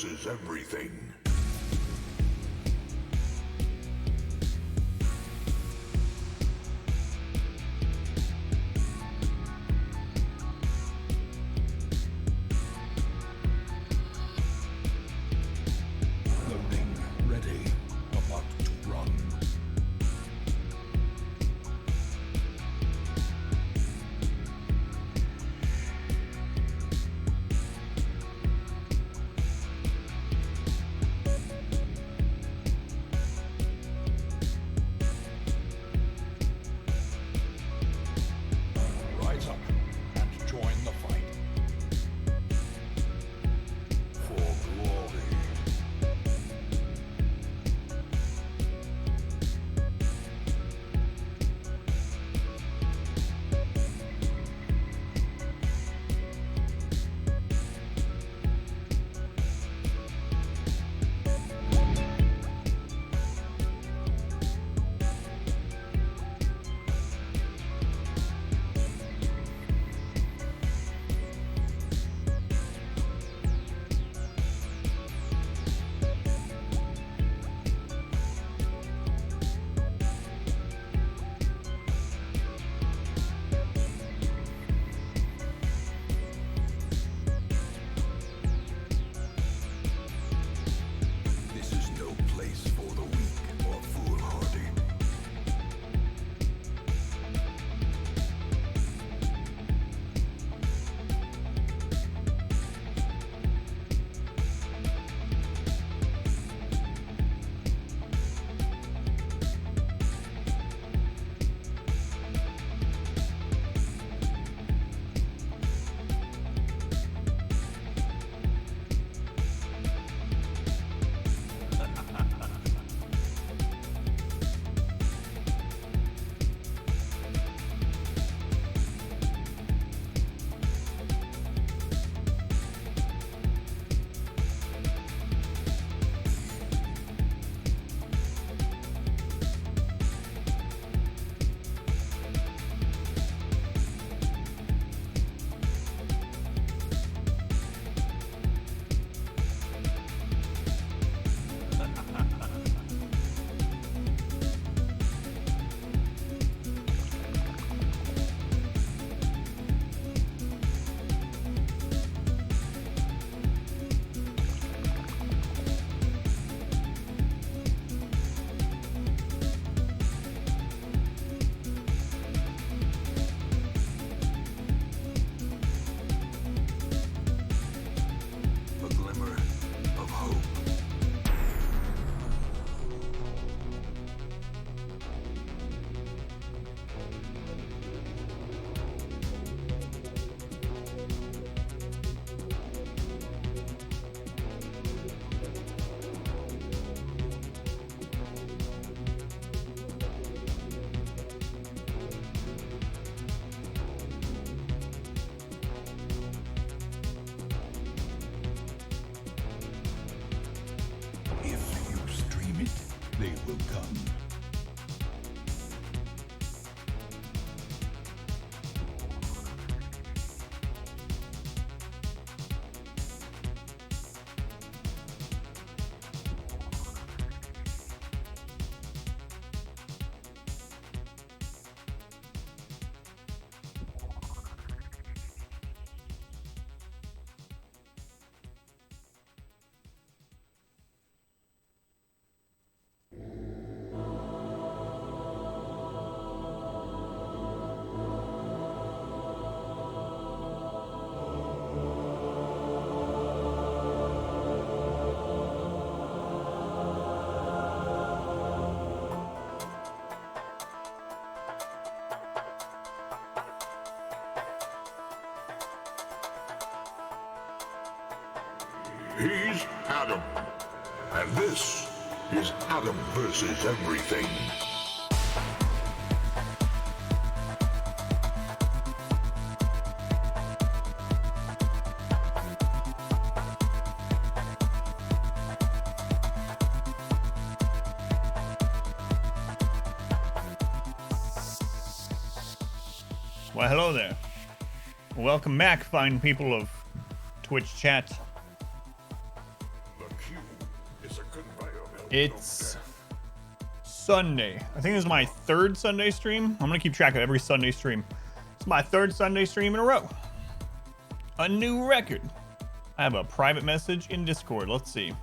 versus everything. Loading ready. About to run. Rise up and join the fight. For glory. This is no place for the weak or foolhardy. A glimmer of hope. If you stream it, they will come. He's Adam, and this is Adam versus everything. Well, hello there. Welcome back, fine people of Twitch chat. It's Sunday. I think this is my third Sunday stream. I'm gonna keep track of every Sunday stream. It's my third Sunday stream in a row. A new record. I have a private message in Discord. Let's see.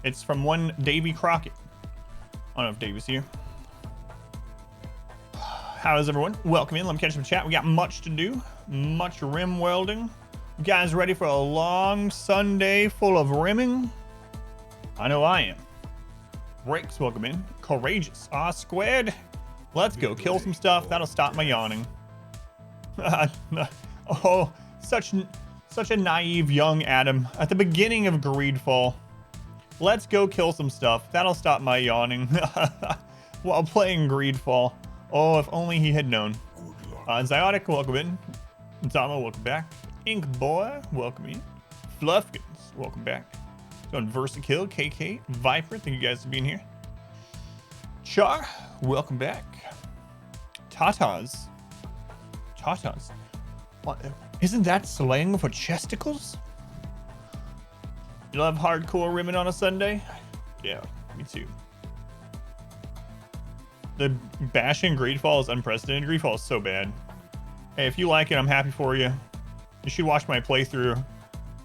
It's from one Davy Crockett. I don't know if Davy's here. How is everyone? Welcome in. Let me catch some chat. We got much to do. Much rim welding. You guys ready for a long Sunday full of rimming? I know I am. Breaks, welcome in. Courageous. Squared. Let's go kill some stuff. That'll stop my yawning. Oh, such a naive young Adam at the beginning of Greedfall. Let's go kill some stuff. That'll stop my yawning while playing Greedfall. Oh, if only he had known. Ziotic, welcome in. Zama, welcome back. Ink Boy, welcome in. Fluffkins, welcome back. Going Versakill, KK, Viper, thank you guys for being here. Char, welcome back. Tatas. Tatas. What? Isn't that slang for chesticles? You love hardcore rimming on a Sunday? Yeah, me too. The bashing Greedfall is unprecedented. Greedfall is so bad. Hey, if you like it, I'm happy for you. You should watch my playthrough.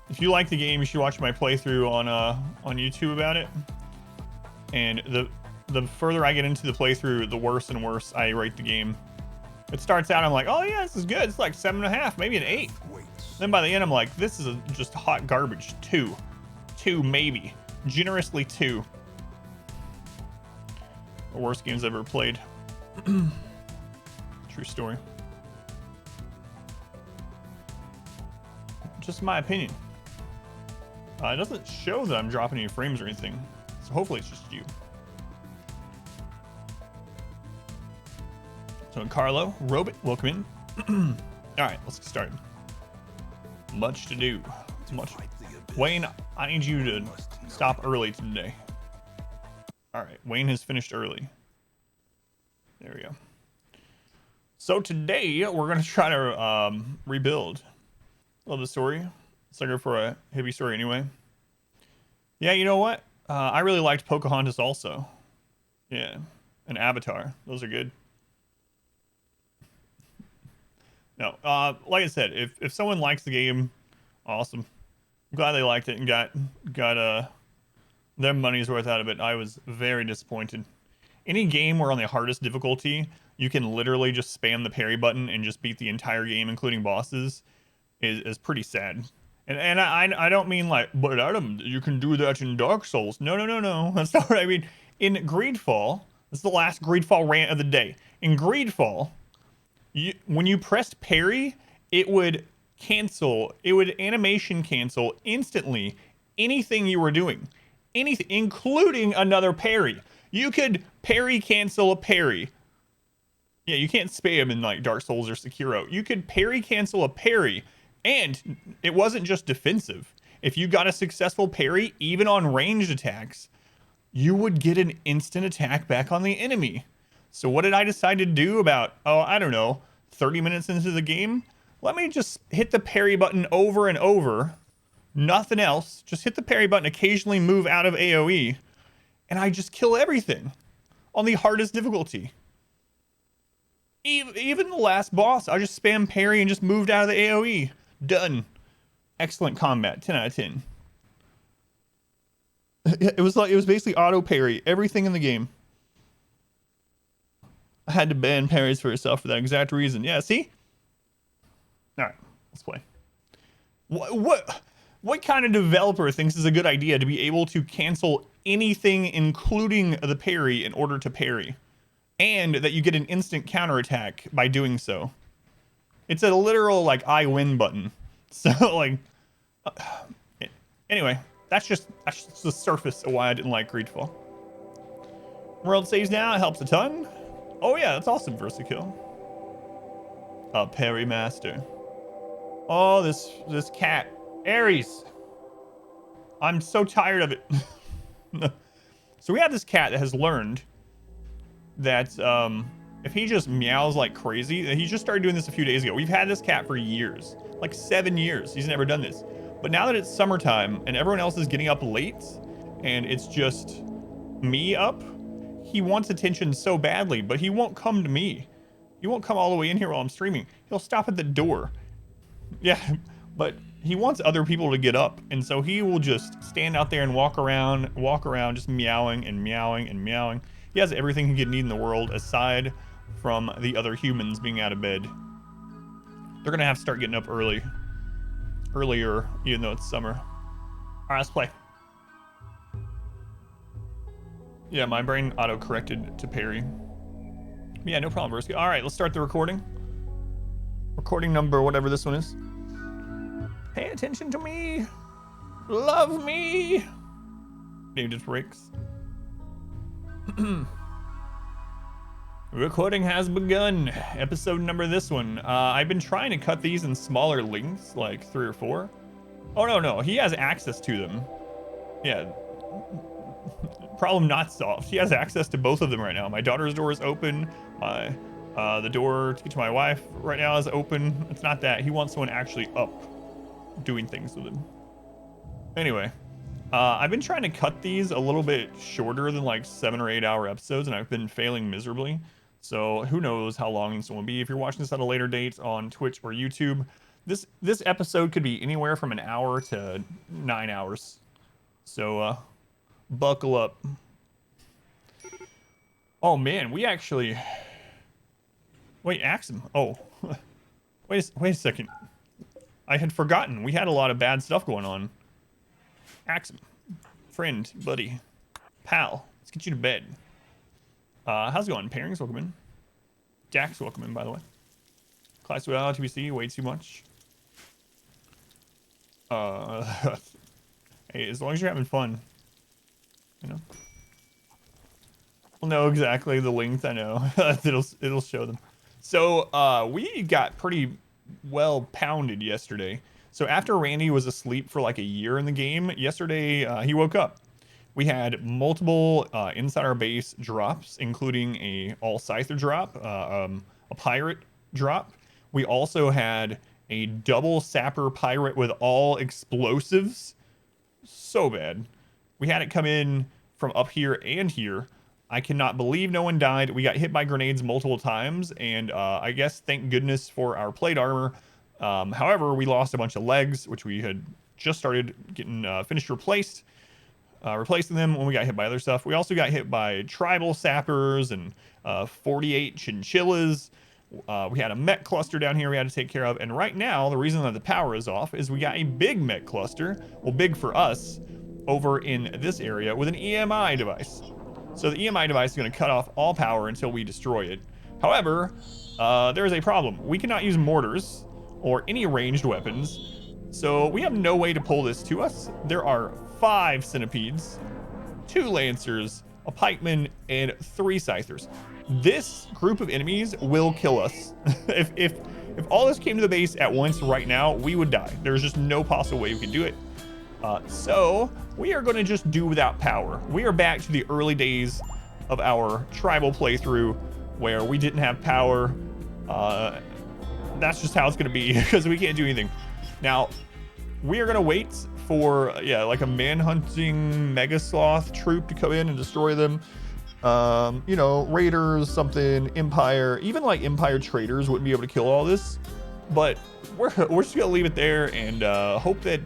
If you like the game, you should watch my playthrough on YouTube about it. And the further I get into the playthrough, the worse and worse I rate the game. It starts out, I'm like, oh yeah, this is good. It's like 7.5, maybe an 8. Then by the end, I'm like, this is just hot garbage. 2, maybe. Generously 2. The worst games I've ever played. True story. Just my opinion. It doesn't show that I'm dropping any frames or anything, so hopefully it's just you. So Carlo, Robit, welcome in. All right, let's get started. Much to do. Much. Wayne, I need you to stop early today. All right, Wayne has finished early. There we go. So today we're gonna try to rebuild. Love the story. It's like for a heavy story anyway. Yeah, you know what? I really liked Pocahontas also. Yeah, and Avatar. Those are good. No, like I said, if someone likes the game, awesome. I'm glad they liked it and got their money's worth out of it. I was very disappointed. Any game where on the hardest difficulty you can literally just spam the parry button and just beat the entire game, including bosses, is pretty sad. And I don't mean like, but Adam, you can do that in Dark Souls. No. That's not what I mean. In Greedfall, this is the last Greedfall rant of the day. In Greedfall, when you pressed parry, it would animation cancel instantly anything you were doing. Anything, including another parry. You could parry cancel a parry. Yeah, you can't spam in like Dark Souls or Sekiro. You could parry cancel a parry, and it wasn't just defensive. If you got a successful parry, even on ranged attacks, you would get an instant attack back on the enemy. So what did I decide to do about, I don't know, 30 minutes into the game? Let me just hit the parry button over and over. Nothing else. Just hit the parry button, occasionally move out of AoE, and I just kill everything on the hardest difficulty. Even the last boss, I just spam parry and just moved out of the AoE. Done. Excellent combat. 10 out of 10. It was basically auto parry everything in the game. I had to ban parries for yourself for that exact reason. Yeah, see? All right, let's play. What kind of developer thinks it's a good idea to be able to cancel anything, including the parry, in order to parry, and that you get an instant counterattack by doing so? It's a literal like I win button. So like, anyway, that's just the surface of why I didn't like Greedfall. World saves now, it helps a ton. Oh yeah, that's awesome, Versakill. Parry master. Oh, this cat, Ares. I'm so tired of it. So we have this cat that has learned that if he just meows like crazy, he just started doing this a few days ago. We've had this cat for years, like 7 years. He's never done this. But now that it's summertime and everyone else is getting up late and it's just me up, he wants attention so badly, but he won't come to me. He won't come all the way in here while I'm streaming. He'll stop at the door. Yeah, but he wants other people to get up, and so he will just stand out there and walk around, just meowing and meowing and meowing. He has everything he could need in the world aside from the other humans being out of bed. They're gonna have to start getting up earlier, even though it's summer. All right, let's play. Yeah, my brain auto-corrected to parry. Yeah, no problem, Versky. All right, let's start the recording. Recording number, whatever this one is. Pay attention to me. Love me. Name just breaks. Recording has begun. Episode number this one. I've been trying to cut these in smaller lengths, like 3 or 4. Oh, no. He has access to them. Yeah. Problem not solved. He has access to both of them right now. My daughter's door is open. The door to my wife right now is open. It's not that. He wants someone actually up doing things with him. Anyway, I've been trying to cut these a little bit shorter than like 7 or 8 hour episodes, and I've been failing miserably. So who knows how long this one will be. If you're watching this at a later date on Twitch or YouTube, this episode could be anywhere from an hour to 9 hours. So buckle up. Oh man, we actually... Wait, Axum. Oh, wait a second. I had forgotten. We had a lot of bad stuff going on. Axum, friend, buddy, pal. Let's get you to bed. How's it going? Pairings, welcome in. Jax, welcome in, by the way. Class without TBC, way too much. Hey, as long as you're having fun, you know. We'll know exactly the length. I know it'll show them. So we got pretty well pounded yesterday. So after Randy was asleep for like a year in the game, yesterday he woke up. We had multiple inside our base drops, including a all scyther drop, a pirate drop. We also had a double sapper pirate with all explosives. So bad. We had it come in from up here and here. I cannot believe no one died. We got hit by grenades multiple times, and I guess thank goodness for our plate armor. However, we lost a bunch of legs, which we had just started getting finished replacing them when we got hit by other stuff. We also got hit by tribal sappers and 48 chinchillas. We had a mech cluster down here we had to take care of, and right now the reason that the power is off is we got a big mech cluster, well, big for us, over in this area with an EMI device. So the EMI device is going to cut off all power until we destroy it. However, there is a problem. We cannot use mortars or any ranged weapons, so we have no way to pull this to us. There are 5 centipedes, 2 lancers, a pikeman, and 3 scythers. This group of enemies will kill us. if all this came to the base at once right now, we would die. There's just no possible way we could do it. So we are going to just do without power. We are back to the early days of our tribal playthrough where we didn't have power. That's just how it's going to be because we can't do anything. Now, we are going to wait for, like a man-hunting mega sloth troop to come in and destroy them. You know, raiders, something, empire, even like empire traders wouldn't be able to kill all this. But we're just going to leave it there and hope that...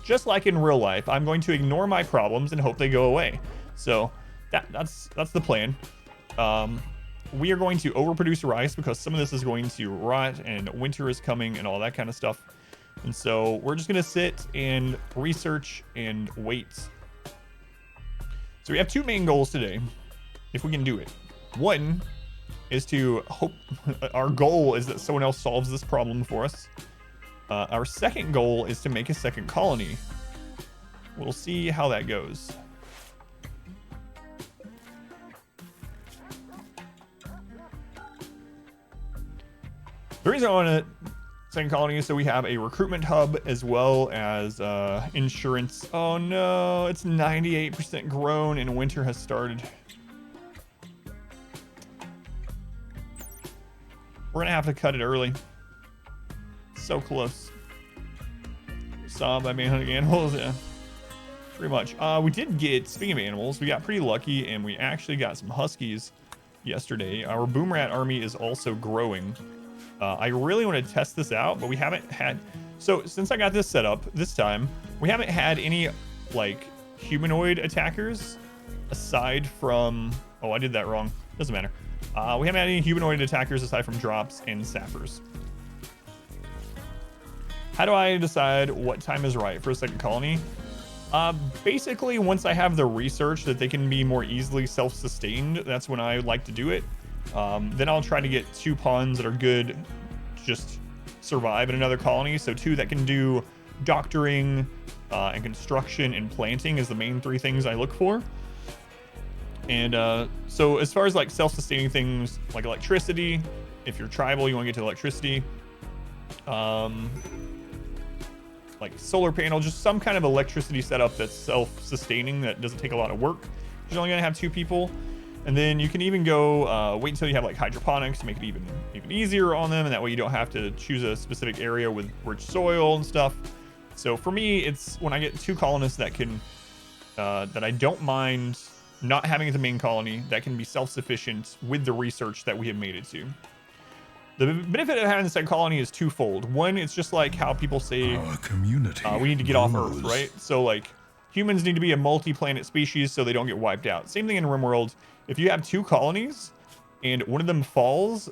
just like in real life, I'm going to ignore my problems and hope they go away. So that's the plan. We are going to overproduce rice because some of this is going to rot and winter is coming and all that kind of stuff. And so we're just going to sit and research and wait. So we have 2 main goals today, if we can do it. One is to hope, our goal is that someone else solves this problem for us. Our second goal is to make a second colony. We'll see how that goes. The reason I want to second colony is so we have a recruitment hub as well as insurance. Oh no, it's 98% grown and winter has started. We're gonna have to cut it early. So close. saw by manhunting animals. Yeah, pretty much. We did get, speaking of animals, we got pretty lucky and we actually got some huskies yesterday. Our boom rat army is also growing. I really want to test this out, but we haven't had, so since I got this set up this time, we haven't had any like humanoid attackers aside from, oh, I did that wrong. Doesn't matter. We haven't had any humanoid attackers aside from drops and sappers. How do I decide what time is right for a second colony? Basically, once I have the research that they can be more easily self-sustained, that's when I like to do it. Then I'll try to get 2 pawns that are good to just survive in another colony. So 2 that can do doctoring and construction and planting is the main 3 things I look for. And so as far as like self-sustaining things like electricity, if you're tribal, you want to get to electricity. Like solar panel, just some kind of electricity setup that's self-sustaining that doesn't take a lot of work. You're only gonna have 2 people. And then you can even go wait until you have like hydroponics to make it even easier on them, and that way you don't have to choose a specific area with rich soil and stuff. So for me, it's when I get 2 colonists that can that I don't mind not having the main colony, that can be self-sufficient with the research that we have made it to. The benefit of having the second colony is twofold. One, it's just like how people say Our community we need to get off Earth, grows. right? So like humans need to be a multi-planet species so they don't get wiped out. Same thing in RimWorld. If you have 2 colonies and one of them falls,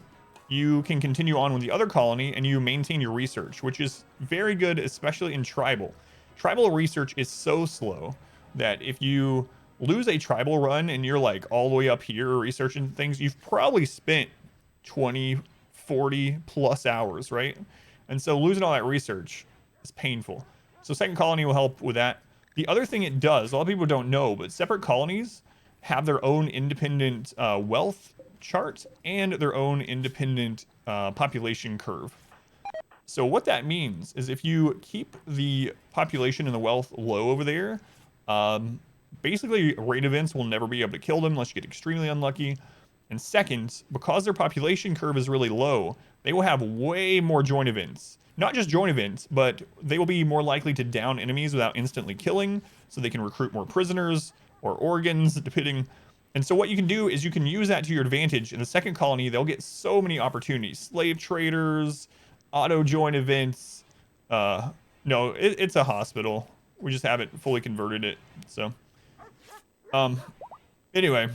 you can continue on with the other colony and you maintain your research, which is very good, especially in tribal. Tribal research is so slow that if you lose a tribal run and you're like all the way up here researching things, you've probably spent 20, 40 plus hours, right? And so losing all that research is painful. So second colony will help with that. The other thing it does, a lot of people don't know, but separate colonies have their own independent wealth chart and their own independent population curve. So what that means is if you keep the population and the wealth low over there, basically raid events will never be able to kill them unless you get extremely unlucky. And second, because their population curve is really low, they will have way more join events. Not just join events, but they will be more likely to down enemies without instantly killing, so they can recruit more prisoners or organs, depending. And so what you can do is you can use that to your advantage. In the second colony, they'll get so many opportunities. Slave traders, auto join events. No, it's a hospital. We just haven't fully converted it. So, anyway.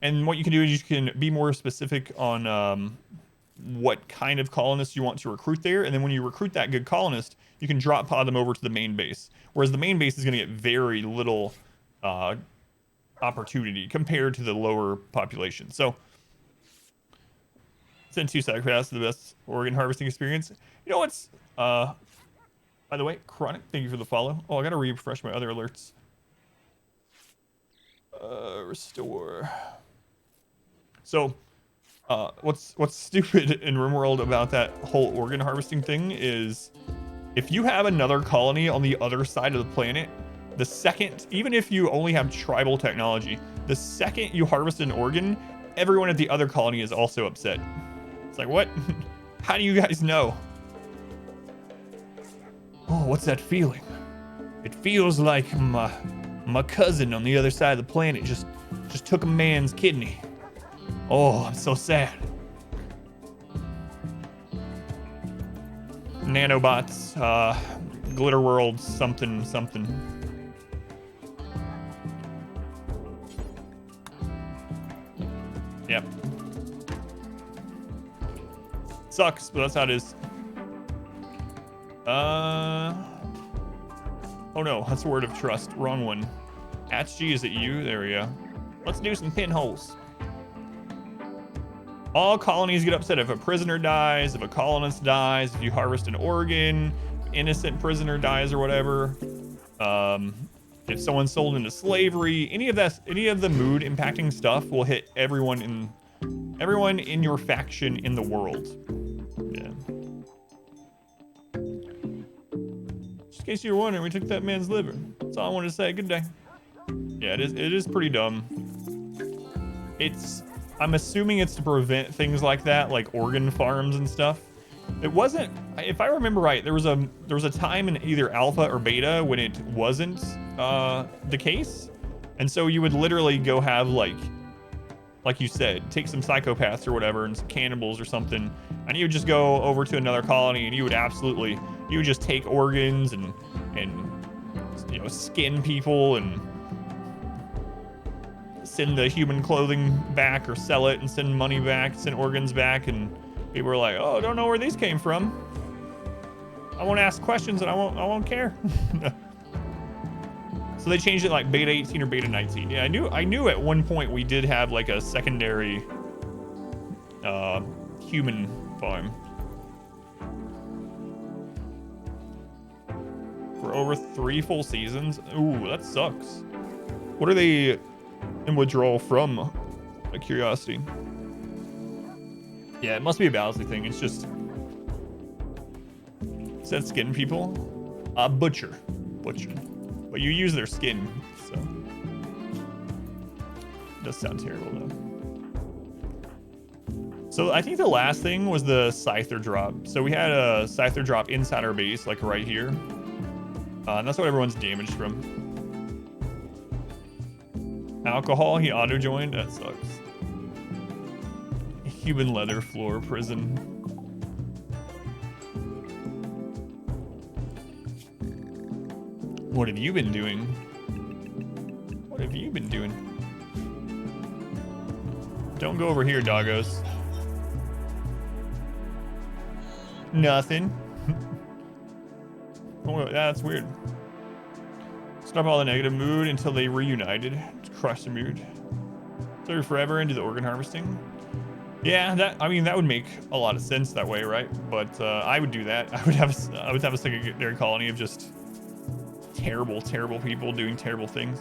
And what you can do is you can be more specific on what kind of colonists you want to recruit there. And then when you recruit that good colonist, you can drop pod them over to the main base. Whereas the main base is going to get very little opportunity compared to the lower population. So, send 2 psychopaths to the best organ harvesting experience. You know what's, by the way, Chronic, thank you for the follow. Oh, I got to refresh my other alerts. Restore. So, what's stupid in RimWorld about that whole organ harvesting thing is if you have another colony on the other side of the planet, the second, even if you only have tribal technology, the second you harvest an organ, everyone at the other colony is also upset. It's like, what? How do you guys know? Oh, what's that feeling? It feels like my cousin on the other side of the planet just took a man's kidney. Oh, I'm so sad. Nanobots, Glitter World, something. Yep. Sucks, but that's how it is. Oh no, that's a word of trust. Wrong one. G, is it you? There we go. Let's do some pinholes. All colonies get upset if a prisoner dies, if a colonist dies, if you harvest an organ, innocent prisoner dies or whatever. If someone's sold into slavery, any of the mood impacting stuff will hit everyone in your faction in the world. Yeah. Just in case you were wondering, we took that man's liver. That's all I wanted to say. Good day. Yeah, it is pretty dumb. I'm assuming it's to prevent things like that, like organ farms and stuff. It wasn't, if I remember right, there was a time in either alpha or beta when it wasn't the case. And so you would literally go have like you said, take some psychopaths or whatever and some cannibals or something, and you would just go over to another colony and you would just take organs and you know, skin people and send the human clothing back or sell it and send money back, send organs back, and people were like, oh, I don't know where these came from. I won't ask questions and I won't care. So they changed it like beta 18 or beta 19. Yeah, I knew at one point we did have like a secondary human farm. For over 3 full seasons. Ooh, that sucks. What are they in withdrawal from? Out of curiosity. Yeah, it must be a balancing thing. It's just, is that skin people? Butcher. But you use their skin, so. It does sound terrible though. So I think the last thing was the Scyther drop. So we had a Scyther drop inside our base, like right here. And that's what everyone's damaged from. Alcohol, he auto-joined, that sucks. Human leather floor prison. What have you been doing? What have you been doing? Don't go over here, doggos. Nothing. Oh, that's weird. Stop all the negative mood until they reunited to crush the mood. So forever into the organ harvesting. Yeah, that would make a lot of sense that way, right? But I would do that. I would have a secondary colony of just terrible people doing terrible things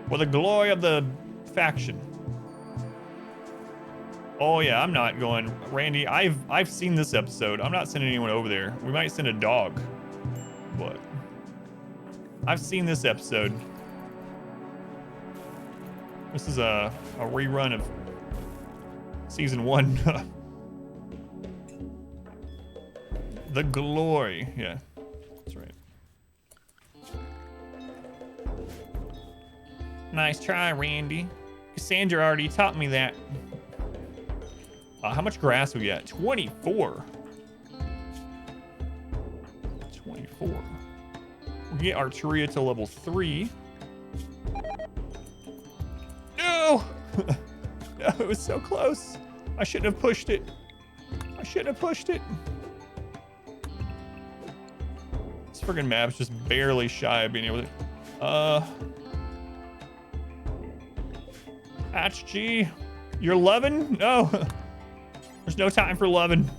for the glory of the faction. Oh yeah, I'm not going, Randy. I've seen this episode. I'm not sending anyone over there. We might send a dog, but I've seen this episode. This is a rerun of season 1. The glory. Yeah, that's right. Nice try, Randy. Cassandra already taught me that. How much grass we got? 24. 24. We get Arturia to level 3. No! No, it was so close. I shouldn't have pushed it. This friggin' map's just barely shy of being able to. HG, you're loving? No. There's no time for loving.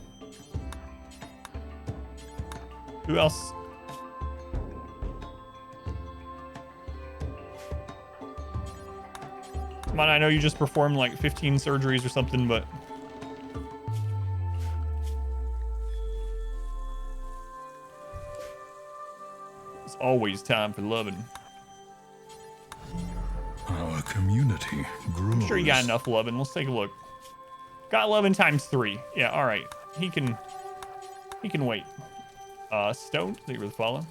Who else? Come on, I know you just performed like 15 surgeries or something, but it's always time for loving. Our community grows. I'm sure you got enough loving. Let's take a look. Got 11 times 3. Yeah, all right. He can wait. Stone, thank you for the follow.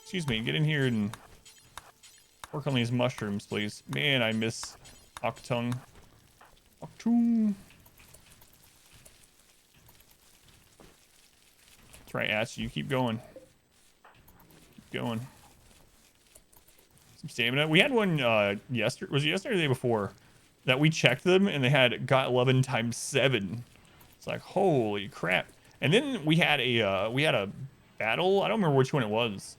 Excuse me, get in here and work on these mushrooms, please. Man, I miss Octung. Octung. That's right, Ash. You keep going. Keep going. Some stamina. We had one yesterday. Was it yesterday or the day before? That we checked them and they had got 11 times 7. It's like, holy crap. And then we had a battle. I don't remember which one it was,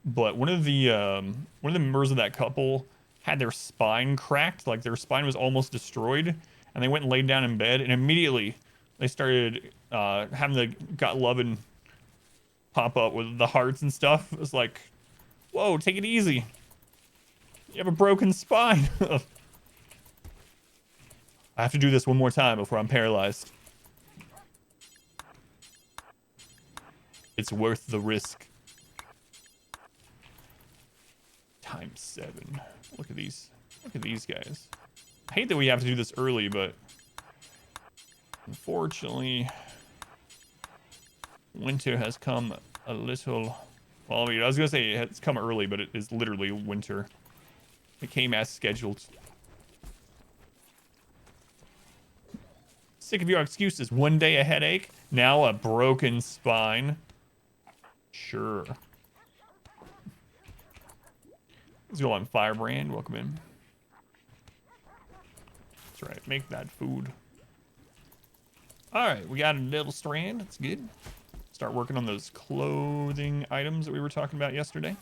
but one of the members of that couple had their spine cracked. Like their spine was almost destroyed, and they went and laid down in bed, and immediately they started having the got 11 pop up with the hearts and stuff. It was like, whoa, take it easy. You have a broken spine. I have to do this one more time before I'm paralyzed. It's worth the risk. Times 7. Look at these. Look at these guys. I hate that we have to do this early, but unfortunately, Winter has come a little... Well, I mean, I was going to say it's come early, but it is literally winter. It came as scheduled. Sick of your excuses. One day a headache, now a broken spine. Sure. Let's go on Firebrand. Welcome in. That's right. Make that food. All right. We got a little strand. That's good. Start working on those clothing items that we were talking about yesterday.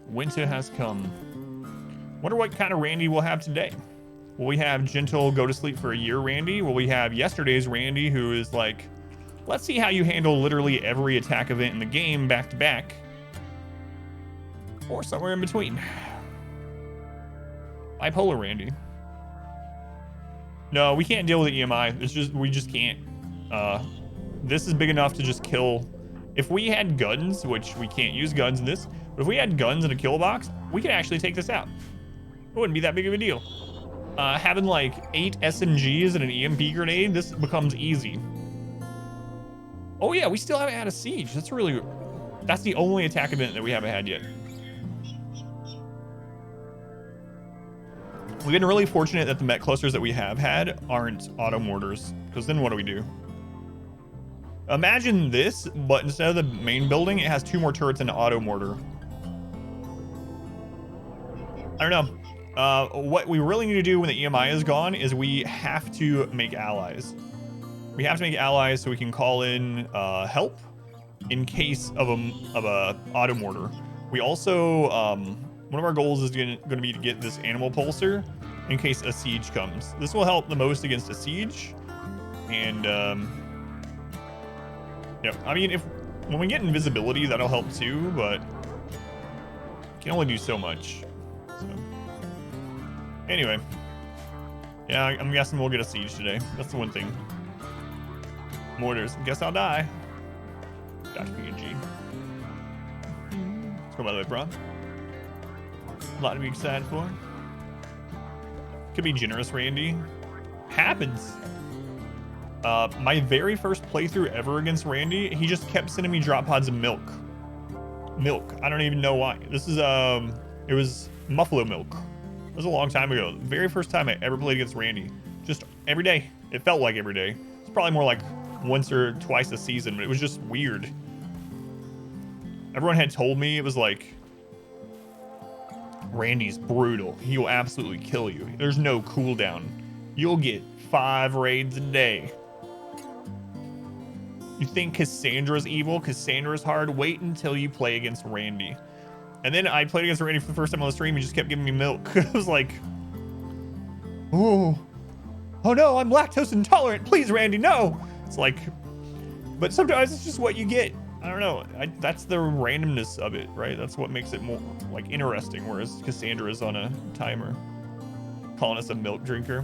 Winter has come. Wonder what kind of Randy we'll have today. Will we have gentle go to sleep for a year Randy? Will we have yesterday's Randy who is like, let's see how you handle literally every attack event in the game back to back? Or somewhere in between. Bipolar Randy. No, we can't deal with the EMI. It's just, we just can't. This is big enough to just kill. If we had guns, which we can't use guns in this, but if we had guns in a kill box, we could actually take this out. It wouldn't be that big of a deal. Having like 8 SMGs and an EMP grenade, this becomes easy. Oh yeah, we still haven't had a siege. That's the only attack event that we haven't had yet. We've been really fortunate that the mech clusters that we have had aren't auto mortars, because then what do we do? Imagine this, but instead of the main building, it has 2 more turrets and an auto mortar. I don't know. What we really need to do when the EMI is gone is we have to make allies. We have to make allies so we can call in help in case of a auto mortar. We also one of our goals is going to be to get this animal pulsar in case a siege comes. This will help the most against a siege, and yeah, I mean when we get invisibility that'll help too, but can only do so much. So. Anyway, yeah, I'm guessing we'll get a siege today. That's the one thing. Mortars. Guess I'll die. Dr. PNG. Let's go by the way, bro. A lot to be excited for. Could be generous, Randy. Happens. My very first playthrough ever against Randy, he just kept sending me drop pods of milk. Milk. I don't even know why. This is it was Muffalo milk. It was a long time ago. The very first time I ever played against Randy. Just every day. It felt like every day. It's probably more like once or twice a season, but it was just weird. Everyone had told me it was like, Randy's brutal. He will absolutely kill you. There's no cooldown. You'll get 5 raids a day. You think Cassandra's evil? Cassandra's hard? Wait until you play against Randy. And then I played against Randy for the first time on the stream. He just kept giving me milk. I was like, oh no, I'm lactose intolerant. Please, Randy, no. It's like, but sometimes it's just what you get. I don't know. That's the randomness of it, right? That's what makes it more like interesting. Whereas Cassandra is on a timer, calling us a milk drinker.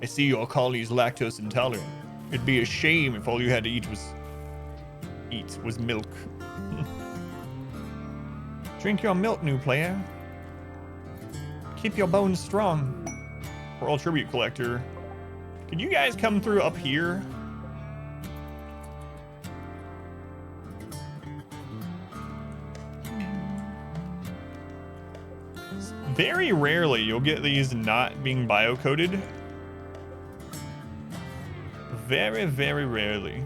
I see your colony's lactose intolerant. It'd be a shame if all you had to eat was milk. Drink your milk, new player. Keep your bones strong. World Tribute Collector. Could you guys come through up here? Very rarely you'll get these not being bio-coded. Very, very rarely.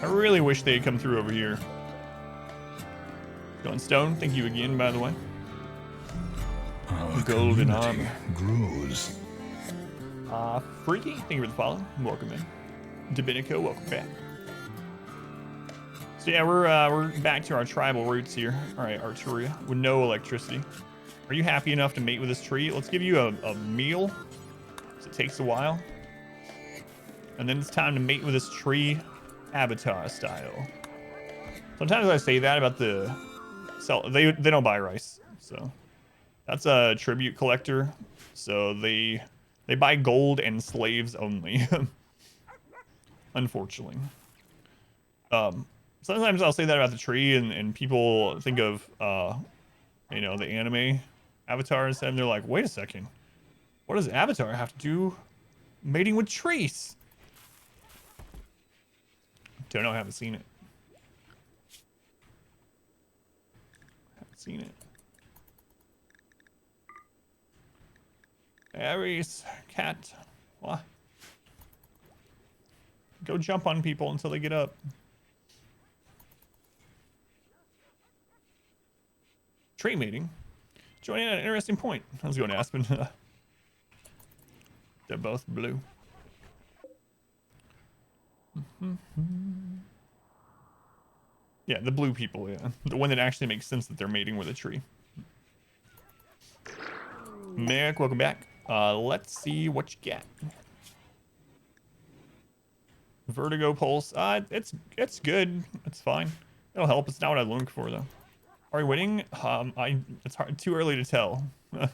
I really wish they'd come through over here. Going Stone, thank you again, by the way. Our Golden community armor. grows. Freaky, thank you for the follow. Welcome in. Domenico, welcome back. So yeah, we're back to our tribal roots here. All right, Arturia, with no electricity. Are you happy enough to mate with this tree? Let's give you a meal, because it takes a while. And then it's time to mate with this tree, Avatar style. Sometimes I say that about the they don't buy rice, so that's a tribute collector. So they They buy gold and slaves only. Unfortunately. Sometimes I'll say that about the tree, and people think of, you know, the anime avatars, and they're like, wait a second. What does Avatar have to do mating with trees? Don't know, haven't seen it. Haven't seen it. Aries, cat. What? Go jump on people until they get up. Tree mating. Joining at an interesting point. How's it going, Aspen? They're both blue. Yeah, the blue people, yeah. The one that actually makes sense that they're mating with a tree. Merrick, welcome back. Let's see what you get. Vertigo pulse. It's good. It's fine. It'll help. It's not what I'm looking for though. Are we winning? It's hard, too early to tell. I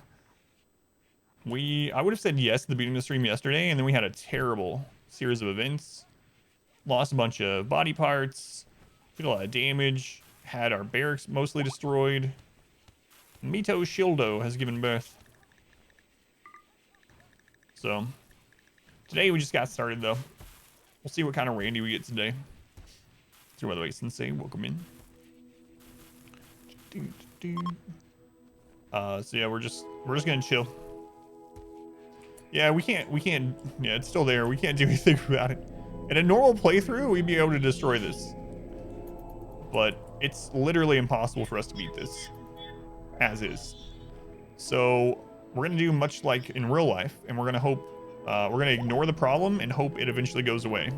would have said yes at the beginning of the stream yesterday, and then we had a terrible series of events. Lost a bunch of body parts. Did a lot of damage. Had our barracks mostly destroyed. Mito Shildo has given birth. So today we just got started though. We'll see what kind of Randy we get today. So by the way, Sensei, welcome in. So yeah, we're just gonna chill. Yeah, we can't, yeah, it's still there. We can't do anything about it. In a normal playthrough, we'd be able to destroy this. But it's literally impossible for us to beat this. As is. So we're gonna do much like in real life, and we're gonna hope, we're gonna ignore the problem and hope it eventually goes away.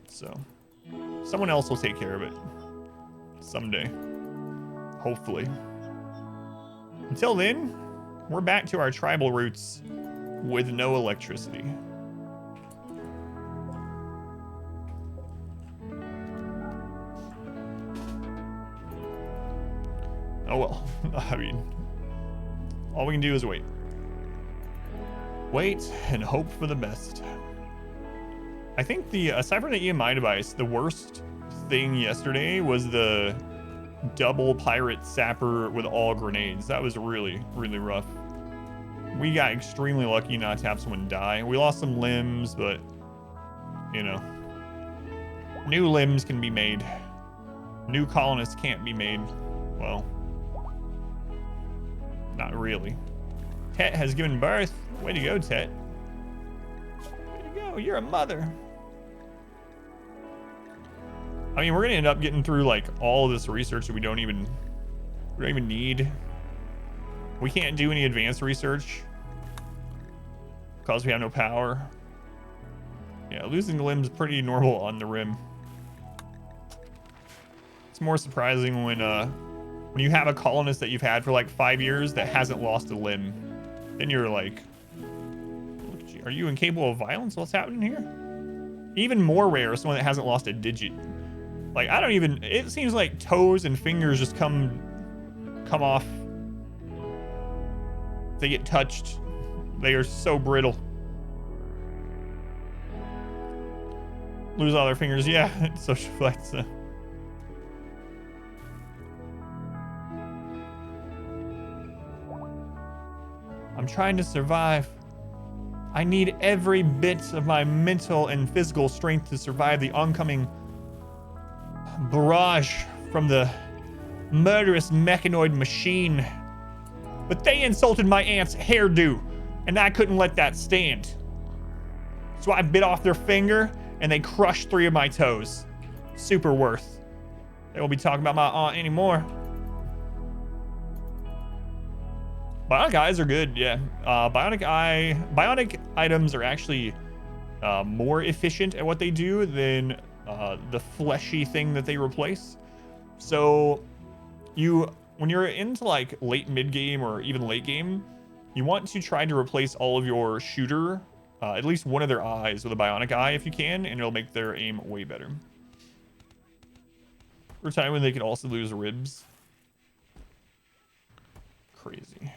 So someone else will take care of it. Someday. Hopefully. Until then, we're back to our tribal roots with no electricity. Oh well. I mean, all we can do is wait. Wait and hope for the best. I think aside from the EMI device, the worst thing yesterday was the double pirate sapper with all grenades. That was really, really rough. We got extremely lucky not to have someone die. We lost some limbs, but, you know, new limbs can be made. New colonists can't be made. Well, not really. Tet has given birth. Way to go, Tet. Way to go. You're a mother. I mean, we're gonna end up getting through like all of this research that we don't even need. We can't do any advanced research because we have no power. Yeah, losing the limbs is pretty normal on the rim. It's more surprising when you have a colonist that you've had for like 5 years that hasn't lost a limb. Then you're like, look at you. Are you incapable of violence? What's happening here? Even more rare is someone that hasn't lost a digit. Like, I don't even, it seems like toes and fingers just come off. They get touched. They are so brittle. Lose all their fingers. Yeah, it's social flex. I'm trying to survive. I need every bit of my mental and physical strength to survive the oncoming barrage from the murderous mechanoid machine. But they insulted my aunt's hairdo, and I couldn't let that stand. So I bit off their finger, and they crushed 3 of my toes. Super worth. They won't be talking about my aunt anymore. Bionic eyes are good, yeah. Bionic items are actually more efficient at what they do than the fleshy thing that they replace. So when you're into like late mid game or even late game, you want to try to replace all of your shooter, at least one of their eyes with a bionic eye if you can, and it'll make their aim way better. For a time when they could also lose ribs. Crazy.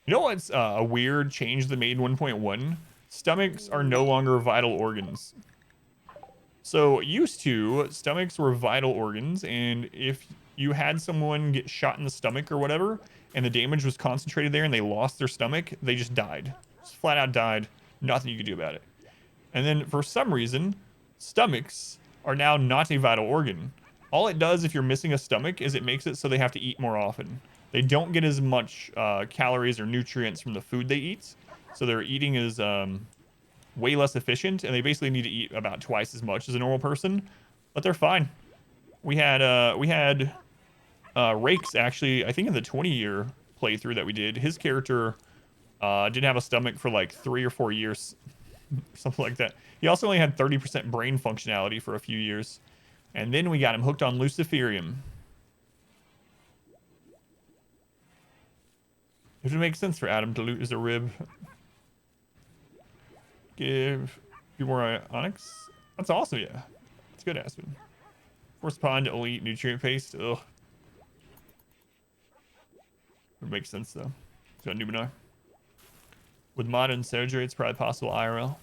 You know what's a weird change they made in 1.1? Stomachs are no longer vital organs. So used to, stomachs were vital organs, and if you had someone get shot in the stomach or whatever, and the damage was concentrated there and they lost their stomach, they just died. Just flat out died. Nothing you could do about it. And then for some reason, stomachs are now not a vital organ. All it does if you're missing a stomach is it makes it so they have to eat more often. They don't get as much calories or nutrients from the food they eat, so their eating is way less efficient, and they basically need to eat about twice as much as a normal person, but they're fine. We had Rakes actually, I think in the 20-year playthrough that we did, his character didn't have a stomach for like 3 or 4 years, something like that. He also only had 30% brain functionality for a few years, and then we got him hooked on Luciferium. It would make sense for Adam to lose a rib. Give you more onyx. That's awesome, yeah. It's good, Aspen. Force Pond Elite Nutrient Paste. Ugh. Would make sense though. So Numenor. With modern surgery, it's probably possible IRL.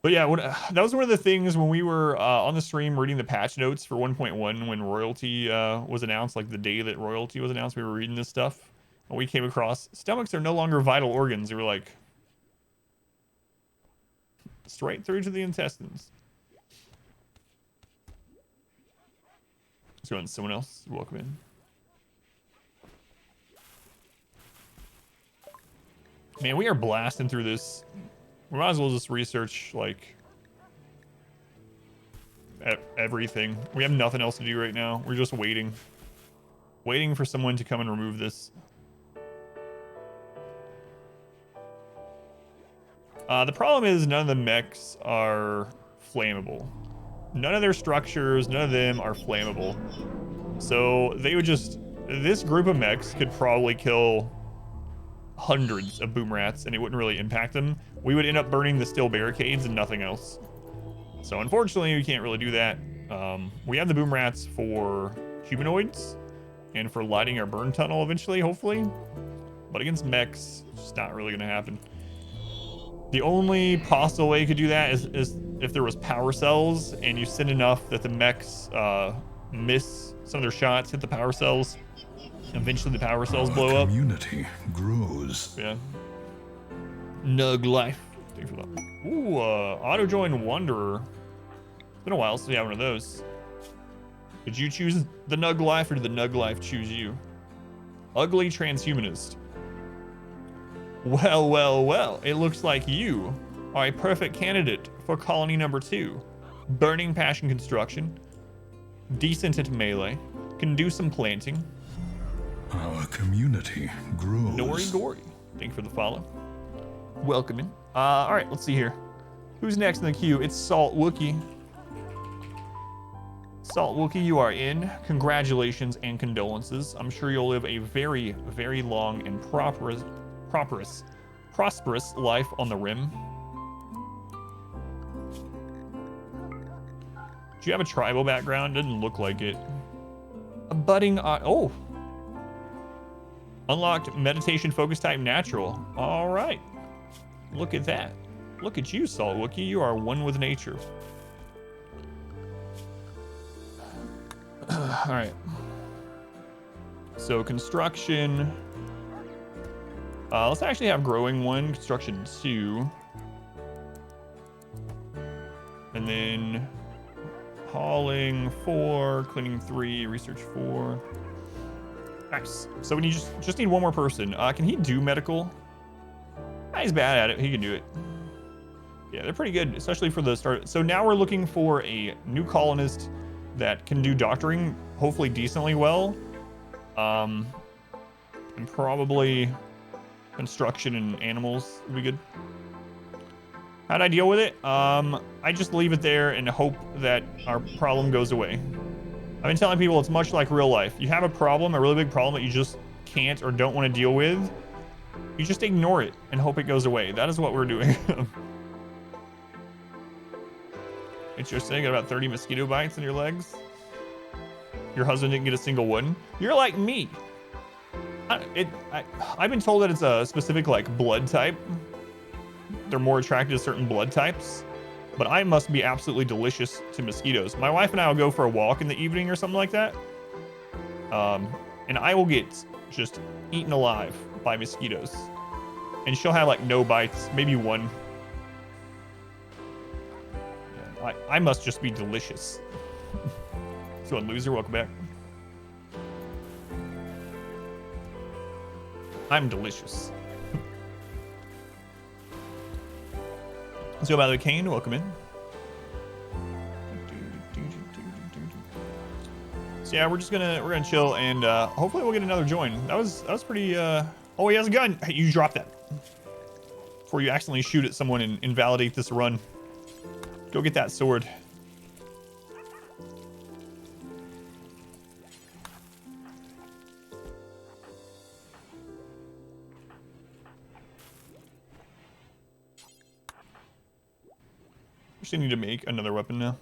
But yeah, that was one of the things when we were on the stream reading the patch notes for 1.1 when royalty was announced, like the day that royalty was announced, we were reading this stuff. And we came across stomachs are no longer vital organs. They were like straight through to the intestines. Let's go on to someone else. Welcome in. Man, we are blasting through this. We might as well just research, like, everything. We have nothing else to do right now. We're just waiting. Waiting for someone to come and remove this. The problem is none of the mechs are flammable. None of their structures, none of them are flammable. So they would just... This group of mechs could probably kill hundreds of boom rats and it wouldn't really impact them. We would end up burning the steel barricades and nothing else. So unfortunately, we can't really do that. We have the boom rats for humanoids and for lighting our burn tunnel eventually, hopefully. But against mechs, it's just not really going to happen. The only possible way you could do that is if there was power cells and you send enough that the mechs miss some of their shots, hit the power cells. Eventually the power cells blow up. Community grows. Yeah. Nug life. Thanks for that. Ooh, auto join wanderer. It's been a while since we had one of those. Did you choose the Nug life or did the Nug life choose you? Ugly transhumanist. Well, well, well. It looks like you are a perfect candidate for colony number 2. Burning passion construction. Decent at melee. Can do some planting. Our community grows. Nori Gory. Thank you for the follow. Welcome in. All right, let's see here. Who's next in the queue? It's Salt Wookie. Salt Wookie, you are in. Congratulations and condolences. I'm sure you'll live a very, very long and prosperous life on the rim. Do you have a tribal background? Doesn't look like it. A budding oh. Unlocked meditation focus type natural. All right. Look at that. Look at you, Salt Wookie. You are one with nature. All right. So construction. Let's actually have growing 1, construction 2. And then hauling 4, cleaning 3, research 4. Nice. So we need just need one more person. Can he do medical? He's bad at it. He can do it. Yeah, they're pretty good, especially for the start. So now we're looking for a new colonist that can do doctoring, hopefully decently well. And probably construction and animals would be good. How'd I deal with it? I just leave it there and hope that our problem goes away. I've been telling people it's much like real life. You have a problem, a really big problem that you just can't or don't want to deal with. You just ignore it and hope it goes away. That is what we're doing. It's your saying about 30 mosquito bites in your legs. Your husband didn't get a single one. You're like me. I've been told that it's a specific like blood type. They're more attracted to certain blood types. But I must be absolutely delicious to mosquitoes. My wife and I will go for a walk in the evening or something like that. And I will get just eaten alive by mosquitoes. And she'll have like no bites, maybe one. Yeah, I must just be delicious. So a loser, welcome back. I'm delicious. Let's go by the cane. Welcome in. So yeah, we're gonna chill and hopefully we'll get another join. That was pretty. Oh, he has a gun. Hey, you drop that before you accidentally shoot at someone and invalidate this run. Go get that sword. We should need to make another weapon now.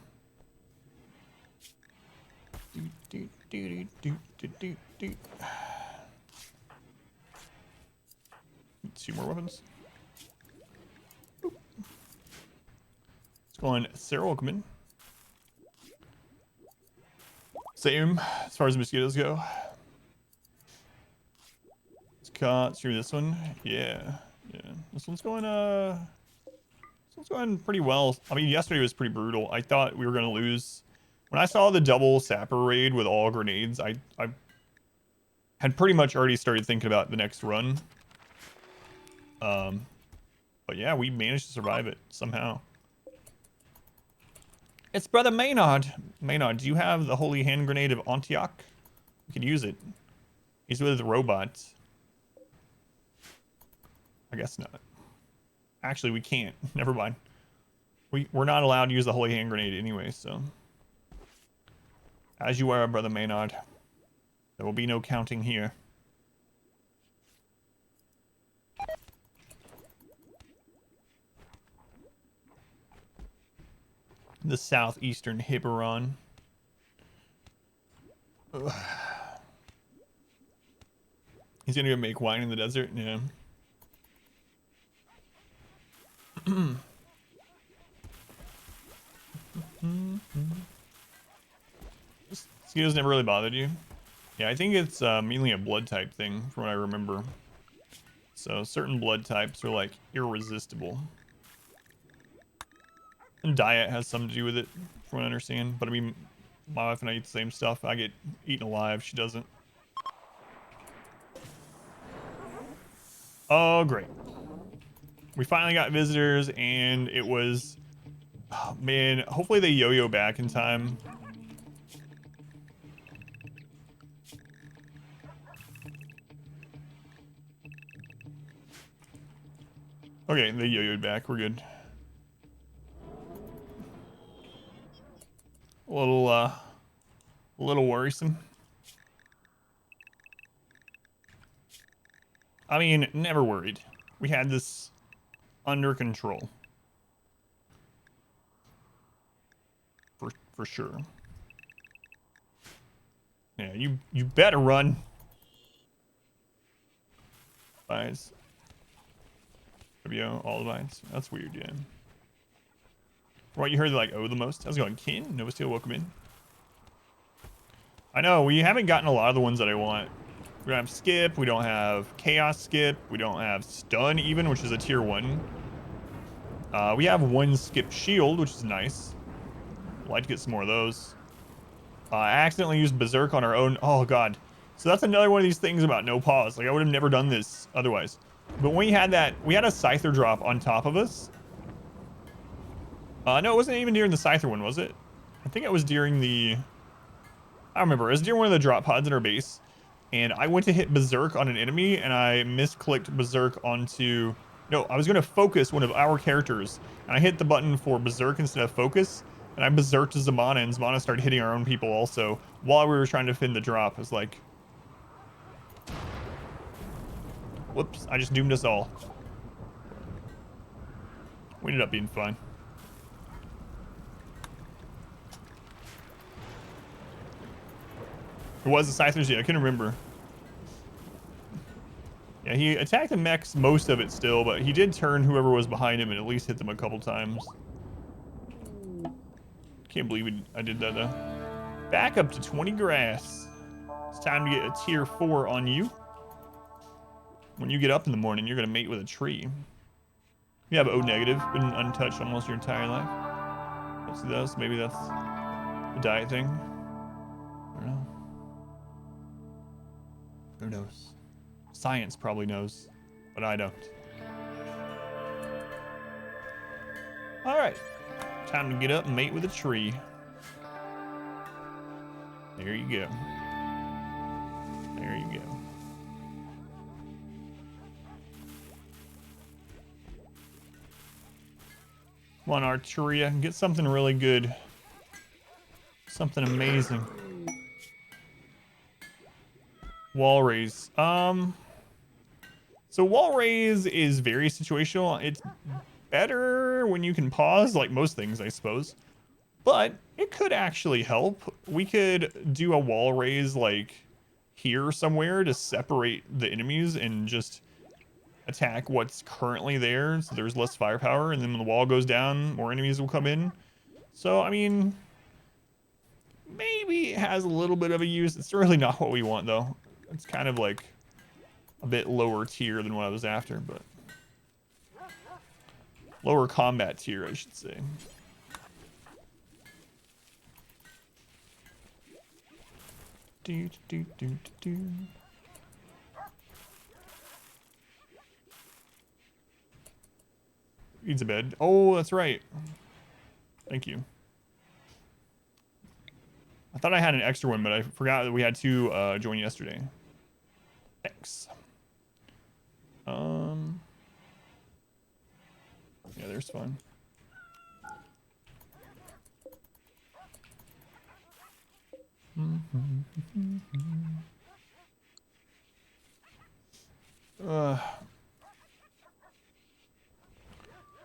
Two more weapons. Let's go on Sarah, welcome in. Same as far as mosquitoes go. Let's cut through this one. Yeah. This one's going pretty well. I mean, yesterday was pretty brutal. I thought we were gonna lose. When I saw the double sapper raid with all grenades, I had pretty much already started thinking about the next run. But yeah, we managed to survive it somehow. It's Brother Maynard. Maynard, do you have the holy hand grenade of Antioch? We could use it. He's with the robots. I guess not. Actually, we can't. Never mind. We're not allowed to use the holy hand grenade anyway, so. As you are, Brother Maynard. There will be no counting here. The southeastern Hiberon. Ugh. He's gonna go make wine in the desert? Yeah. Mosquitoes never really bothered you? Yeah, I think it's mainly a blood type thing from what I remember. So certain blood types are like irresistible. And diet has something to do with it, from what I understand. But I mean, my wife and I eat the same stuff. I get eaten alive. She doesn't. Oh, great. We finally got visitors, and it was... Oh, man, hopefully they yo-yo back in time. Okay, they yo-yoed back. We're good. A little worrisome. I mean, never worried. We had this under control. For sure. Yeah, you better run. Vines. All the vines. That's weird, yeah. What you heard like the most? How's it going? Kin? Nova Steel, welcome in. I know, we haven't gotten a lot of the ones that I want. We don't have skip, we don't have chaos skip, we don't have stun even, which is a tier 1. We have one skip shield, which is nice. I'd like to get some more of those. I accidentally used berserk on our own. Oh god. So that's another one of these things about no pause. Like I would have never done this otherwise. But when we had that, we had a Scyther drop on top of us. No, it wasn't even during the Scyther one, was it? I think it was during the... I don't remember. It was during one of the drop pods in our base. And I went to hit berserk on an enemy, and I misclicked berserk onto... No, I was going to focus one of our characters. And I hit the button for berserk instead of focus. And I berserked Zamana, and Zamana started hitting our own people also. While we were trying to defend the drop. It was like... Whoops, I just doomed us all. We ended up being fine. It was the Scythers, yeah, I couldn't remember. Yeah, he attacked the mechs most of it still, but he did turn whoever was behind him and at least hit them a couple times. Can't believe I did that though. Back up to 20 grass. It's time to get a tier 4 on you. When you get up in the morning, you're gonna mate with a tree. You have O negative, been untouched almost your entire life. Let's do this. Maybe that's a diet thing. I don't know. Who knows? Science probably knows, but I don't. All right, time to get up and mate with a tree. There you go. There you go. Come on, Arturia, get something really good. Something amazing. Wall raise. So wall raise is very situational. It's better when you can pause, like most things, I suppose. But it could actually help. We could do a wall raise like here somewhere to separate the enemies and just attack what's currently there, so there's less firepower, and then when the wall goes down, more enemies will come in. So, I mean, maybe it has a little bit of a use. It's really not what we want, though. It's kind of like a bit lower tier than what I was after, but lower combat tier, I should say. Do, do, do, do, do. Needs a bed. Oh, that's right. Thank you. I thought I had an extra one, but I forgot that we had two join yesterday. Thanks. Yeah, there's fun.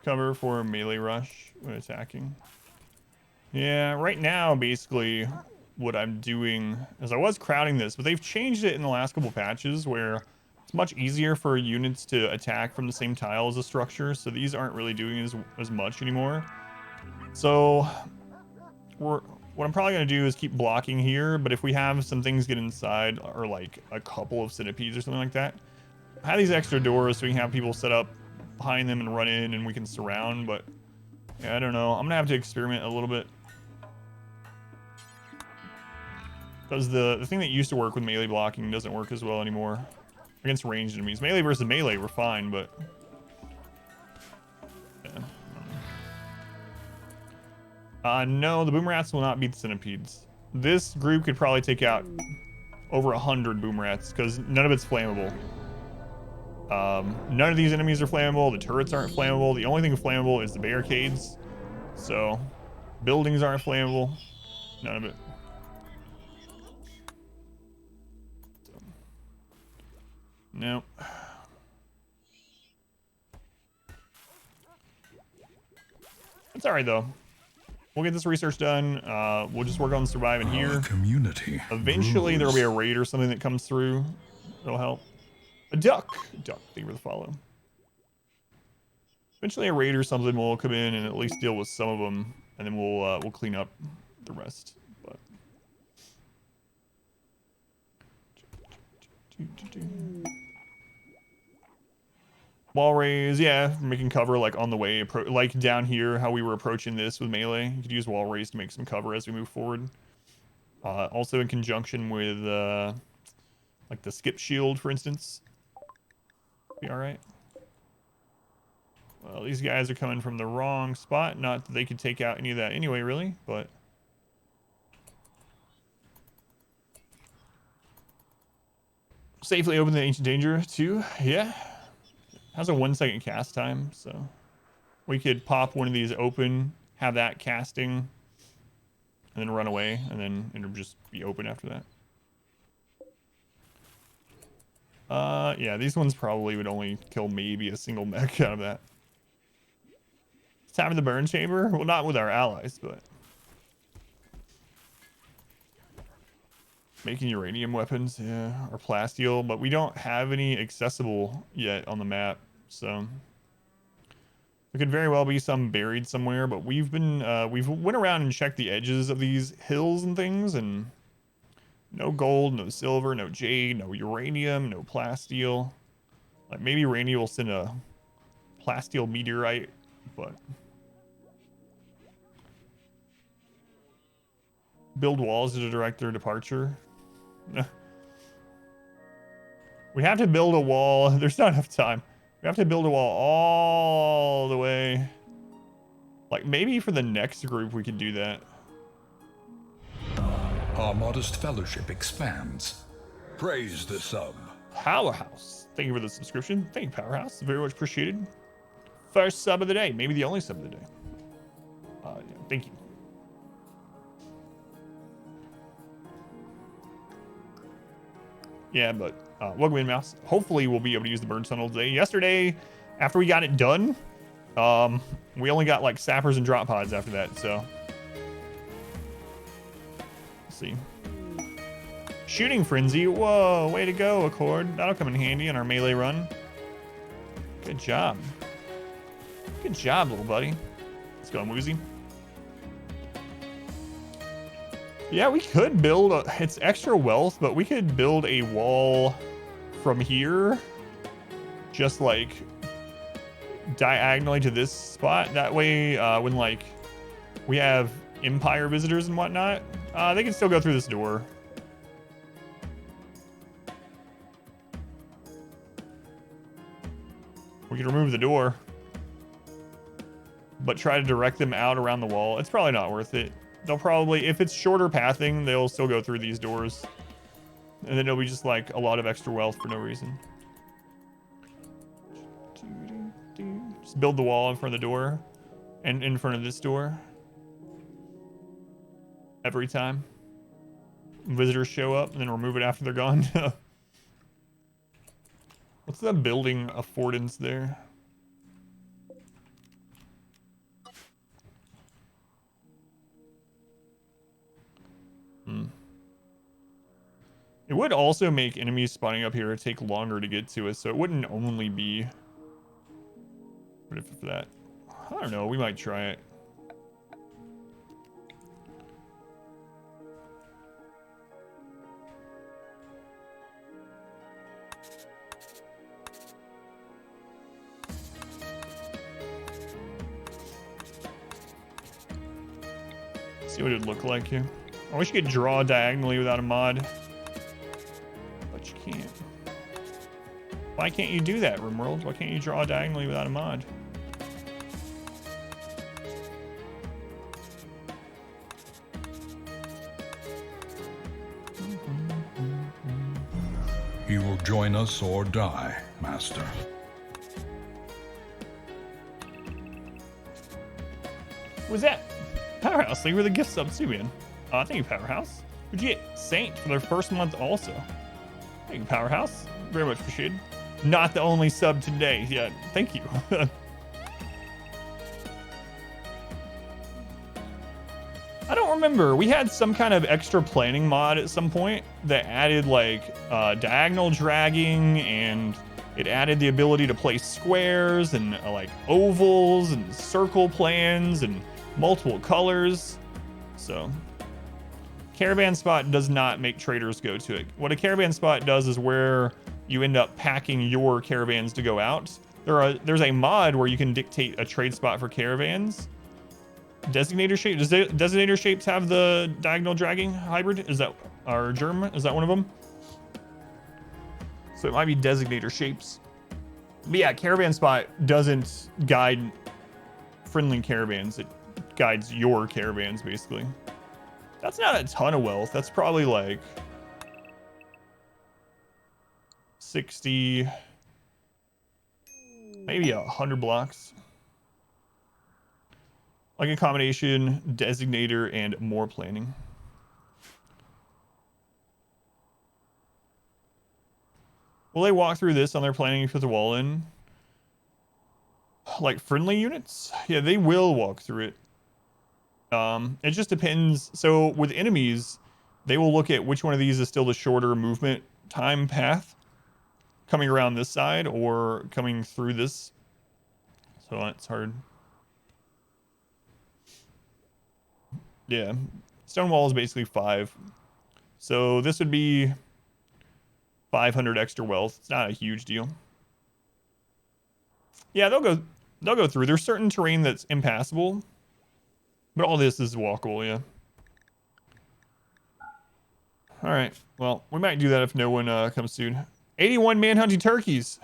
Cover for melee rush when attacking. Yeah, right now, basically, what I'm doing is I was crowding this, but they've changed it in the last couple patches where it's much easier for units to attack from the same tile as a structure, so these aren't really doing as much anymore. So, what I'm probably going to do is keep blocking here, but if we have some things get inside, or like a couple of centipedes or something like that, I have these extra doors so we can have people set up behind them and run in and we can surround, but yeah, I don't know. I'm gonna have to experiment a little bit. Because the thing that used to work with melee blocking doesn't work as well anymore. Against ranged enemies. Melee versus melee, we're fine, but... yeah. No, the boom rats will not beat the centipedes. This group could probably take out over 100 boom rats, because none of it's flammable. None of these enemies are flammable. The turrets aren't flammable. The only thing flammable is the barricades. So, buildings aren't flammable. None of it. So, nope. It's alright though. We'll get this research done. We'll just work on surviving here. Community. Eventually there will be a raid or something that comes through. That'll help. A duck. Duck, thank you for the follow. Eventually a raid or something will come in and at least deal with some of them, and then we'll clean up the rest. But wall raise, yeah, making cover like on the way, like down here, how we were approaching this with melee. You could use wall raise to make some cover as we move forward. Also in conjunction with like the skip shield, for instance. Be all right. Well, these guys are coming from the wrong spot. Not that they could take out any of that anyway, really, but... Safely open the Ancient Danger, too. Yeah. Has a 1 second cast time, so... We could pop one of these open, have that casting, and then run away, and then it'll just be open after that. Yeah, these ones probably would only kill maybe a single mech out of that. Time of the burn chamber? Well, not with our allies, but... Making uranium weapons, yeah, or plasteel, but we don't have any accessible yet on the map, so there could very well be some buried somewhere. But we've went around and checked the edges of these hills and things, and no gold, no silver, no jade, no uranium, no plasteel. Like maybe Rainy will send a plasteel meteorite, but build walls to direct their departure. We have to build a wall. There's not enough time. We have to build a wall all the way. Like, maybe for the next group we could do that. Our modest fellowship expands. Praise the sub. Powerhouse. Thank you for the subscription. Thank you, Powerhouse. Very much appreciated. First sub of the day. Maybe the only sub of the day. Yeah, thank you. Yeah, but welcome in, Mouse. Hopefully we'll be able to use the burn tunnel today. Yesterday, after we got it done, we only got like sappers and drop pods after that, so. Let's see. Shooting frenzy. Whoa, way to go, Accord. That'll come in handy in our melee run. Good job. Good job, little buddy. Let's go, Woozy. Yeah, we could build it's extra wealth, but we could build a wall from here, just like diagonally to this spot. That way, when like we have Empire visitors and whatnot, they can still go through this door. We can remove the door, but try to direct them out around the wall. It's probably not worth it. They'll probably, if it's shorter pathing, they'll still go through these doors. And then it'll be just like a lot of extra wealth for no reason. Just build the wall in front of the door and in front of this door. Every time visitors show up, and then remove it after they're gone. What's the building affordance there? It would also make enemies spawning up here take longer to get to us, so it wouldn't only be... What if for that? I don't know, we might try it. See what it'd look like here. I wish you could draw diagonally without a mod. But you can't. Why can't you do that, RimWorld? Why can't you draw diagonally without a mod? You will join us or die, Master. Who was that? Powerhouse, thank you for the gift sub too, man. Thank you, Powerhouse. Legit Saint for their first month also. Thank you, Powerhouse. Very much appreciated. Not the only sub today. Yeah, thank you. I don't remember. We had some kind of extra planning mod at some point that added like diagonal dragging, and it added the ability to place squares and like ovals and circle plans and multiple colors. So caravan spot does not make traders go to it. What a caravan spot does is where you end up packing your caravans to go out. There's a mod where you can dictate a trade spot for caravans. Designator shape. Does designator shapes have the diagonal dragging hybrid? Is that our germ? Is that one of them? So it might be designator shapes. But yeah, caravan spot doesn't guide friendly caravans. It guides your caravans basically. That's not a ton of wealth. That's probably like 60, maybe 100 blocks. Like a combination, designator, and more planning. Will they walk through this on their planning if you put the wall in? Like friendly units? Yeah, they will walk through it. It just depends. So with enemies, they will look at which one of these is still the shorter movement time path, coming around this side or coming through this. So that's hard. Yeah, stone wall is basically 5. So this would be 500 extra wealth. It's not a huge deal. Yeah, they'll go through. There's certain terrain that's impassable, but all this is walkable, yeah. All right. Well, we might do that if no one comes soon. 81 manhunting turkeys.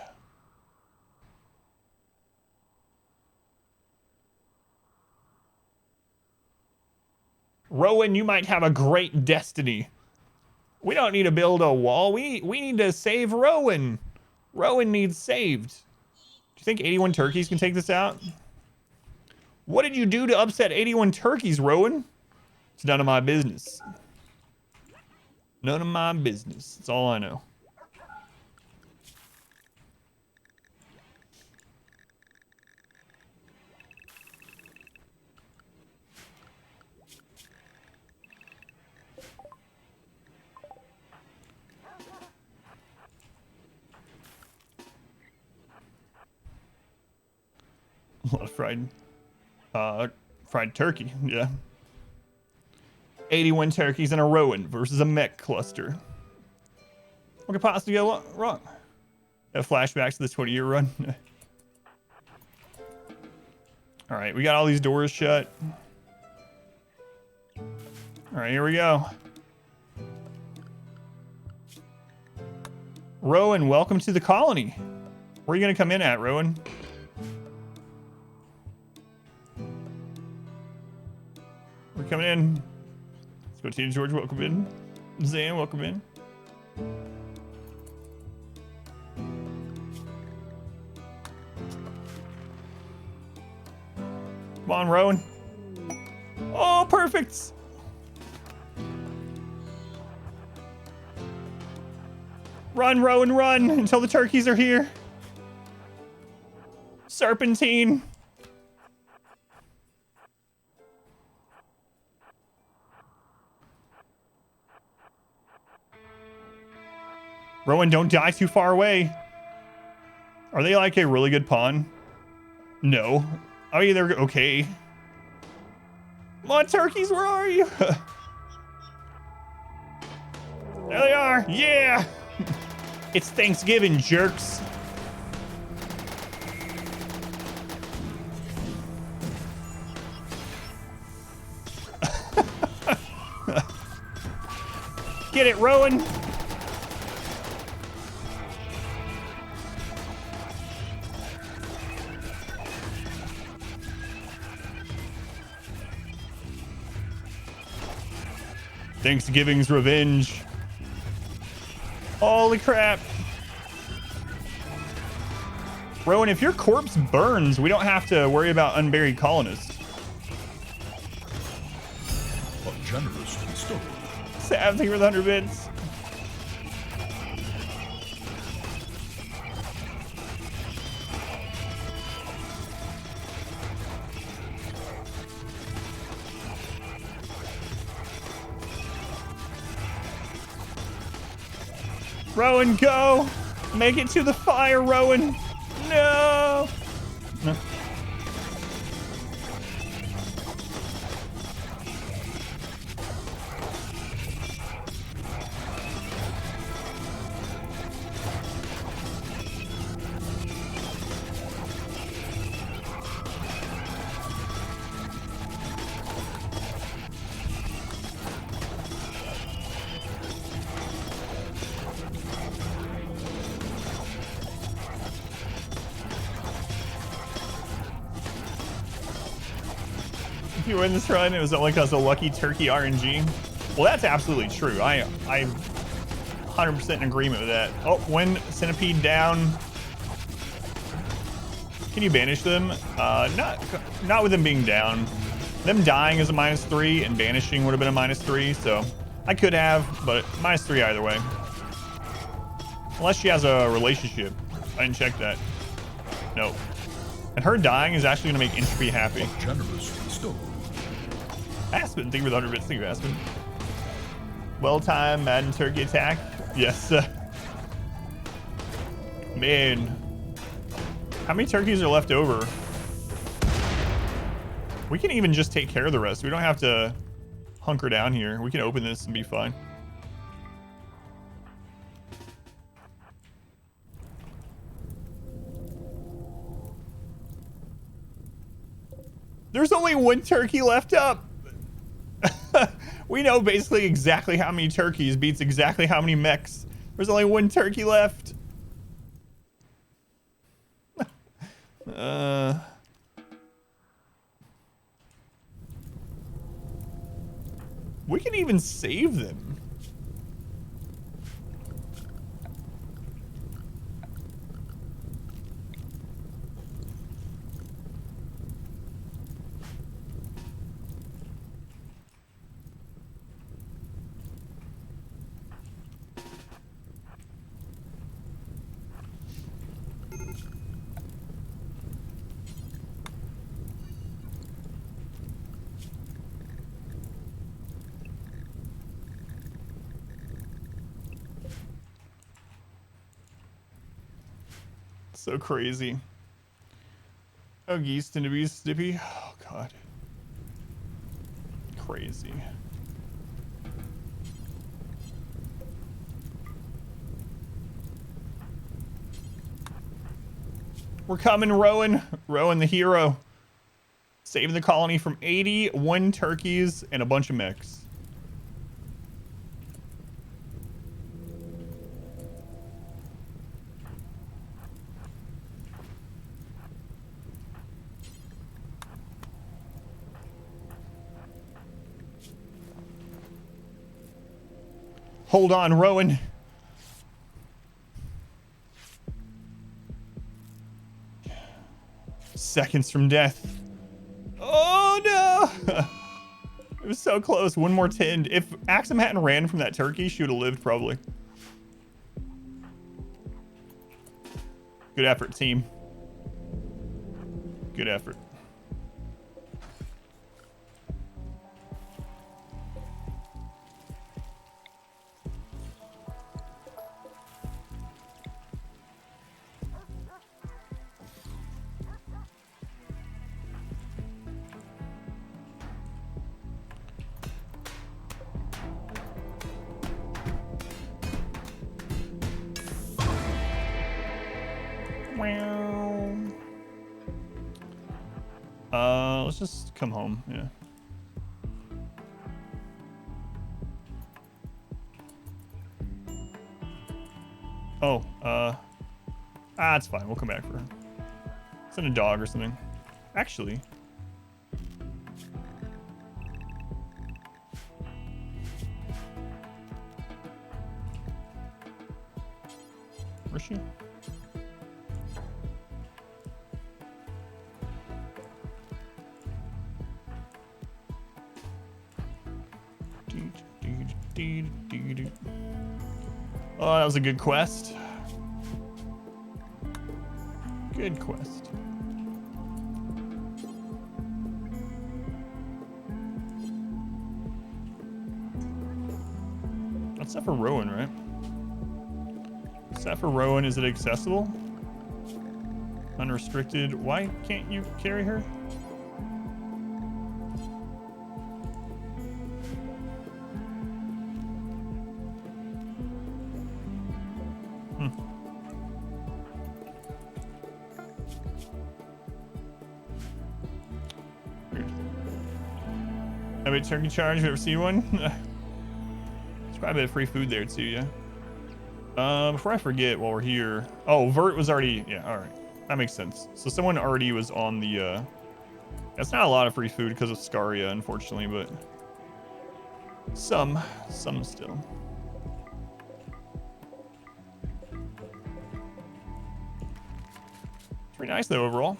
Rowan, you might have a great destiny. We don't need to build a wall. We need to save Rowan. Rowan needs saved. Do you think 81 turkeys can take this out? What did you do to upset 81 turkeys, Rowan? It's none of my business. None of my business. That's all I know. A lot of fried turkey, yeah. 81 turkeys in a Rowan versus a mech cluster. What could possibly go wrong? Have flashbacks to the 20-year run. All right, we got all these doors shut. All right, here we go. Rowan, welcome to the colony. Where are you gonna come in at, Rowan? We're coming in. Let's go, Tina George, welcome in. Zan, welcome in. Come on, Rowan. Oh, perfect. Run, Rowan, run until the turkeys are here. Serpentine. Rowan, don't die too far away. Are they like a really good pawn? No. Oh, yeah, they're okay. Come on, turkeys, where are you? There they are. Yeah. It's Thanksgiving, jerks. Get it, Rowan. Thanksgiving's revenge. Holy crap. Rowan, if your corpse burns, we don't have to worry about unburied colonists. A generous story. Sam, thank you for the 100 bits. Rowan, go! Make it to the fire, Rowan! No! No. If you win this run, it was only because of lucky turkey RNG. Well, that's absolutely true. I'm 100% in agreement with that. Oh, when centipede down. Can you banish them? Not with them being down. Them dying is a -3 and banishing would have been a -3, so I could have, but -3 either way. Unless she has a relationship. I didn't check that. Nope. And her dying is actually going to make Entropy happy. Generous story. Aspen, thank you for the 100 bits. Thank you, Aspen. Well-timed Madden turkey attack. Yes. Man. How many turkeys are left over? We can even just take care of the rest. We don't have to hunker down here. We can open this and be fine. There's only one turkey left up. We know basically exactly how many turkeys beats exactly how many mechs. There's only one turkey left. We can even save them. So crazy. Oh, geese to be snippy. Oh, God. Crazy. We're coming, Rowan. Rowan the hero. Saving the colony from 81 turkeys and a bunch of mechs. Hold on, Rowan. Seconds from death. Oh, no. It was so close. One more 10. If Axum hadn't ran from that turkey, she would have lived, probably. Good effort, team. Good effort. Let's just come home, yeah. Oh, it's fine. We'll come back for her. Send a dog or something. Actually. Where's she? Oh, that was a good quest. Good quest. That's not for Rowan, right? Is that for Rowan? Is it accessible? Unrestricted. Why can't you carry her? Have a turkey charge? You ever see one? There's quite a bit of free food there too, yeah. Before I forget, while we're here, oh, Vert was already, yeah, all right, that makes sense. So someone already was on the. That's not a lot of free food because of Scaria, unfortunately, but some still. Pretty nice though overall.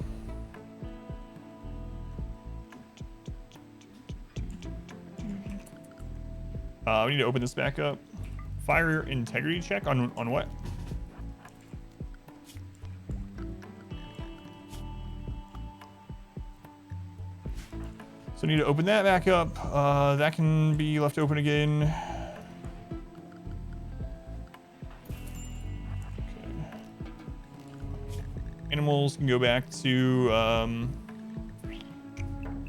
We need to open this back up. Fire integrity check on what? So we need to open that back up. That can be left open again. Animals can go back to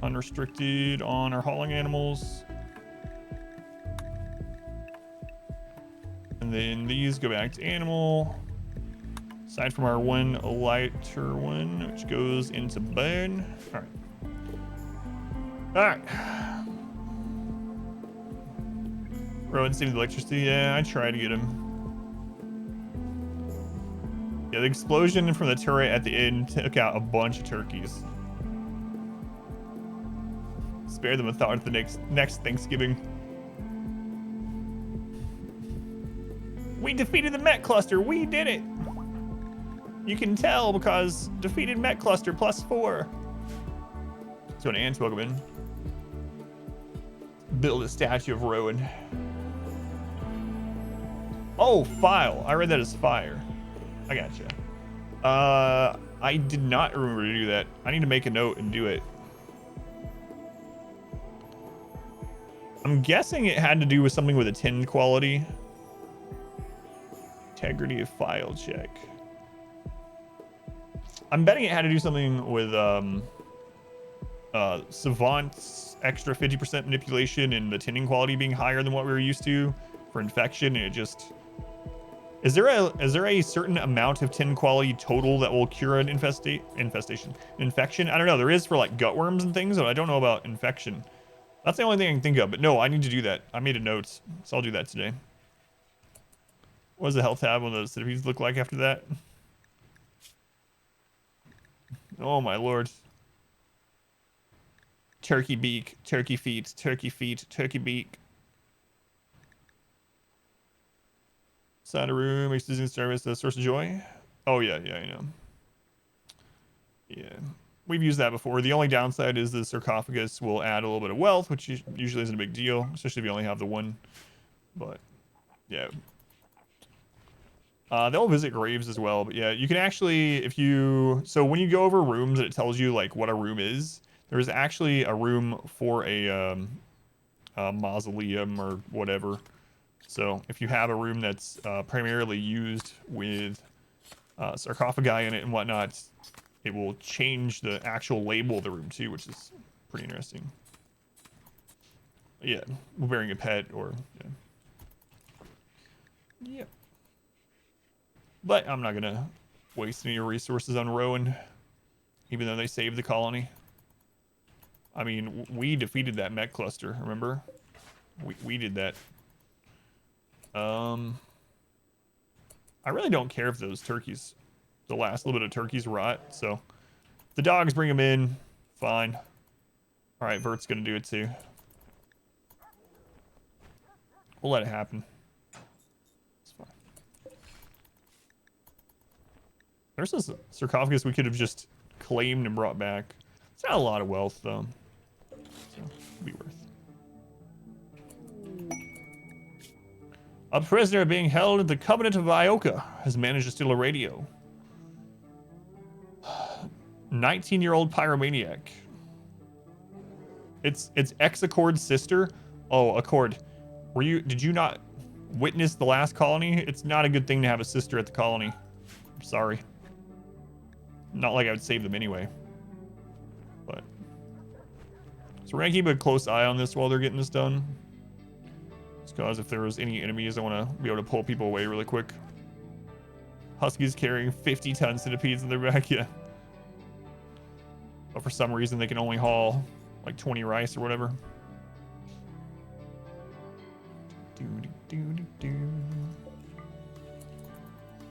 unrestricted on our hauling animals. And then these go back to animal. Aside from our one lighter one, which goes into burn. All right. All right. Rowan saved the electricity. Yeah, I tried to get him. Yeah, the explosion from the turret at the end took out a bunch of turkeys. Spare them a thought at the next Thanksgiving. We defeated the Met Cluster. We did it. You can tell because defeated Met Cluster +4. So an ants welcome in. Build a statue of Rowan. Oh, file. I read that as fire. I gotcha. I did not remember to do that. I need to make a note and do it. I'm guessing it had to do with something with a tin quality. Integrity of file check. I'm betting it had to do something with Savant's extra 50% manipulation and the tinning quality being higher than what we were used to for infection, and it just... Is there a certain amount of tin quality total that will cure an infection? I don't know. There is for like gutworms and things, but I don't know about infection. That's the only thing I can think of. But no, I need to do that. I made a note, so I'll do that today. What does the health tab on those centipedes look like after that? Oh my lord. Turkey beak, turkey feet, turkey feet, turkey beak. Side of room, existing service, a source of joy. Oh yeah, I know. Yeah, we've used that before. The only downside is the sarcophagus will add a little bit of wealth, which usually isn't a big deal, especially if you only have the one. But yeah, they'll visit graves as well. But yeah, you can actually, so when you go over rooms and it tells you like what a room is, there's actually a room for a mausoleum or whatever. So if you have a room that's primarily used with sarcophagi in it and whatnot, it will change the actual label of the room too, which is pretty interesting. Yeah, wearing a pet or yeah. But I'm not gonna waste any resources on Rowan, even though they saved the colony. I mean, we defeated that Met Cluster, remember? We did that. I really don't care if those turkeys, the last little bit of turkeys rot, so the dogs bring them in, fine. All right, Vert's gonna do it too. We'll let it happen. It's fine. There's this sarcophagus we could have just claimed and brought back. It's not a lot of wealth though, so it'll be worth. A prisoner being held in the Covenant of Ioka has managed to steal a radio. 19-year-old pyromaniac. It's X-Accord's sister. Oh, Accord. Did you not witness the last colony? It's not a good thing to have a sister at the colony. I'm sorry. Not like I would save them anyway. But so we're gonna keep a close eye on this while they're getting this done. Because if there was any enemies, I want to be able to pull people away really quick. Huskies carrying 50-ton centipedes in their back, yeah. But for some reason, they can only haul like 20 rice or whatever.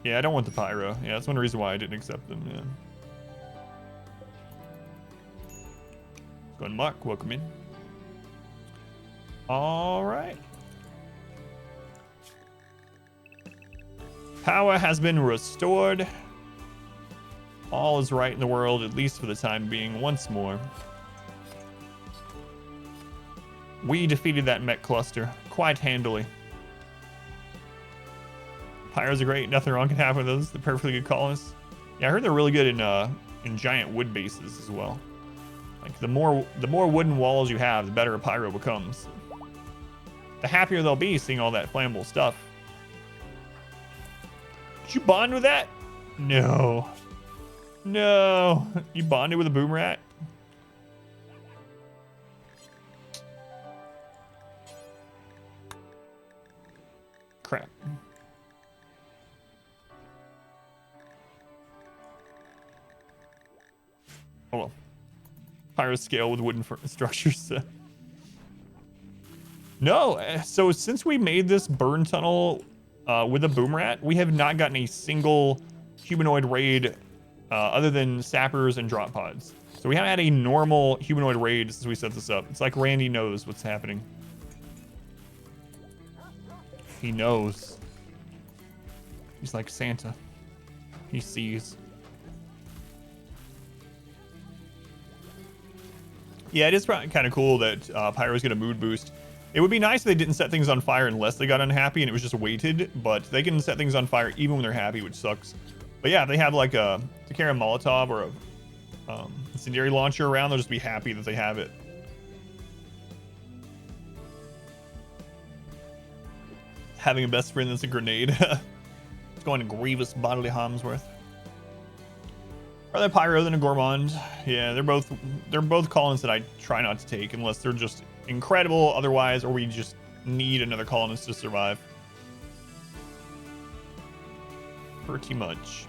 Yeah, I don't want the pyro. Yeah, that's one reason why I didn't accept them, yeah. Go ahead, Mark, welcome in. All right. Power has been restored. All is right in the world, at least for the time being, once more. We defeated that Met Cluster quite handily. Pyros are great. Nothing wrong can happen with those. They're perfectly good colonists. Yeah, I heard they're really good in giant wood bases as well. Like the more wooden walls you have, the better a pyro becomes. The happier they'll be seeing all that flammable stuff. Did you bond with that? No. No, you bonded with a boom rat? Crap. Oh well. Pyro scale with wooden structures. No, so since we made this burn tunnel with a boom rat, we have not gotten a single humanoid raid other than sappers and drop pods. So we haven't had a normal humanoid raid since we set this up. It's like Randy knows what's happening. He knows. He's like Santa. He sees. Yeah, it is kind of cool that Pyro's get a mood boost. It would be nice if they didn't set things on fire unless they got unhappy and it was just weighted, but they can set things on fire even when they're happy, which sucks. But yeah, if they have like to carry a Molotov or a incendiary launcher around, they'll just be happy that they have it. Having a best friend that's a grenade. It's going to grievous bodily harm's worth. Are they Pyro than a Gourmand? Yeah, they're both call-ins that I try not to take unless they're just incredible otherwise, or we just need another colonist to survive. Pretty much.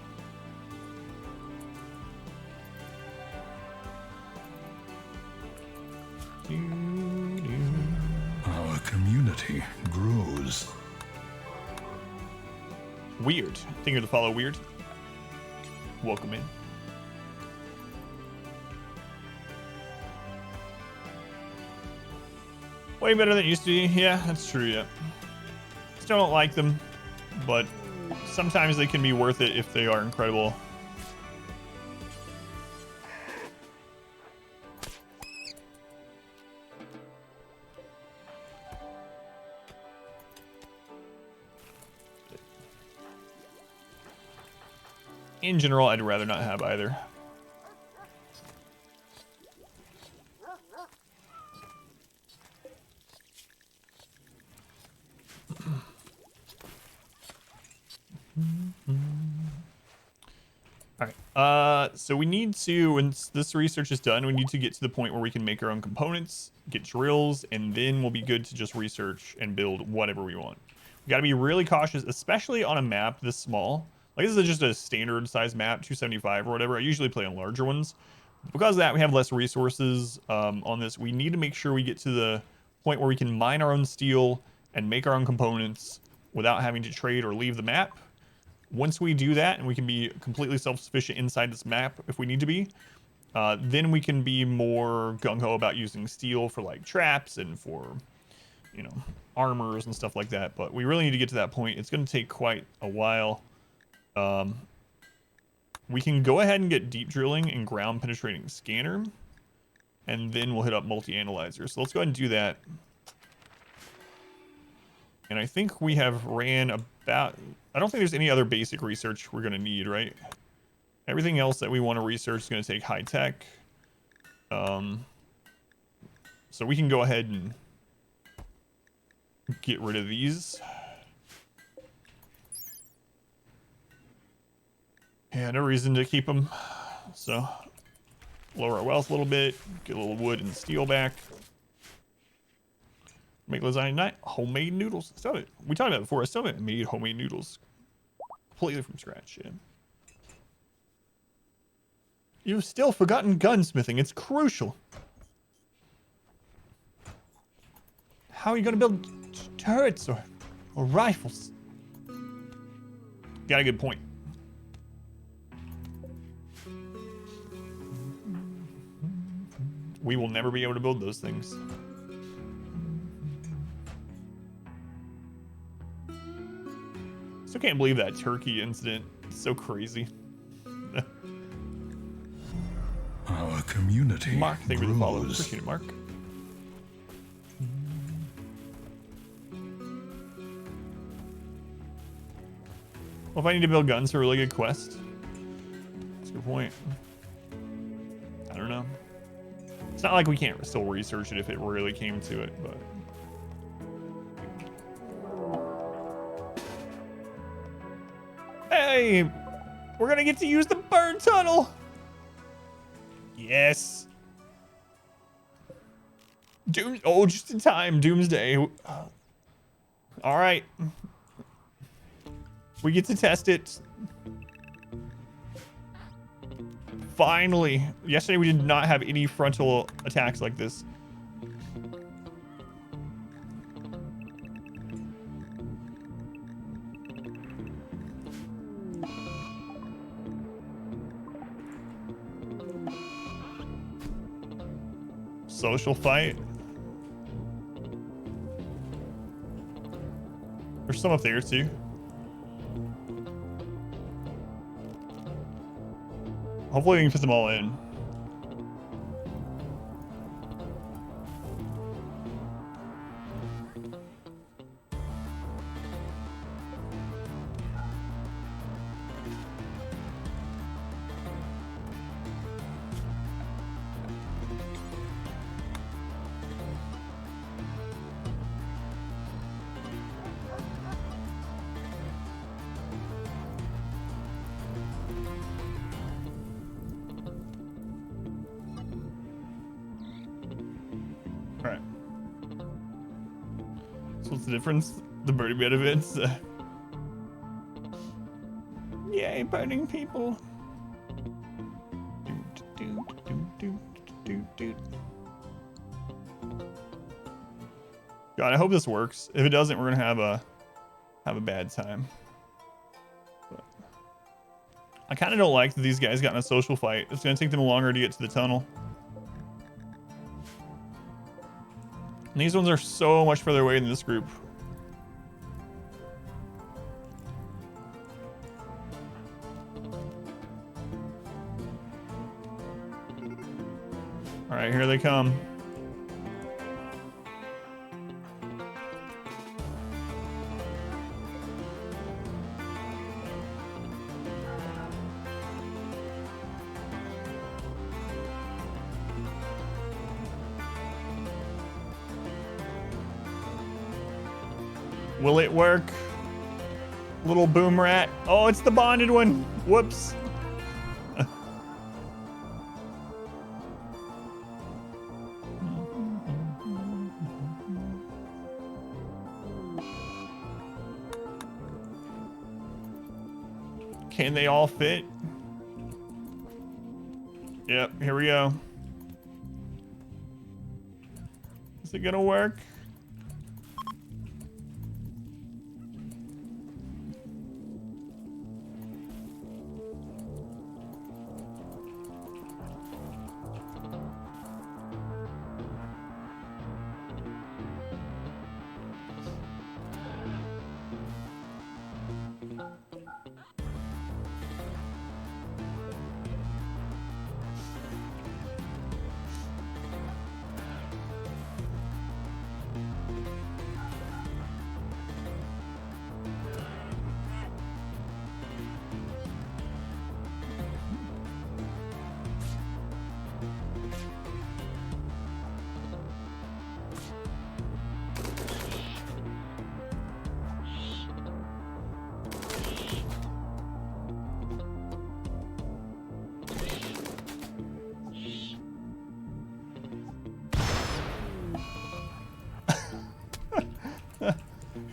Our community grows. Weird. Think of the follow weird. Welcome in. Way better than it used to be. Yeah, that's true, yeah. Still don't like them, but sometimes they can be worth it if they are incredible. In general, I'd rather not have either. All right. So we need to, once this research is done, we need to get to the point where we can make our own components, get drills, and then we'll be good to just research and build whatever we want. We got to be really cautious, especially on a map this small. Like, this is just a standard size map, 275 or whatever. I usually play on larger ones. Because of that, we have less resources on this. We need to make sure we get to the point where we can mine our own steel and make our own components without having to trade or leave the map. Once we do that, and we can be completely self-sufficient inside this map if we need to be, then we can be more gung-ho about using steel for like traps and for, you know, armors and stuff like that. But we really need to get to that point. It's going to take quite a while. We can go ahead and get deep drilling and ground penetrating scanner, and then we'll hit up multi-analyzer. So let's go ahead and do that. And I think we have ran about, I don't think there's any other basic research we're going to need, right? Everything else that we want to research is going to take high tech. So we can go ahead and get rid of these. Yeah, no reason to keep them. So lower our wealth a little bit, get a little wood and steel back. Make lasagna night, homemade noodles. Still, we talked about it before. I still haven't made homemade noodles completely from scratch. Yeah. You've still forgotten gunsmithing. It's crucial. How are you going to build turrets or rifles? Got a good point. We will never be able to build those things. Still can't believe that turkey incident. It's so crazy. Our community Mark, thank you for the follow. grows. Appreciate it, Mark. Well, if I need to build guns for a really good quest, that's a good point. I don't know. It's not like we can't still research it if it really came to it, but... Hey! We're gonna get to use the burn tunnel! Yes. Oh, just in time. Doomsday. All right. We get to test it. Finally. Yesterday we did not have any frontal attacks like this. Social fight. There's some up there too. Hopefully we can fit them all in. Alright. So what's the difference? The birdie bed events. Yay, burning people. God, I hope this works. If it doesn't, we're gonna have a bad time. But I kind of don't like that these guys got in a social fight. It's gonna take them longer to get to the tunnel. And these ones are so much further away than this group. All right, here they come. Will it work? Little boom rat. Oh, it's the bonded one. Whoops. Can they all fit? Yep, here we go. Is it gonna work?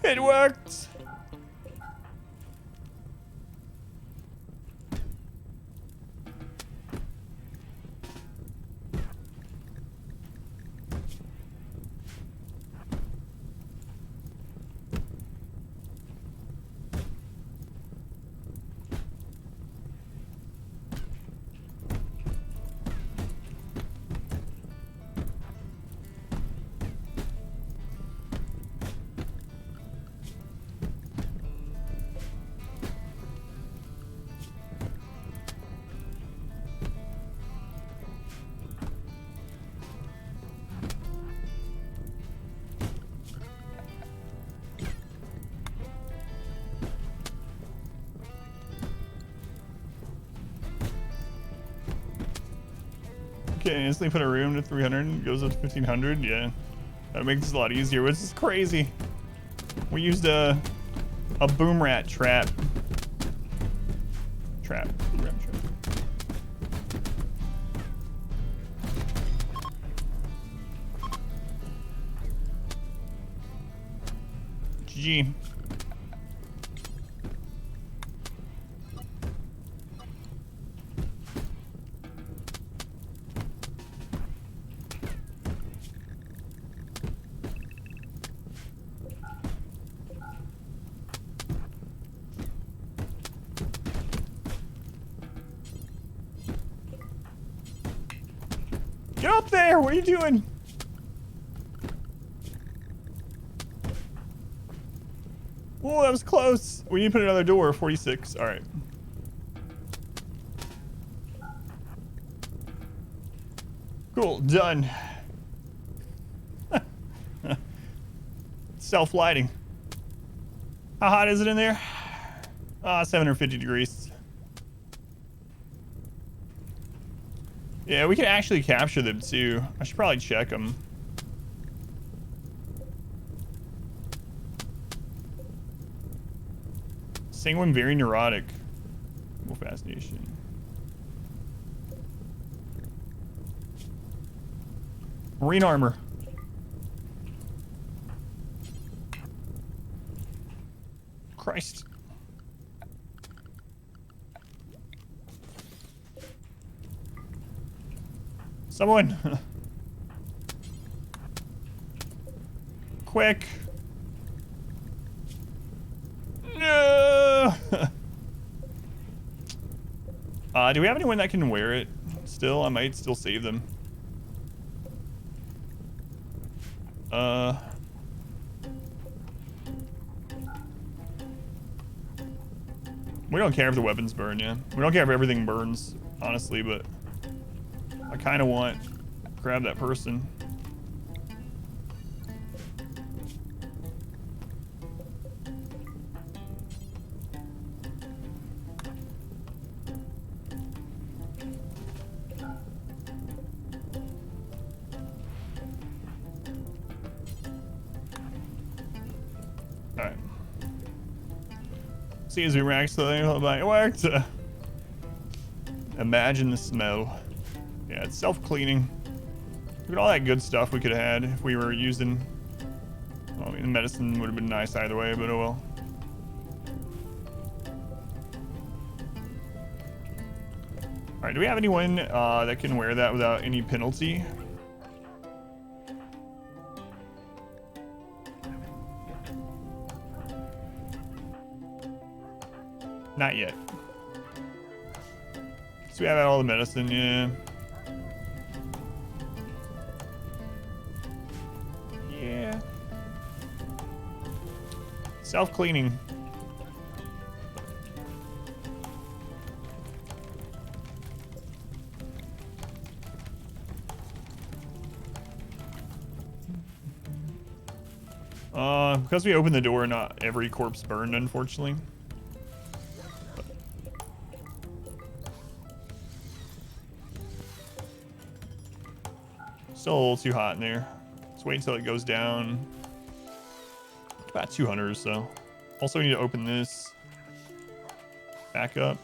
It worked! Okay, instantly put a room to 300, goes up to 1500. Yeah, that makes this a lot easier, which is crazy. We used a boom rat trap. Boom rat trap. GG. Get up there! What are you doing? Oh, that was close. We need to put another door. 46. All right. Cool. Done. Self-lighting. How hot is it in there? 750 degrees. Yeah, we can actually capture them too. I should probably check them. Sanguine, very neurotic. More fascination. Marine armor. Christ. Someone. Quick. No. Do we have anyone that can wear it still? I might still save them. We don't care if the weapons burn, yeah. We don't care if everything burns, honestly, but I kind of want to grab that person. Alright. See as we react to the thing, it worked. Imagine the smell. Yeah, it's self-cleaning. Look at all that good stuff we could have had if we were using... Well, I mean, the medicine would have been nice either way, but oh well. Alright, do we have anyone that can wear that without any penalty? Not yet. So we have all the medicine, yeah. Yeah. Self-cleaning. Because we opened the door, not every corpse burned, unfortunately. Still a little too hot in there. Let's wait until it goes down. About 200 or so. Also, we need to open this back up.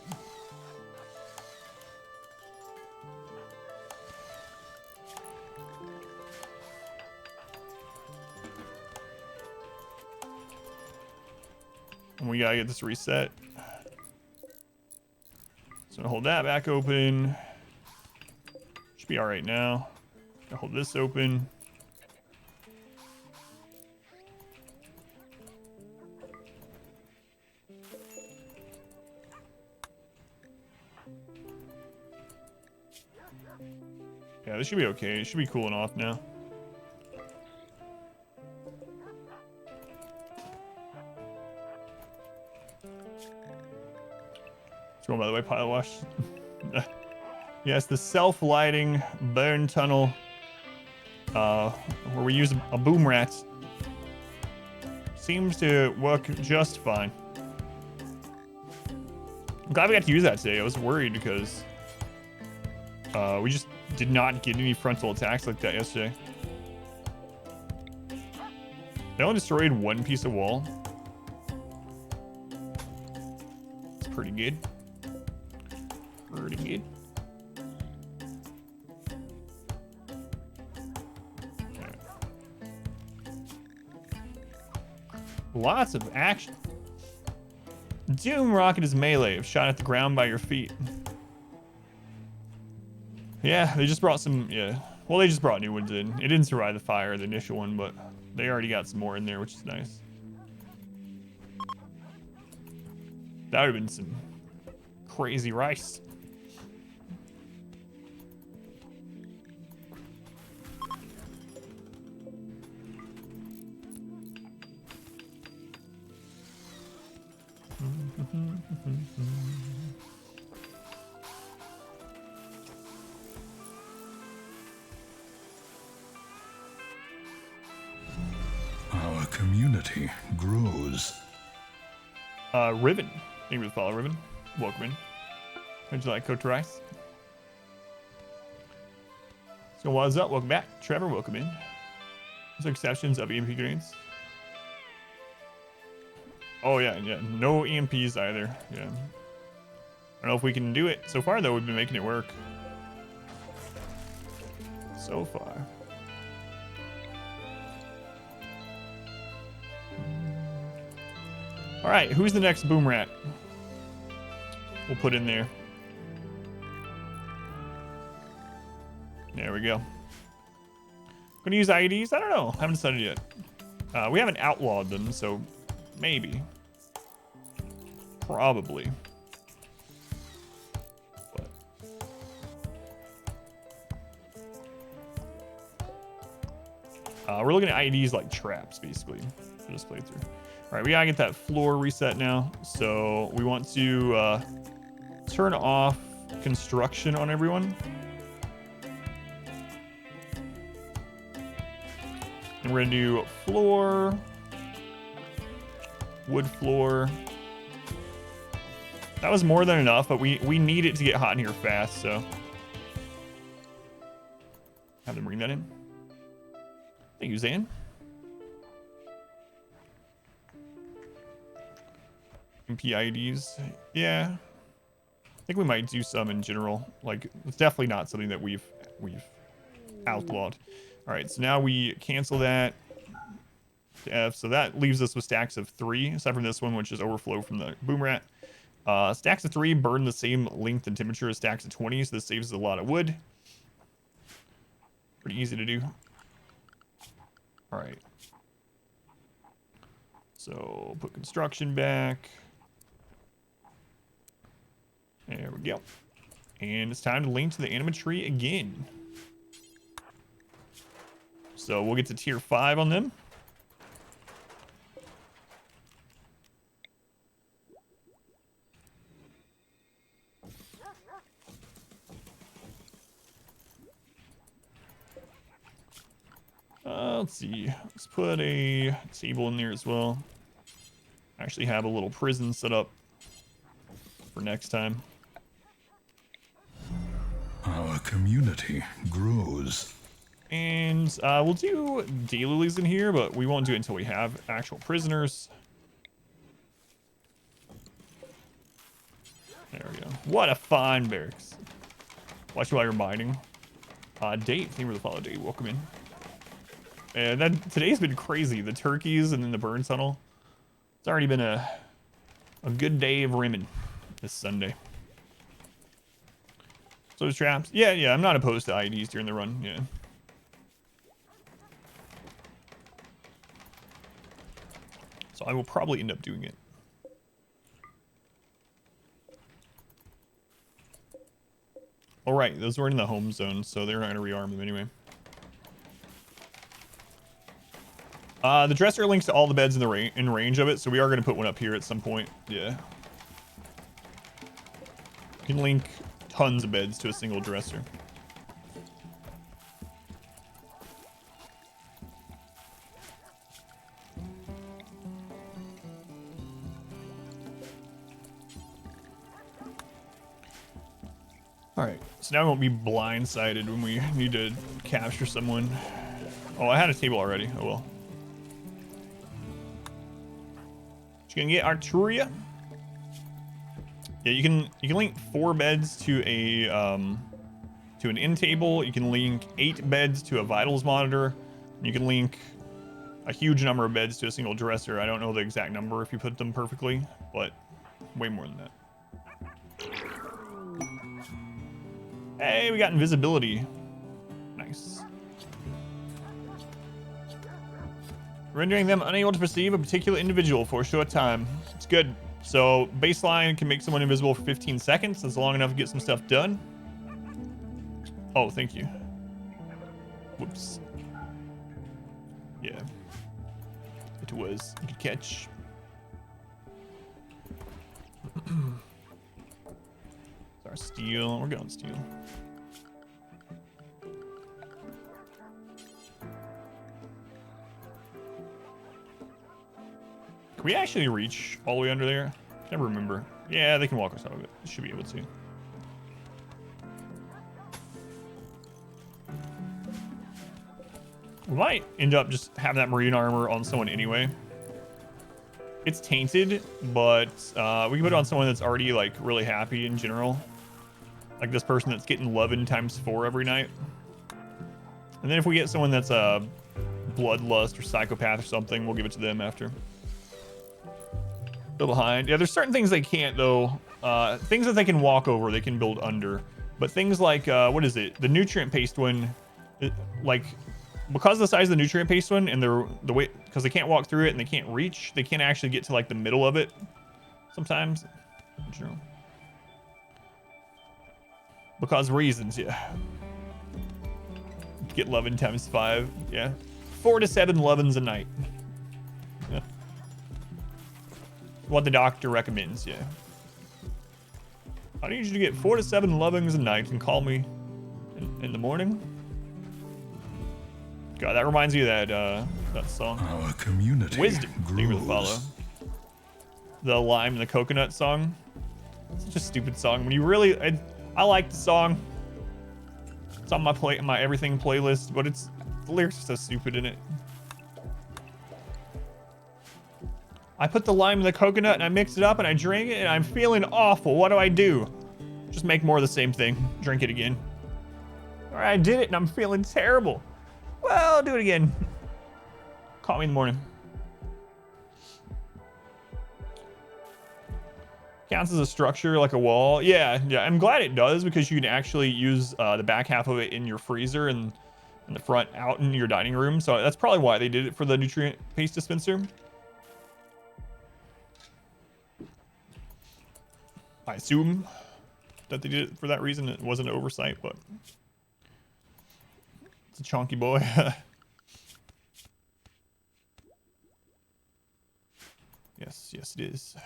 And we gotta get this reset. So hold that back open. Should be all right now. I'll hold this open. Yeah, this should be okay. It should be cooling off now. It's going by the way, pile wash. Yes, the self-lighting burn tunnel. Where we use a boom rat. Seems to work just fine. I'm glad we got to use that today. I was worried because we just did not get any frontal attacks like that yesterday. They only destroyed one piece of wall. It's pretty good. Pretty good. Lots of action. Doom rocket is melee. If shot at the ground by your feet. Yeah, they just brought some, yeah. Well, they just brought new ones in. It didn't survive the fire, the initial one, but they already got some more in there, which is nice. That would have been some crazy rice. Our community grows. Riven. Thank you for the follow, Riven. Welcome in. How'd you like cooked rice? So what's up? Welcome back. Trevor, welcome in. There's exceptions of EMP grenades. Oh yeah, yeah. No EMPs either. Yeah. I don't know if we can do it. So far though, we've been making it work. So far. All right, who's the next boom rat? We'll put in there. There we go. Gonna use IEDs? I don't know. Haven't decided yet. We haven't outlawed them, so maybe. Probably. But. We're looking at IEDs like traps, basically, for this playthrough. All right, we gotta get that floor reset now. So we want to turn off construction on everyone. And we're gonna do floor, wood floor. That was more than enough, but we need it to get hot in here fast, so. Have them bring that in. Thank you, Zan. MPIDs, yeah. I think we might do some in general. Like, it's definitely not something that we've outlawed. All right, so now we cancel that to F. So that leaves us with stacks of 3, aside from this one, which is overflow from the boom rat. Stacks of 3 burn the same length and temperature as stacks of 20, so this saves us a lot of wood. Pretty easy to do. All right. So put construction back. There we go. And it's time to link to the animatree again. So we'll get to tier 5 on them. Let's see. Let's put a table in there as well. Actually have a little prison set up for next time. Our community grows. And we'll do daylilies in here, but we won't do it until we have actual prisoners. There we go. What a fine barracks. Watch while you're mining. Dave, thank you for the follow, Dave. Welcome in. And then today's been crazy. The turkeys and then the burn tunnel. It's already been a good day of rimming this Sunday. So there's traps. Yeah, I'm not opposed to IEDs during the run. Yeah. So I will probably end up doing it. All right, those were in the home zone, so they're not going to rearm them anyway. The dresser links to all the beds in range of it, so we are going to put one up here at some point. Yeah. You can link tons of beds to a single dresser. All right, so now we won't be blindsided when we need to capture someone. Oh, I had a table already. Oh well. You can get Arturia. Yeah, you can link 4 beds to an end table. You can link 8 beds to a vitals monitor. You can link a huge number of beds to a single dresser. I don't know the exact number if you put them perfectly, but way more than that. Hey, we got invisibility. Nice. Rendering them unable to perceive a particular individual for a short time. It's good. So baseline can make someone invisible for 15 seconds. That's long enough to get some stuff done. Oh, thank you. Whoops. Yeah. It was a good catch. Our steel. We're going steel. Can we actually reach all the way under there? I never remember. Yeah, they can walk us out of it. Should be able to. We might end up just having that marine armor on someone anyway. It's tainted, but we can put it on someone that's already like really happy in general. Like this person that's getting 11 times 4 every night. And then if we get someone that's a bloodlust or psychopath or something, we'll give it to them after. Still behind. Yeah, there's certain things they can't though. Things that they can walk over, they can build under. But things like, what is it? The nutrient paste one, like, because of the size of the nutrient paste one and the way, because they can't walk through it and they can't reach, they can't actually get to like the middle of it sometimes. Because reasons, yeah. Get 11 times 5, yeah. 4 to 7 11s a night. Yeah. What the doctor recommends, yeah. I need you to get 4 to 7 11s a night and call me in the morning. God, that reminds me of that song. Our community Wisdom. grows. Thank you for the follow. The lime and the coconut song. Such a stupid song. When you really, I like the song. It's on my everything playlist, but the lyrics are so stupid in it. I put the lime in the coconut and I mix it up and I drink it and I'm feeling awful. What do I do? Just make more of the same thing. Drink it again. All right, I did it and I'm feeling terrible. Well, do it again. Call me in the morning. Counts as a structure, like a wall. Yeah, I'm glad it does because you can actually use the back half of it in your freezer and the front out in your dining room. So that's probably why they did it for the nutrient paste dispenser. I assume that they did it for that reason. It wasn't an oversight, but it's a chunky boy. Yes, it is.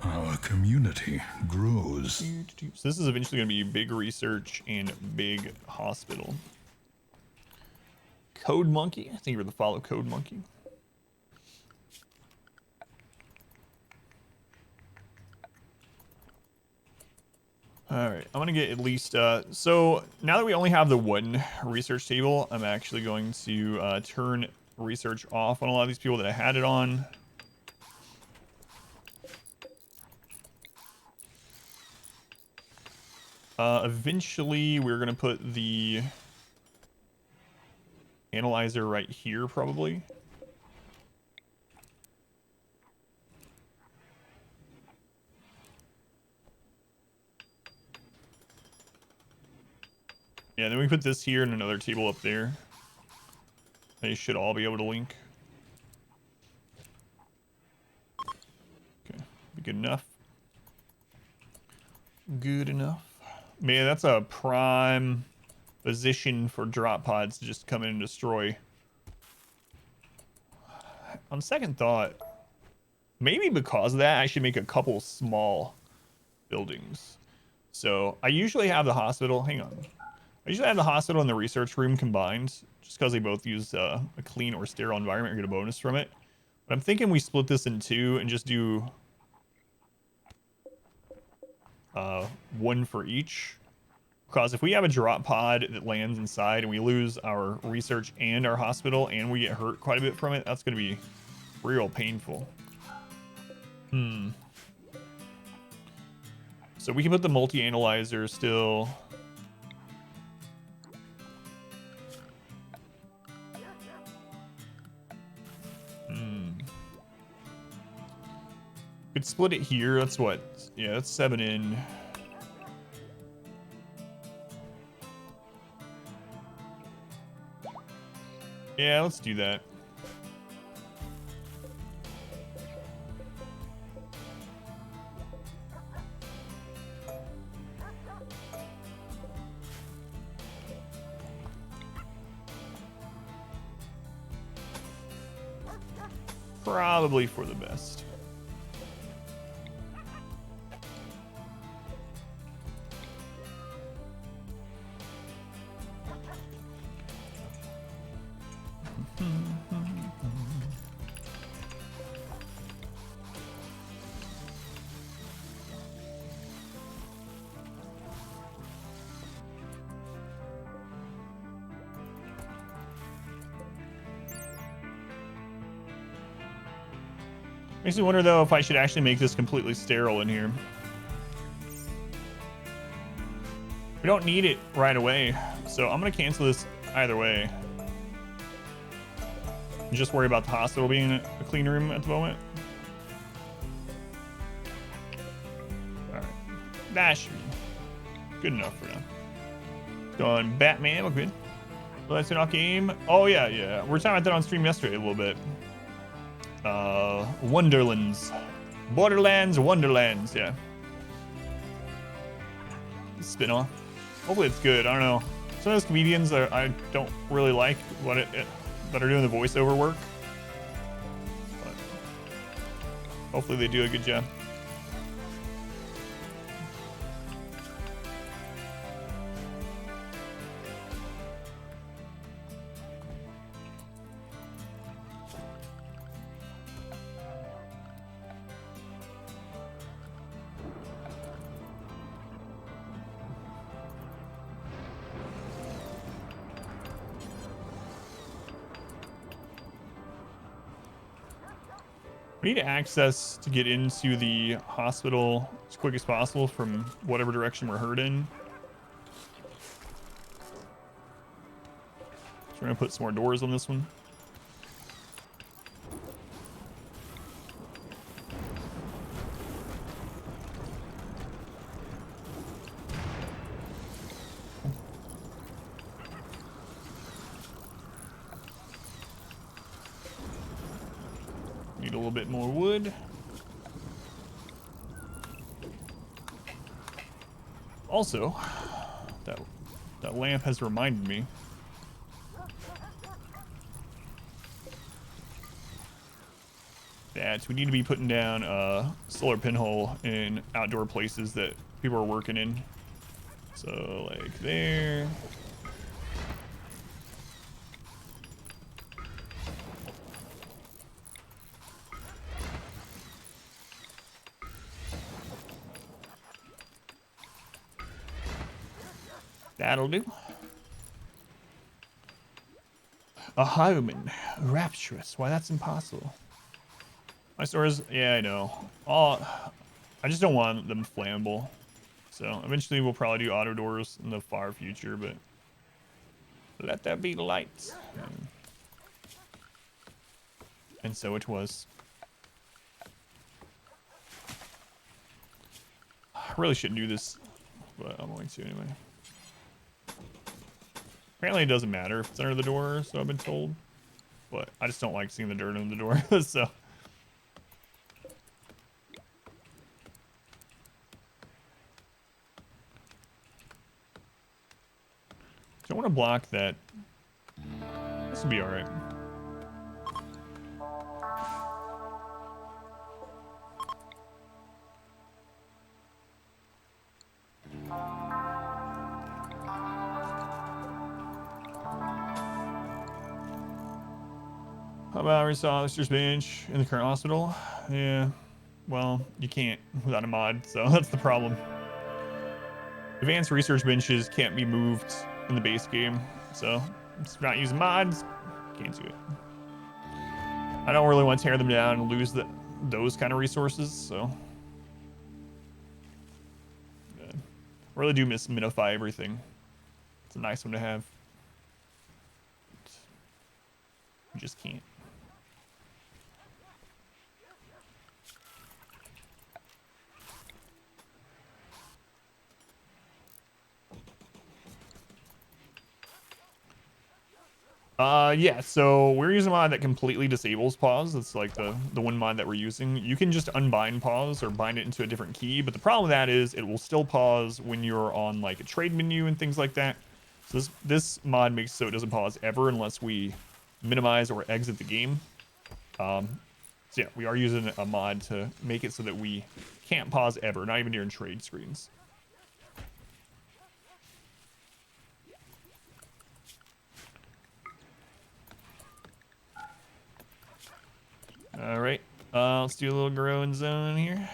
Our community grows. So this is eventually going to be big research and big hospital. Code Monkey. I think you're the follow Code Monkey. All right, I'm gonna get at least, so now that we only have the one research table, I'm actually going to turn research off on a lot of these people that I had it on. Eventually we're gonna put the analyzer right here probably. Yeah, then we put this here and another table up there. They should all be able to link. Okay, be good enough. Good enough. Man, that's a prime position for drop pods to just come in and destroy. On second thought, maybe because of that, I should make a couple small buildings. So I usually have the hospital, hang on. I usually have the hospital and the research room combined, just because they both use a clean or sterile environment or get a bonus from it. But I'm thinking we split this in two and just do one for each. Because if we have a drop pod that lands inside and we lose our research and our hospital and we get hurt quite a bit from it, that's going to be real painful. So we can put the multi-analyzer still Could split it here. That's what? Yeah, that's 7 in. Yeah, let's do that. Probably for the best. Makes me wonder though if I should actually make this completely sterile in here. We don't need it right away, so I'm gonna cancel this either way. Just worry about the hospital being a clean room at the moment. All right, that should be good enough for now. Going Batman, we're good. Let's turn off game. Oh yeah. We're talking about that on stream yesterday a little bit. Wonderlands, Wonderlands, yeah. Spin-off. Hopefully it's good. I don't know. Some of those comedians I don't really like that are doing the voiceover work. But hopefully they do a good job. We need access to get into the hospital as quick as possible from whatever direction we're hurt in. So we're gonna put some more doors on this one. Need a little bit more wood. Also, that lamp has reminded me that we need to be putting down a solar pinhole in outdoor places that people are working in. So like there. That'll do. A home and rapturous. Why, that's impossible. My stores, yeah, I know. I just don't want them flammable. So eventually we'll probably do auto doors in the far future, but let that be the lights. And so it was. I really shouldn't do this, but I'm going to anyway. Apparently it doesn't matter if it's under the door, so I've been told. But I just don't like seeing the dirt under the door, so. Don't want to block that. This will be all right. How about restore Alistair's bench in the current hospital? Yeah, well, you can't without a mod, so that's the problem. Advanced research benches can't be moved in the base game, so it's not using mods, can't do it. I don't really want to tear them down and lose those kind of resources, so. Yeah. I really do miss minify everything. It's a nice one to have. You just can't. Yeah, so we're using a mod that completely disables pause. It's like the one mod that we're using. You can just unbind pause or bind it into a different key, but the problem with that is it will still pause when you're on like a trade menu and things like that. So this mod makes so it doesn't pause ever unless we minimize or exit the game. So yeah, we are using a mod to make it so that we can't pause ever, not even during trade screens. All right, let's do a little growing zone here.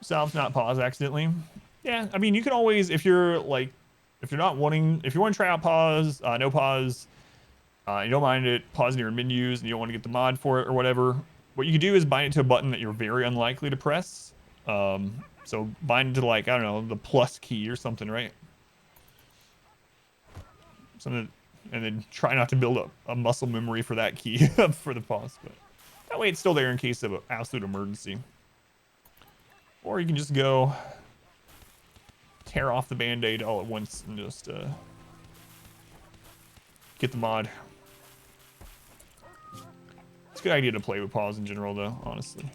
Self not pause accidentally. Yeah, I mean, you can always, if you're not wanting, if you want to try out pause, no pause, you don't mind it pausing your menus and you don't want to get the mod for it or whatever, what you can do is bind it to a button that you're very unlikely to press. So bind it to, like, I don't know, the plus key or something, right? Something, and then try not to build up a muscle memory for that key for the pause, but that way it's still there in case of an absolute emergency. Or you can just go tear off the band-aid all at once and just get the mod. It's a good idea to play with pause in general, though, honestly.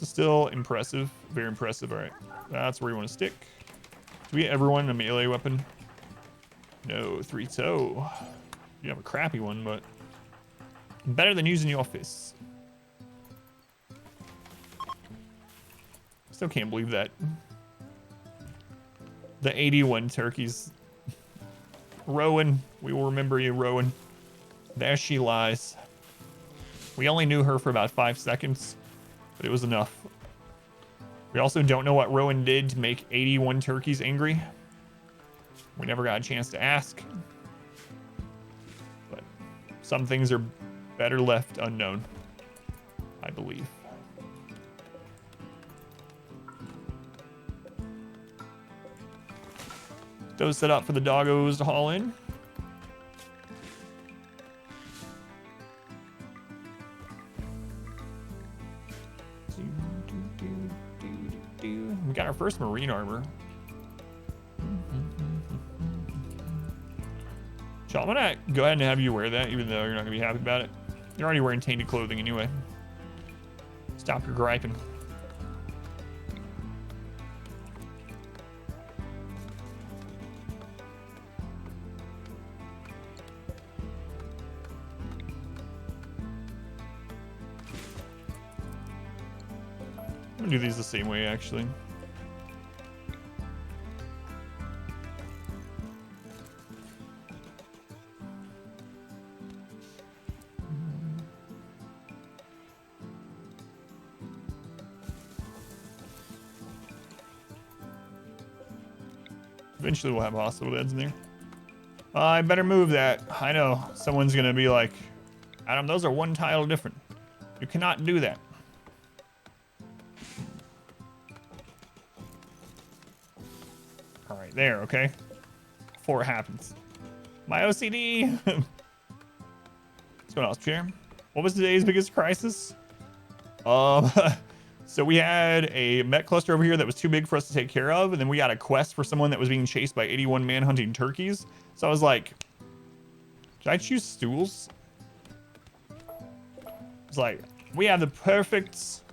It's still impressive, very impressive. All right, that's where you want to stick. Do we get everyone a melee weapon? No, 3-toe. You have a crappy one, but better than using your fists. Still can't believe that. The 81 turkeys. Rowan, we will remember you, Rowan. There she lies. We only knew her for about 5 seconds, but it was enough. We also don't know what Rowan did to make 81 turkeys angry. We never got a chance to ask. But some things are better left unknown, I believe. Those set up for the doggos to haul in. We got our first marine armor. So I'm gonna go ahead and have you wear that, even though you're not gonna be happy about it. You're already wearing tainted clothing anyway. Stop your griping. I'm gonna do these the same way, actually. Eventually we'll have hospital beds in there. I better move that. I know someone's gonna be like, Adam, those are one tile different. You cannot do that. All right, there, okay? Before it happens. My OCD. What's going on, Chair? What was today's biggest crisis? So we had a mech cluster over here that was too big for us to take care of, and then we got a quest for someone that was being chased by 81 man-hunting turkeys. So I was like, should I choose stools? It's like, we have the perfect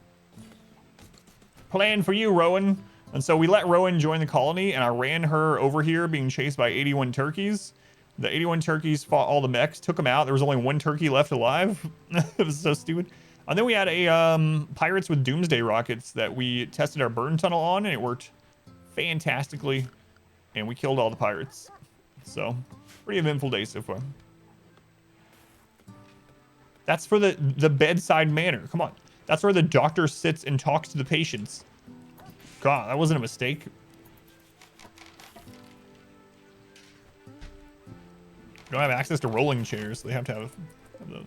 plan for you, Rowan. And so we let Rowan join the colony, and I ran her over here being chased by 81 turkeys. The 81 turkeys fought all the mechs, took them out. There was only one turkey left alive. It was so stupid. And then we had a pirates with doomsday rockets that we tested our burn tunnel on, and it worked fantastically. And we killed all the pirates. So, pretty eventful day so far. That's for the bedside manner. Come on. That's where the doctor sits and talks to the patients. God, that wasn't a mistake. You don't have access to rolling chairs, so they have to have those.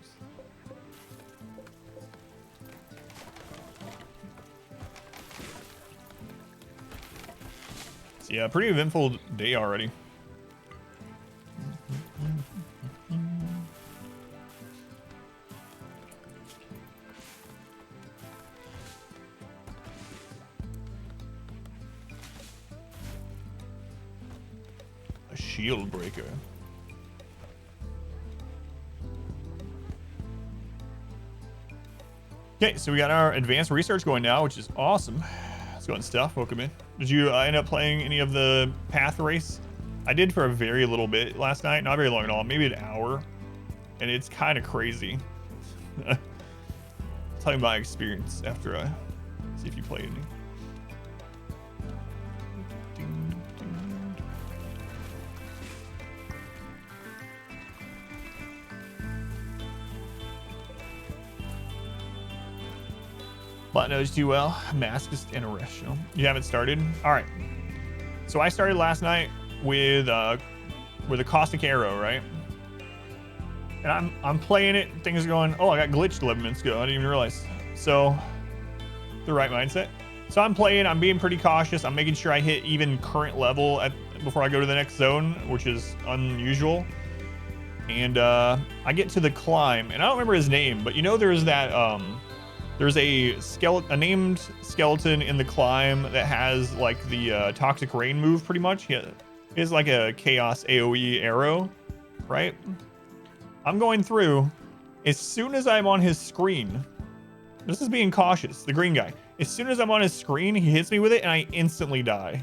So yeah, pretty eventful day already. shield breaker. Okay, so we got our advanced research going now, which is awesome. Let's go and stuff. Welcome in. Did you end up playing any of the path race? I did for a very little bit last night. Not very long at all. Maybe an hour. And it's kind of crazy. I'll tell you my experience after I see if you played any. Bot knows too well. Maskist and irrational. You haven't started? All right. So I started last night with a caustic arrow, right? And I'm playing it. Things are going. Oh, I got glitched 11 minutes ago. I didn't even realize. So the right mindset. So I'm playing. I'm being pretty cautious. I'm making sure I hit even current level before I go to the next zone, which is unusual. And I get to the climb, and I don't remember his name, but you know there's that there's a named skeleton in the climb that has like the toxic rain move pretty much. He has like a chaos AoE arrow, right? I'm going through. As soon as I'm on his screen, this is being cautious, the green guy. As soon as I'm on his screen, he hits me with it and I instantly die.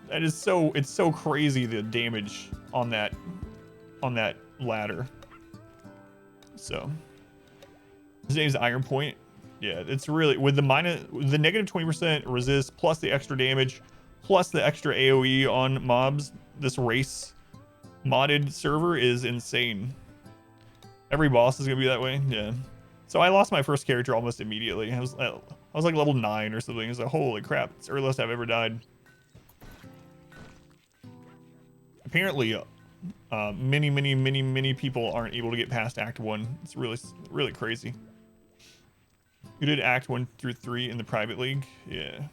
That is it's so crazy, the damage on that ladder. So his name's Iron Point. Yeah, it's really with the negative 20% resist plus the extra damage plus the extra AoE on mobs. This race modded server is insane. Every boss is gonna be that way. Yeah. So I lost my first character almost immediately. I was like level 9 or something. I was like, holy crap, it's the earliest I've ever died. Apparently, many people aren't able to get past Act 1. It's really crazy. You did Act 1 through 3 in the private league? Yeah.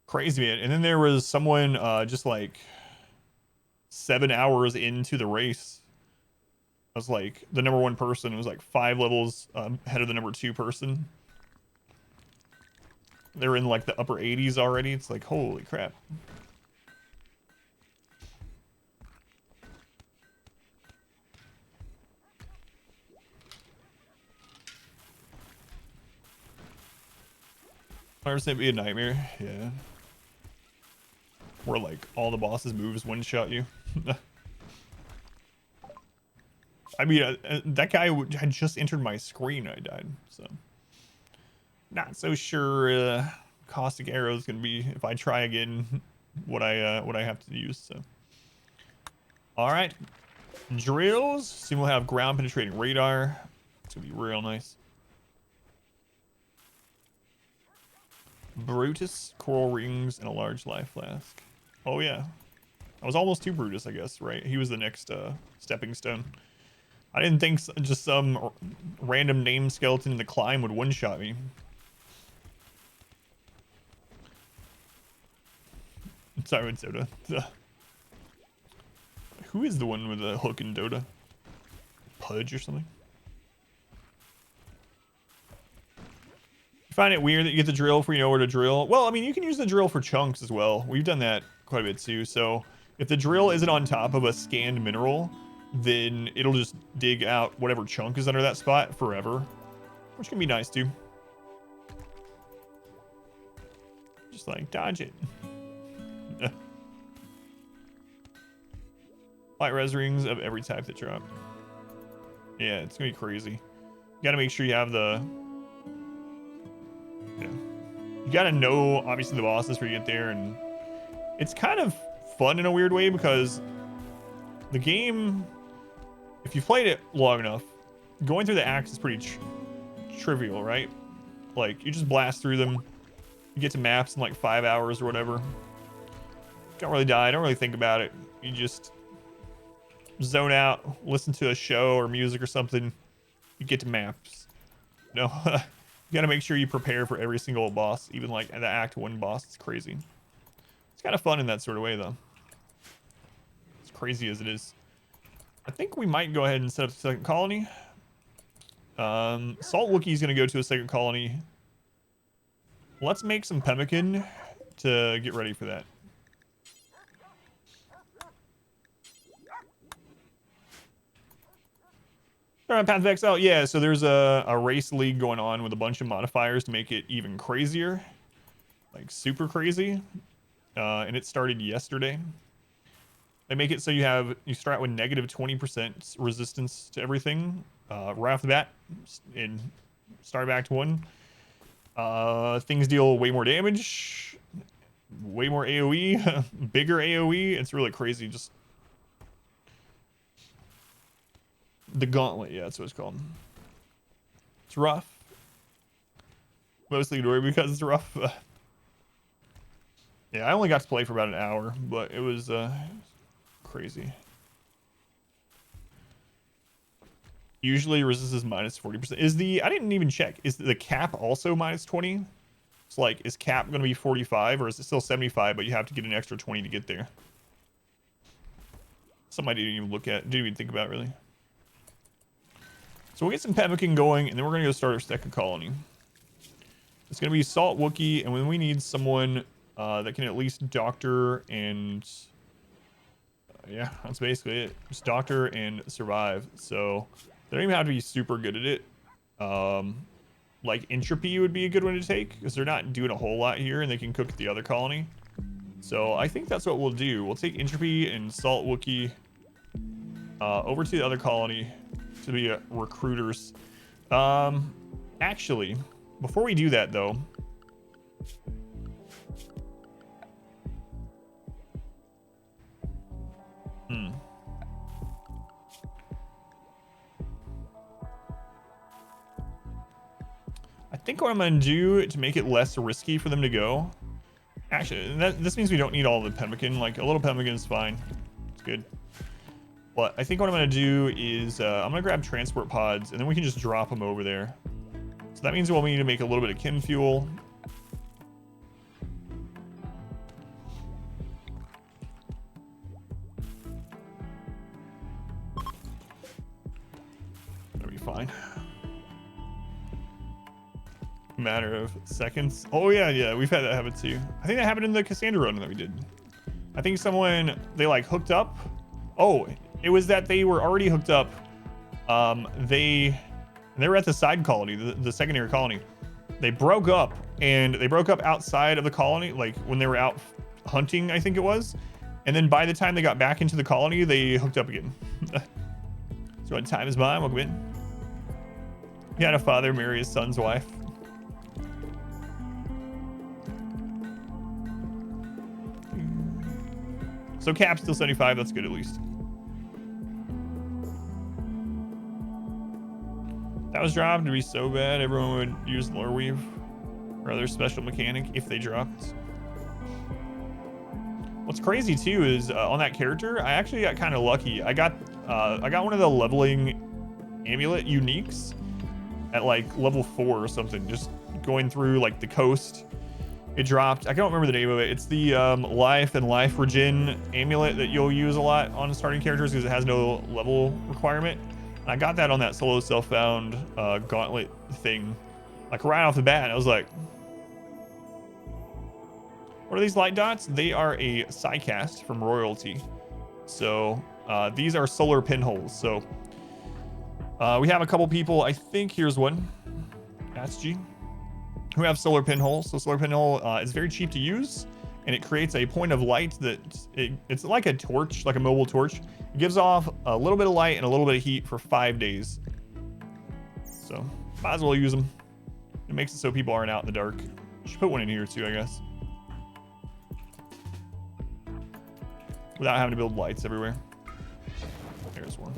Crazy, man. And then there was someone just like 7 hours into the race. I was like the number 1 person. It was like 5 levels ahead of the number 2 person. They're in like the upper 80s already. It's like, holy crap. It'd be a nightmare, yeah. Where like all the bosses' moves one-shot you. I mean, that guy had just entered my screen. I died, so not so sure. Caustic arrow is gonna be, if I try again, what I have to use. So, all right, drills. Soon we'll have ground penetrating radar. It's gonna be real nice. Brutus, coral rings, and a large life flask. Oh yeah, I was almost to Brutus, I guess, right? He was the next stepping stone. I didn't think just some random name skeleton in the climb would one-shot me. Sorry, with Dota. Who is the one with the hook in Dota? Pudge or something? Find it weird that you get the drill before you know where to drill? Well, I mean, you can use the drill for chunks as well. We've done that quite a bit too. So if the drill isn't on top of a scanned mineral, then it'll just dig out whatever chunk is under that spot forever, which can be nice too. Just like dodge it. Light res rings of every type that drop. Yeah, it's gonna be crazy. You gotta make sure you have the... Yeah. You gotta know, obviously, the bosses before you get there, and it's kind of fun in a weird way because the game, if you've played it long enough, going through the acts is pretty trivial, right? Like, you just blast through them, you get to maps in like 5 hours or whatever. Don't really die, don't really think about it. You just zone out, listen to a show or music or something, you get to maps. No. You gotta make sure you prepare for every single boss, even like the Act 1 boss. It's crazy. It's kind of fun in that sort of way, though. As crazy as it is. I think we might go ahead and set up a second colony. Salt Wookiee's gonna go to a second colony. Let's make some pemmican to get ready for that. Path of Exile, yeah, so there's a race league going on with a bunch of modifiers to make it even crazier. Like, super crazy. And it started yesterday. They make it so you start with negative 20% resistance to everything right off the bat, and start back to 1. Things deal way more damage, way more AoE, bigger AoE. It's really crazy. Just the gauntlet, yeah, that's what it's called. It's rough. Mostly ignored because it's rough. Yeah, I only got to play for about an hour, but it was crazy. Usually resistance is minus 40%. I didn't even check. Is the cap also minus 20? It's like, is cap going to be 45 or is it still 75, but you have to get an extra 20 to get there? Somebody didn't even look at, didn't even think about it, really. So we'll get some pemmican going, and then we're going to go start our second colony. It's going to be Salt Wookiee, and then we need someone that can at least doctor and... yeah, that's basically it. Just doctor and survive. So they don't even have to be super good at it. Like entropy would be a good one to take because they're not doing a whole lot here and they can cook at the other colony. So I think that's what we'll do. We'll take entropy and Salt Wookiee over to the other colony to be recruiters. Actually, before we do that though, I think what I'm going to do to make it less risky for them to go... Actually, this means we don't need all the pemmican. Like, a little pemmican is fine. It's good. But I think what I'm going to do is I'm going to grab transport pods, and then we can just drop them over there. So that means we'll need to make a little bit of chem fuel. That'll be fine. Matter of seconds. Oh yeah, we've had that happen too. I think that happened in the Cassandra run that we did. I think they like hooked up. Oh, it was that they were already hooked up. They were at the side colony, the secondary colony. They broke up, and they broke up outside of the colony, like when they were out hunting, I think it was. And then by the time they got back into the colony, they hooked up again. So when time is mine, welcome in. He had a father marry his son's wife. So cap's still 75, that's good at least. That was dropped to be so bad, everyone would use lore weave or other special mechanic if they dropped. What's crazy too is on that character, I actually got kind of lucky. I got one of the leveling amulet uniques at like level 4 or something, just going through like the coast. It dropped. I don't remember the name of it. It's the life and life regen amulet that you'll use a lot on starting characters because it has no level requirement. And I got that on that solo self-found gauntlet thing, like right off the bat. I was like, what are these light dots? They are a psycast from royalty. So these are solar pinholes. So we have a couple people. I think here's one. That's G. Who have solar pinholes. So solar pinhole is very cheap to use, and it creates a point of light that it's like a torch, like a mobile torch. It gives off a little bit of light and a little bit of heat for 5 days. So might as well use them. It makes it so people aren't out in the dark. Should put one in here too, I guess, without having to build lights everywhere. There's one.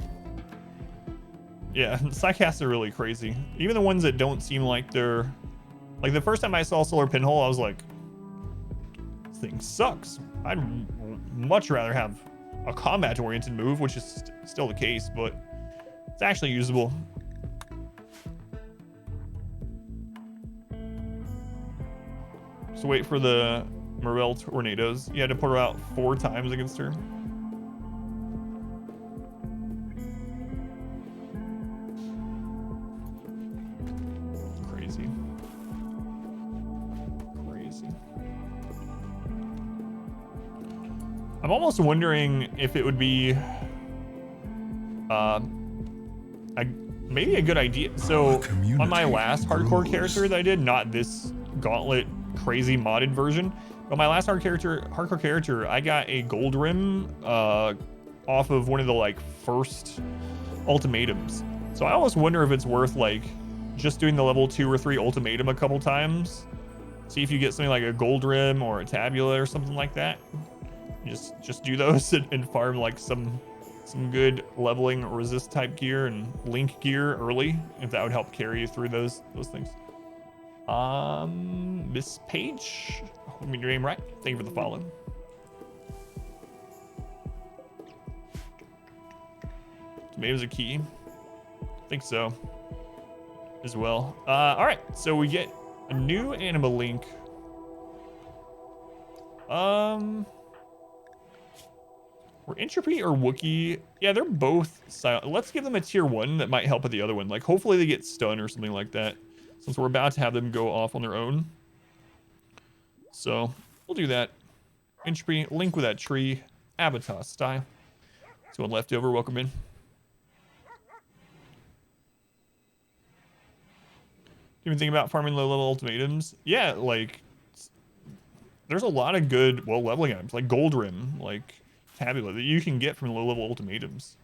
Yeah, the psycasts are really crazy. Even the ones that don't seem like they're... Like, the first time I saw solar pinhole, I was like, this thing sucks. I'd much rather have a combat-oriented move, which is still the case, but it's actually usable. So wait for the Morel tornadoes. You had to put her out 4 times against her. Crazy. I'm almost wondering if it would be maybe a good idea. So on my community last hardcore grows. character that I did, not this gauntlet crazy modded version, but my last hardcore character, I got a gold rim off of one of the like first ultimatums. So I almost wonder if it's worth like just doing the level 2 or 3 ultimatum a couple times. See if you get something like a gold rim or a tabula or something like that. Just do those and farm like some good leveling resist type gear and link gear early, if that would help carry you through those things. Miss Page, let me your name right. Thank you for the follow. Tomatoes are key. I think so as well. All right, so we get a new anima link. Or Entropy or Wookiee. Yeah, they're both silent. Let's give them a tier 1 that might help with the other one. Like, hopefully they get stunned or something like that, since we're about to have them go off on their own. So, we'll do that. Entropy, link with that tree. Avatar style. Someone left over, welcome in. Even think about farming low-level ultimatums? Yeah, like, there's a lot of good, well, leveling items, like Gold Rim, like Tabula, that you can get from low-level ultimatums.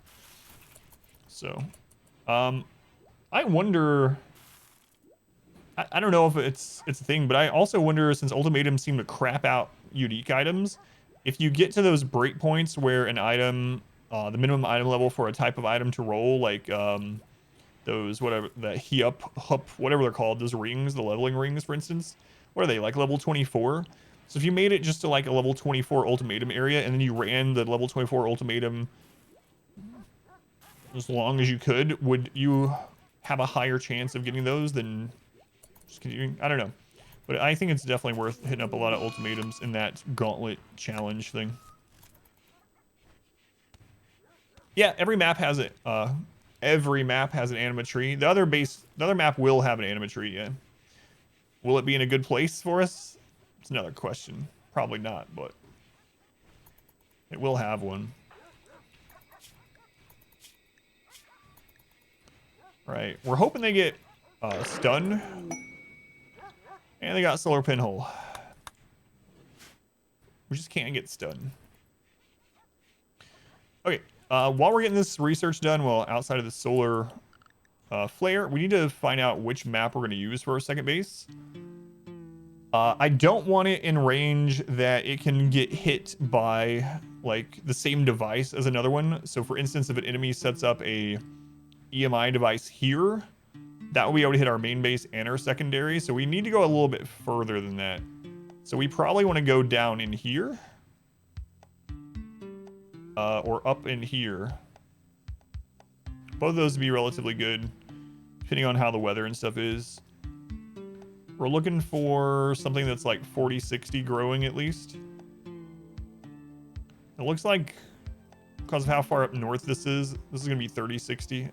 So, I wonder... I don't know if it's a thing, but I also wonder, since ultimatums seem to crap out unique items, if you get to those breakpoints where an item, the minimum item level for a type of item to roll, like those, whatever, the hup, whatever they're called, those rings, the leveling rings, for instance, what are they, like level 24? So if you made it just to like a level 24 ultimatum area, and then you ran the level 24 ultimatum as long as you could, would you have a higher chance of getting those than just continuing? I don't know. But I think it's definitely worth hitting up a lot of ultimatums in that gauntlet challenge thing. Yeah, every map has it. Every map has an anima tree. The other map will have an anima tree, yeah. Will it be in a good place for us? It's another question. Probably not, but it will have one. Right, we're hoping they get stunned. And they got solar pinhole. We just can't get stunned. Okay, while we're getting this research done, well, outside of the solar flare, we need to find out which map we're going to use for our second base. I don't want it in range that it can get hit by like the same device as another one. So for instance, if an enemy sets up a EMI device here, that will be able to hit our main base and our secondary. So we need to go a little bit further than that. So we probably want to go down in here. Or up in here. Both of those would be relatively good, depending on how the weather and stuff is. We're looking for something that's like 40-60 growing at least. It looks like, because of how far up north this is going to be 30-60.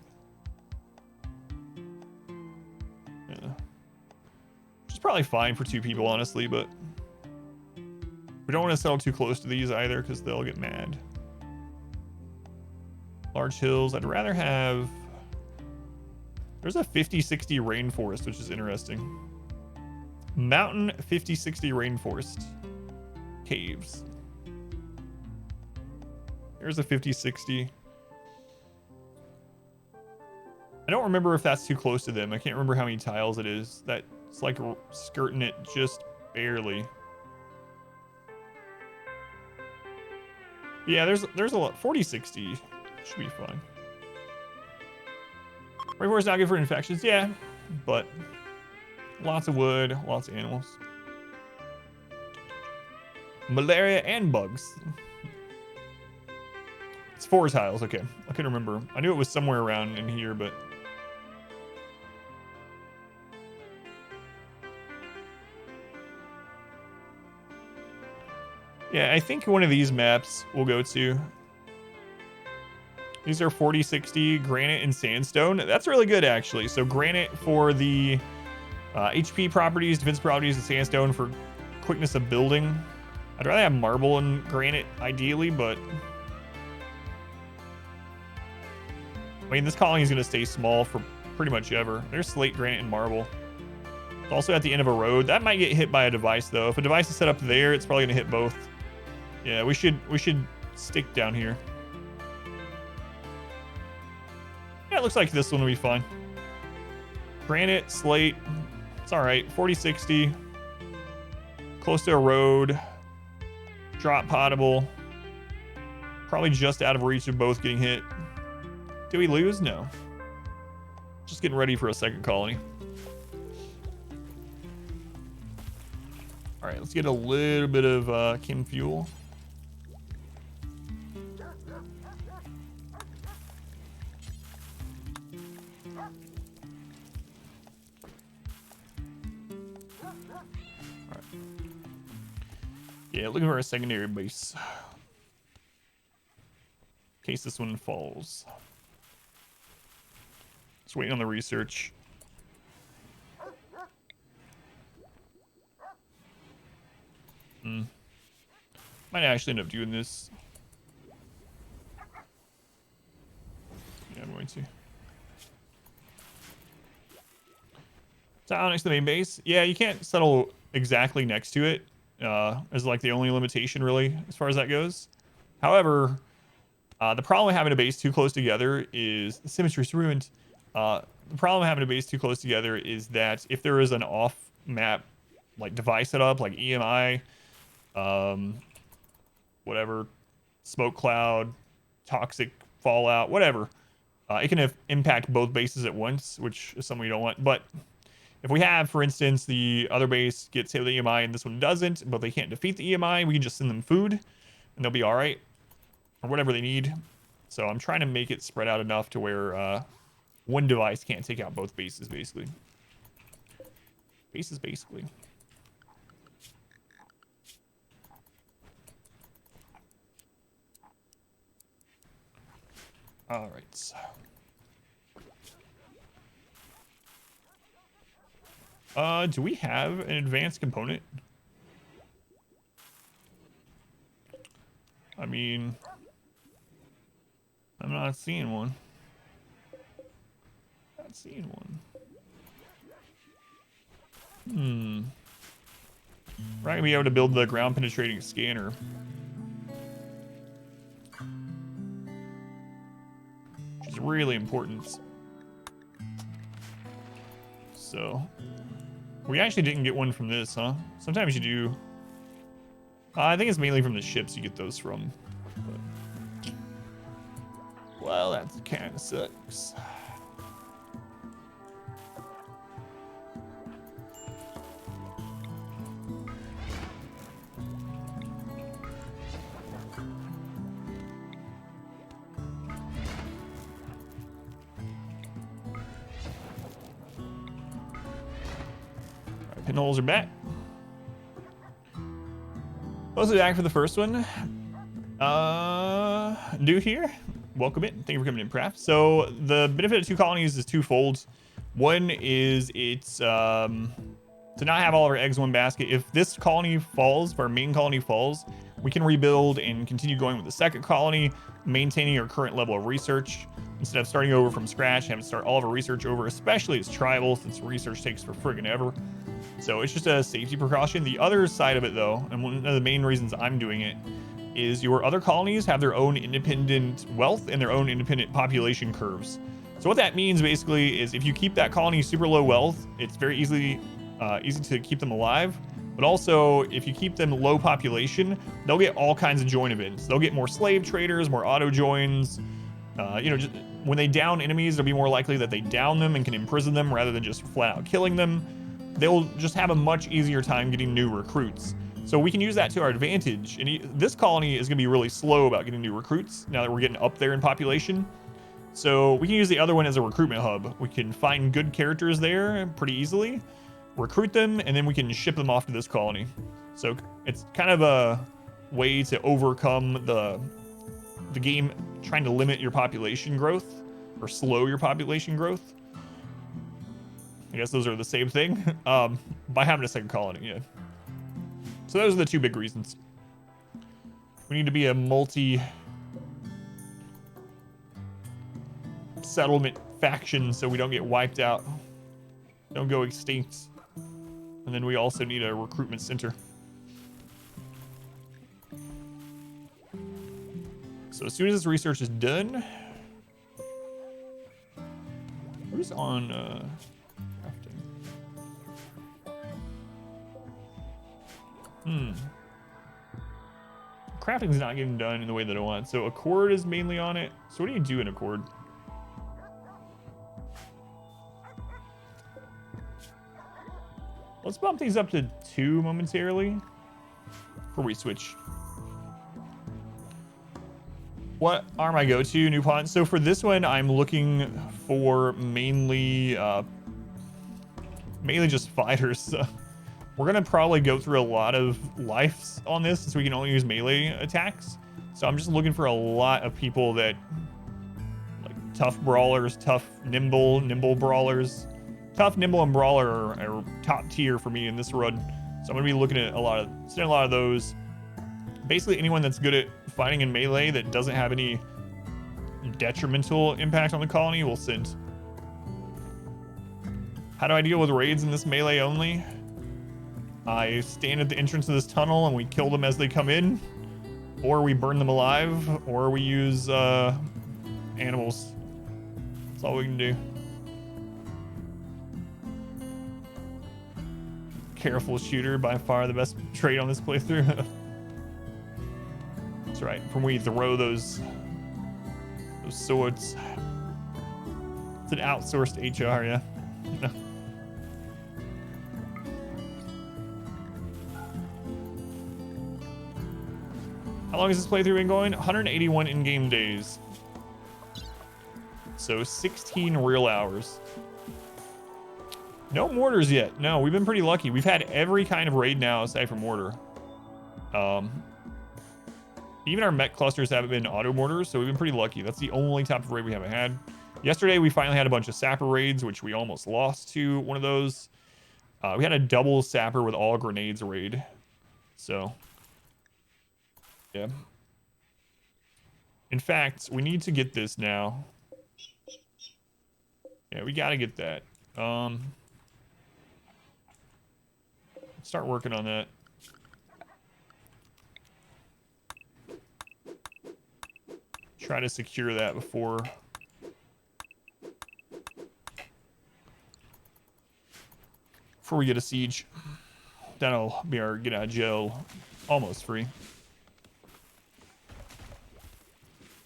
Yeah. Which is probably fine for 2 people, honestly, but we don't want to settle too close to these either, because they'll get mad. Large hills. I'd rather have... There's a 50-60 rainforest, which is interesting. Mountain 50-60 rainforest. Caves. Here's a 50-60. I don't remember if that's too close to them. I can't remember how many tiles it is. That's like skirting it just barely. Yeah, there's a lot. 40-60 should be fine. Rainforest not good for infections, yeah, but lots of wood, lots of animals. Malaria and bugs. It's 4 tiles, okay. I couldn't remember. I knew it was somewhere around in here, but... Yeah, I think one of these maps we'll go to. These are 40-60 granite and sandstone. That's really good, actually. So granite for the HP properties, defense properties, and sandstone for quickness of building. I'd rather have marble and granite, ideally, but... I mean, this colony is going to stay small for pretty much ever. There's slate, granite, and marble. It's also at the end of a road. That might get hit by a device though. If a device is set up there, it's probably gonna hit both. Yeah, we should stick down here. Yeah, it looks like this one will be fine. Granite, slate, it's all right. 40, 60, close to a road, drop potable. Probably just out of reach of both getting hit. Did we lose? No. Just getting ready for a second colony. All right, let's get a little bit of chem fuel. All right. Yeah, looking for a secondary base. In case this one falls. Just waiting on the research. Might actually end up doing this. Yeah, I'm going to. Town next to the main base. Yeah, you can't settle exactly next to it. Is like the only limitation really as far as that goes. However, the problem with having a base too close together is the symmetry's ruined. The problem with having a base too close together is that if there is an off-map like device set up, like EMI, whatever, smoke cloud, toxic fallout, whatever, it can impact both bases at once, which is something we don't want. But if we have, for instance, the other base gets hit with the EMI and this one doesn't, but they can't defeat the EMI, we can just send them food and they'll be all right, or whatever they need. So I'm trying to make it spread out enough to where one device can't take out both bases, basically. Basically. All right. Do we have an advanced component? I mean, I'm not seeing one. Not seeing one. We're not gonna be able to build the ground penetrating scanner. Which is really important. So, we actually didn't get one from this, huh? Sometimes you do. I think it's mainly from the ships you get those from. But, well, that kind of sucks. Pinholes are back. Mostly back for the first one. New here. Welcome in. Thank you for coming in, Praf. So the benefit of 2 colonies is twofold. One is it's to not have all of our eggs in one basket. If this colony falls, if our main colony falls, we can rebuild and continue going with the second colony, maintaining our current level of research instead of starting over from scratch, having to start all of our research over, especially as tribal, since research takes for friggin' ever. So it's just a safety precaution. The other side of it, though, and one of the main reasons I'm doing it, is your other colonies have their own independent wealth and their own independent population curves. So what that means basically is if you keep that colony super low wealth, it's very easy to keep them alive. But also, if you keep them low population, they'll get all kinds of join events. They'll get more slave traders, more auto joins. Just when they down enemies, they'll be more likely that they down them and can imprison them rather than just flat out killing them. They'll just have a much easier time getting new recruits. So we can use that to our advantage. And this colony is going to be really slow about getting new recruits now that we're getting up there in population. So we can use the other one as a recruitment hub. We can find good characters there pretty easily, recruit them, and then we can ship them off to this colony. So it's kind of a way to overcome the game trying to limit your population growth or slow your population growth. I guess those are the same thing by having a second colony. Yeah. So those are the 2 big reasons. We need to be a multi-settlement faction so we don't get wiped out. Don't go extinct. And then we also need a recruitment center. So as soon as this research is done, who's on crafting? Crafting's not getting done in the way that I want. So Accord is mainly on it. So what do you do in Accord? Let's bump these up to 2 momentarily before we switch. What are my go-to new pawns? So for this one, I'm looking for mainly just fighters. So we're gonna probably go through a lot of lives on this since we can only use melee attacks. So I'm just looking for a lot of people that like tough brawlers, tough nimble brawlers. Tough, nimble, and brawler are top tier for me in this run. So I'm gonna be looking at a lot of those. Basically anyone that's good at fighting in melee that doesn't have any detrimental impact on the colony will send. How do I deal with raids in this melee only? I stand at the entrance of this tunnel and we kill them as they come in, or we burn them alive, or we use animals. That's all we can do. Careful shooter, by far the best trait on this playthrough. That's right, from when we throw those swords. It's an outsourced HR, yeah. How long has this playthrough been going? 181 in-game days. So 16 real hours. No mortars yet. No, we've been pretty lucky. We've had every kind of raid now aside from mortar. Even our mech clusters haven't been auto mortars, so we've been pretty lucky. That's the only type of raid we haven't had. Yesterday, we finally had a bunch of sapper raids, which we almost lost to one of those. We had a double sapper with all grenades raid. So, yeah. In fact, we need to get this now. Yeah, we gotta get that. Start working on that. Try to secure that before we get a siege. That'll be our get out of jail almost free.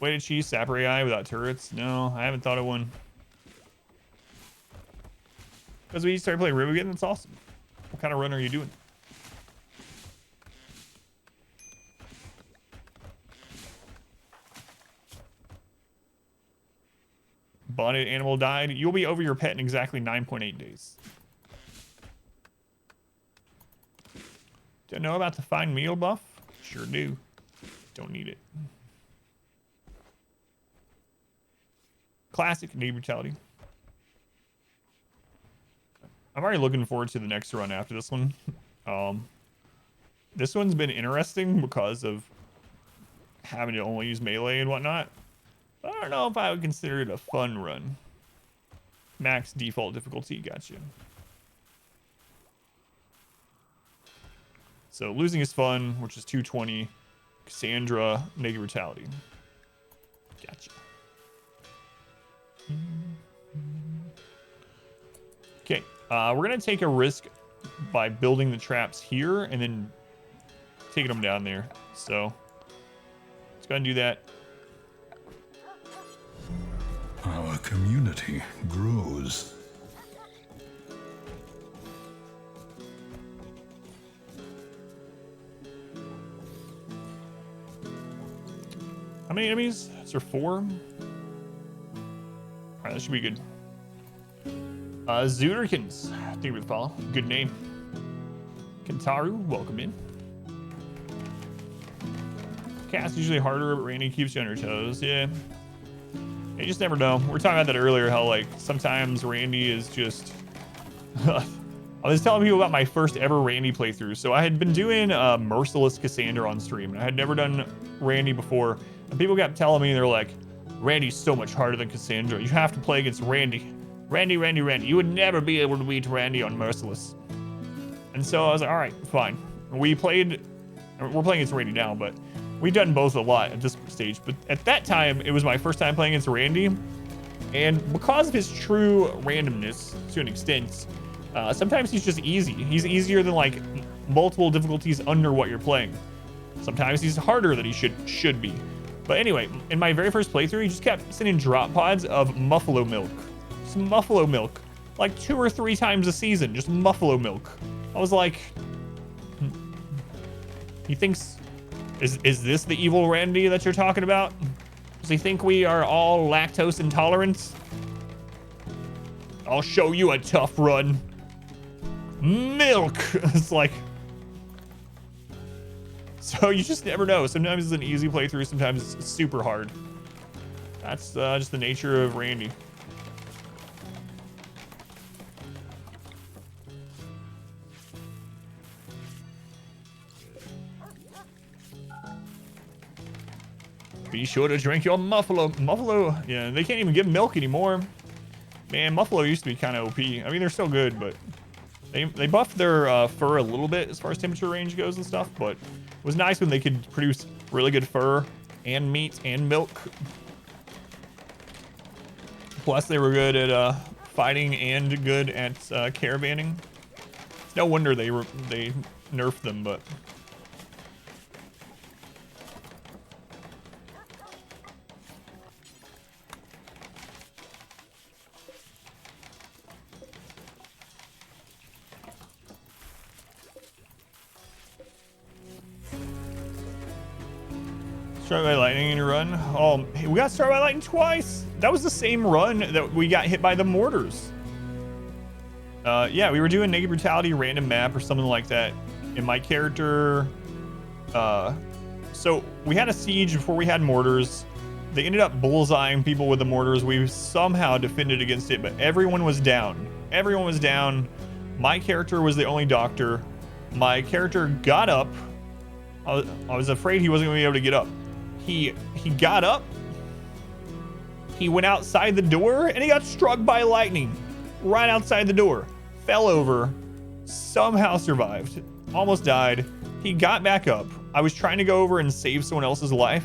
Way to cheese Sapper AI without turrets? No, I haven't thought of one. Because we started playing Rib again, that's awesome. What kind of run are you doing? Bonded animal died. You'll be over your pet in exactly 9.8 days. Do I know about the fine meal buff? Sure do. Don't need it. Classic knee brutality. I'm already looking forward to the next run after this one. This one's been interesting because of having to only use melee and whatnot. But I don't know if I would consider it a fun run. Max default difficulty, gotcha. So losing is fun, which is 220. Cassandra, naked brutality. Gotcha. Okay, we're gonna take a risk by building the traps here and then taking them down there. So let's go ahead and do that. Our community grows. How many enemies? Is there 4? All right, that should be good. Zooderkins, thank you for the follow. Good name. Kentaru, welcome in. Cast usually harder, but Randy keeps you on your toes. Yeah. You just never know. We were talking about that earlier, how like sometimes Randy is just... I was telling people about my first ever Randy playthrough. So I had been doing Merciless Cassandra on stream, and I had never done Randy before. And people kept telling me, they're like, Randy's so much harder than Cassandra. You have to play against Randy. Randy. You would never be able to beat Randy on Merciless. And so I was like, all right, fine. We're playing against Randy now, but we've done both a lot at this stage. But at that time, it was my first time playing against Randy. And because of his true randomness, to an extent, sometimes he's just easy. He's easier than like multiple difficulties under what you're playing. Sometimes he's harder than he should be. But anyway, in my very first playthrough, he just kept sending drop pods of Muffalo milk. Just Muffalo milk. Like 2 or 3 times a season, just Muffalo milk. I was like, he thinks, is this the evil Randy that you're talking about? Does he think we are all lactose intolerant? I'll show you a tough run. Milk. It's like, so you just never know. Sometimes it's an easy playthrough, sometimes it's super hard. That's just the nature of Randy. Be sure to drink your Muffalo. Muffalo, yeah, they can't even give milk anymore. Man, Muffalo used to be kind of OP. I mean, they're still good, but they buffed their fur a little bit as far as temperature range goes and stuff, but it was nice when they could produce really good fur and meat and milk. Plus, they were good at fighting and good at caravanning. It's no wonder they nerfed them, but Struck by lightning in your run. Oh, we got struck by lightning twice. That was the same run that we got hit by the mortars. Yeah, we were doing Naked Brutality random map or something like that. And my character, so we had a siege before we had mortars. They ended up bullseyeing people with the mortars. We somehow defended against it, but everyone was down. Everyone was down. My character was the only doctor. My character got up. I was afraid he wasn't going to be able to get up. He got up, he went outside the door, and he got struck by lightning right outside the door. Fell over, somehow survived, almost died. He got back up. I was trying to go over and save someone else's life.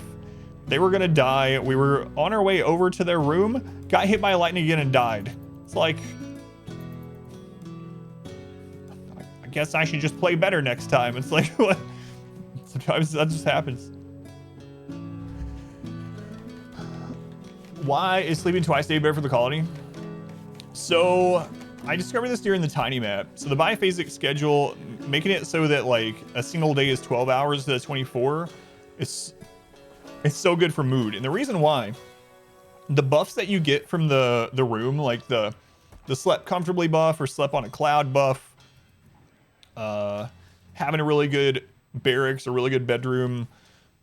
They were gonna die. We were on our way over to their room, got hit by lightning again and died. It's like, I guess I should just play better next time. It's like, what? Sometimes that just happens. Why is sleeping twice a day better for the colony? So I discovered this during the tiny map. So the biphasic schedule, making it so that like a single day is 12 hours to 24, it's so good for mood. And the reason why, the buffs that you get from the room, like the slept comfortably buff or slept on a cloud buff, having a really good barracks, a really good bedroom,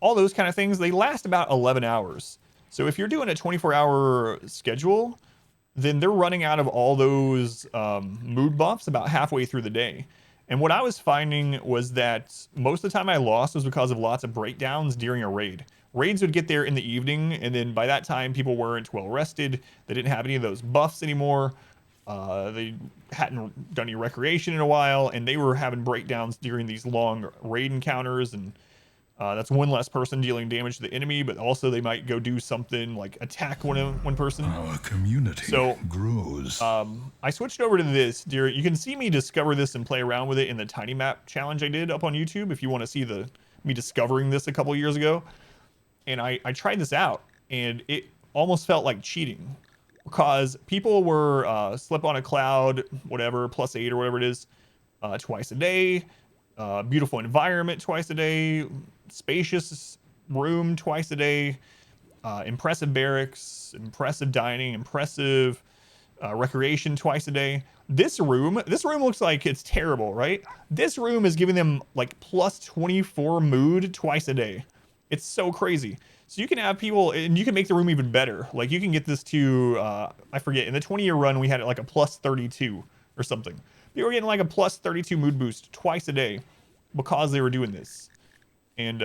all those kind of things, they last about 11 hours. So if you're doing a 24-hour schedule, then they're running out of all those mood buffs about halfway through the day. And what I was finding was that most of the time I lost was because of lots of breakdowns during a raid. Raids would get there in the evening, and then by that time, people weren't well rested. They didn't have any of those buffs anymore. They hadn't done any recreation in a while, and they were having breakdowns during these long raid encounters, and that's one less person dealing damage to the enemy, but also they might go do something like attack one person. Our community grows. I switched over to this. You can see me discover this and play around with it in the tiny map challenge I did up on YouTube. If you want to see me discovering this a couple years ago, and I tried this out, and it almost felt like cheating because people were slip on a cloud, whatever, +8 or whatever it is, twice a day. Beautiful environment twice a day, spacious room twice a day, impressive barracks, impressive dining, impressive recreation twice a day. This room looks like it's terrible, right? This room is giving them like +24 mood twice a day. It's so crazy. So you can have people, and you can make the room even better. Like you can get this to, I forget, in the 20-year run, we had it like a +32 or something. They were getting like a +32 mood boost twice a day because they were doing this. And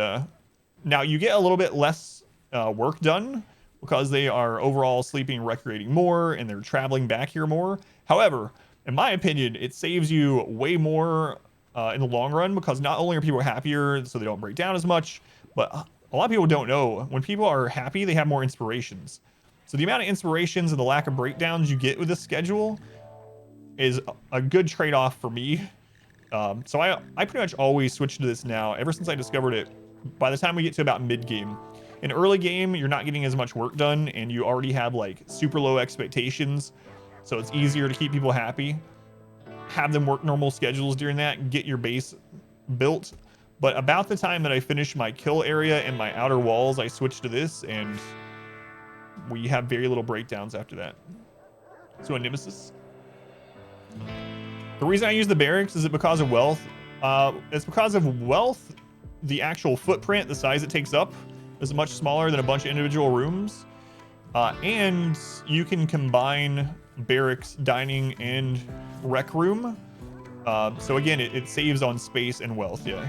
now you get a little bit less work done because they are overall sleeping and recreating more and they're traveling back here more. However, in my opinion, it saves you way more in the long run, because not only are people happier so they don't break down as much, but a lot of people don't know when people are happy, they have more inspirations. So the amount of inspirations and the lack of breakdowns you get with this schedule is a good trade-off for me. So I pretty much always switch to this now ever since I discovered it. By the time we get to about mid-game, in early game, you're not getting as much work done and you already have like super low expectations. So it's easier to keep people happy. Have them work normal schedules during that, get your base built. But about the time that I finish my kill area and my outer walls, I switch to this, and we have very little breakdowns after that. So a nemesis. The reason I use the barracks is it because of wealth. It's because of wealth. The actual footprint, the size it takes up, is much smaller than a bunch of individual rooms. And you can combine barracks, dining, and rec room. So again, it saves on space and wealth, yeah.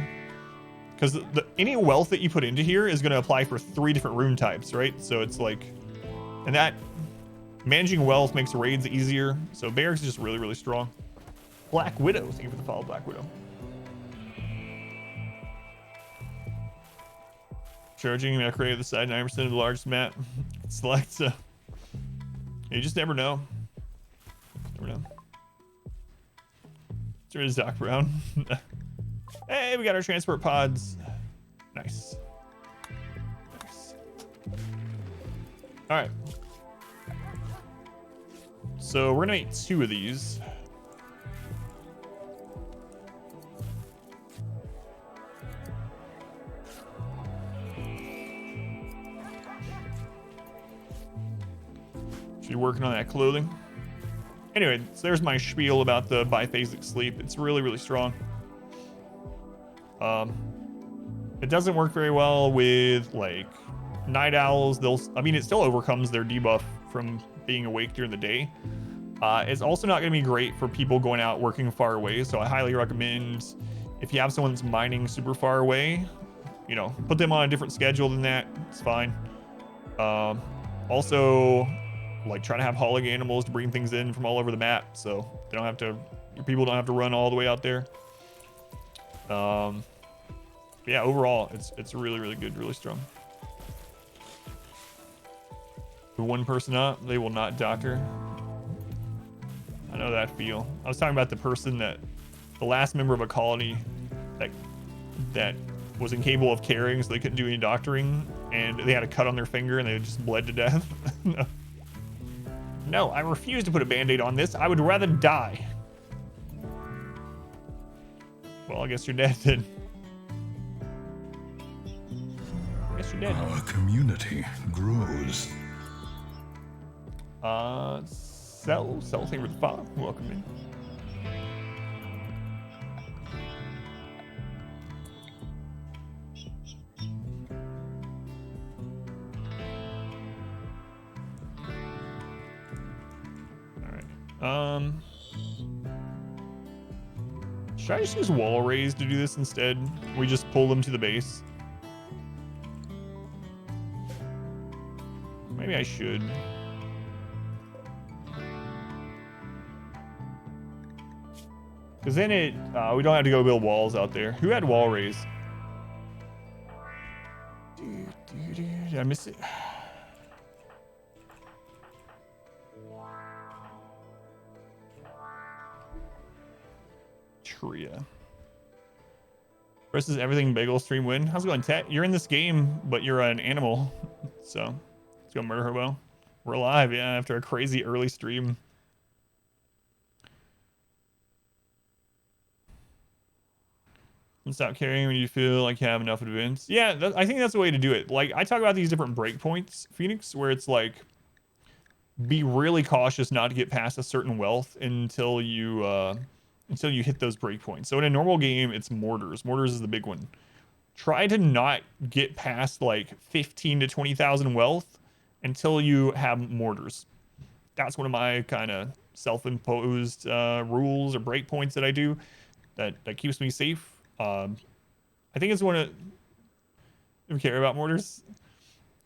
Because any wealth that you put into here is going to apply for 3 different room types, right? So it's like, and that managing wealth makes raids easier. So barracks is just really, really strong. Black Widow, thank you for the follow, Black Widow. Charging, I created the side 9% of the largest map. Select, you just never know. Never know. There is Doc Brown. Hey, we got our transport pods. Nice. Nice. All right. So we're gonna make 2 of these. Should be working on that clothing. Anyway, so there's my spiel about the biphasic sleep. It's really, really strong. It doesn't work very well with like night owls. I mean, it still overcomes their debuff from being awake during the day. It's also not going to be great for people going out working far away. So I highly recommend, if you have someone that's mining super far away, you know, put them on a different schedule than that. It's fine. Also, like, try to have hauling animals to bring things in from all over the map, so they don't have to, your people don't have to run all the way out there. Yeah, overall, it's really, really good, really strong. The one person up, they will not doctor. I know that feel. I was talking about the person that, the last member of a colony that was incapable of caring, so they couldn't do any doctoring, and they had a cut on their finger and they just bled to death. No, I refuse to put a band-aid on this. I would rather die. Well, I guess you're dead then. I guess you're dead. Our community grows. Cell, thank you for the follow. Welcome in. Should I just use wall arrays to do this instead? We just pull them to the base. Maybe I should. Because then we don't have to go build walls out there. Who had wall arrays? Did I miss it? Tria. Versus everything bagel stream win. How's it going, Tet? You're in this game, but you're an animal. So let's go murder her well. We're alive, yeah, after a crazy early stream. And stop carrying when you feel like you have enough events. Yeah, I think that's the way to do it. Like, I talk about these different breakpoints, Phoenix, where it's like, be really cautious not to get past a certain wealth until you hit those breakpoints. So in a normal game, it's mortars. Mortars is the big one. Try to not get past like 15 to 20,000 wealth until you have mortars. That's one of my kind of self-imposed rules or breakpoints that I do that keeps me safe. I think it's one of, you care about mortars?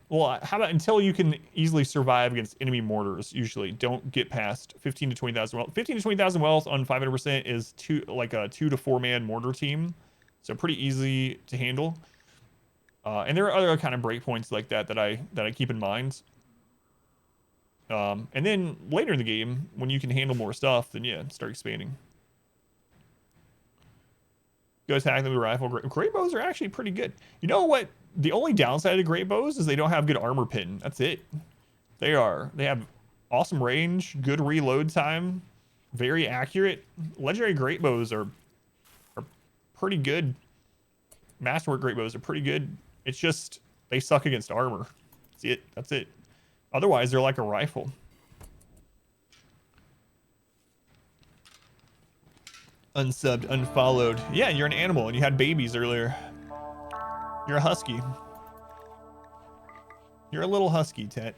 Well, how about until you can easily survive against enemy mortars? Usually, don't get past 15 to 20,000 wealth. 15 to 20,000 wealth on 500% is like a 2 to 4 man mortar team, so pretty easy to handle. And there are other kind of breakpoints like that that I keep in mind. And then later in the game, when you can handle more stuff, then yeah, start expanding. Go attack them with a rifle. Great bows are actually pretty good. You know what? The only downside of great bows is they don't have good armor pin. That's it. They have awesome range, good reload time, very accurate. Legendary great bows are pretty good. Masterwork great bows are pretty good. It's just they suck against armor. That's it. That's it. Otherwise, they're like a rifle. Unsubbed, unfollowed. Yeah, you're an animal and you had babies earlier. You're a husky. You're a little husky, Tet.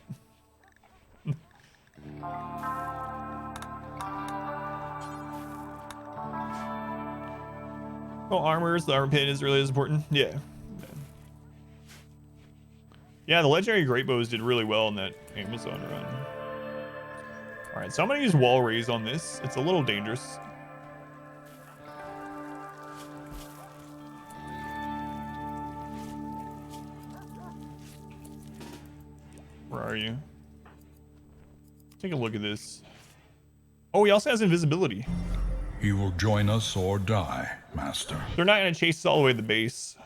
Oh, armors. The armor pin is really as important. Yeah. Yeah, the legendary great bows did really well in that Amazon run. All right, so I'm gonna use wall raise on this. It's a little dangerous. Where are you? Take a look at this. Oh, he also has invisibility. He will join us or die, Master. They're not gonna chase us all the way to the base.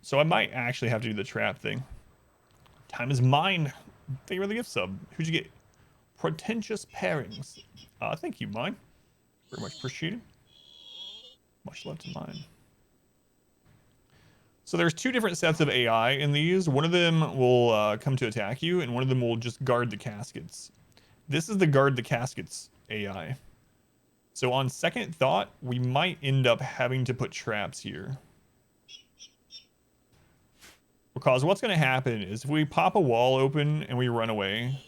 So I might actually have to do the trap thing. Time is mine. Thank you for the gift sub. Who'd you get? Pretentious pairings. Thank you, mine. Very much appreciated. Much love to mine. So there's two different sets of AI in these. One of them will come to attack you, and one of them will just guard the caskets. This is the guard the caskets AI. So on second thought, we might end up having to put traps here. Because what's going to happen is if we pop a wall open and we run away,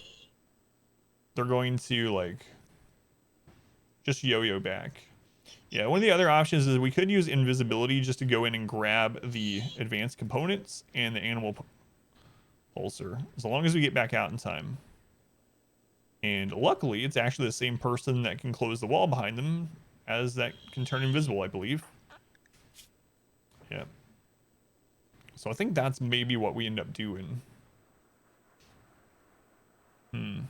they're going to, like, just yo-yo back. Yeah, one of the other options is we could use invisibility just to go in and grab the advanced components and the animal pulsar, as long as we get back out in time. And luckily, it's actually the same person that can close the wall behind them as that can turn invisible, I believe. Yeah. So I think that's maybe what we end up doing. Can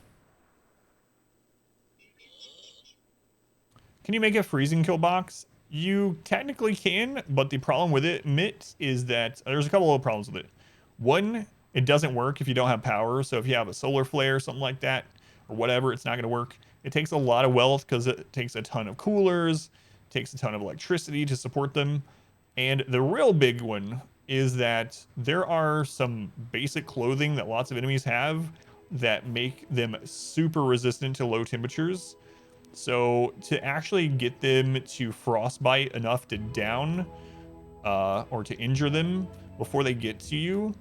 you make a freezing kill box? You technically can, but the problem with it, Mitt, is that there's a couple of problems with it. One, it doesn't work if you don't have power. So if you have a solar flare or something like that, or whatever, it's not going to work. It takes a lot of wealth because it takes a ton of coolers, takes a ton of electricity to support them. And the real big one is that there are some basic clothing that lots of enemies have that make them super resistant to low temperatures. So to actually get them to frostbite enough to down or to injure them before they get to you,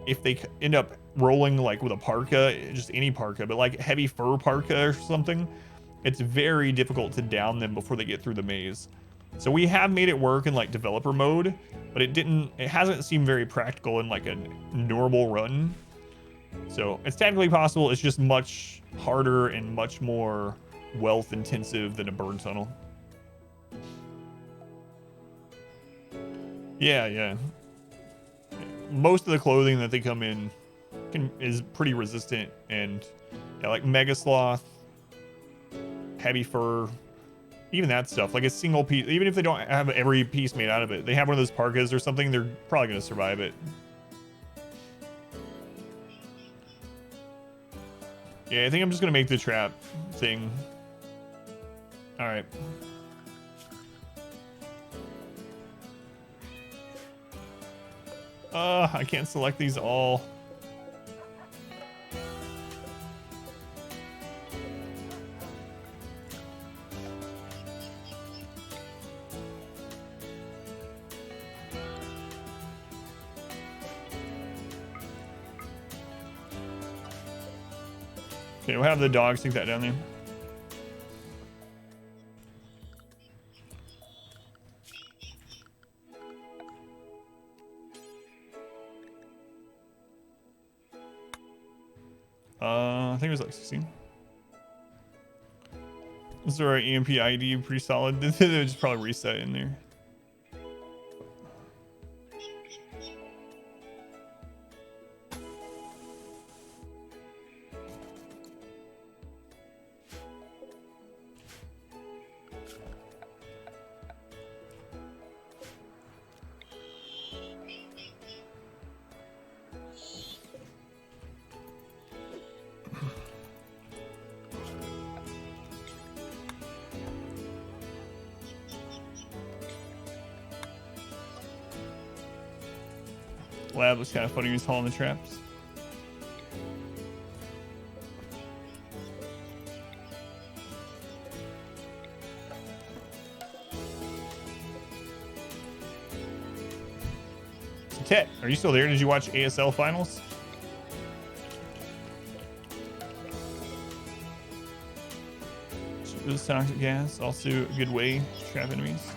if they end up rolling like with a parka, just any parka, but like heavy fur parka or something, it's very difficult to down them before they get through the maze. So we have made it work in like developer mode, but it hasn't seemed very practical in like a normal run. So it's technically possible, it's just much harder and much more wealth intensive than a burn tunnel. Yeah. Most of the clothing that they come in is pretty resistant, and yeah, like mega sloth, heavy fur, even that stuff, like a single piece, even if they don't have every piece made out of it, they have one of those parkas or something, they're probably going to survive it. Yeah, I think I'm just going to make the trap thing. All right. I can't select these all. Okay, we'll have the dogs take that down there. I think it was like 16. This is our EMP ID, pretty solid. They just probably reset in there. Lab was kind of funny. He was hauling the traps. So Tet, are you still there? Did you watch ASL finals? This toxic gas, also a good way to trap enemies.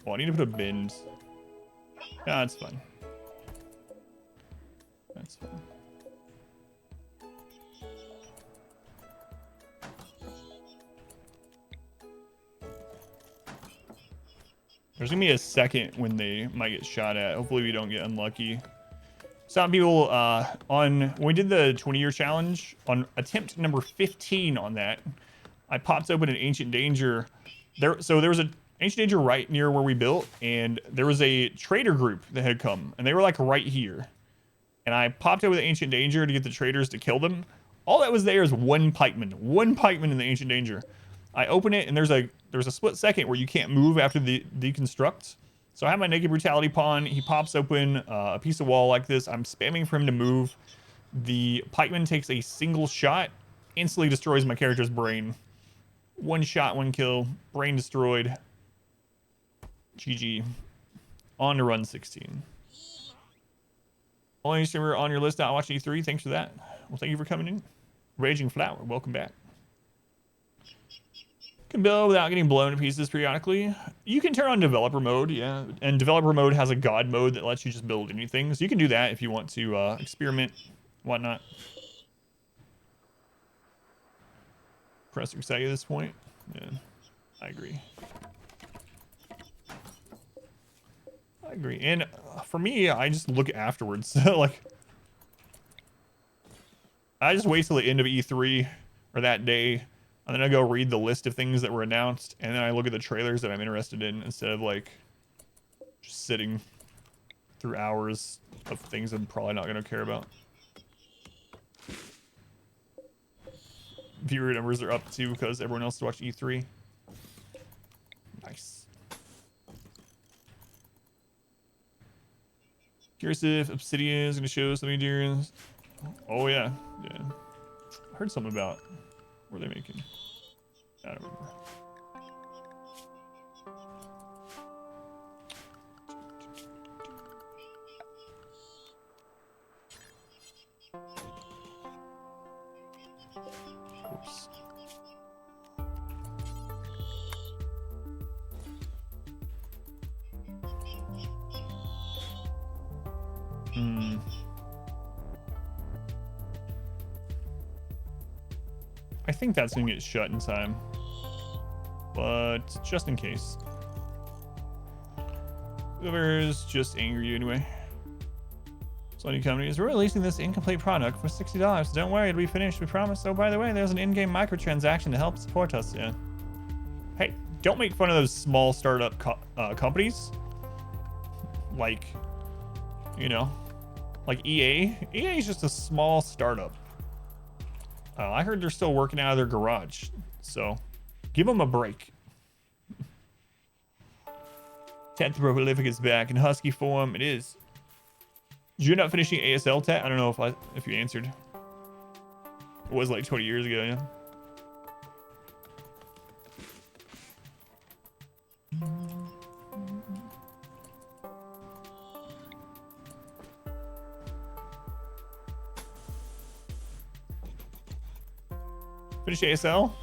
Oh, I need to put a bend. Yeah, that's fine. That's fine. There's gonna be a second when they might get shot at. Hopefully we don't get unlucky. Some people when we did the 20-year challenge, on attempt number 15 on that, I popped open an Ancient Danger. There was an Ancient Danger right near where we built, and there was a trader group that had come, and they were like right here. And I popped over the Ancient Danger to get the traders to kill them. All that was there is one pikeman in the Ancient Danger. I open it, and there's a split second where you can't move after the deconstruct. So I have my Naked Brutality pawn. He pops open a piece of wall like this. I'm spamming for him to move. The pikeman takes a single shot, instantly destroys my character's brain. One shot, one kill, brain destroyed. GG. On to run 16. Only streamer on your list not watching E3. Thanks for that. Well, thank you for coming in. Raging Flower, welcome back. Can build without getting blown to pieces periodically. You can turn on developer mode, yeah. And developer mode has a god mode that lets you just build anything. So you can do that if you want to experiment, whatnot. Press excited at this point. Yeah, I agree. I agree. And for me, I just look afterwards. Like, I just wait till the end of E3 or that day. And then I go read the list of things that were announced, and then I look at the trailers that I'm interested in instead of like just sitting through hours of things I'm probably not going to care about. Viewer numbers are up too because everyone else watched E3. Nice. Curious if Obsidian is going to show something during. Oh yeah, yeah. I heard something about. What were they making? I don't remember. Oops. I think that's gonna get shut in time, but just in case. Whoever's just angry you anyway. Sony companies, we're releasing this incomplete product for $60. Don't worry, it'll be finished, we promise. Oh, by the way, there's an in-game microtransaction to help support us. Yeah. Hey, don't make fun of those small startup companies. Like, you know, like EA. EA is just a small startup. I heard they're still working out of their garage, so give them a break. Tet the Prolific is back in husky form. It is. Did you end up finishing ASL, Tet? I don't know if you answered. It was like 20 years ago, yeah. Finish ASL.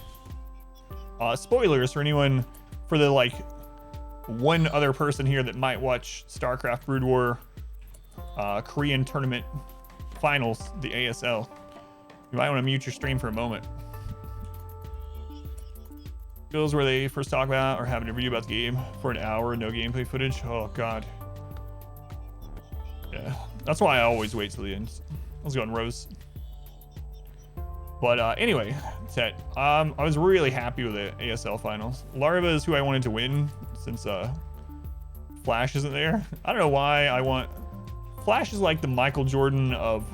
Spoilers for anyone, for the like one other person here that might watch StarCraft Brood War Korean tournament finals, the ASL. You might want to mute your stream for a moment. Bills where they first talk about or have an review about the game for an hour, no gameplay footage. Oh god. Yeah, that's why I always wait till the end. Let's go on Rose. But anyway, set. I was really happy with the ASL finals. Larva is who I wanted to win since Flash isn't there. I don't know why I want. Flash is like the Michael Jordan of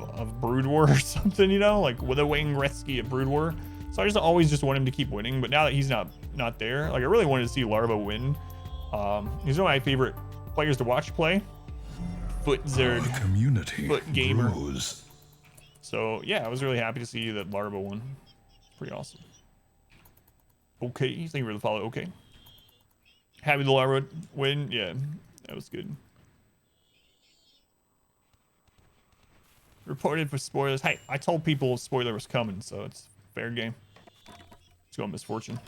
Brood War or something, you know, like with a Wayne Gretzky at Brood War. So I just always just want him to keep winning. But now that he's not there, like I really wanted to see Larva win. He's one of my favorite players to watch play. Foot Zerd, community Foot Gamer. grows. So yeah, I was really happy to see that Larva won. Pretty awesome. Okay, thank you for the follow. Okay. Happy the Larva win. Yeah, that was good. Reported for spoilers. Hey, I told people spoiler was coming, so it's fair game. Let's go on Misfortune.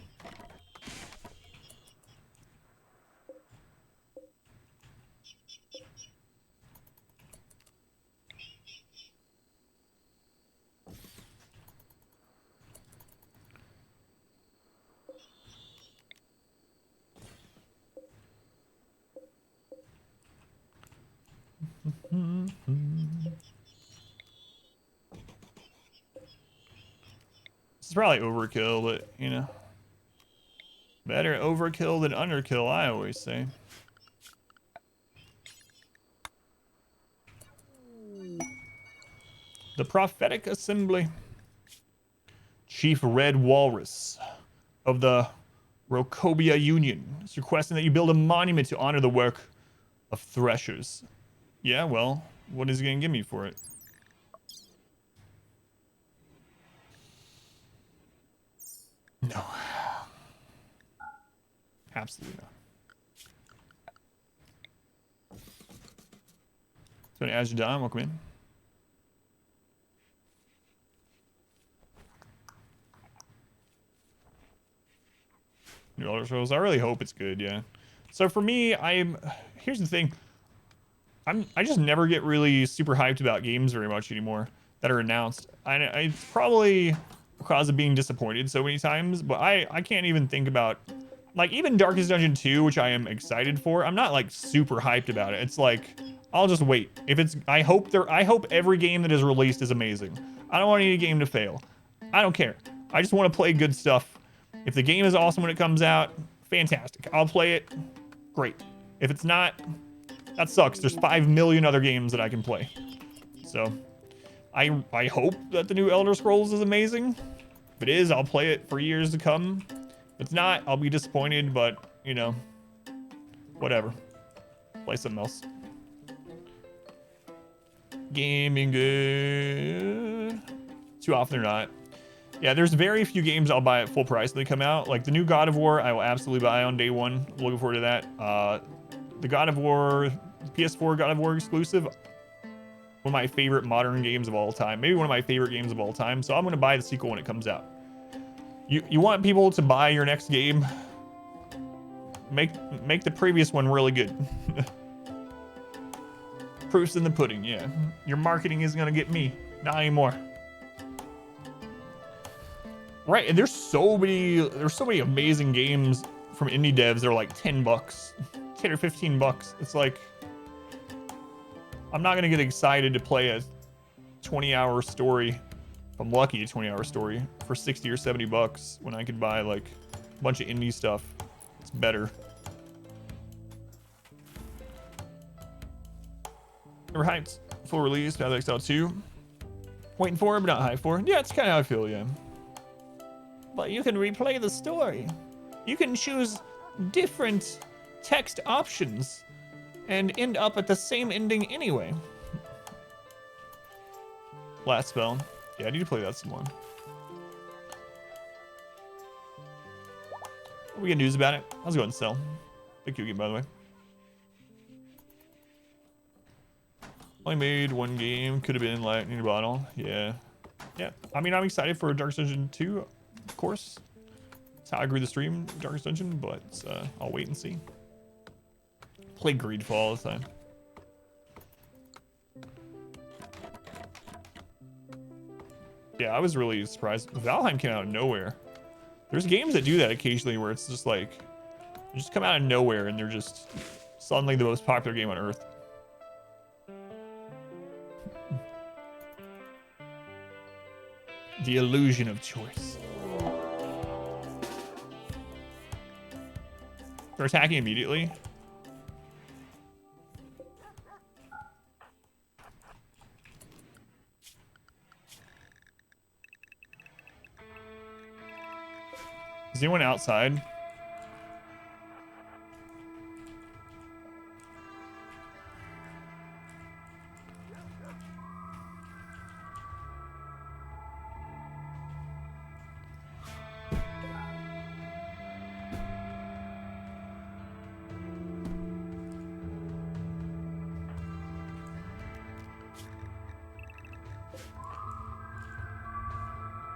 It's probably overkill, but you know, better overkill than underkill, I always say. The Prophetic Assembly. Chief Red Walrus of the Rokobia Union is requesting that you build a monument to honor the work of Threshers. Yeah, well, what is he gonna give me for it? No. Absolutely not. So as you're done, welcome in. New Elder Scrolls. I really hope it's good, yeah. So for me, here's the thing. I just never get really super hyped about games very much anymore that are announced. It's probably because of being disappointed so many times, but I can't even think about, like, even Darkest Dungeon 2, which I am excited for. I'm not like super hyped about it. It's like I'll just wait. If it's I hope every game that is released is amazing. I don't want any game to fail. I don't care. I just want to play good stuff. If the game is awesome when it comes out, fantastic. I'll play it. Great. If it's not, that sucks. There's 5 million other games that I can play. So I hope that the new Elder Scrolls is amazing. If it is, I'll play it for years to come. If it's not, I'll be disappointed, but, you know, whatever. Play something else. Gaming good. Too often or not. Yeah, there's very few games I'll buy at full price when they come out. Like the new God of War, I will absolutely buy on day one. Looking forward to that. The God of War, PS4 God of War exclusive, one of my favorite modern games of all time. Maybe one of my favorite games of all time. So I'm going to buy the sequel when it comes out. You want people to buy your next game? Make the previous one really good. Proof's in the pudding, yeah. Your marketing isn't going to get me. Not anymore. Right, and there's so many amazing games from indie devs that are like $10, 10 or 15 bucks. It's like, I'm not gonna get excited to play a 20-hour story, if I'm lucky, a 20-hour story for 60 or 70 bucks when I could buy like a bunch of indie stuff. It's better. Never hyped. Full release, Path Exile 2. Waiting for it, but not hyped for it. Yeah, it's kind of how I feel, yeah. But you can replay the story. You can choose different text options and end up at the same ending anyway. Last spell. Yeah, I need to play that some more. What we get news about it? How's it going, Sell? Thank you again, by the way. Only made one game. Could have been Lightning Bottle. Yeah. Yeah. I mean, I'm excited for Darkest Dungeon 2. Of course, that's how I grew the stream, Darkest Dungeon, but I'll wait and see. Play Greedfall all the time. Yeah, I was really surprised. Valheim came out of nowhere. There's games that do that occasionally where it's just like, they just come out of nowhere and they're just suddenly the most popular game on Earth. The illusion of choice. They're attacking immediately. Is anyone outside?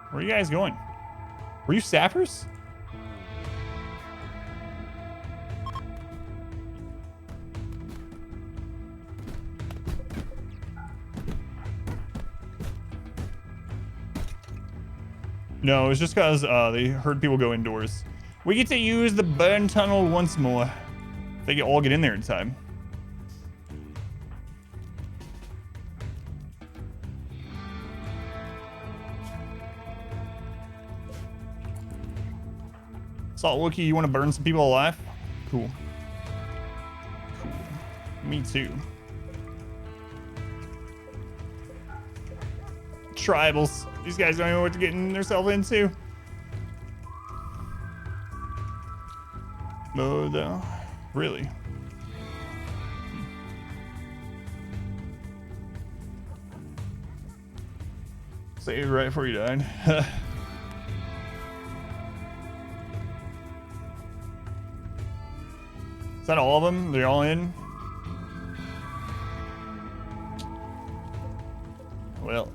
Where are you guys going? Were you sappers? No, it was just because they heard people go indoors. We get to use the burn tunnel once more. If they all get in there in time. Salt Wookie, you want to burn some people alive? Cool. Cool. Me too. Tribals. These guys don't know what they're getting themselves into. No, though. Really? Saved right before you died. Is that all of them? They're all in? Well.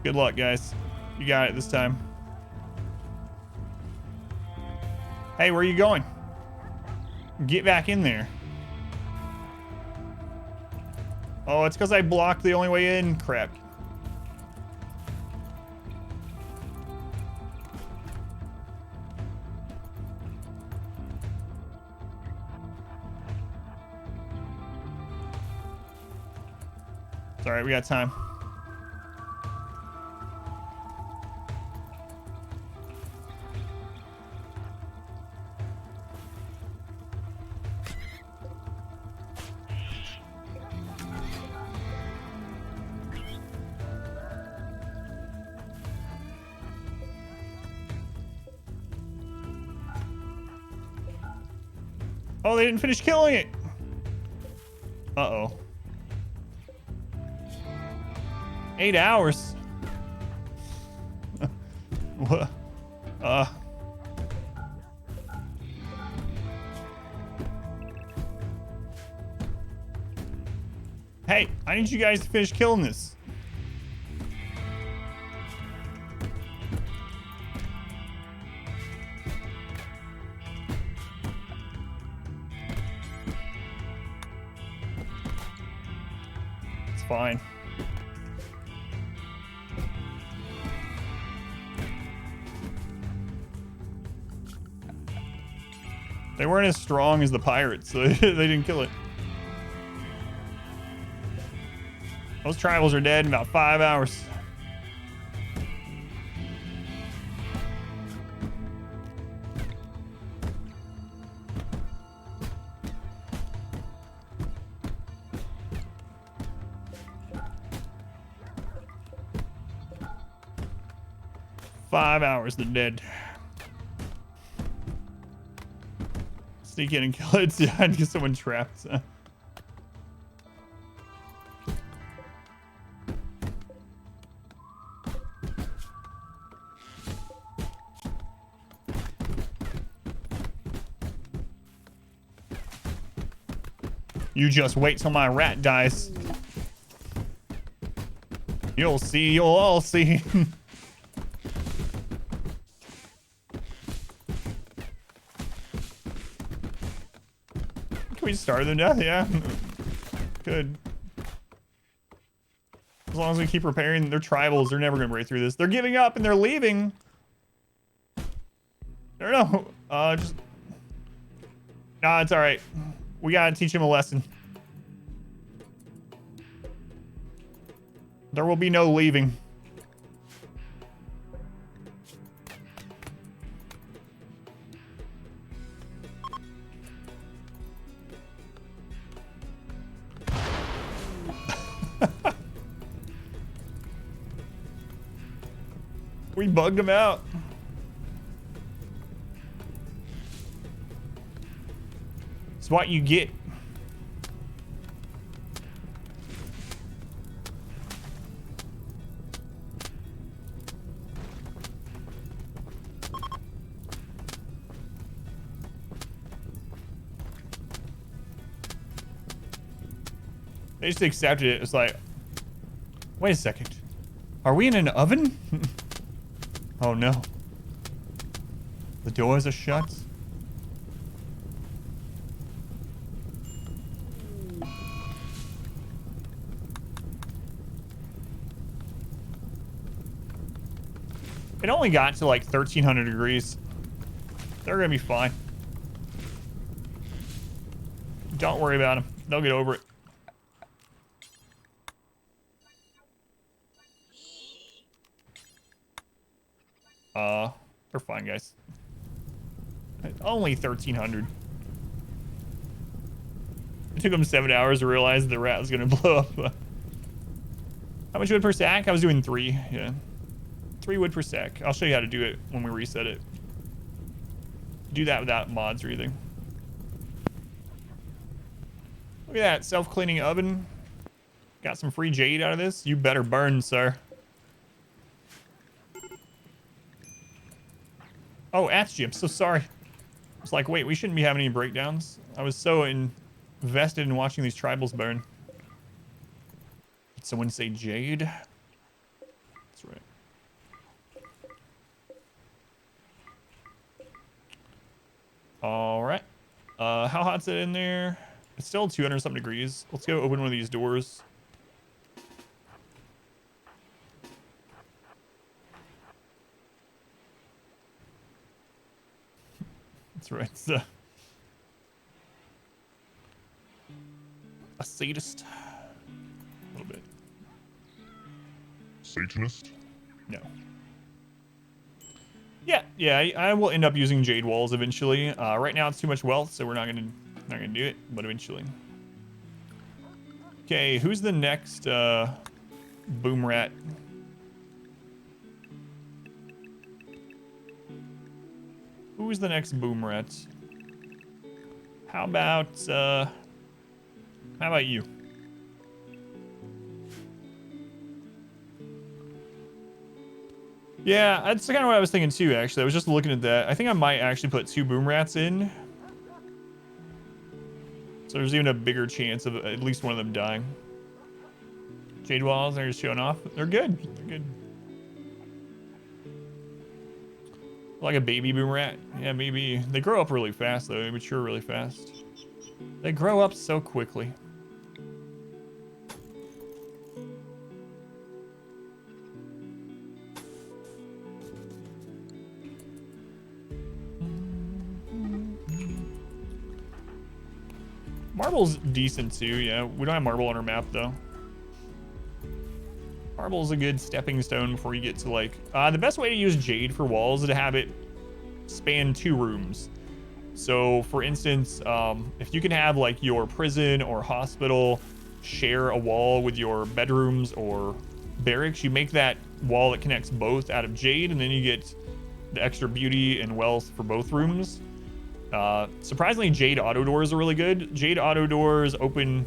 Good luck, guys. You got it this time. Hey, where are you going? Get back in there. Oh, it's because I blocked the only way in. Crap. It's all right, we got time. Oh, they didn't finish killing it. Uh-oh. 8 hours. What? Hey, I need you guys to finish killing this. It's fine. They weren't as strong as the pirates, so they didn't kill it. Those tribals are dead in about 5 hours. Five hours, they're dead. Sneak in and kill it. Yeah, and get someone trapped. You just wait till my rat dies. You'll see, you'll all see. starve them to death, yeah. Good. As long as we keep repairing their tribals, they're never gonna break through this. They're giving up and they're leaving. I don't know. Just... Nah, it's alright. We gotta teach him a lesson. There will be no leaving. We bugged him out. It's what you get. They just accepted it. It's like, wait a second. Are we in an oven? Oh no. The doors are shut. It only got to like 1300 degrees. They're gonna be fine. Don't worry about them. They'll get over it. They're fine, guys. Only 1300. It took them 7 hours to realize the rat was gonna blow up. How much wood per stack? I was doing 3, yeah. 3 wood per stack. I'll show you how to do it when we reset it. Do that without mods or anything. Look at that, self-cleaning oven. Got some free jade out of this. You better burn, sir. Oh, Atsuji, I'm so sorry. It's like, wait, we shouldn't be having any breakdowns. I was so invested in watching these tribals burn. Did someone say jade? That's right. All right. How hot's it in there? It's still 200 something degrees. Let's go open one of these doors. That's right. It's a sadist. A little bit. Satanist? No. Yeah, I will end up using jade walls eventually. Right now it's too much wealth, so we're not gonna do it, but eventually. Okay, who's the next boom rat? Who's the next boom rat? How about you? Yeah, that's kind of what I was thinking too, actually. I was just looking at that. I think I might actually put 2 boom rats in. So there's even a bigger chance of at least one of them dying. Jade walls, they're just showing off. They're good. They're good. Like a baby boom rat. Yeah, maybe. They grow up really fast, though. They mature really fast. They grow up so quickly. Marble's decent too, yeah. We don't have marble on our map though. Marble's a good stepping stone before you get to like... the best way to use jade for walls is to have it span 2 rooms. So for instance, if you can have like your prison or hospital share a wall with your bedrooms or barracks, you make that wall that connects both out of jade, and then you get the extra beauty and wealth for both rooms. Surprisingly, jade auto doors are really good. Jade auto doors open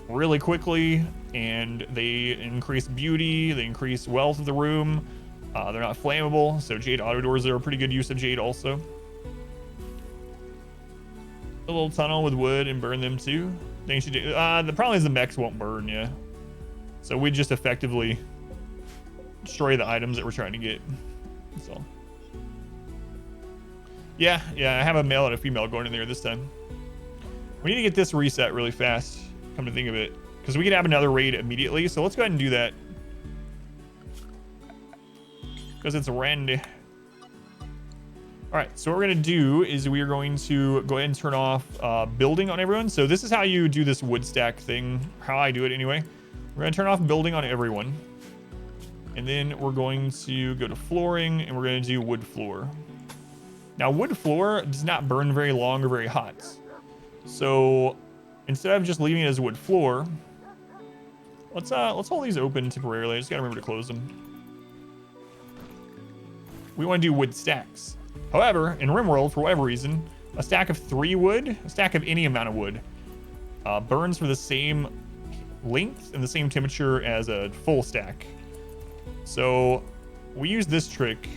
really quickly, and they increase beauty, they increase wealth of the room. They're not flammable, so jade auto doors are a pretty good use of jade also. A little tunnel with wood and burn them too. They should do. The problem is the mechs won't burn, yeah. So we just effectively destroy the items that we're trying to get. That's all. Yeah, I have a male and a female going in there this time. We need to get this reset really fast, come to think of it, because we could have another raid immediately. So let's go ahead and do that. Because it's randy. All right, so what we're going to do is we are going to go ahead and turn off building on everyone. So this is how you do this wood stack thing, how I do it anyway. We're going to turn off building on everyone. And then we're going to go to flooring, and we're going to do wood floor. Now, wood floor does not burn very long or very hot. So instead of just leaving it as wood floor, let's hold these open temporarily. I just got to remember to close them. We want to do wood stacks. However, in RimWorld, for whatever reason, a stack of 3 wood, a stack of any amount of wood, burns for the same length and the same temperature as a full stack. So we use this trick.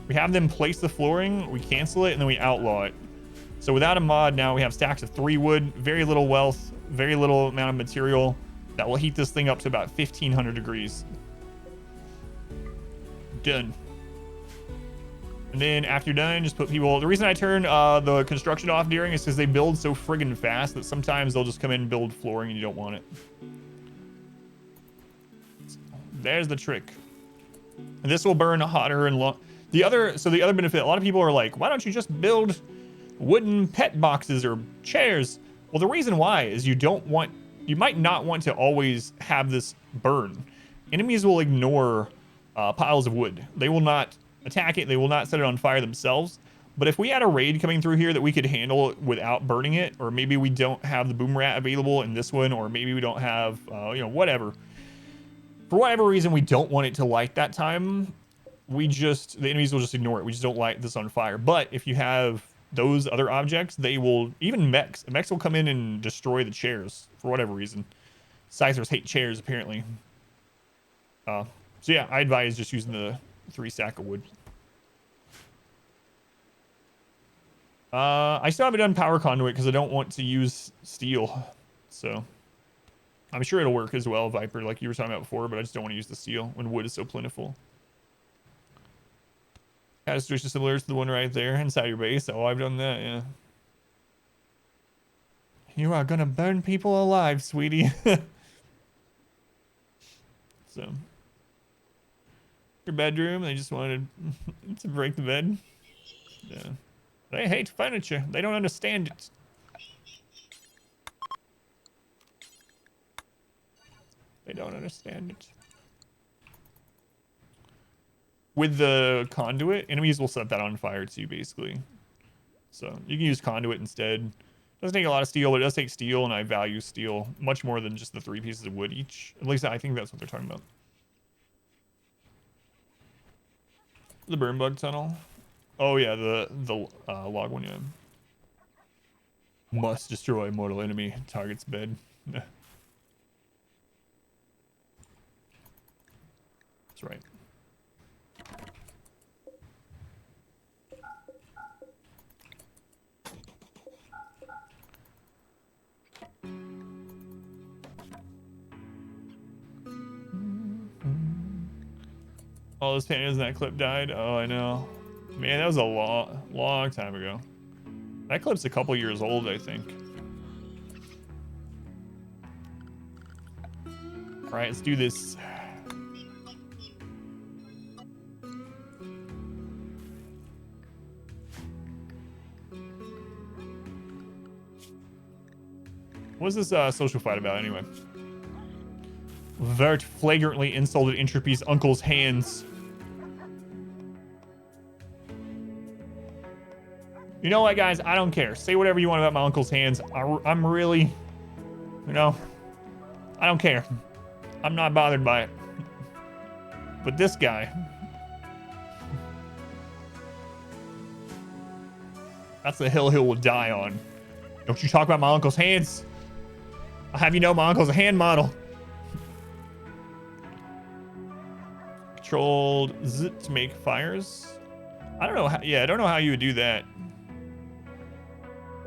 We have them place the flooring, we cancel it, and then we outlaw it. So without a mod, now we have stacks of 3 wood, very little wealth, very little amount of material that will heat this thing up to about 1500 degrees. Done. And then after you're done, just put people... The reason I turn the construction off during is because they build so friggin' fast that sometimes they'll just come in and build flooring and you don't want it. There's the trick. And this will burn hotter and long. The other benefit, a lot of people are like, why don't you just build wooden pet boxes or chairs? Well, the reason why is you might not want to always have this burn. Enemies will ignore piles of wood. They will not attack it. They will not set it on fire themselves. But if we had a raid coming through here that we could handle without burning it, or maybe we don't have the boom rat available in this one, or maybe we don't have, whatever. For whatever reason, we don't want it to light that time. The enemies will just ignore it. We just don't light this on fire. But if you have those other objects, they will, even mechs will come in and destroy the chairs for whatever reason. Scythers hate chairs, apparently. So yeah, I advise just using the 3 stack of wood. I still haven't done power conduit because I don't want to use steel. So I'm sure it'll work as well, Viper, like you were talking about before, but I just don't want to use the steel when wood is so plentiful. Got a situation similar to the one right there inside your base. Oh, I've done that, yeah. You are gonna burn people alive, sweetie. So, your bedroom, they just wanted to break the bed. Yeah. They hate furniture. They don't understand it. They don't understand it. With the conduit, enemies will set that on fire too, basically. So you can use conduit instead. Doesn't take a lot of steel, but it does take steel, and I value steel much more than just the 3 pieces of wood each. At least I think that's what they're talking about. The burn bug tunnel. Oh yeah, the log one, yeah. Must destroy mortal enemy. Target's bed. That's right. Oh, this pandas in that clip died. Oh, I know. Man, that was a long time ago. That clip's a couple years old, I think. All right, let's do this. What's this social fight about anyway? Vert flagrantly insulted Entropy's uncle's hands. You know what, guys? I don't care. Say whatever you want about my uncle's hands. I'm really, I don't care. I'm not bothered by it. But this guy. That's the hill he'll die on. Don't you talk about my uncle's hands. I'll have you know my uncle's a hand model. Controlled Z to make fires. I don't know how, I don't know how you would do that.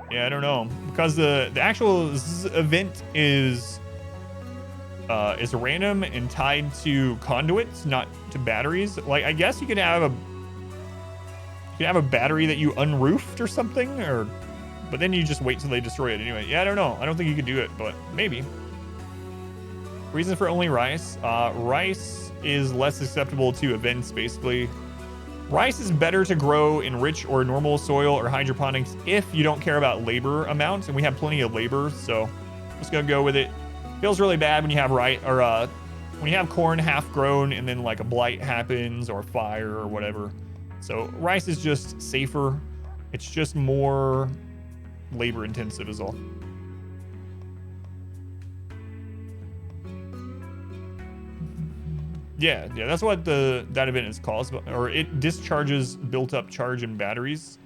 Yeah, I don't know, because the actual event is random and tied to conduits, not to batteries. Like, I guess you could have a battery that you unroofed or something, or But then you just wait till they destroy it anyway. Yeah, I don't know. I don't think you could do it, but maybe. Reason for only rice. Rice is less susceptible to events, basically. Rice is better to grow in rich or normal soil or hydroponics if you don't care about labor amounts, and we have plenty of labor, so I'm just gonna go with it. Feels really bad when you have when you have corn half grown and then like a blight happens or fire or whatever. So rice is just safer. It's just more labor intensive is all. Yeah, that's what that event is called, or it discharges built up charge in batteries,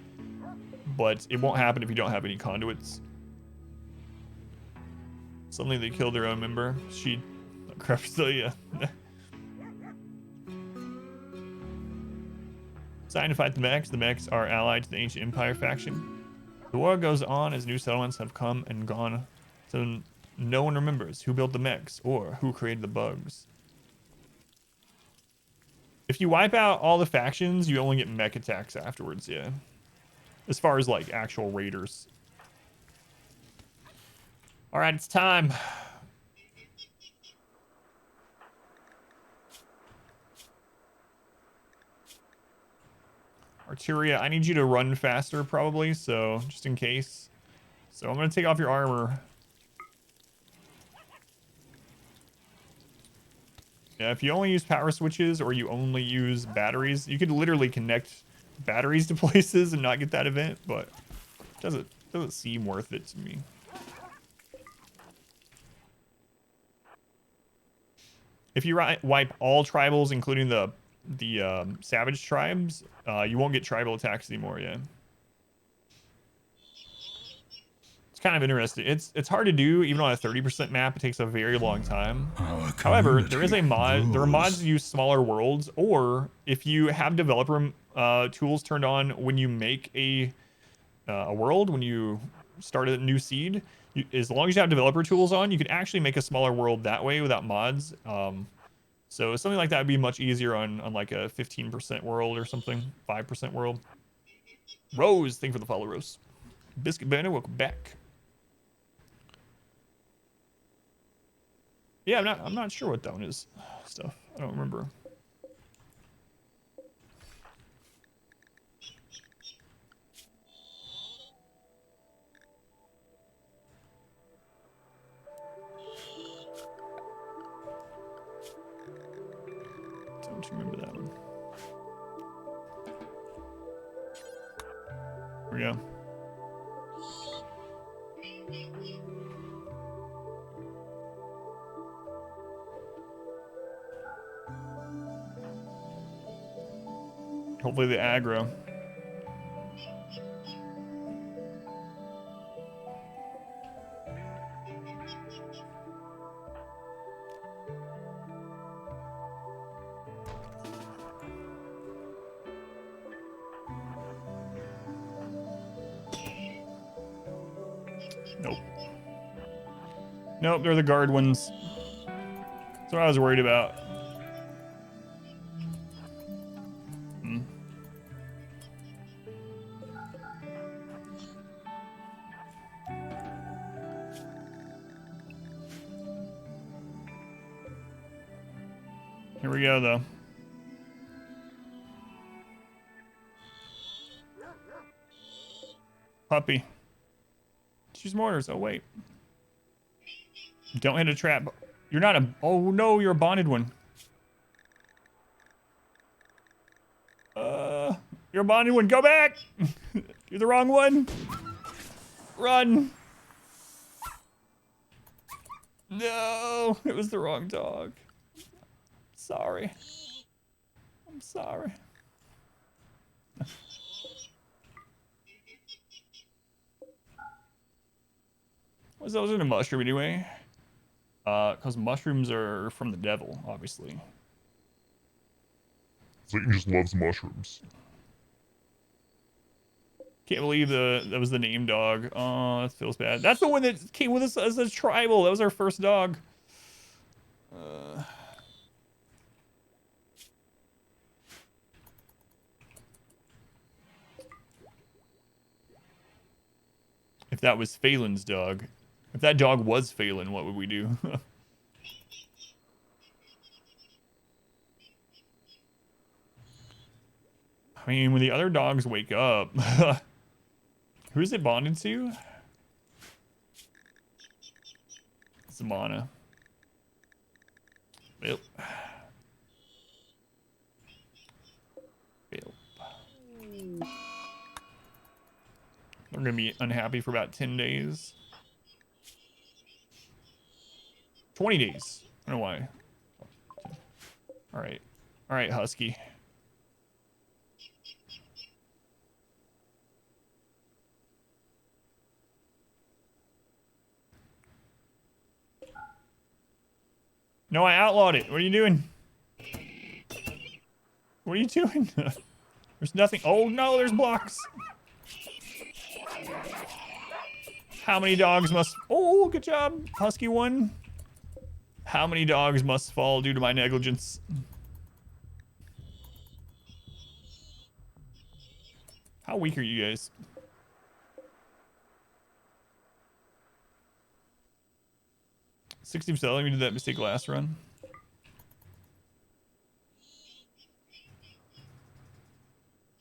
but it won't happen if you don't have any conduits. Suddenly they killed their own member. She, crap, still, yeah. Signed to fight the mechs. The mechs are allied to the ancient empire faction. The war goes on as new settlements have come and gone, so no one remembers who built the mechs or who created the bugs. If you wipe out all the factions, you only get mech attacks afterwards, yeah. As far as, like, actual raiders. Alright, it's time. Arteria, I need you to run faster, probably, so, just in case. So, I'm gonna take off your armor. Yeah, if you only use power switches or you only use batteries, you could literally connect batteries to places and not get that event, but it doesn't seem worth it to me. If you wipe all tribals, including the savage tribes, you won't get tribal attacks anymore, yeah. It's kind of interesting. It's hard to do, even on a 30% map. It takes a very long time. However, there is a mod. There are mods that use smaller worlds, or if you have developer tools turned on when you make a world, when you start a new seed, as long as you have developer tools on, you can actually make a smaller world that way without mods. So something like that would be much easier on like a 15% world or something, 5% world. Rose, thank you for the follow, Rose. Biscuit Banner, welcome back. Yeah, I'm not sure what that one is. Stuff. I don't remember. Don't remember that one. Here we go. Hopefully the aggro. Nope. Nope, they're the guard ones. That's what I was worried about. Here we go, though. Puppy. Choose mortars. Oh, wait. Don't hit a trap. You're not a... Oh, no, you're a bonded one. You're a bonded one. Go back! You're the wrong one. Run. No, it was the wrong dog. Sorry. I'm sorry. Was those in a mushroom anyway? Because mushrooms are from the devil, obviously. Satan just loves mushrooms. Can't believe that was the name dog. Oh, that feels bad. That's the one that came with us as a tribal. That was our first dog. if that was Phelan's dog. If that dog was Phelan, what would we do? I mean, when the other dogs wake up, who's it bonded to? Zamana. Yep. Yep. They're gonna be unhappy for about 10 days. 20 days. I don't know why. Alright. Alright, Husky. No, I outlawed it. What are you doing? What are you doing? There's nothing. Oh no, there's blocks. How many dogs must... Oh, good job. Husky 1. How many dogs must fall due to my negligence? How weak are you guys? $60%. Let me do that mistake last run.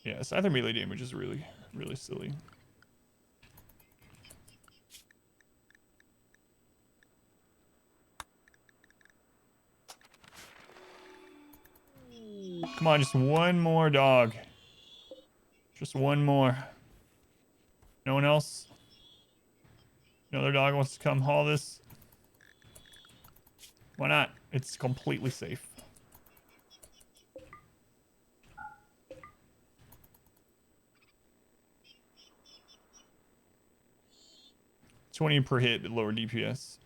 Yeah, Scyther melee damage is really, really silly. Come on, just one more dog. Just one more. No one else? No other dog wants to come haul this? Why not? It's completely safe. 20 per hit, but lower DPS.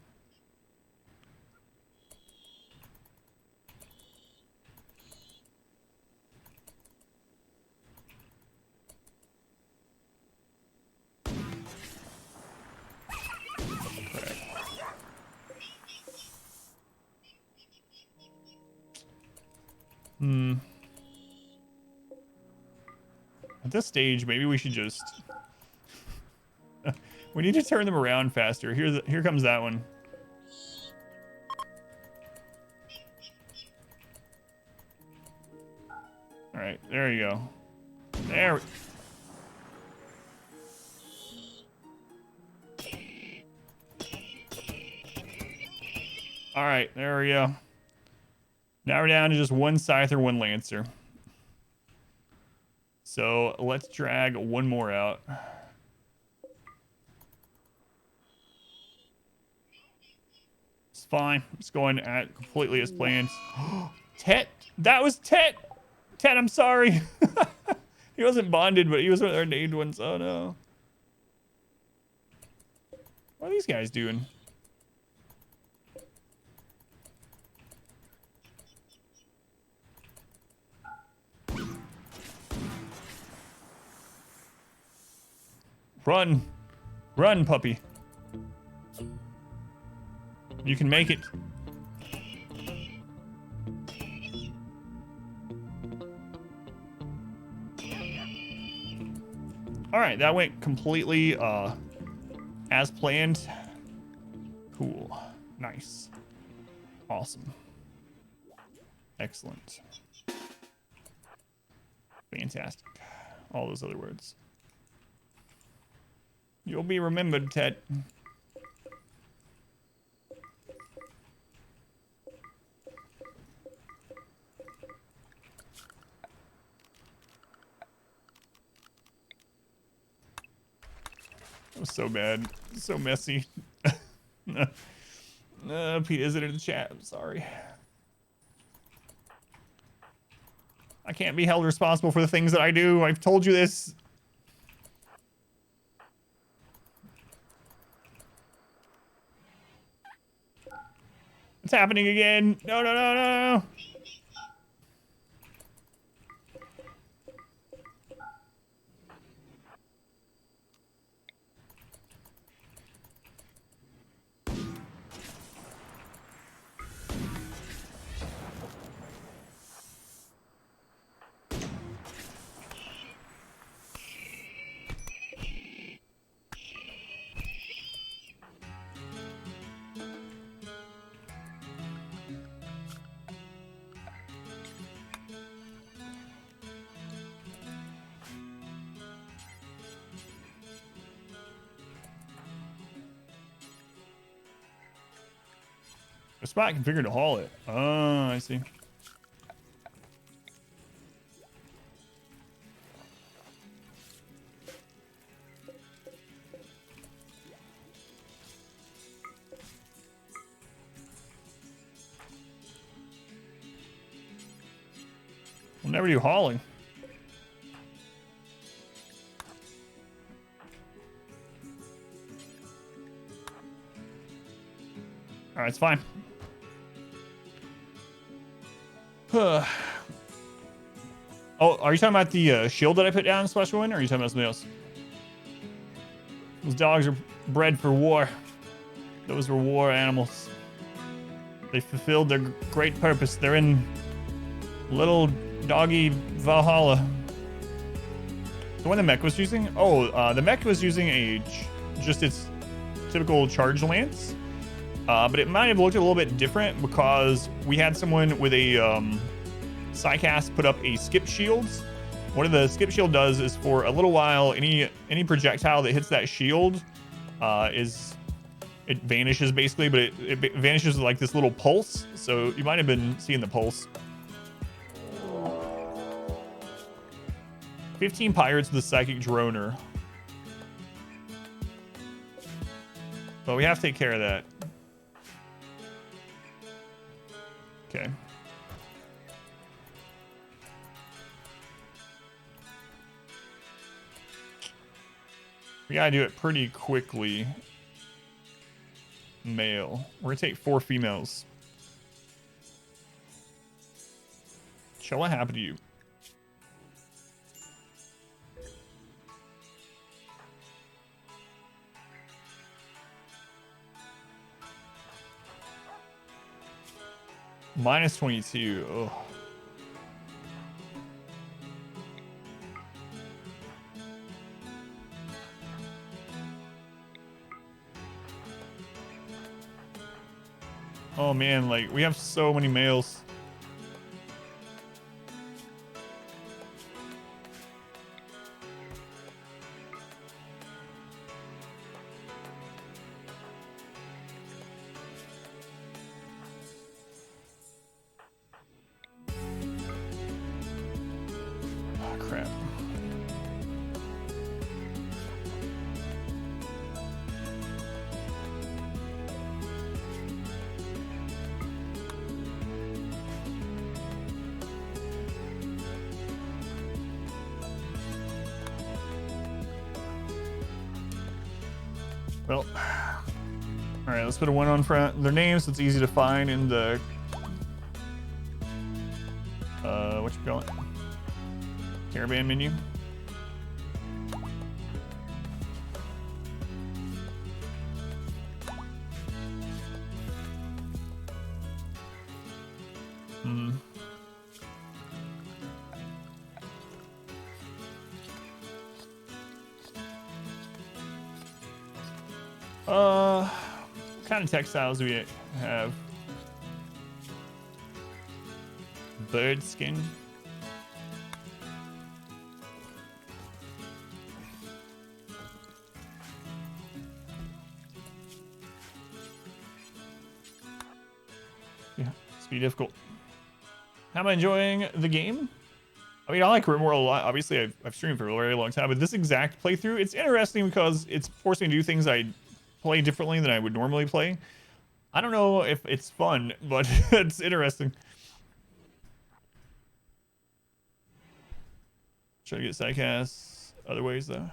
At this stage, maybe we should just... we need to turn them around faster. Here comes that one. Alright, there you go. There we... Alright, there we go. Now we're down to just one Scyther, one Lancer. So let's drag one more out. It's fine. It's going at completely as planned. Tet! That was Tet! Tet, I'm sorry. He wasn't bonded, but he was one of our named ones. Oh no. What are these guys doing? Run. Run, puppy. You can make it. Alright, that went completely as planned. Cool. Nice. Awesome. Excellent. Fantastic. All those other words. You'll be remembered, Ted. That was so bad. So messy. Pete isn't in the chat. I'm sorry. I can't be held responsible for the things that I do. I've told you this. It's happening again. No, no, no, no, no. A spot configured to haul it. Oh, I see. We'll never do hauling. All right, it's fine. Oh, are you talking about the shield that I put down in Special Win, or are you talking about something else? Those dogs are bred for war. Those were war animals. They fulfilled their great purpose. They're in little doggy Valhalla. The one the mech was using? Oh, the mech was using just its typical charge lance. But it might have looked a little bit different because we had someone with a Psycast put up a skip shield. What the skip shield does is for a little while, any projectile that hits that shield it vanishes basically, but it vanishes like this little pulse. So you might have been seeing the pulse. 15 pirates with a psychic droner. But we have to take care of that. Okay. We gotta do it pretty quickly. Male. We're gonna take 4 females. Show what happened to you. Minus 22. Oh. Oh man, like we have so many males. Oh, crap. Well, all right, let's put a 1 on front. Their names, so it's easy to find in the what you call it? Caravan menu. What kind of textiles do we have? Bird skin. Yeah, it's be difficult. How am I enjoying the game? I mean, I like RimWorld a lot. Obviously, I've streamed for a very long time, but this exact playthrough, it's interesting because it's forcing me to do things I play differently than I would normally play. I don't know if it's fun, but it's interesting. Try to get Psycast other ways though.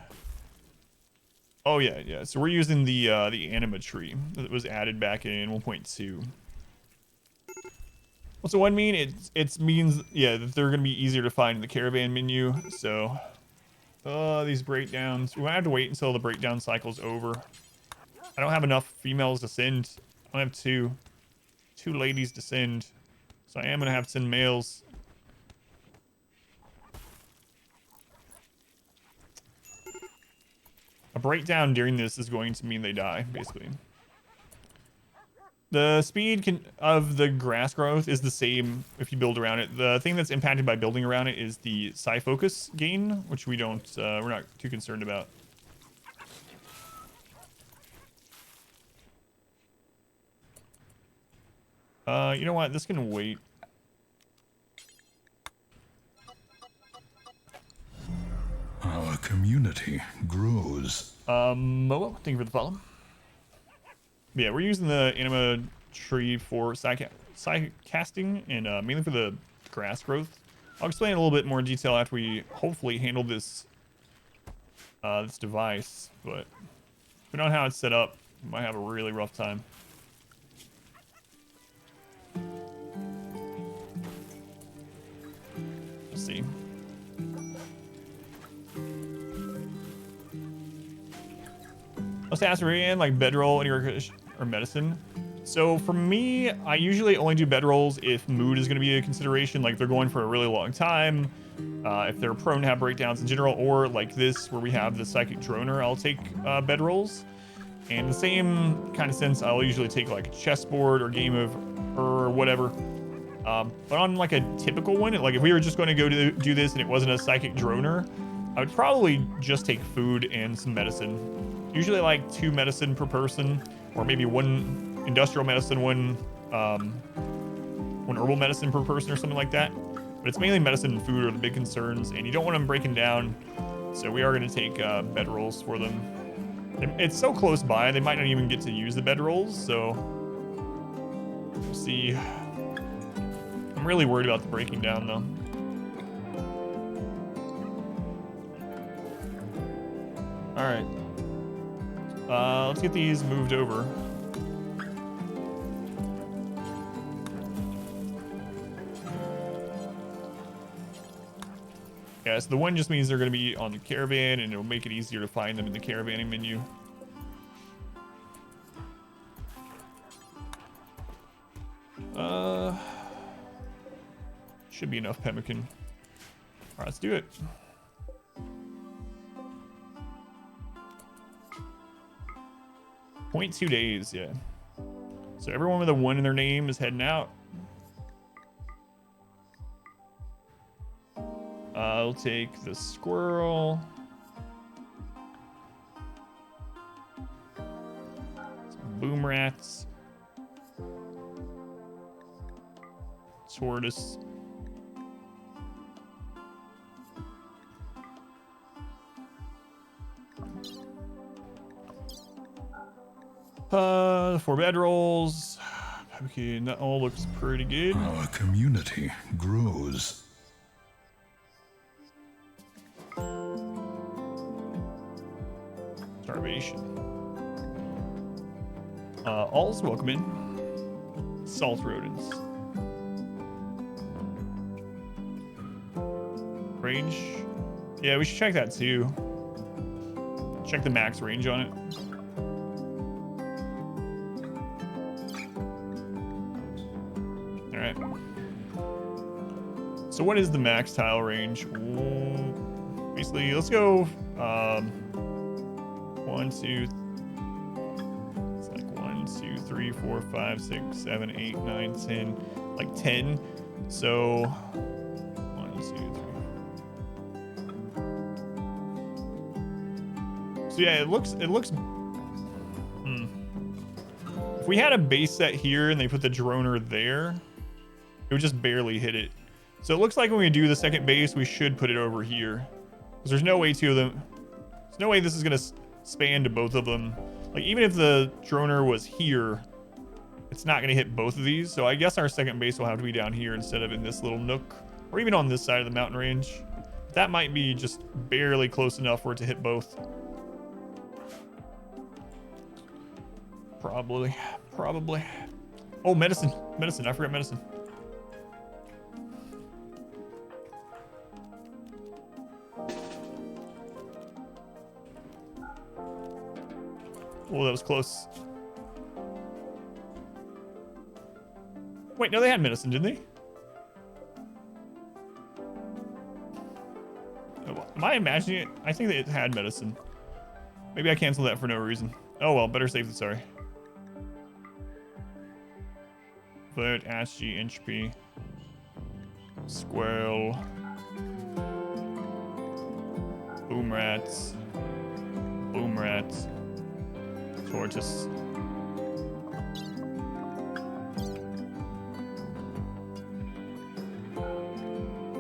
Oh yeah. So we're using the anima tree that was added back in 1.2. What's the 1 mean? It means that they're gonna be easier to find in the caravan menu. So these breakdowns, we might have to wait until the breakdown cycle's over. I don't have enough females to send. I don't have two ladies to send, so I am gonna have to send males. A breakdown during this is going to mean they die, basically. The speed of the grass growth is the same if you build around it. The thing that's impacted by building around it is the psi focus gain, which we're not too concerned about. You know what? This can wait. Our community grows. Momo, thank you for the follow. Yeah, we're using the anima tree for side casting and mainly for the grass growth. I'll explain in a little bit more detail after we hopefully handle this this device, but if we don't know how it's set up, we might have a really rough time. Let's see. Let's ask Ryan, like bedroll or medicine. So for me, I usually only do bedrolls if mood is going to be a consideration, like they're going for a really long time, if they're prone to have breakdowns in general, or like this where we have the psychic droner, I'll take bedrolls. And the same kind of sense, I'll usually take like a chessboard or game of or whatever. But on like a typical one, like if we were just going to go to do this and it wasn't a psychic droner, I would probably just take food and some medicine. Usually like 2 medicine per person, or maybe 1 industrial medicine, one herbal medicine per person or something like that. But it's mainly medicine and food are the big concerns, and you don't want them breaking down. So we are going to take bedrolls for them. It's so close by, they might not even get to use the bedrolls, so we'll see. I'm really worried about the breaking down though. All right. Let's get these moved over. Yeah, so the one just means they're going to be on the caravan, and it'll make it easier to find them in the caravanning menu. Should be enough pemmican. All right, let's do it. .2 days, yeah. So everyone with a 1 in their name is heading out. I'll take the squirrel. Some boom rats. Tortoise. The 4 bedrolls. Okay, that all looks pretty good. Our community grows. Starvation. All's welcome in. Salt rodents. Range. Yeah, we should check that too. Check the max range on it. Alright. So what is the max tile range? Basically, let's go 1, 2, it's like 1, 2, 3, 4, 5, 6, 7, 8, 9, 10, like 10. So 1, 2, 3. So yeah, it looks if we had a base set here and they put the droner there, it would just barely hit it. So it looks like when we do the second base, we should put it over here, because there's no way 2 of them, there's no way this is gonna span to both of them. Like even if the droner was here, it's not gonna hit both of these. So I guess our second base will have to be down here instead of in this little nook, or even on this side of the mountain range. That might be just barely close enough for it to hit both. Probably. Oh, medicine. I forgot medicine. Oh, that was close. Wait, no, they had medicine, didn't they? Am I imagining it? I think they had medicine. Maybe I canceled that for no reason. Oh well, better safe than sorry. Foot, Ashy, Inchp, Squirrel, Boom Rats, Tortoise.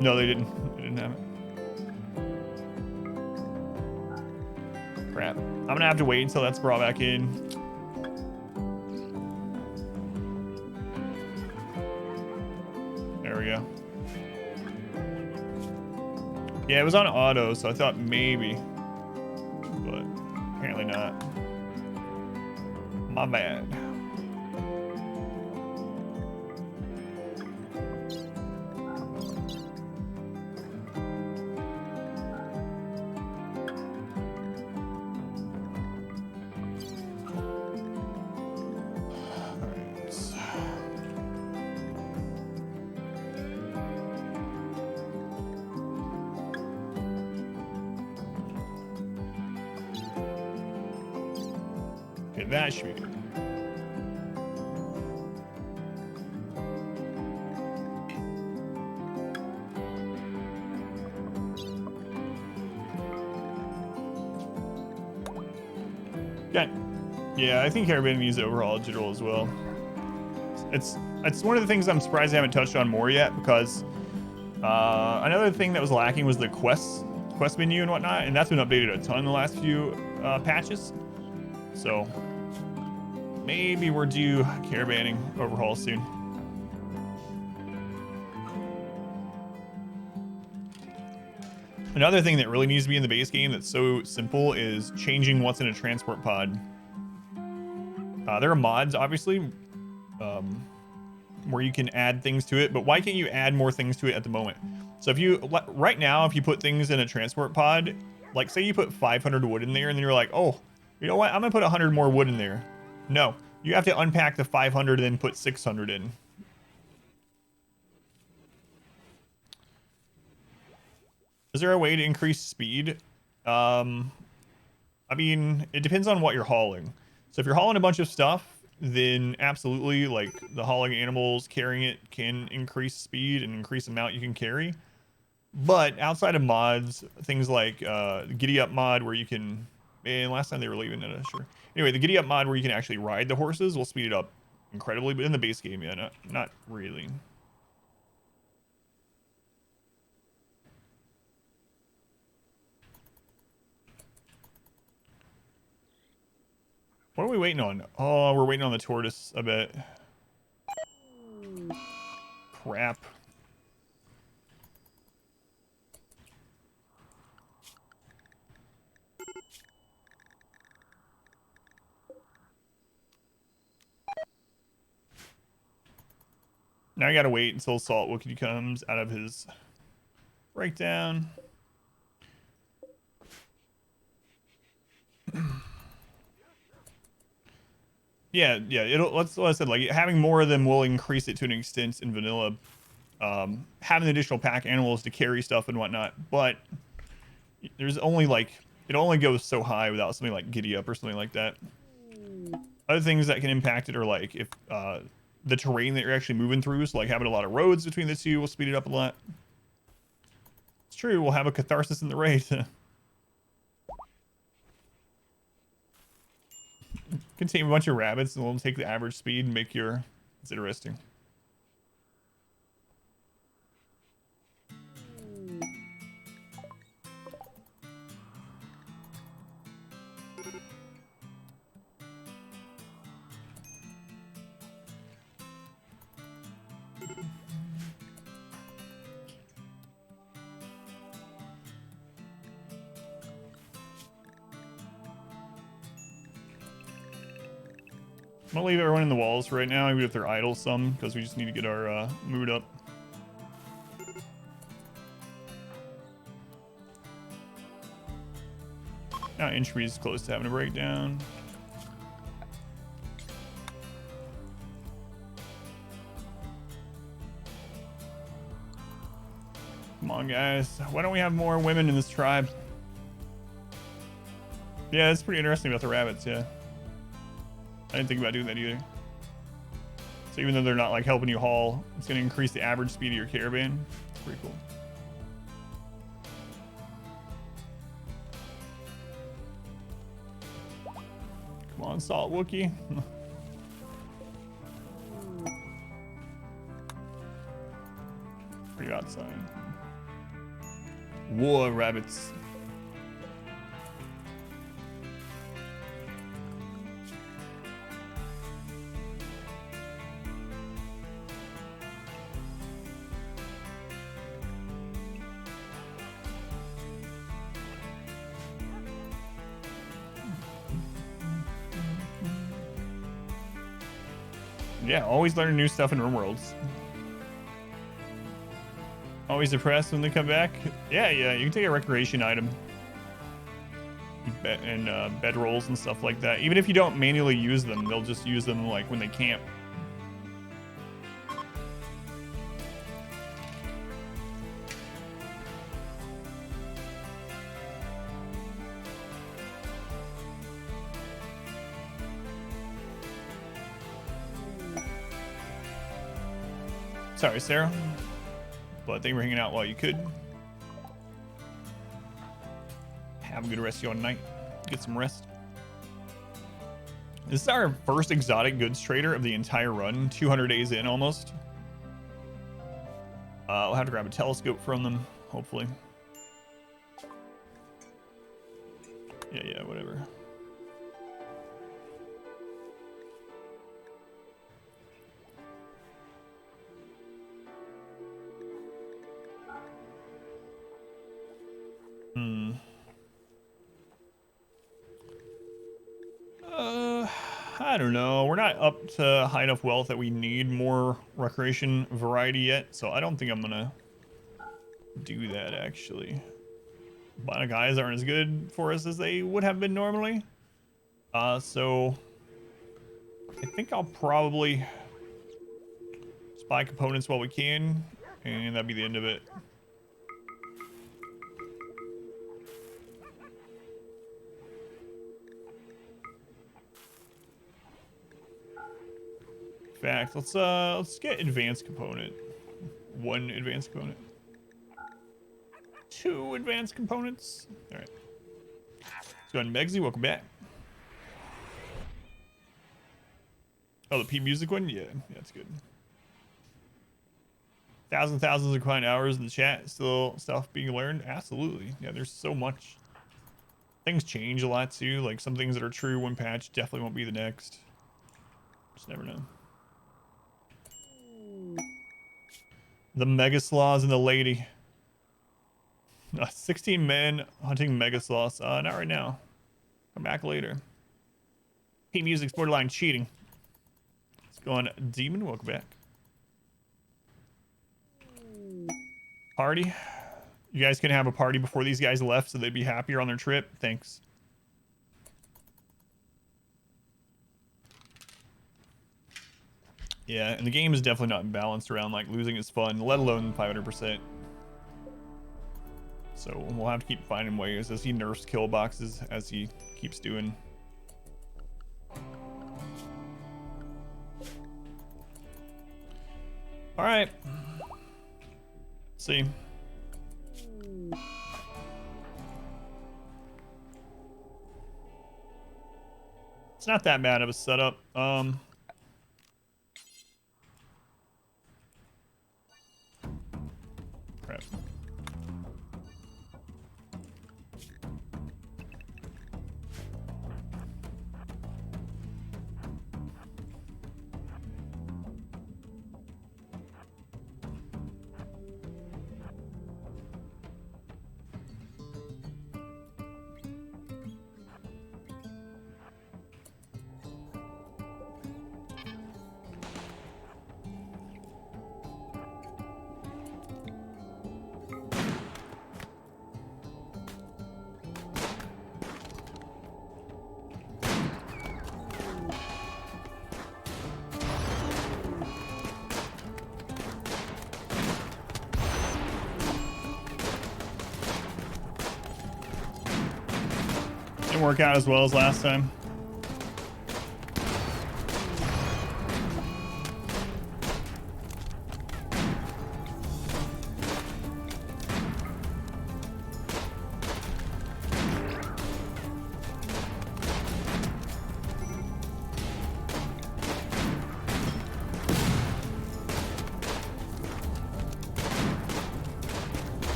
No, they didn't. They didn't have it. Crap. I'm gonna have to wait until that's brought back in. There we go. Yeah, it was on auto, so I thought maybe, but apparently not. My bad. Okay, that should be good. Yeah, yeah, I think Caribbean needs to overhaul digital as well. It's one of the things I'm surprised I haven't touched on more yet, because another thing that was lacking was the quest menu and whatnot, and that's been updated a ton in the last few patches. So maybe we're due caravanning overhaul soon. Another thing that really needs to be in the base game that's so simple is changing what's in a transport pod. There are mods, obviously, where you can add things to it, but why can't you add more things to it at the moment? So if you, right now, if you put things in a transport pod, like say you put 500 wood in there and then you're like, oh, you know what? I'm gonna put 100 more wood in there. No, you have to unpack the 500 and then put 600 in. Is there a way to increase speed? I mean, it depends on what you're hauling. So if you're hauling a bunch of stuff, then absolutely, like the hauling animals, carrying it can increase speed and increase the amount you can carry. But outside of mods, things like Giddy Up mod where you can, and last time they were leaving it, sure. Anyway, the Giddy Up mod where you can actually ride the horses will speed it up incredibly, but in the base game, yeah, not really. What are we waiting on? Oh, we're waiting on the tortoise, I bet. Crap. Now I gotta wait until Salt Wookiee comes out of his breakdown. Yeah, it'll, that's what I said, like having more of them will increase it to an extent in vanilla. Having additional pack animals to carry stuff and whatnot, but there's only like, it only goes so high without something like Giddy Up or something like that. Other things that can impact it are like if the terrain that you're actually moving through, so like having a lot of roads between the two will speed it up a lot. It's true, we'll have a catharsis in the raid. Can tame a bunch of rabbits and we'll take the average speed and make your... It's interesting. I'm gonna leave everyone in the walls for right now, even if they're idle some, because we just need to get our mood up. Now Inchby's close to having a breakdown. Come on, guys. Why don't we have more women in this tribe? Yeah, it's pretty interesting about the rabbits, yeah. I didn't think about doing that either. So even though they're not like helping you haul, it's going to increase the average speed of your caravan. It's pretty cool. Come on, Salt Wookiee. Are you outside? War rabbits. Yeah, always learning new stuff in RimWorlds. Always depressed when they come back. Yeah, you can take a recreation item. And bed rolls and stuff like that. Even if you don't manually use them, they'll just use them like when they camp. Sorry, Sarah. But thank you for hanging out while you could. Have a good rest of your night. Get some rest. This is our first exotic goods trader of the entire run. 200 days in almost. We'll have to grab a telescope from them, hopefully. Yeah, whatever. I don't know. We're not up to high enough wealth that we need more recreation variety yet, so I don't think I'm gonna do that actually. But guys aren't as good for us as they would have been normally. So I think I'll probably just buy components while we can, and that'd be the end of it. In fact, let's get advanced component. 1 advanced component. 2 advanced components. All right. Let's go ahead and Megsy, welcome back. Oh, the P music one? Yeah, that's good. Thousands of client hours in the chat. Still stuff being learned? Absolutely. Yeah, there's so much. Things change a lot too. Like some things that are true one patch definitely won't be the next. Just never know. The mega sloths and the lady. 16 men hunting mega sloths. Not right now. Come back later. P music's borderline cheating. Let's go on Demon. Welcome back. Party. You guys can have a party before these guys left so they'd be happier on their trip. Thanks. Yeah, and the game is definitely not balanced around like losing is fun, let alone 500%. So we'll have to keep finding ways as he nerfs kill boxes as he keeps doing. All right. Let's see. It's not that bad of a setup. Crap. Didn't work out as well as last time.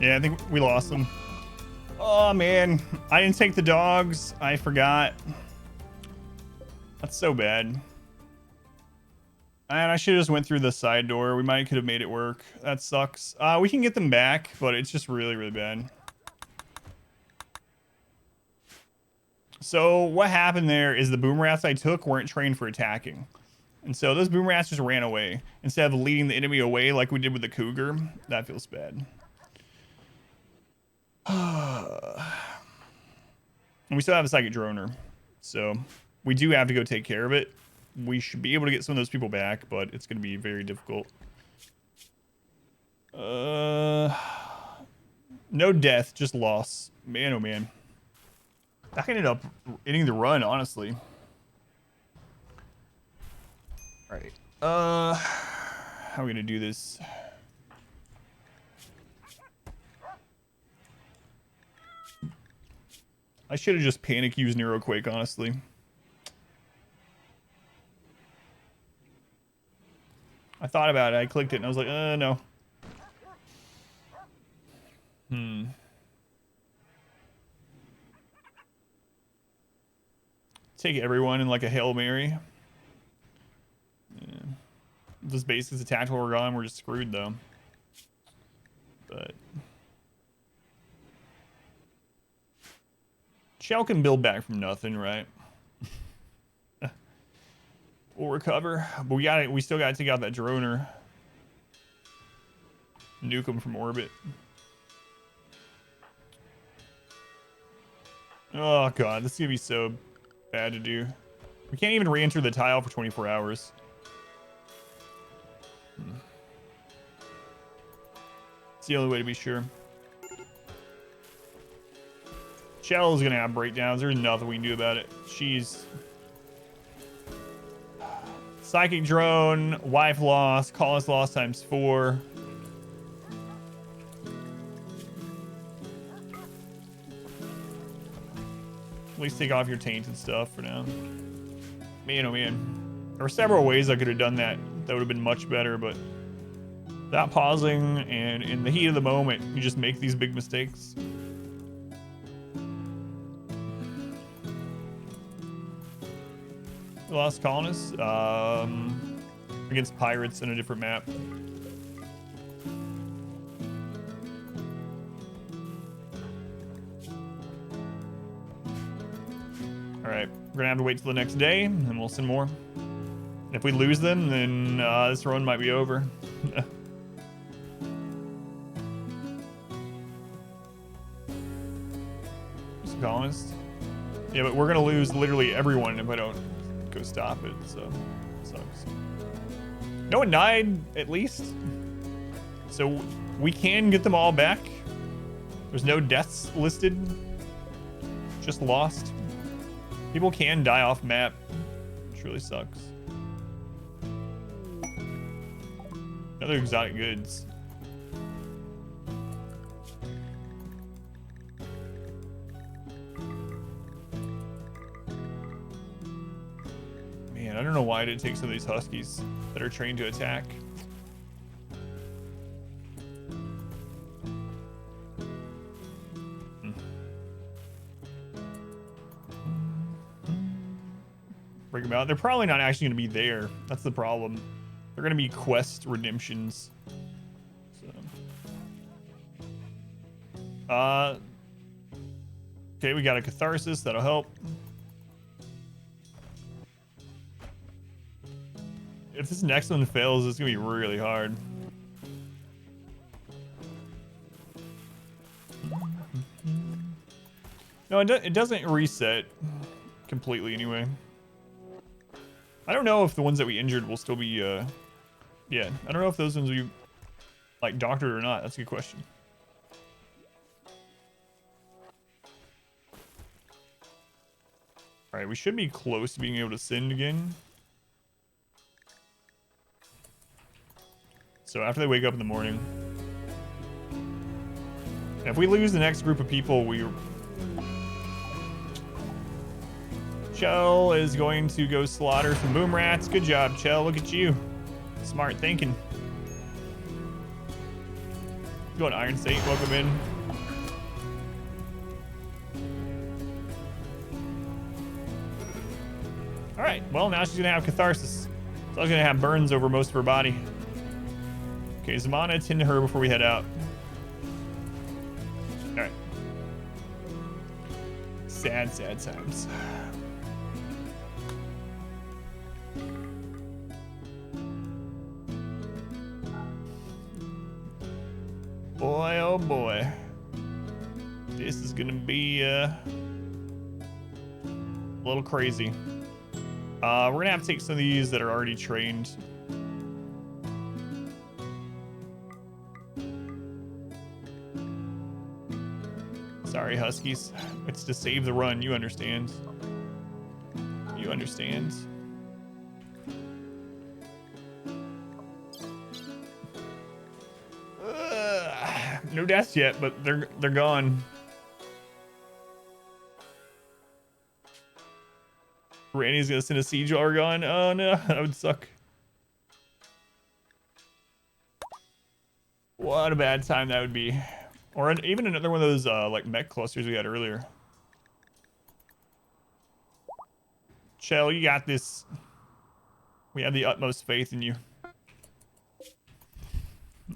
Yeah, I think we lost them. Oh, man. I didn't take the dogs. I forgot. That's so bad. And I should have just went through the side door. We might could have made it work. That sucks. We can get them back, but it's just really, really bad. So what happened there is the boom rats I took weren't trained for attacking. And so those boom rats just ran away. Instead of leading the enemy away like we did with the cougar. That feels bad. And we still have a psychic droner. So we do have to go take care of it. We should be able to get some of those people back, but it's going to be very difficult. No death, just loss. Man, oh man. That ended up ending the run, honestly. All right. How are we going to do this? I should have just panic used Neuroquake, honestly. I thought about it. I clicked it and I was like, no. Take everyone in like a Hail Mary. Yeah. If this base is attacked while we're gone, we're just screwed though. But Shell can build back from nothing, right? We'll recover, but we still gotta take out that droner. Nuke him from orbit. Oh god, this is gonna be so bad to do. We can't even re-enter the tile for 24 hours. It's the only way to be sure. Shell is gonna have breakdowns. There's nothing we can do about it. She's psychic drone, wife lost, Collis lost times 4. At least take off your tainted stuff for now. Man, oh man. There were several ways I could have done that. That would have been much better, but without pausing and in the heat of the moment, you just make these big mistakes. We lost colonists against pirates in a different map. All right, we're gonna have to wait till the next day, and we'll send more. And if we lose them, then this run might be over. Just colonists. Yeah, but we're gonna lose literally everyone if I don't go stop it, so it sucks. No one died, at least. So we can get them all back. There's no deaths listed. Just lost. People can die off map, which really sucks. Other exotic goods. Man, I don't know why I didn't take some of these huskies that are trained to attack. Bring them out. They're probably not actually going to be there. That's the problem. They're going to be quest redemptions. So. Okay, we got a catharsis. That'll help. If this next one fails, it's going to be really hard. No, it doesn't reset completely anyway. I don't know if the ones that we injured will still be, yeah. I don't know if those ones will be, like, doctored or not. That's a good question. Alright, we should be close to being able to send again. So after they wake up in the morning. And if we lose the next group of people, Chell is going to go slaughter some boom rats. Good job, Chell. Look at you. Smart thinking. Going Iron State, welcome in. All right, well, now she's gonna have catharsis. So she's gonna have burns over most of her body. Okay, Zamana, tend to her before we head out. All right. Sad, sad times. Boy, oh boy. This is gonna be a little crazy. We're gonna have to take some of these that are already trained. Sorry, Huskies. It's to save the run, you understand. You understand. No deaths yet, but they're gone. Randy's gonna send a siege while we're gone. Oh no, that would suck. What a bad time that would be. Or even another one of those like mech clusters we had earlier. Chell, you got this. We have the utmost faith in you.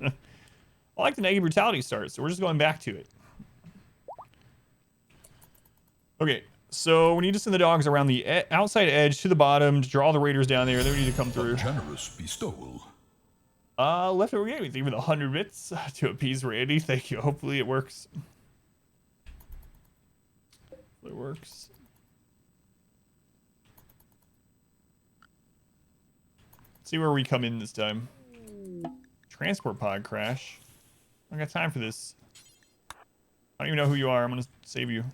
I like the negative brutality start, so we're just going back to it. Okay, so we need to send the dogs around the outside edge to the bottom to draw the raiders down there. Then we need to come through. A generous bestowal. Leftover game with even 100 bits to appease Randy. Thank you. Hopefully it works. It works. Let's see where we come in this time. Transport pod crash. I got time for this. I don't even know who you are. I'm gonna save you.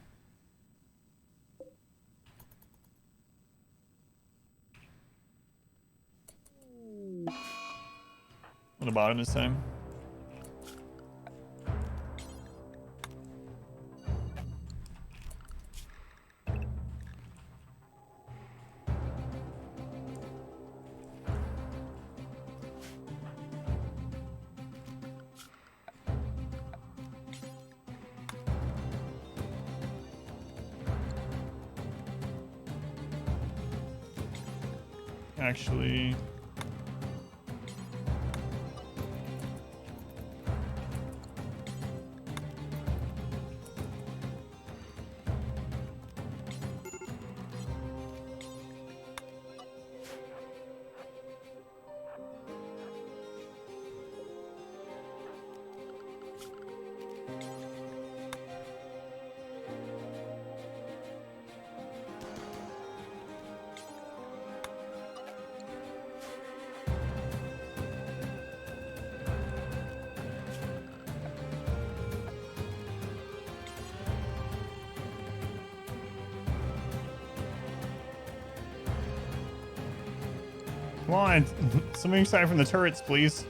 On the bottom this time. Actually, come on, something aside from the turrets, please.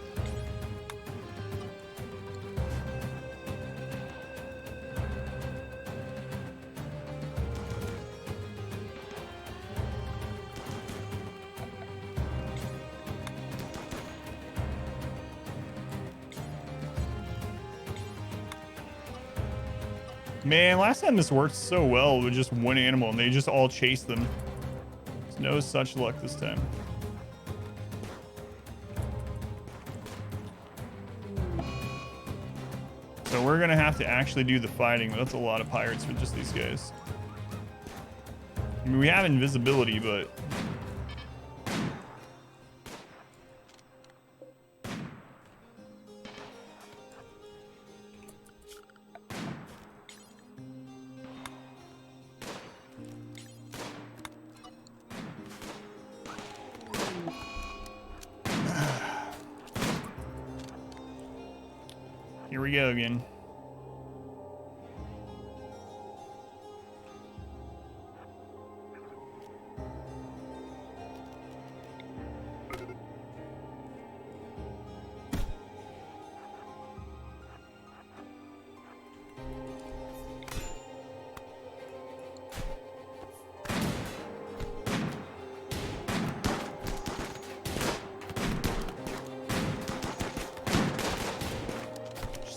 Man, last time this worked so well with just one animal and they just all chase them. There's no such luck this time. So we're gonna have to actually do the fighting. That's a lot of pirates with just these guys. I mean, we have invisibility, but here we go again.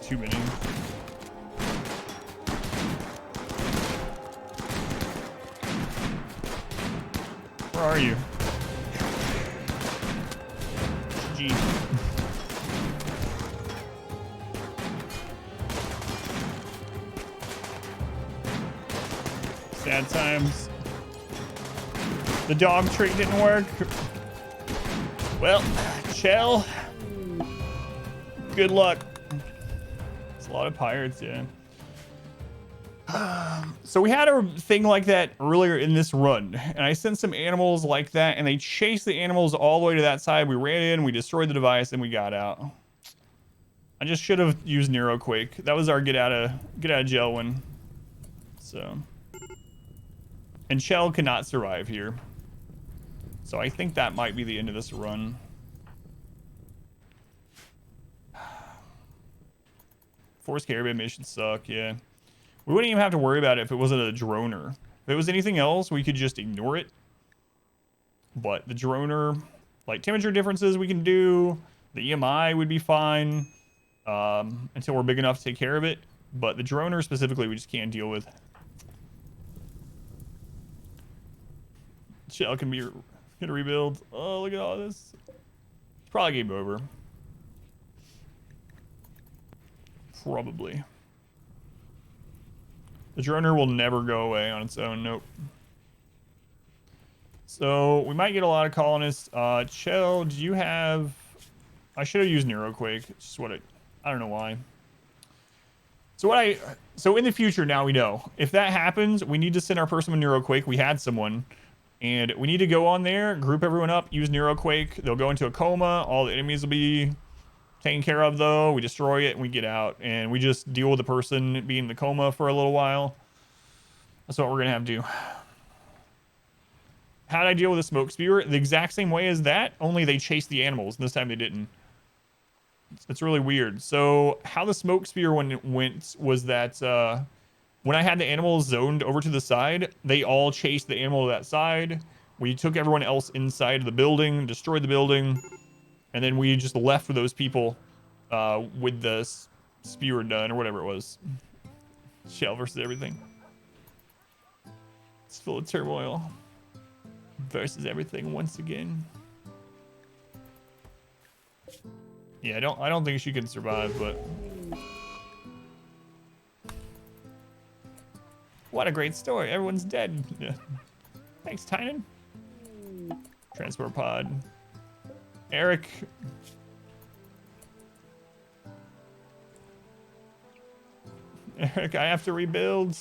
too many. Where are you? Gee. Sad times. The dog treat didn't work. Well, Chell, good luck. It's a lot of pirates, yeah. So we had a thing like that earlier in this run, and I sent some animals like that, and they chased the animals all the way to that side. We ran in, we destroyed the device, and we got out. I just should have used Neuroquake. That was our get out of jail one. So, and Chell cannot survive here. So I think that might be the end of this run. Force caravan missions suck, yeah. We wouldn't even have to worry about it if it wasn't a droner. If it was anything else, we could just ignore it. But the droner, like temperature differences we can do. The EMI would be fine until we're big enough to take care of it. But the droner specifically, we just can't deal with. Shell can be gonna rebuild. Oh, look at all this. It's probably game over. Probably. The droner will never go away on its own. Nope. So we might get a lot of colonists. Chell, do you have? I should have used Neuroquake. It's just what I don't know why. So in the future now we know if that happens, we need to send our person with Neuroquake. We had someone. And we need to go on there, group everyone up, use Neuroquake. They'll go into a coma. All the enemies will be taken care of, though. We destroy it, and we get out. And we just deal with the person being in the coma for a little while. That's what we're going to have to do. How did I deal with a smoke spewer? The exact same way as that, only they chased the animals. And this time they didn't. It's really weird. So how the smoke spewer one went was that... when I had the animals zoned over to the side, they all chased the animal to that side. We took everyone else inside the building, destroyed the building, and then we just left with those people with the spewer done, or whatever it was. Shell versus everything. It's full of turmoil. Versus everything once again. Yeah, I don't think she can survive, but... What a great story. Everyone's dead. Yeah. Thanks, Tynan. Transport pod. Eric. Eric, I have to rebuild.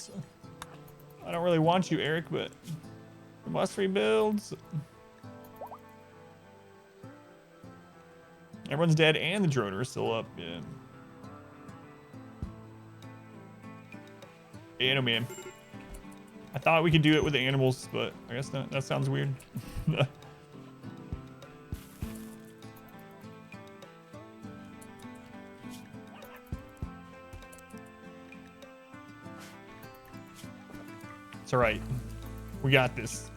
I don't really want you, Eric, but we must rebuild. Everyone's dead and the droner is still up. Yeah. Yeah, no, man. I thought we could do it with the animals, but I guess not. That sounds weird. It's all right. We got this.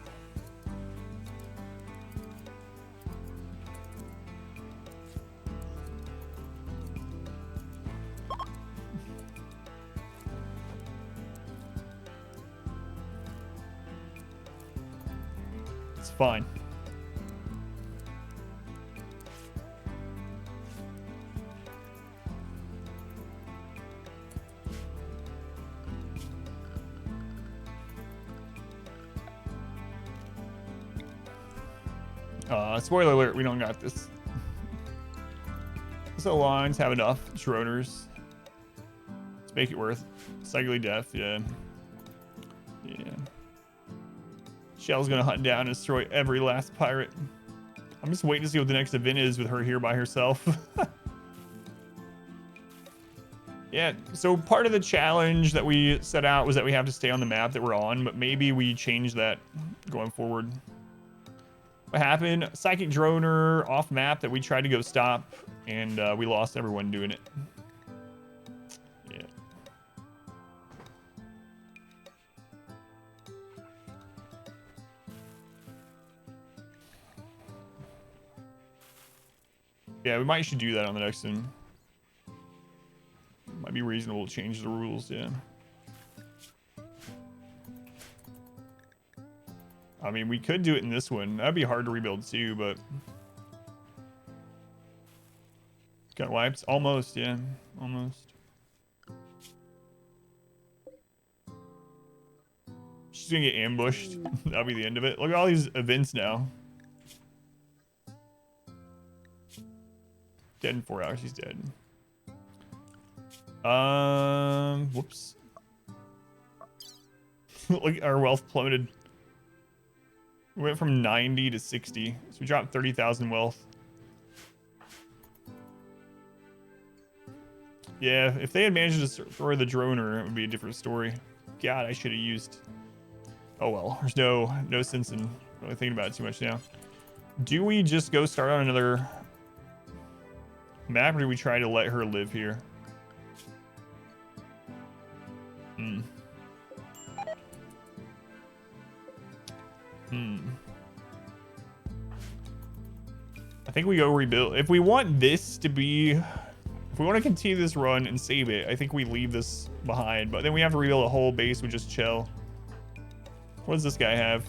It's fine. Spoiler alert, we don't got this. So lines have enough droners. Let's make it worth cyclically death, yeah. Yeah. Shell's gonna hunt down and destroy every last pirate. I'm just waiting to see what the next event is with her here by herself. Yeah, so part of the challenge that we set out was that we have to stay on the map that we're on, but maybe we change that going forward. What happened? Psychic droner off map that we tried to go stop, and we lost everyone doing it. Yeah. Yeah, we might should do that on the next one. My reasonable to change the rules, yeah. I mean, we could do it in this one. That'd be hard to rebuild too, but... Got wiped? Almost, yeah. Almost. She's gonna get ambushed. That'll be the end of it. Look at all these events now. Dead in 4 hours. She's dead. Whoops. Look, our wealth plummeted. We went from 90 to 60. So we dropped 30,000 wealth. Yeah, if they had managed to destroy the droner, it would be a different story. God, I should have used... Oh well, there's no sense in really thinking about it too much now. Do we just go start on another map, or do we try to let her live here? I think we go rebuild. If we want this to be... If we want to continue this run and save it, I think we leave this behind. But then we have to rebuild a whole base with just chill. What does this guy have?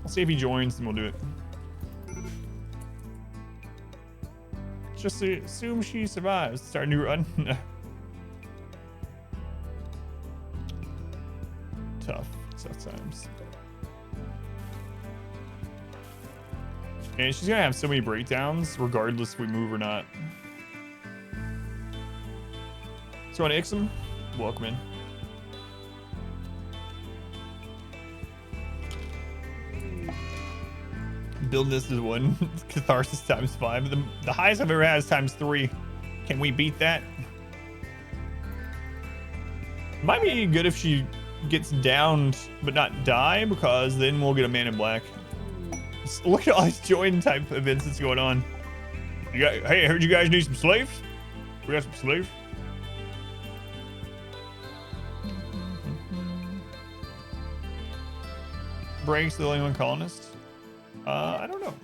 I'll see if he joins, and we'll do it. Just assume she survives. Start a new run. Tough times. And she's gonna have so many breakdowns, regardless if we move or not. So on Ixom, welcome in. Building this is 1. Catharsis times 5. The highest I've ever had is times 3. Can we beat that? Might be good if she gets downed but not die, because then we'll get a man in black. Look at all these join type events that's going on. Hey, I heard you guys need some slaves. We got some slaves. Breaks the only one colonist. I don't know.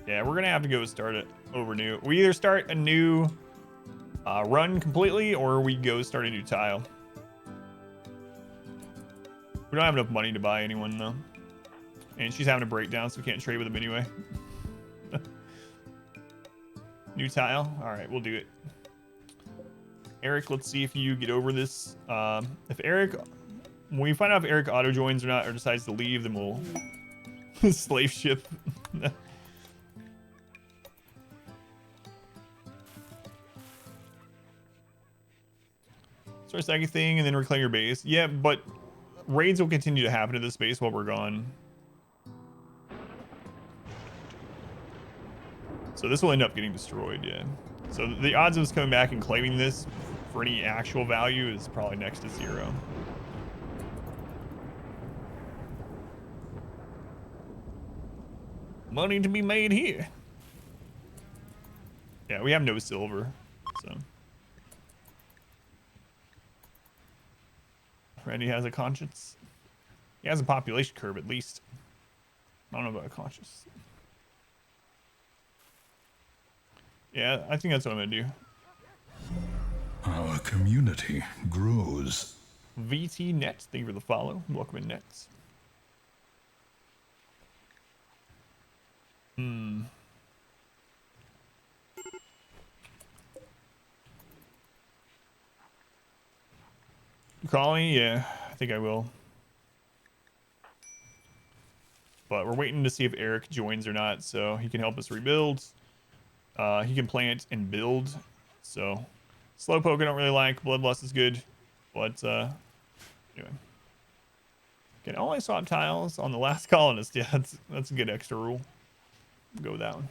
Yeah, we're gonna have to go start it over new. We either start a new run completely, or we go start a new tile. We don't have enough money to buy anyone though. And she's having a breakdown, so we can't trade with him anyway. New tile? Alright, we'll do it. Eric, let's see if you get over this. If Eric... When we find out if Eric auto-joins or not, or decides to leave, then we'll... slave ship. Start second thing, and then reclaim your base. Yeah, but raids will continue to happen to this base while we're gone. So this will end up getting destroyed, yeah. So the odds of us coming back and claiming this for any actual value is probably next to 0. Money to be made here. Yeah, we have no silver, so. Randy has a conscience. He has a population curve at least. I don't know about a conscience. Yeah, I think that's what I'm gonna do. Our community grows. VT Nets, thank you for the follow. Welcome in Nets. Colony? Yeah, I think I will. But we're waiting to see if Eric joins or not, so he can help us rebuild. He can plant and build. So, Slowpoke I don't really like. Bloodlust is good. But, anyway. Can only swap tiles on the last colonist. Yeah, that's a good extra rule. Go with that one.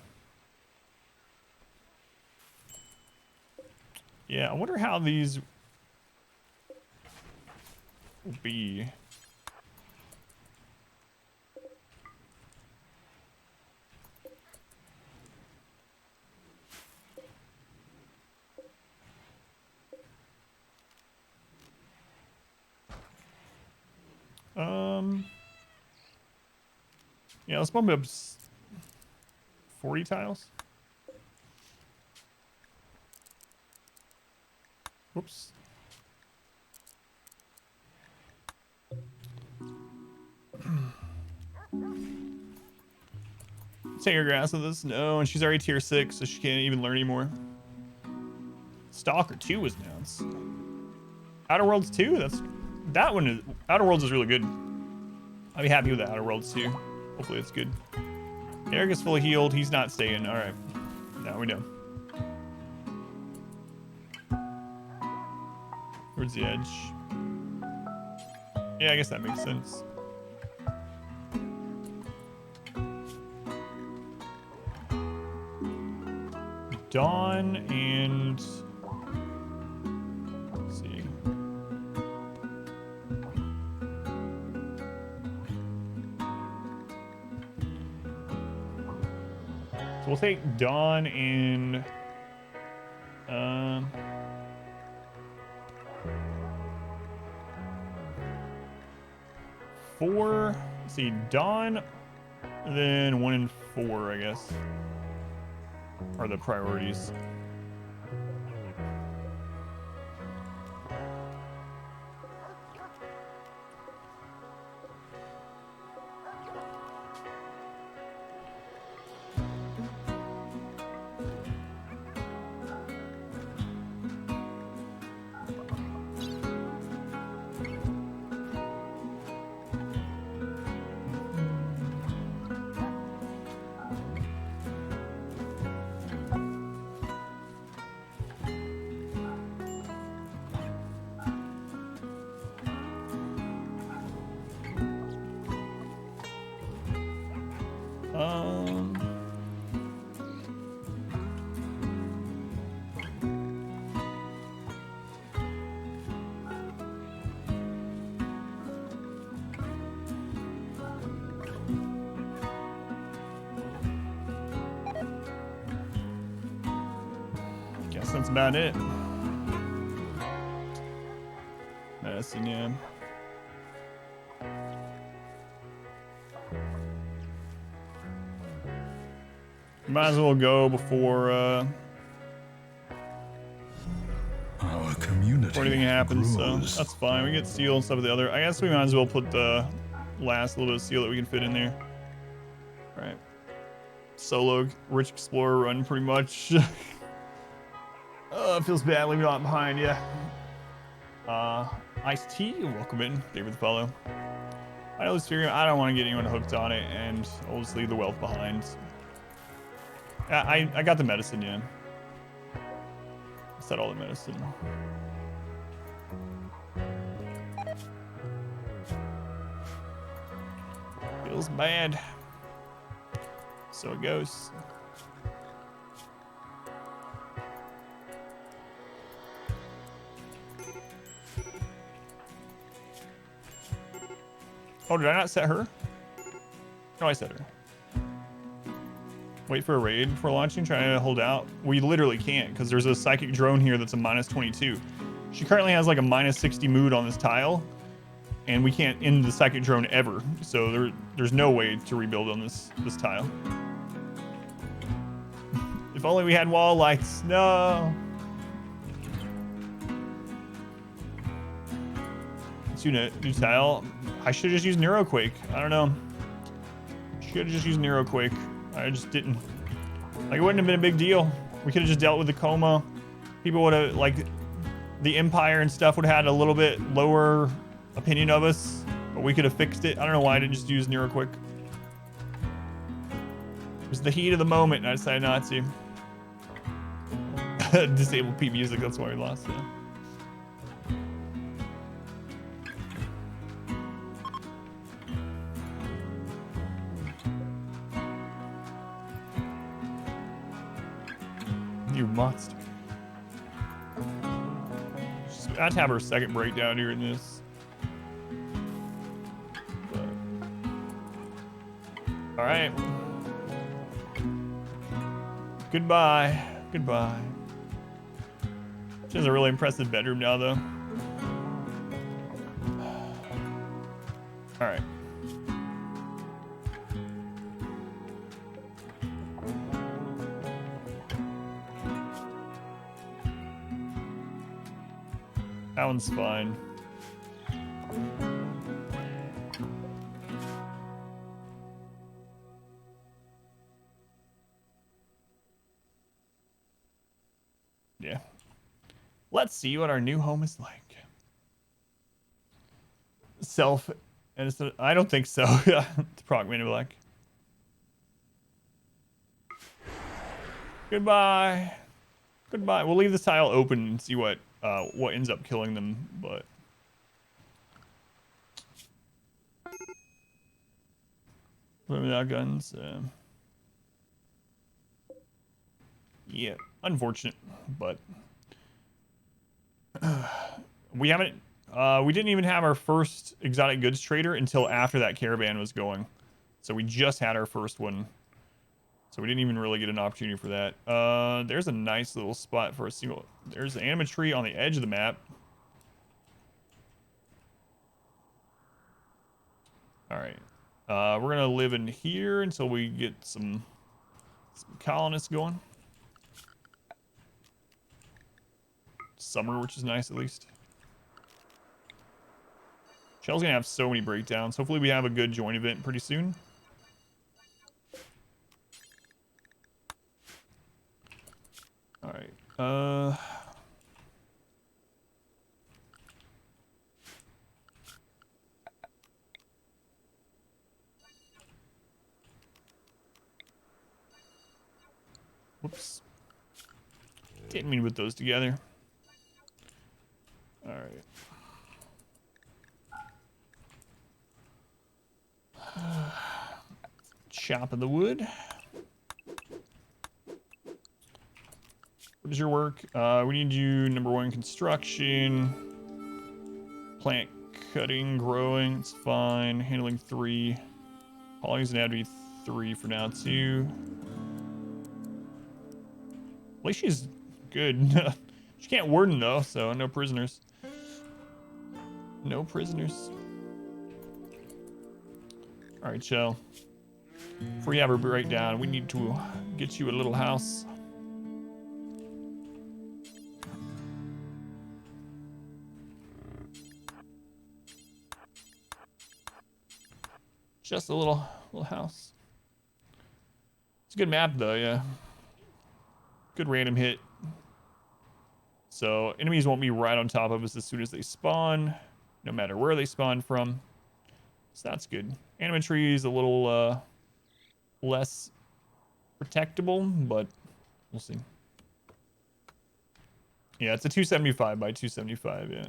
Yeah, I wonder how these will be. Yeah, let's bump it up 40 tiles. Whoops. Take her grass with us? No, and she's already tier 6, so she can't even learn anymore. Stalker 2 was announced. Outer Worlds 2? That one is... Outer Worlds is really good. I'll be happy with that Outer Worlds 2. Hopefully it's good. Eric is fully healed. He's not staying. Alright. Now we know. Towards the edge. Yeah, I guess that makes sense. Dawn and... Let's see. So we'll take Dawn and... 4. Let's see, Dawn, then 1 and 4, I guess, are the priorities. Guess that's about it. Medicine, yeah. Might as well go before Before anything happens, so that's fine. We get steel and stuff with the other. I guess we might as well put the last little bit of steel that we can fit in there. All right. Solo rich explorer run, pretty much. It feels bad leaving out behind, yeah. Ice Tea, welcome in. Thank you for the follow. I always figure I don't want to get anyone hooked on it, and I'll just leave the wealth behind. I got the medicine, yeah. I said all the medicine. Feels bad. So it goes. Oh, did I not set her? No, I set her. Wait for a raid before launching, trying to hold out. We literally can't, because there's a psychic drone here that's a -22. She currently has like a -60 mood on this tile, and we can't end the psychic drone ever. So there's no way to rebuild on this tile. If only we had wall lights. No. New tile. I should have just used Neuroquake. I don't know. Should have just used Neuroquake. I just didn't. Like, it wouldn't have been a big deal. We could have just dealt with the coma. People would have, like, the Empire and stuff would have had a little bit lower opinion of us, but we could have fixed it. I don't know why I didn't just use Neuroquake. It was the heat of the moment, and I decided not to. Disable P music, that's why we lost it. You monster. I'd have her second breakdown here in this. But... all right. Goodbye. Goodbye. She has a really impressive bedroom now, though. All right. one's fine. Yeah. Let's see what our new home is like. I don't think so. It's Progman Black. Goodbye. Goodbye. We'll leave this tile open and see what ends up killing them, but without guns. Yeah, unfortunate, but we haven't. We didn't even have our first exotic goods trader until after that caravan was going, so we just had our first one. So we didn't even really get an opportunity for that. There's a nice little spot for a single. There's an anima tree on the edge of the map. All right. We're gonna live in here until we get some colonists going. Summer, which is nice at least. Shell's gonna have so many breakdowns. Hopefully we have a good join event pretty soon. All right. Whoops. Didn't mean to put those together. All right. Chopping the wood. What is your work? We need you, number 1, construction. Plant cutting, growing, it's fine. Handling 3. Hauling's gonna have to be 3 for now, too. At least she's good. She can't warden, though, so no prisoners. No prisoners. Alright, Shell. Before you have her breakdown, we need to get you a little house. Just a little house. It's a good map, though, yeah. Good random hit. So enemies won't be right on top of us as soon as they spawn, no matter where they spawn from. So that's good. Anima tree is a little less protectable, but we'll see. Yeah, it's a 275 by 275, yeah.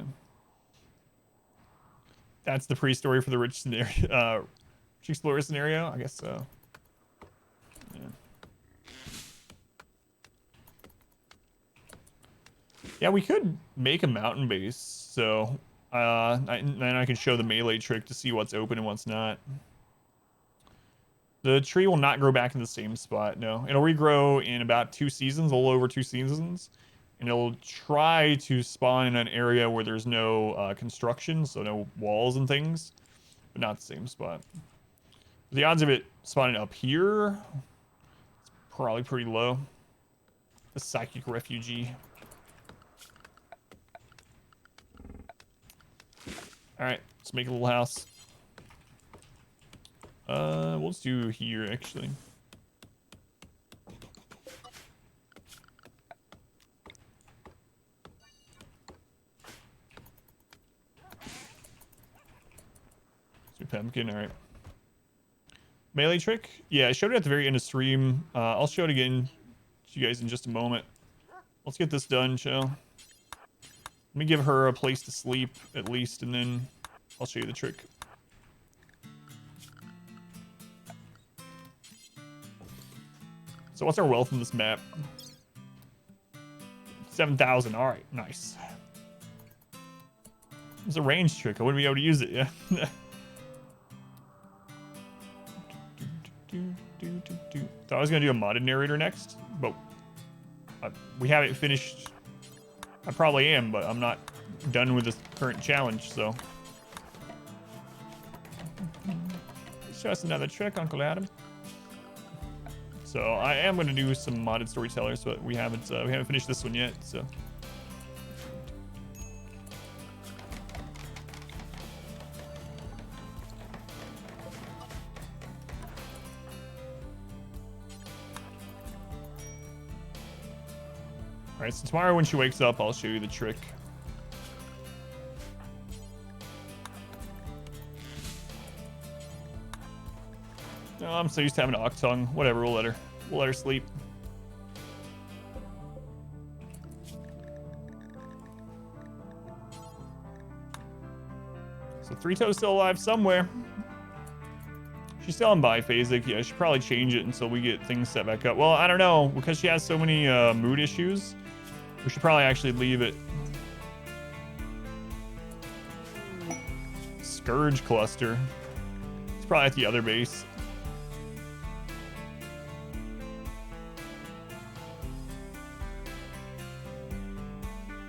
That's the pre-story for the rich scenario, rich explorer scenario, I guess so. Yeah. Yeah, we could make a mountain base, so then I can show the melee trick to see what's open and what's not. The tree will not grow back in the same spot, no. It'll regrow in about 2 seasons, a little over 2 seasons. And it'll try to spawn in an area where there's no construction, so no walls and things, but not the same spot. The odds of it spawning up here, it's probably pretty low. The psychic refugee. All right, let's make a little house. We'll just do here actually. Pumpkin, all right. Melee trick? Yeah, I showed it at the very end of stream. I'll show it again to you guys in just a moment. Let's get this done, shall. Let me give her a place to sleep at least, and then I'll show you the trick. So what's our wealth in this map? 7,000. All right, nice. It's a range trick. I wouldn't be able to use it, yeah. Thought I was gonna do a modded narrator next, but we haven't finished. I probably am, but I'm not done with this current challenge, so. Show us another trick, Uncle Adam. So I am gonna do some modded storytellers, but we haven't finished this one yet, so. Alright, so tomorrow when she wakes up, I'll show you the trick. No, I'm so used to having an Octung. Whatever, we'll let her sleep. So 3-Toe's still alive somewhere. She's still on biphasic. Yeah, I should probably change it until we get things set back up. Well, I don't know. Because she has so many mood issues, we should probably actually leave it. Scourge cluster. It's probably at the other base.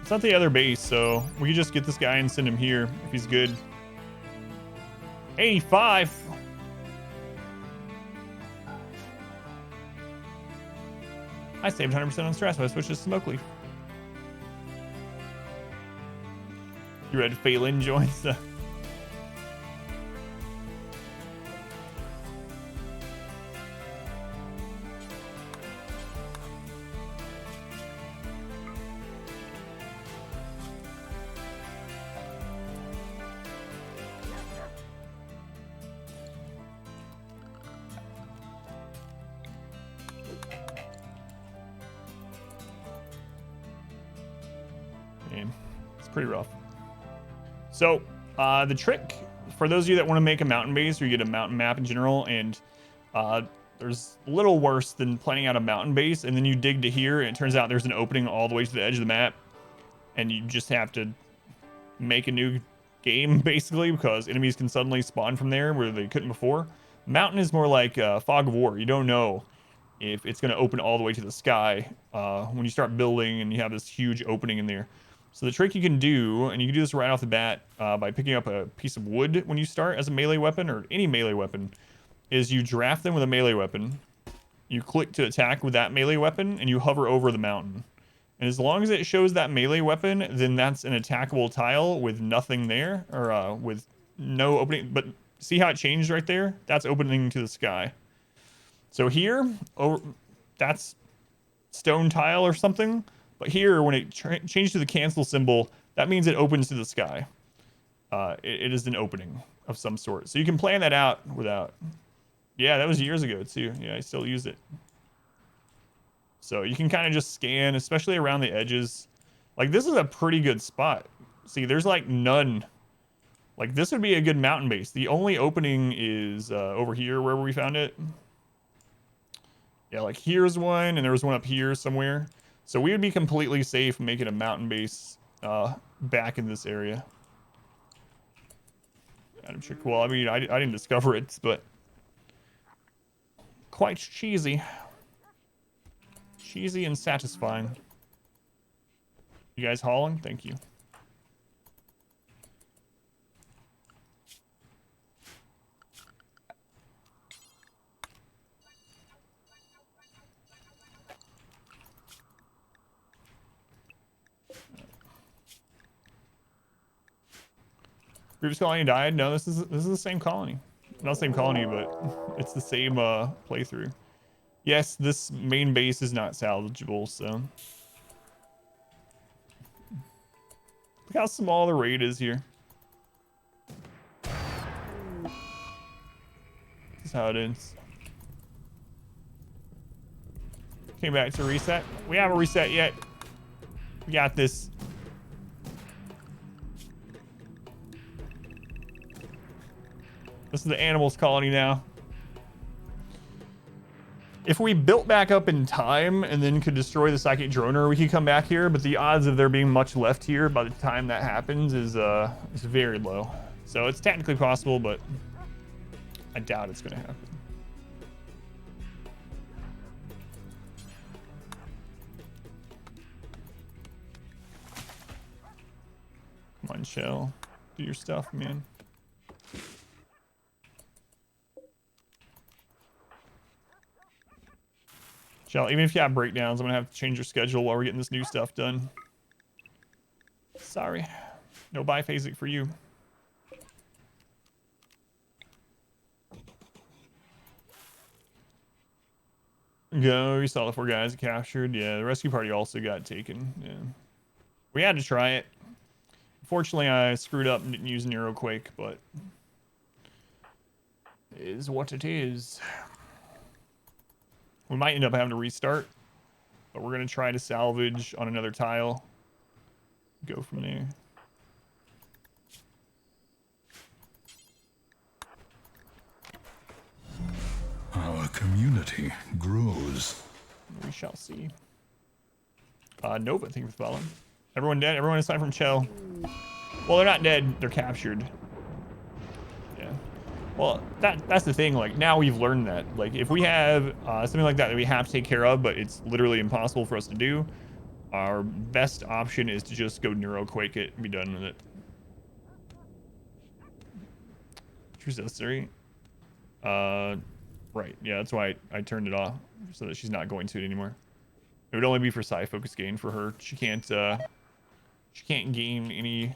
It's not the other base, so we could just get this guy and send him here if he's good. 85. I saved 100% on stress, so I switched to Smokely. You read Phelan joins the... It's pretty rough. So, the trick, for those of you that want to make a mountain base, or you get a mountain map in general, and there's a little worse than planning out a mountain base, and then you dig to here, and it turns out there's an opening all the way to the edge of the map, and you just have to make a new game, basically, because enemies can suddenly spawn from there where they couldn't before. Mountain is more like Fog of War. You don't know if it's going to open all the way to the sky when you start building and you have this huge opening in there. So the trick you can do, and you can do this right off the bat by picking up a piece of wood when you start as a melee weapon, or any melee weapon, is you draft them with a melee weapon. You click to attack with that melee weapon, and you hover over the mountain. And as long as it shows that melee weapon, then that's an attackable tile with nothing there, or with no opening. But see how it changed right there? That's opening to the sky. So here, that's stone tile or something. But here, when it changed to the cancel symbol, that means it opens to the sky. It is an opening of some sort. So you can plan that out without... Yeah, that was years ago too. Yeah, I still use it. So you can kind of just scan, especially around the edges. Like, this is a pretty good spot. See, there's like none. Like, this would be a good mountain base. The only opening is over here, wherever we found it. Yeah, like here's one, and there was one up here somewhere. So we would be completely safe making a mountain base back in this area. Adam trick. Well, I mean, I didn't discover it, but quite cheesy. Cheesy and satisfying. You guys hauling? Thank you. Previous colony died? No, this is the same colony. Not the same colony, but it's the same playthrough. Yes, this main base is not salvageable, so. Look how small the raid is here. This is how it is. Came back to reset. We haven't reset yet. We got this. This is the animals colony now. If we built back up in time and then could destroy the psychic droner, we could come back here, but the odds of there being much left here by the time that happens is very low. So it's technically possible, but I doubt it's gonna happen. Come on, Shell. Do your stuff, man. Shell, even if you have breakdowns, I'm gonna have to change your schedule while we're getting this new stuff done. Sorry. No biphasic for you. Go. We saw the 4 guys captured. Yeah, the rescue party also got taken. Yeah. We had to try it. Fortunately, I screwed up and didn't use Neuroquake, but it is what it is. We might end up having to restart, but we're going to try to salvage on another tile. Go from there. Our community grows. We shall see. Nova, thank you for following. Everyone dead? Everyone aside from Chell. Well, they're not dead. They're captured. Yeah. Well, that's the thing. Like, now we've learned that. Like, if we have something like that we have to take care of, but it's literally impossible for us to do, our best option is to just go Neuroquake it and be done with it. True necessary. Right. Yeah, that's why I turned it off, so that she's not going to it anymore. It would only be for psi focus gain for her. She can't gain any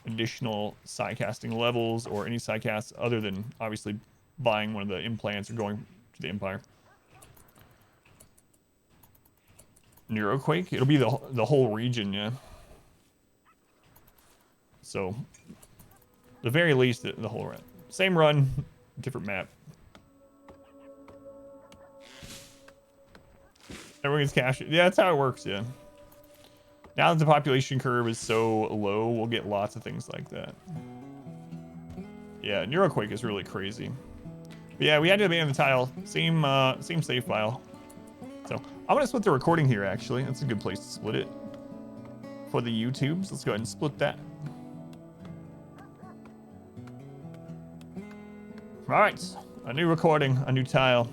additional psi casting levels or any psi casts other than obviously buying one of the implants or going to the Empire. Neuroquake? It'll be the whole region, yeah. So, the very least, the whole run. Same run, different map. Everyone gets captured. Yeah, that's how it works, yeah. Now that the population curve is so low, we'll get lots of things like that. Yeah, Neuroquake is really crazy. But yeah, we had to abandon the tile. Same save file. So I'm gonna split the recording here. Actually, that's a good place to split it for the YouTubes. Let's go ahead and split that. All right, a new recording, a new tile.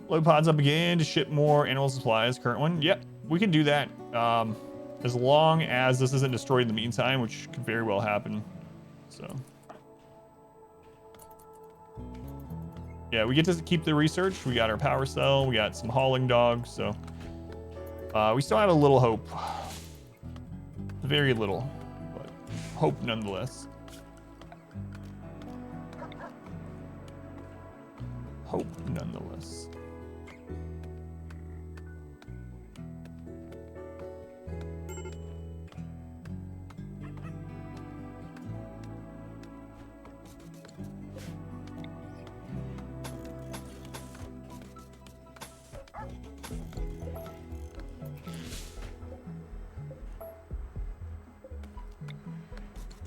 Load pods up again to ship more animal supplies. Current one. Yep, we can do that. As long as this isn't destroyed in the meantime, which could very well happen. So. Yeah, we get to keep the research. We got our power cell. We got some hauling dogs. So we still have a little hope. Very little, but hope nonetheless. Hope nonetheless.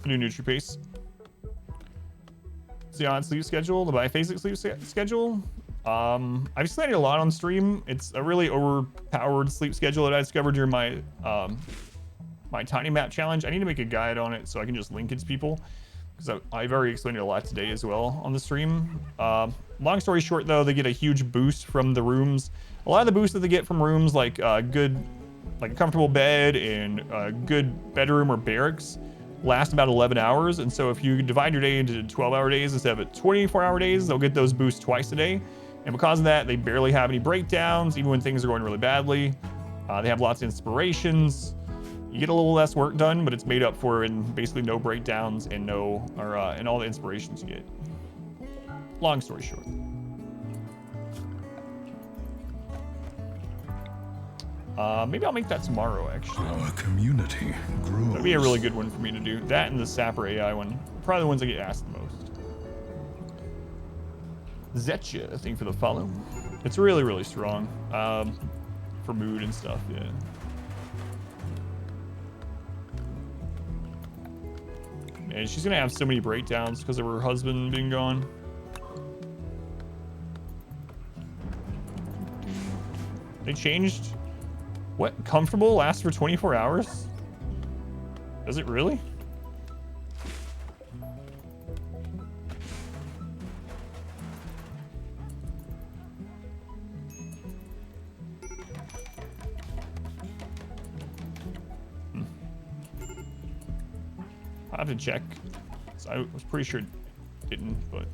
New NutriPace. It's the on sleep schedule, the biphasic sleep schedule. I've explained it a lot on stream. It's a really overpowered sleep schedule that I discovered during my my tiny map challenge. I need to make a guide on it so I can just link it to people, because I've already explained it a lot today as well on the stream. Long story short, though, they get a huge boost from the rooms. A lot of the boosts that they get from rooms, like a comfortable bed and a good bedroom or barracks, last about 11 hours. And so if you divide your day into 12-hour days instead of 24-hour days, they'll get those boosts twice a day. And because of that, they barely have any breakdowns, even when things are going really badly. They have lots of inspirations. You get a little less work done, but it's made up for in basically no breakdowns and and all the inspirations you get. Long story short. Maybe I'll make that tomorrow, actually. Our community grows. That'd be a really good one for me to do. That and the Sapper AI one. Probably the ones I get asked the most. Zetcha, thank you for the follow. It's really, really strong. For mood and stuff, yeah. And she's gonna have so many breakdowns because of her husband being gone. They changed... What? Comfortable lasts for 24 hours? Does it really? I have to check. So I was pretty sure it didn't, but...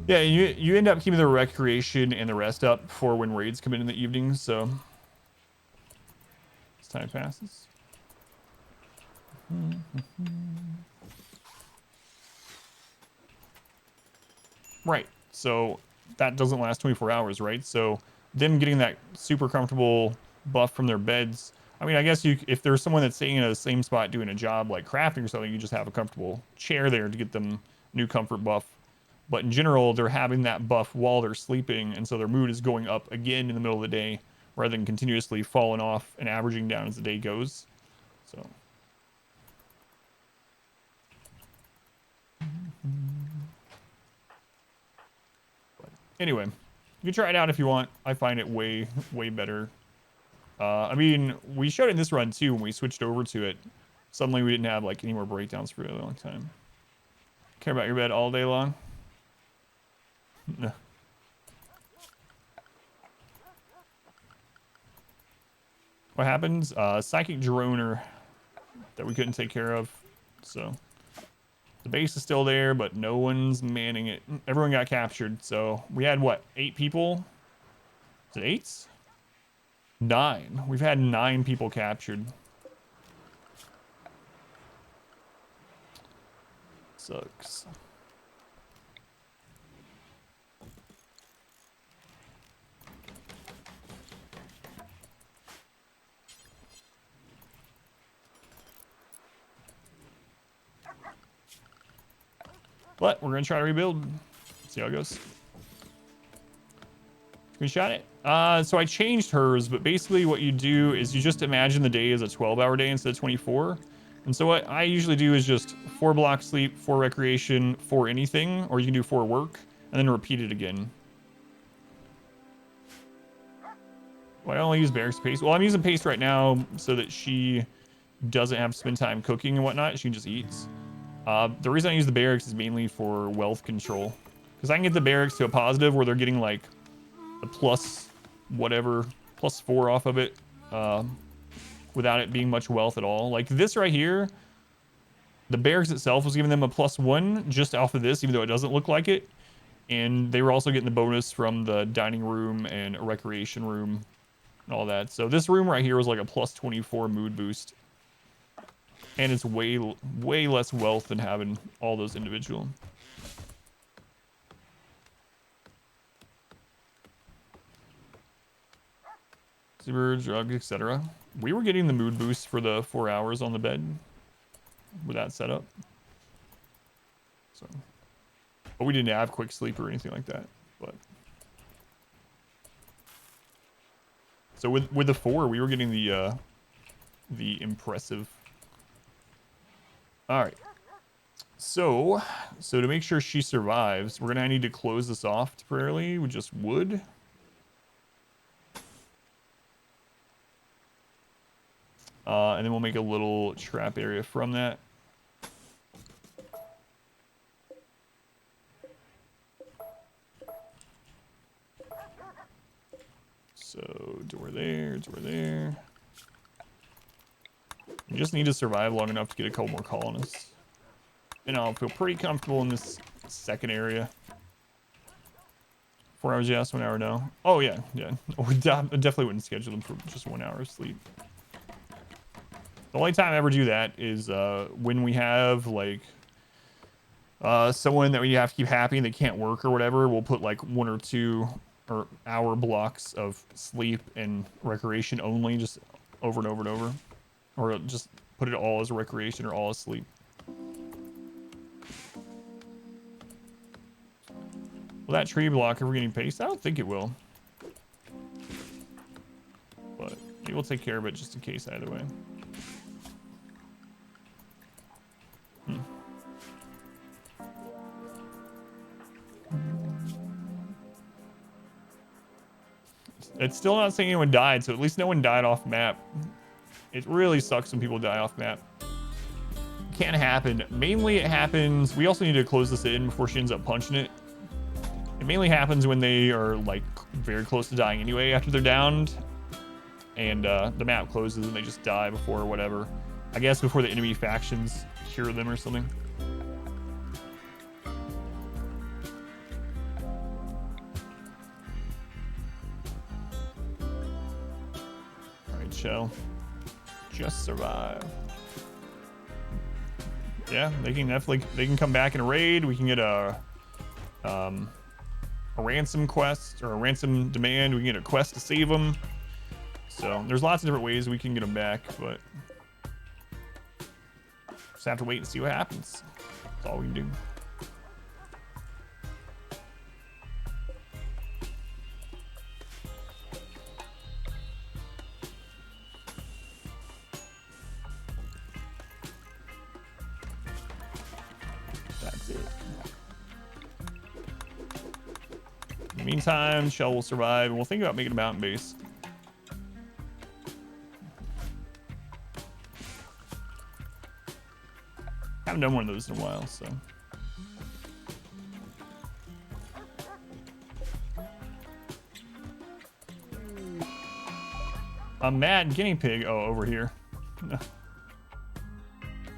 Yeah, you end up keeping the recreation and the rest up for when raids come in the evening, so time passes. Right. So that doesn't last 24 hours, right? So them getting that super comfortable buff from their beds. I mean, I guess if there's someone that's staying in the same spot doing a job like crafting or something, you just have a comfortable chair there to get them new comfort buff. But in general, they're having that buff while they're sleeping, and so their mood is going up again in the middle of the day rather than continuously falling off and averaging down as the day goes. So. But anyway, you can try it out if you want. I find it way, way better. I mean, we showed it in this run too when we switched over to it. Suddenly we didn't have like any more breakdowns for a really long time. Care about your bed all day long? No. What happens? Psychic droner that we couldn't take care of. So the base is still there, but no one's manning it. Everyone got captured. So we had what? 8 people? Is it 8? 9. We've had 9 people captured. Sucks. But we're gonna try to rebuild. See how it goes. Screenshot it. So I changed hers, but basically what you do is you just imagine the day as a 12-hour day instead of 24. And so what I usually do is just 4 block sleep, 4 recreation, 4 anything, or you can do 4 work, and then repeat it again. Well, I only use barracks paste. Well, I'm using paste right now so that she doesn't have to spend time cooking and whatnot. She can just eats. The reason I use the barracks is mainly for wealth control. Because I can get the barracks to a positive where they're getting like a plus whatever, +4 off of it, without it being much wealth at all. Like this right here, the barracks itself was giving them a +1 just off of this, even though it doesn't look like it. And they were also getting the bonus from the dining room and a recreation room and all that. So this room right here was like a +24 mood boost. And it's way less wealth than having all those individual. Super drug, etc. We were getting the mood boost for the 4 hours on the bed with that setup. So, but we didn't have quick sleep or anything like that. But so with the 4, we were getting the impressive. All right. So to make sure she survives, we're gonna need to close this off temporarily with just wood. And then we'll make a little trap area from that. So door there, door there. You just need to survive long enough to get a couple more colonists. And I'll feel pretty comfortable in this second area. 4 hours yes, 1 hour no. Oh yeah, yeah. We definitely wouldn't schedule them for just 1 hour of sleep. The only time I ever do that is when we have like someone that we have to keep happy and they can't work or whatever. We'll put like 1 or 2 or hour blocks of sleep and recreation only, just over and over and over, or just put it all as recreation or all as sleep. Will that tree block ever getting paste? I don't think it will, but maybe we'll take care of it just in case either way. It's still not saying anyone died, so at least no one died off map. It really sucks when people die off map. Can happen. Mainly it happens... We also need to close this in before she ends up punching it. It mainly happens when they are like very close to dying anyway after they're downed. And the map closes and they just die before whatever. I guess before the enemy factions cure them or something. Shell. Just survive. Yeah, they can definitely come back in a raid. We can get a ransom quest or a ransom demand. We can get a quest to save them. So there's lots of different ways we can get them back, but just have to wait and see what happens. That's all we can do. That's it. In the meantime, Shell will survive, and we'll think about making a mountain base. Haven't done one of those in a while, so. A mad guinea pig. Oh, over here.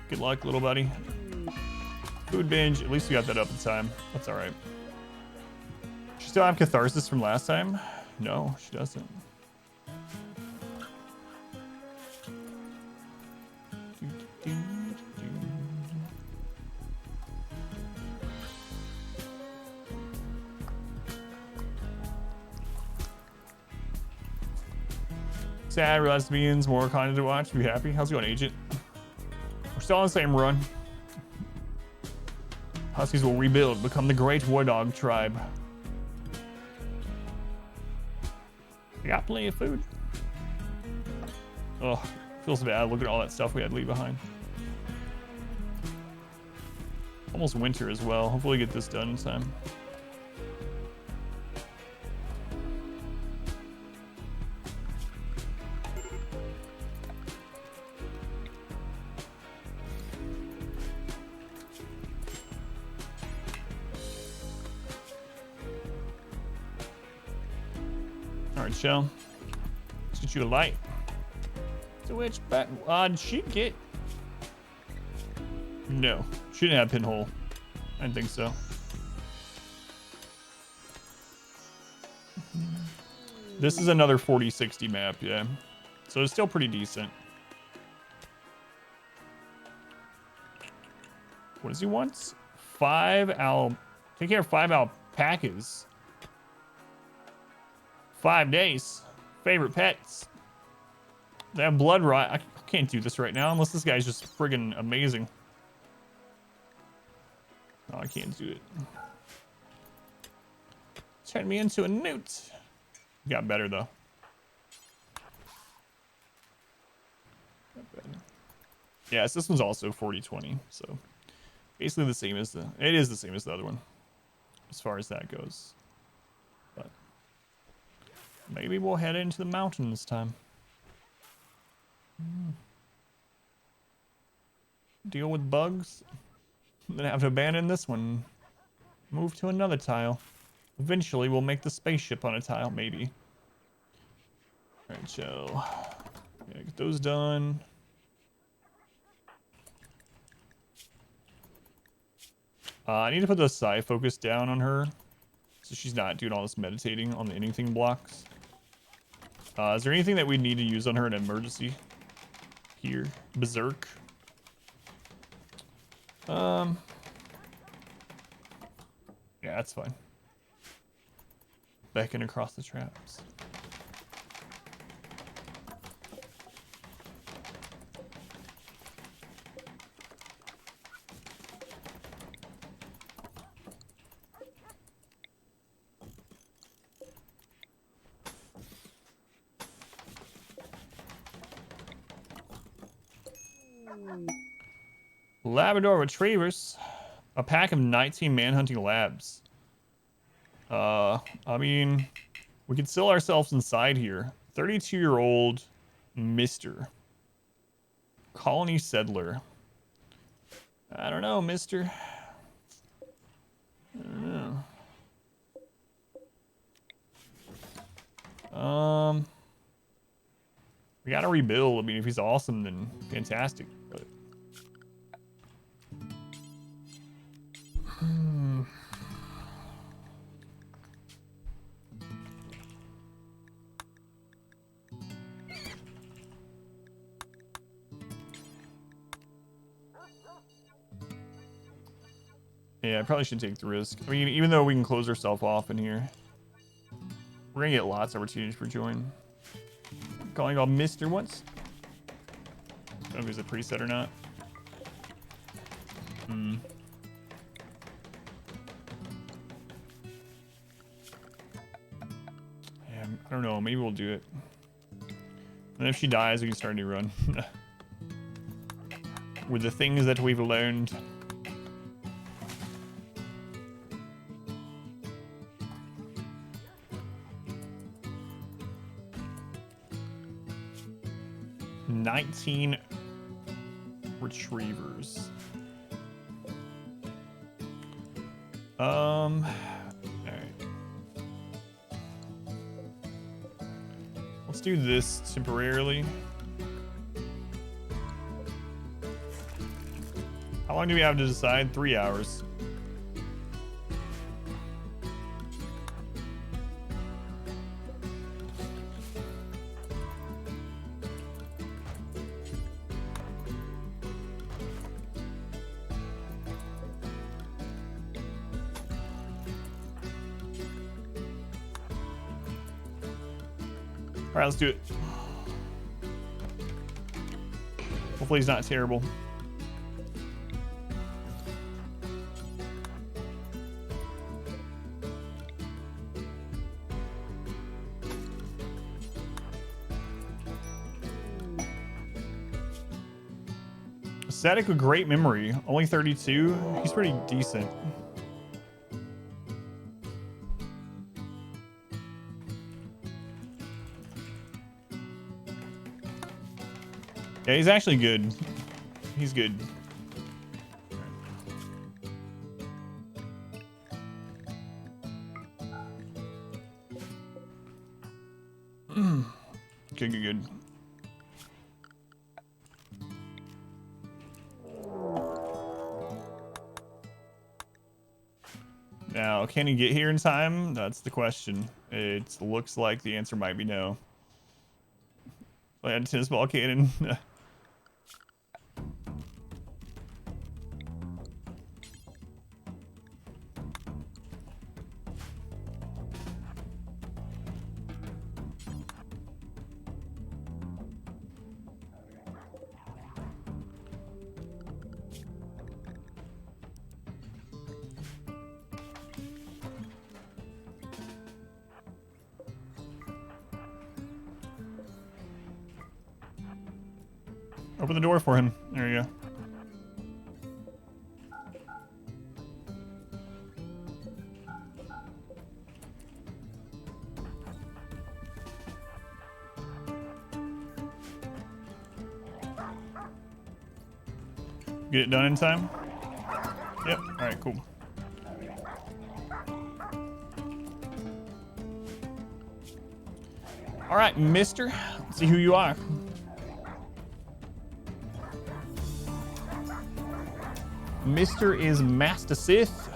Good luck, little buddy. Food binge. At least we got that up in time. That's all right. She still have catharsis from last time? No, she doesn't. Sad, realized beings, more content to watch. Be happy. How's it going, Agent? We're still on the same run. Huskies will rebuild, become the great war dog tribe. We got plenty of food. Oh, feels bad. Look at all that stuff we had to leave behind. Almost winter as well. Hopefully get this done in time. Alright, Shell. Let's get you a light. So which button? Did she get? No. She didn't have pinhole. I didn't think so. This is another 4060 map, yeah. So it's still pretty decent. What does he want? 5 take care of 5 alpacas. 5 days. Favorite pets. They have blood rot. I can't do this right now unless this guy's just friggin' amazing. No, I can't do it. Turn me into a newt. Got better though. Got better. Yes, this one's also 4020, so basically the same as it is the same as the other one, as far as that goes. But maybe we'll head into the mountain this time. Deal with bugs. Then have to abandon this one. Move to another tile. Eventually, we'll make the spaceship on a tile, maybe. Alright, so yeah, get those done. I need to put the psi focus down on her, so she's not doing all this meditating on the anything blocks. Is there anything that we need to use on her in an emergency? Here, berserk. Yeah, that's fine. Beckon across the traps. Labrador Retrievers. A pack of 19 manhunting labs. I mean, we could still ourselves inside here. 32-year-old Mr. Colony Settler. I don't know, mister. I don't know. We gotta rebuild. I mean, if he's awesome, then fantastic. But Yeah, I probably should take the risk. I mean, even though we can close ourselves off in here, we're gonna get lots of opportunities for join. Calling all Mr. once. I don't know if he's a preset or not. Yeah, I don't know. Maybe we'll do it. And if she dies, we can start a new run. With the things that we've learned. $19 retrievers. All right. Let's do this temporarily. How long do we have to decide? 3 hours. All right, let's do it. Hopefully he's not terrible. Static with great memory. Only 32. He's pretty decent. Yeah, he's actually good. He's good. Good. Now, can he get here in time? That's the question. It looks like the answer might be no. Land tennis ball cannon. Open the door for him. There you go. Get it done in time? Yep. All right, cool. All right, mister. Let's see who you are. Mr. is Master Sith.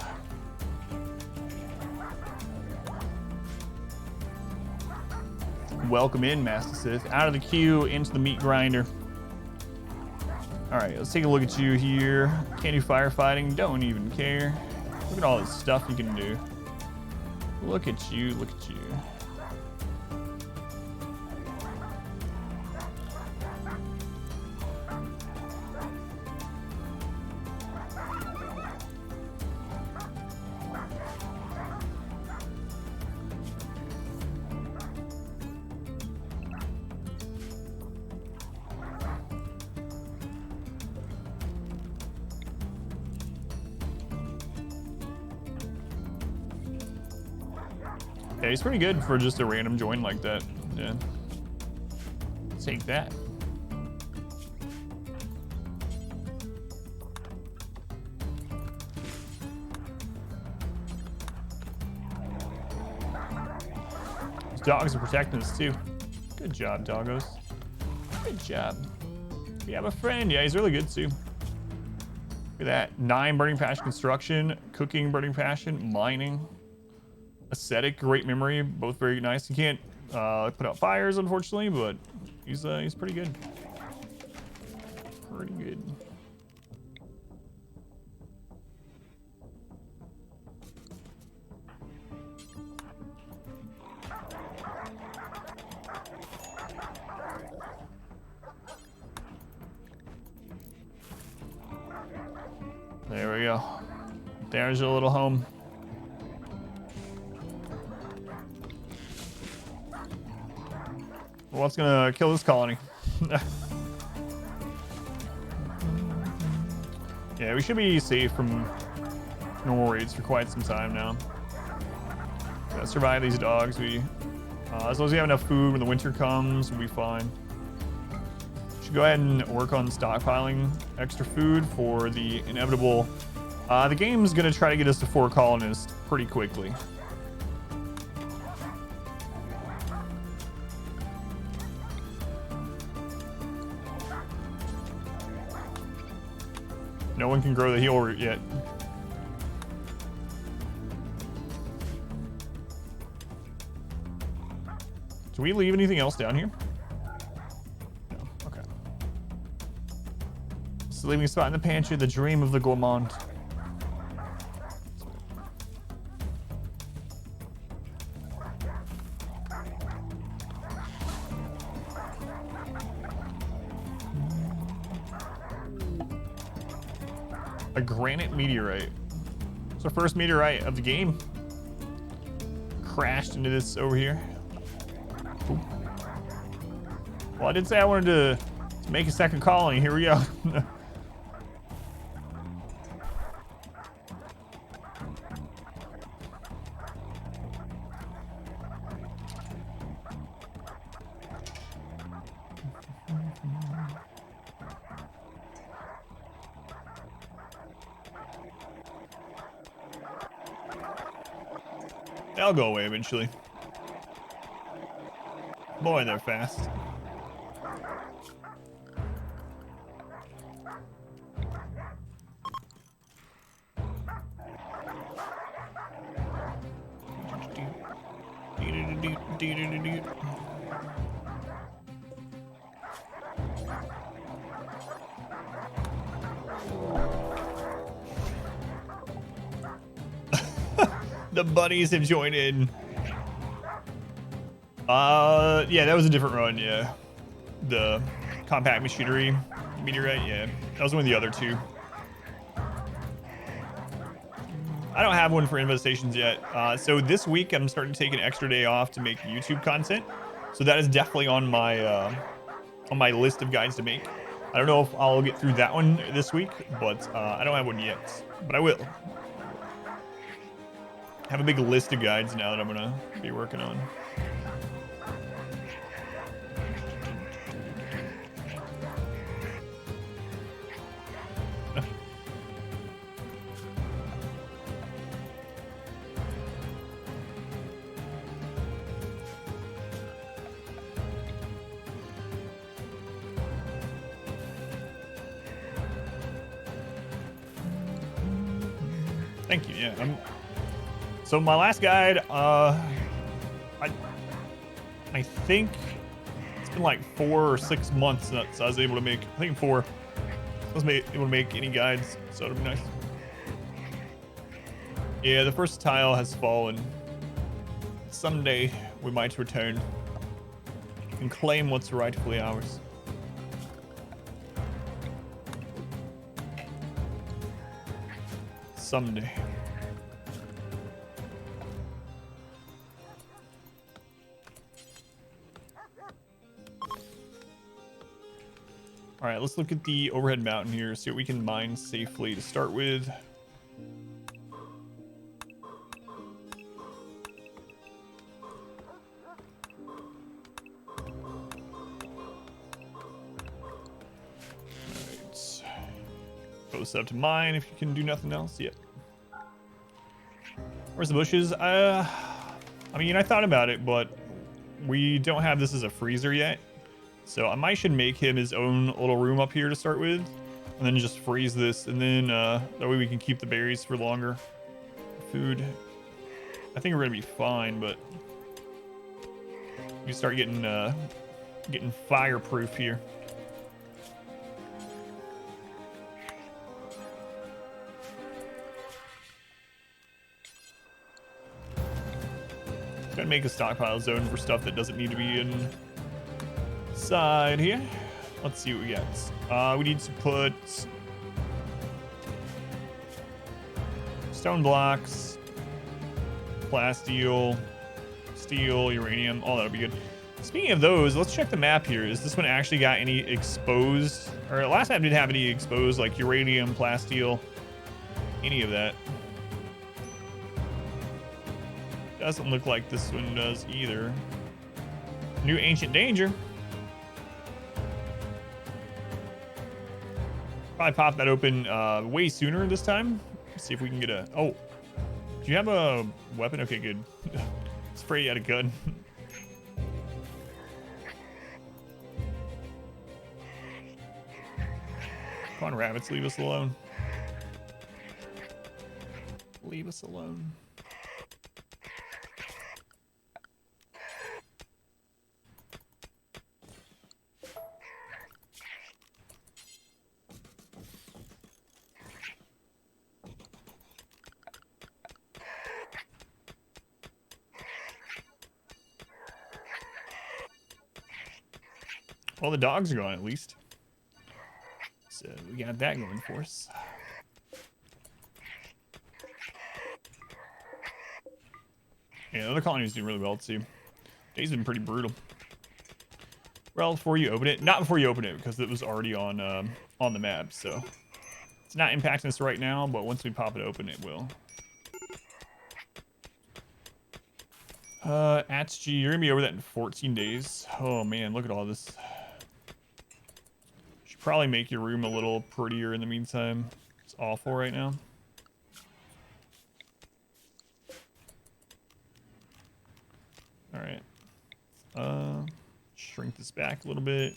Welcome in, Master Sith. Out of the queue, into the meat grinder. All right, let's take a look at you here. Can't do firefighting, don't even care. Look at all this stuff you can do. Look at you, look at you. Yeah, he's pretty good for just a random join like that. Yeah. Take that. These dogs are protecting us too. Good job, doggos. Good job. We have a friend. Yeah, he's really good too. Look at that. 9 burning passion construction, cooking burning passion, mining. Aesthetic, great memory, both very nice. He can't put out fires, unfortunately, but he's pretty good. Pretty good. There's your little home. Well, what's gonna kill this colony? Yeah, we should be safe from normal raids for quite some time now. Gotta survive these dogs. As long as we have enough food when the winter comes, we'll be fine. Should go ahead and work on stockpiling extra food for the inevitable. The game's gonna try to get us to 4 colonists pretty quickly. No one can grow the heal root yet. Do we leave anything else down here? No. Okay. So leaving a spot in the pantry, the dream of the gourmand. A granite meteorite. It's our first meteorite of the game. Crashed into this over here. Ooh. Well, I did say I wanted to make a second colony. Here we go. They'll go away eventually. Boy, they're fast. The buddies have joined in. Yeah, that was a different run, yeah. The compact machinery meteorite, yeah. That was one of the other two. I don't have one for infestations yet. So this week I'm starting to take an extra day off to make YouTube content. So that is definitely on my list of guides to make. I don't know if I'll get through that one this week, but I don't have one yet, but I will. I have a big list of guides now that I'm gonna be working on. Thank you. Yeah. So my last guide, I think it's been like 4 or 6 months since I was able to make. I think 4. I was able to make any guides, so it'll be nice. Yeah, the first tile has fallen. Someday we might return and claim what's rightfully ours. Someday. All right, let's look at the overhead mountain here, see what we can mine safely to start with. Post up to mine if you can do nothing else. Yep. Where's the bushes? I mean, I thought about it, but we don't have this as a freezer yet. So I might should make him his own little room up here to start with, and then just freeze this, and then that way we can keep the berries for longer. Food. I think we're gonna be fine, but we start getting fireproof here. Gotta make a stockpile zone for stuff that doesn't need to be inside here. Let's see what we got. We need to put stone blocks, plasteel, steel, uranium, all that'll be good. Speaking of those, let's check the map here. Is this one actually got any exposed? Or last time didn't have any exposed, like uranium, plasteel, any of that. Doesn't look like this one does either. New ancient danger. Probably pop that open way sooner this time. See if we can get a... Oh, do you have a weapon? Okay, good. It's afraid you had a gun. Come on, rabbits, leave us alone. Leave us alone. Well, the dogs are gone at least. So we got that going for us. Yeah, the other colony's doing really well too. Day's been pretty brutal. Well, before you open it, not before you open it because it was already on the map, so it's not impacting us right now. But once we pop it open, it will. ATSG, you're gonna be over that in 14 days. Oh man, look at all this. Should probably make your room a little prettier in the meantime. It's awful right now. All right. Shrink this back a little bit.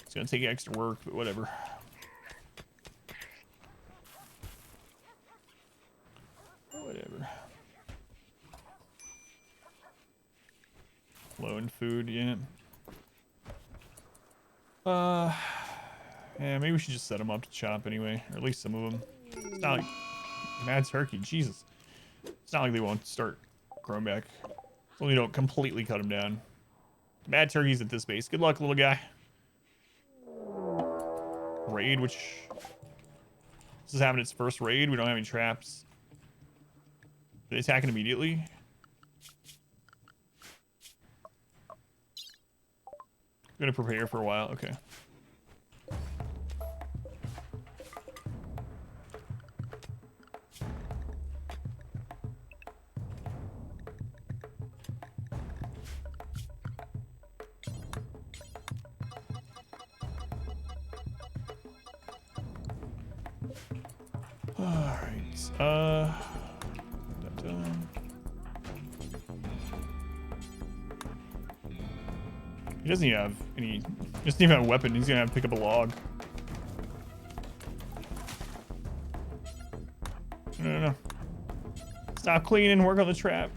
It's gonna take extra work, but whatever. Whatever. Low in food, yeah. Yeah, maybe we should just set them up to chop anyway, or at least some of them. It's not like mad turkey, Jesus. It's not like they won't start growing back. So we don't completely cut them down. Mad turkeys at this base. Good luck, little guy. Raid, which this is having its first raid. We don't have any traps. They attack it immediately. I'm gonna prepare for a while. Okay. All right. He doesn't even have any. He doesn't even have a weapon. He's gonna have to pick up a log. No. Stop cleaning. Work on the trap.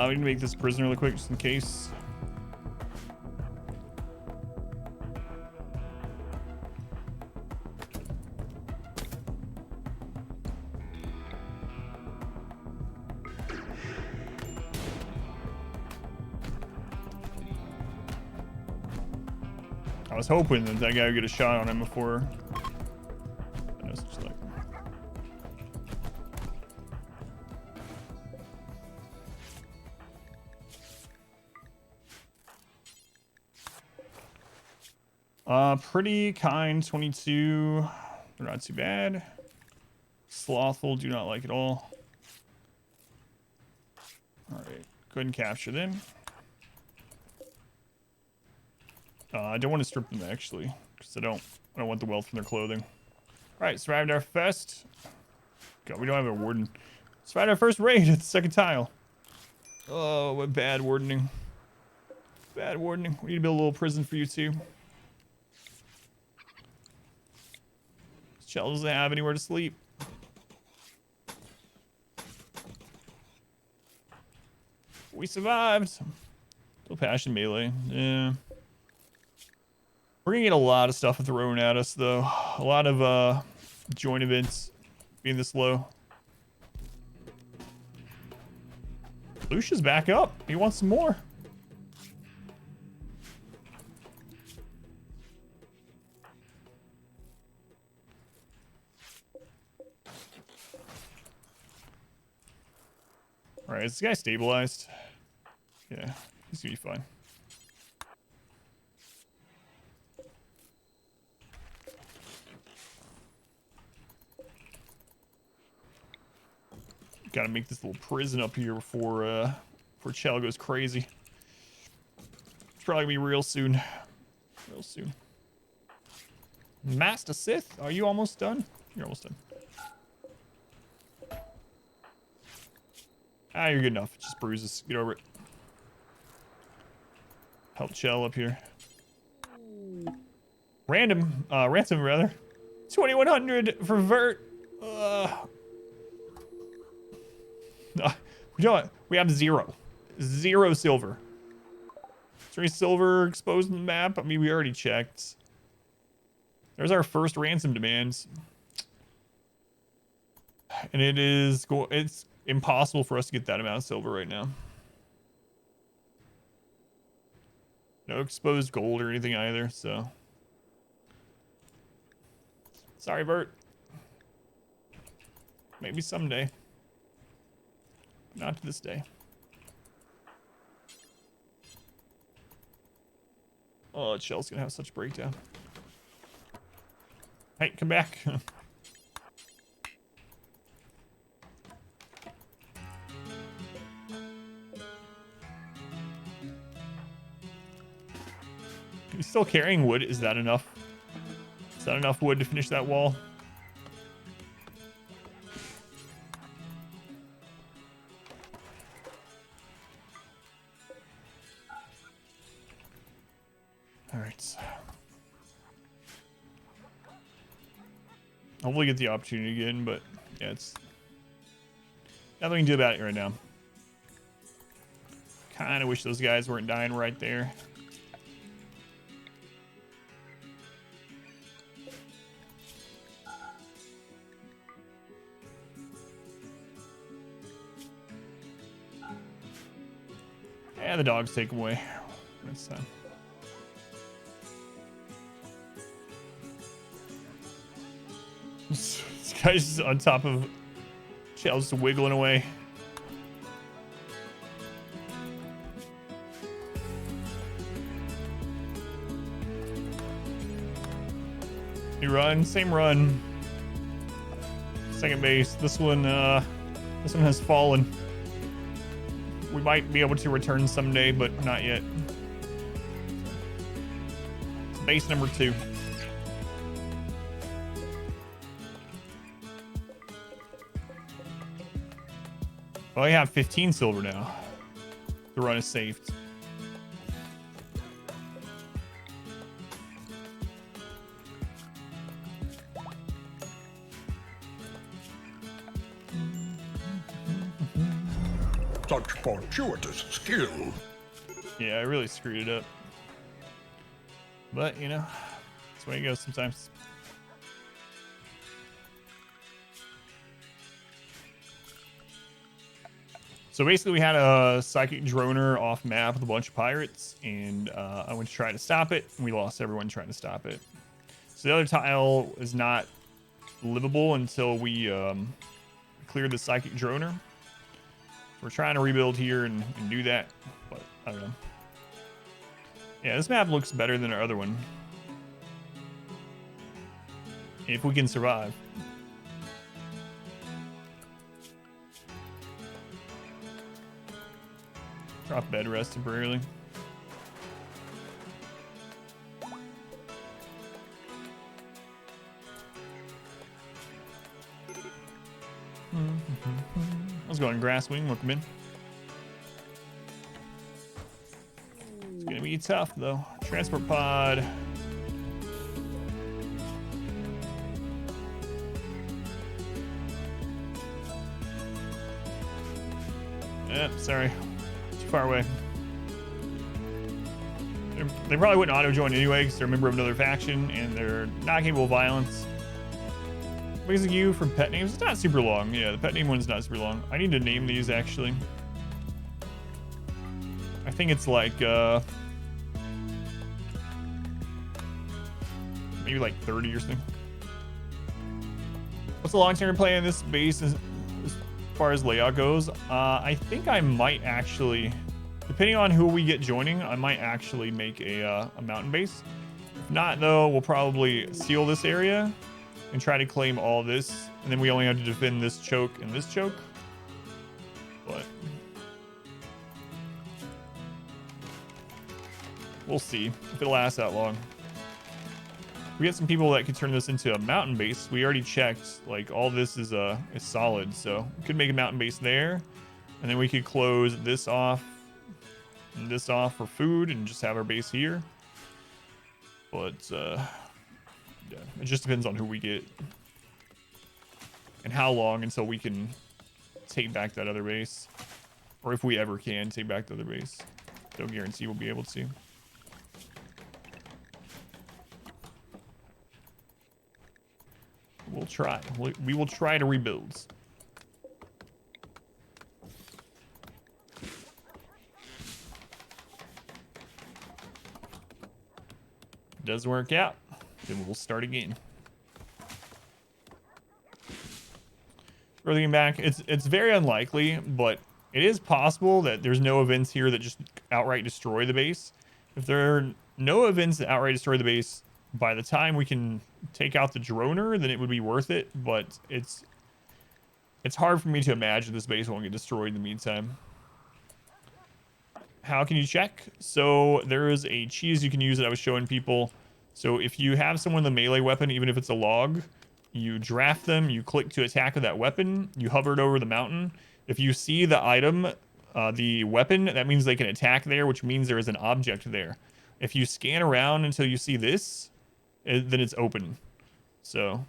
We need to make this prisoner really quick just in case. I was hoping that that guy would get a shot on him before. I know, it's like... Pretty kind, 22. They're not too bad. Slothful, do not like at all. All right, go ahead and capture them. I don't want to strip them actually, because I don't want the wealth from their clothing. All right, survived our first. God, we don't have a warden. Survived our first raid at the second tile. Oh, what bad wardening. Bad wardening. We need to build a little prison for you too. Shell doesn't have anywhere to sleep. We survived. Still passion melee. Yeah. We're gonna get a lot of stuff thrown at us though. A lot of joint events being this low. Lucia's back up. He wants some more. Alright, is this guy stabilized? Yeah, he's gonna be fine. Gotta make this little prison up here before Chell goes crazy. It's probably gonna be real soon. Real soon. Master Sith, are you almost done? You're almost done. Ah, you're good enough. It just bruises. Get over it. Help Chell up here. Ransom rather. 2100 for Vert. You know what? We have 0 silver. Is there any silver exposed in the map? I mean, we already checked. There's our first ransom demands. And it's impossible for us to get that amount of silver right now. No exposed gold or anything either, so. Sorry, Bert. Maybe someday. Not to this day. Oh, Shell's gonna have such a breakdown. Hey, come back. He's still carrying wood. Is that enough? Is that enough wood to finish that wall? All right. Hopefully get the opportunity again, but yeah, it's nothing we can do about it right now. Kind of wish those guys weren't dying right there. Yeah, the dogs take them away. That's time. This guy's just on top of Shell's just wiggling away. New run, same run. Second base. This one has fallen. We might be able to return someday, but not yet. It's base number 2. Well, I have 15 silver now. The run is saved. Such fortuitous skill. Yeah, I really screwed it up. But, you know, that's the way it goes sometimes. So basically we had a psychic droner off map with a bunch of pirates, and I went to try to stop it, and we lost everyone trying to stop it. So the other tile is not livable until we clear the psychic droner. We're trying to rebuild here and do that, but I don't know. Yeah, this map looks better than our other one. If we can survive. Drop bed rest temporarily. I was going grass wing, welcome in. It's gonna be tough though. Transport pod. Sorry. Too far away. They probably wouldn't auto-join anyway because they're a member of another faction and they're not capable of violence. Because of you from pet names, it's not super long. Yeah, the pet name one's not super long. I need to name these actually. I think it's like maybe like 30 or something. What's the long-term play in this base as far as layout goes? I think I might actually, depending on who we get joining, I might actually make a mountain base. If not, though, we'll probably seal this area and try to claim all this, and then we only have to defend this choke and this choke. But we'll see if it lasts that long. We get some people that could turn this into a mountain base. We already checked, like all this is solid, so we could make a mountain base there, and then we could close this off and this off for food and just have our base here. But yeah, it just depends on who we get and how long until we can take back that other base, or if we ever can take back the other base. Don't guarantee we'll be able to. We'll try. We will try to rebuild. If it doesn't work out, then we'll start again. Further back, it's very unlikely, but it is possible that there's no events here that just outright destroy the base. If there are no events that outright destroy the base, by the time we can take out the droner, then it would be worth it, but it's hard for me to imagine this base won't get destroyed in the meantime. How can you check? So there is a cheese you can use that I was showing people. So if you have someone with a melee weapon, even if it's a log, you draft them, you click to attack with that weapon, you hover it over the mountain. If you see the item, the weapon, that means they can attack there, which means there is an object there. If you scan around until you see this, then it's open. So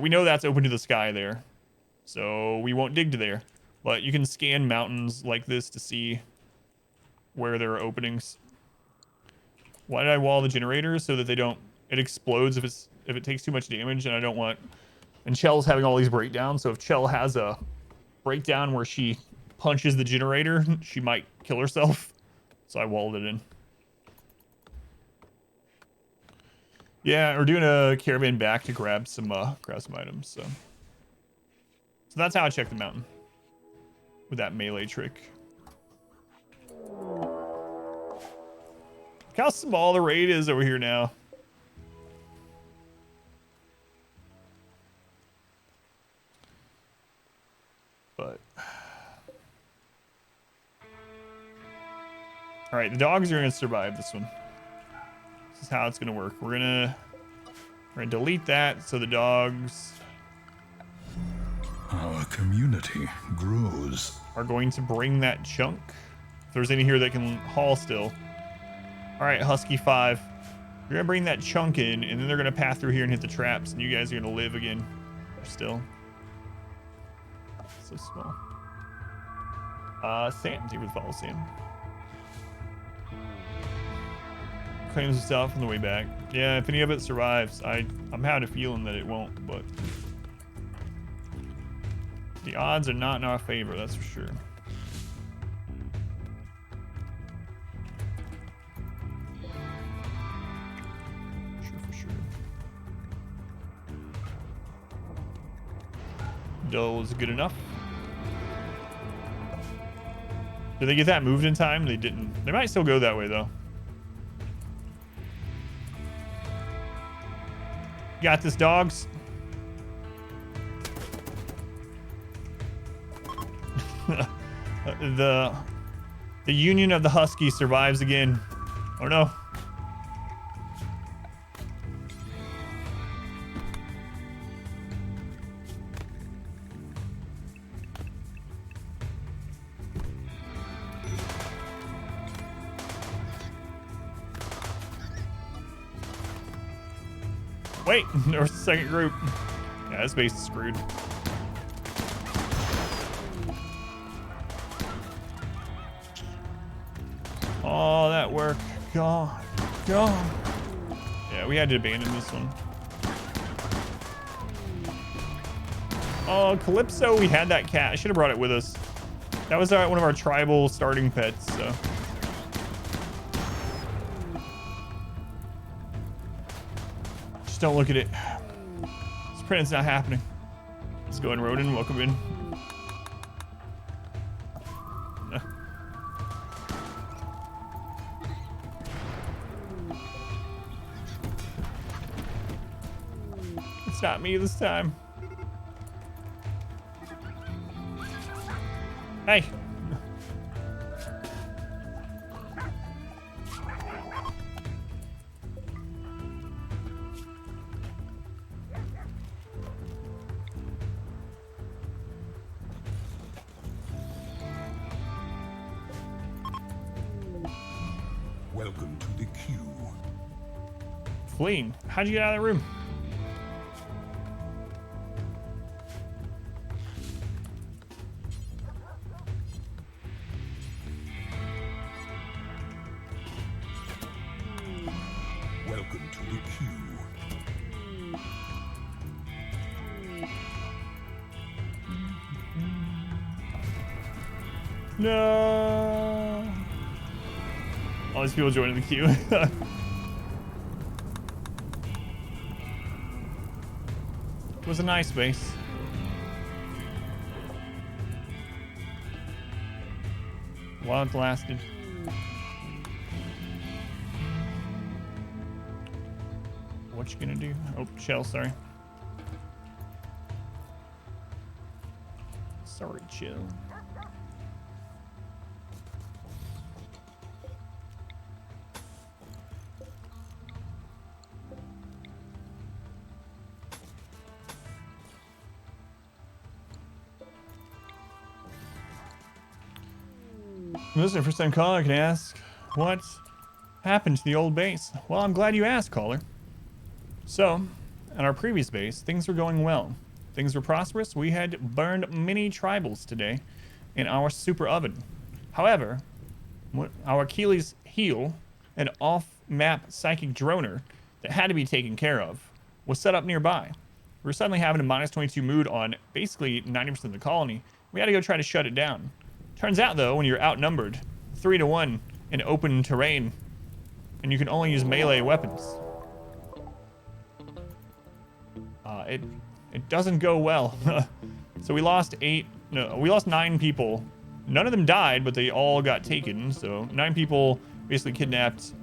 we know that's open to the sky there. So we won't dig to there. But you can scan mountains like this to see where there are openings. Why did I wall the generators? So that they don't, it explodes if it takes too much damage, and I don't want, and Chell's having all these breakdowns, so if Chell has a breakdown where she punches the generator, she might kill herself. So I walled it in. Yeah, we're doing a caravan back to grab some items. So that's how I check the mountain with that melee trick. Look how small the raid is over here now. But all right, the dogs are gonna survive this one. This is how it's gonna work. We're gonna delete that so the dogs Our community grows. are going to bring that chunk. If there's any here that can haul still. All right, Husky 5. You're gonna bring that chunk in, and then they're gonna pass through here and hit the traps, and you guys are gonna live again. Still. So small. Sam. Take with follow Sam. Claims himself on the way back. Yeah, if any of it survives, I'm having a feeling that it won't, but the odds are not in our favor, that's for sure. For sure. Dull is good enough. Did they get that moved in time? They didn't. They might still go that way though. Got this, dogs. The union of the Husky survives again. Oh no. Wait, there was a second group. Yeah, this base is screwed. Oh, that work. Gone. Gone. Yeah, we had to abandon this one. Oh, Calypso, we had that cat. I should have brought it with us. That was one of our tribal starting pets, so. Just don't look at it. Let's pretend it's not happening. Let's go in, Rodin. Welcome in. It's not me this time. Hey. Welcome to the queue. Fleeing. How'd you get out of that room? Welcome to the queue. No. All these people joining the queue. It was a nice base. While it lasted. What you gonna do? Oh, Shell, sorry. Sorry, Chill. Listen, first time caller, I can ask, what happened to the old base? Well, I'm glad you asked, caller. So, at our previous base, things were going well. Things were prosperous. We had burned many tribals today in our super oven. However, our Achilles heel, an off-map psychic droner that had to be taken care of, was set up nearby. We were suddenly having a -22 mood on basically 90% of the colony. We had to go try to shut it down. Turns out, though, when you're outnumbered 3-1 in open terrain, and you can only use melee weapons, it doesn't go well. So we lost 9 people. None of them died, but they all got taken. So 9 people basically kidnapped,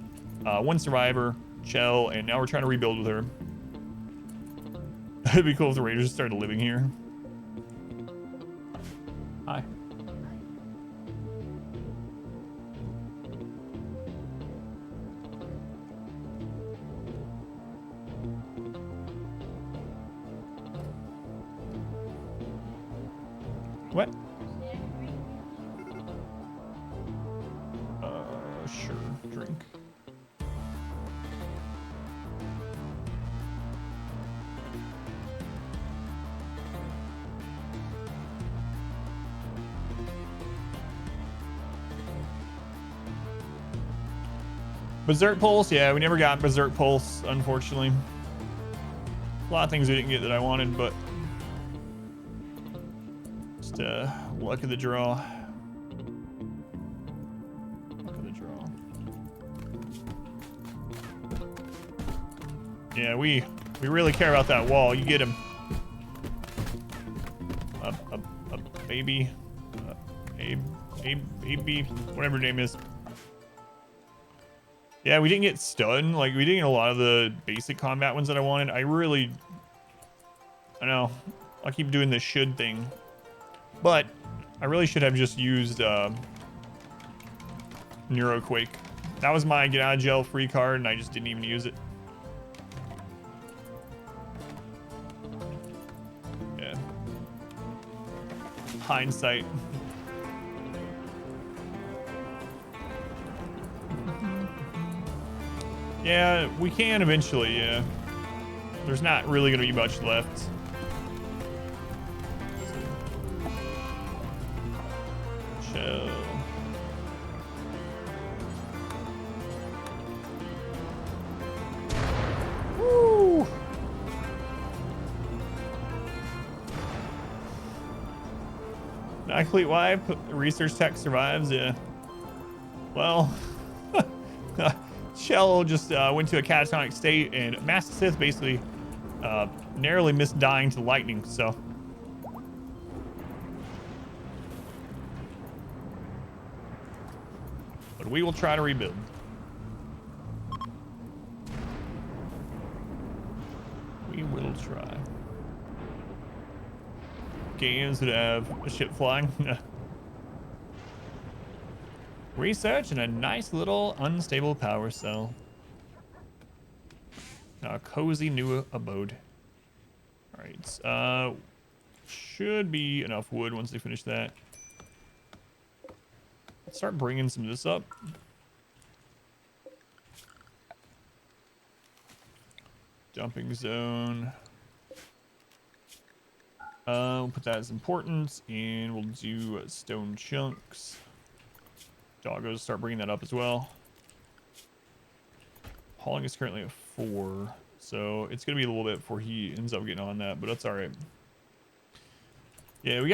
1 survivor, Chell, and now we're trying to rebuild with her. It'd be cool if the Raiders started living here. Hi. What? Sure. Drink. Berserk Pulse? Yeah, we never got Berserk Pulse, unfortunately. A lot of things we didn't get that I wanted, but just luck of the draw. Luck of the draw. Yeah, we really care about that wall. You get him. A baby. A whatever her name is. Yeah, we didn't get stunned. Like, we didn't get a lot of the basic combat ones that I wanted. I know. I keep doing this should thing. But I really should have just used Neuroquake. That was my get out of jail free card, and I just didn't even use it. Yeah. Hindsight. Yeah, we can eventually, yeah. There's not really gonna be much left. Chill. Not complete wipe. Research tech survives. Yeah. Well, Shell just went to a catatonic state, and Master Sith basically narrowly missed dying to lightning. So. But we will try to rebuild. We will try. Games that have a ship flying. Research and a nice little unstable power cell. Now a cozy new abode. Alright, should be enough wood once they finish that. Let's start bringing some of this up. Dumping zone. We'll put that as important, and we'll do stone chunks. Doggos, start bringing that up as well. Hauling is currently at 4, so it's gonna be a little bit before he ends up getting on that, but that's all right. Yeah, we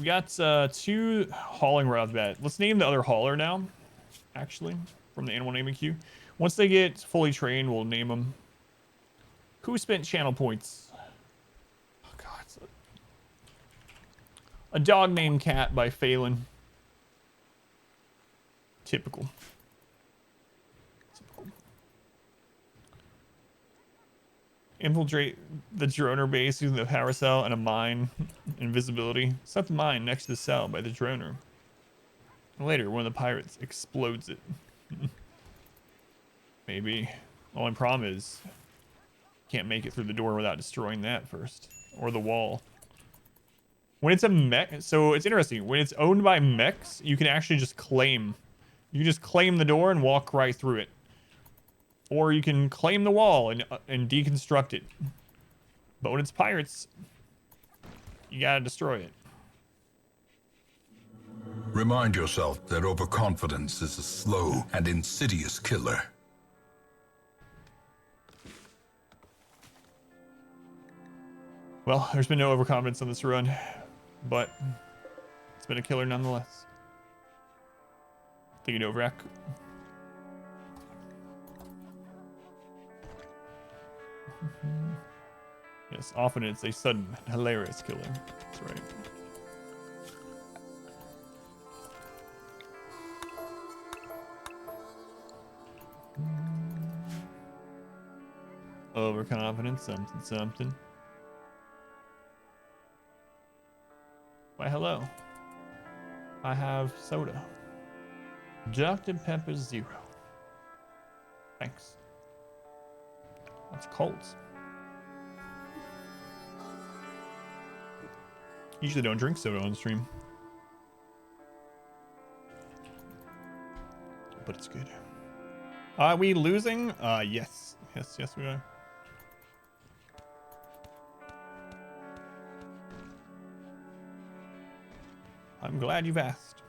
got 2 hauling right off the bat. Let's name the other hauler now, actually, from the animal naming queue. Once they get fully trained, we'll name them. Who spent channel points? Oh God, a dog named Cat by Phelan. Typical. Infiltrate the droner base using the power cell and a mine. Invisibility. Set the mine next to the cell by the droner. Later, one of the pirates explodes it. Maybe. The only problem is can't make it through the door without destroying that first. Or the wall. When it's a mech, so it's interesting. When it's owned by mechs, you can actually just claim. You just claim the door and walk right through it. Or you can claim the wall and deconstruct it. But when it's pirates, you gotta destroy it. Remind yourself that overconfidence is a slow and insidious killer. Well, there's been no overconfidence on this run, but it's been a killer nonetheless. Thinking over. Yes, often it's a sudden, hilarious killer. That's right. Overconfidence, something. Why, hello. I have soda. Dr. Pepper Zero. Thanks. That's Colts. Usually don't drink soda on stream. But it's good. Are we losing? Yes. Yes, we are. I'm glad you've asked.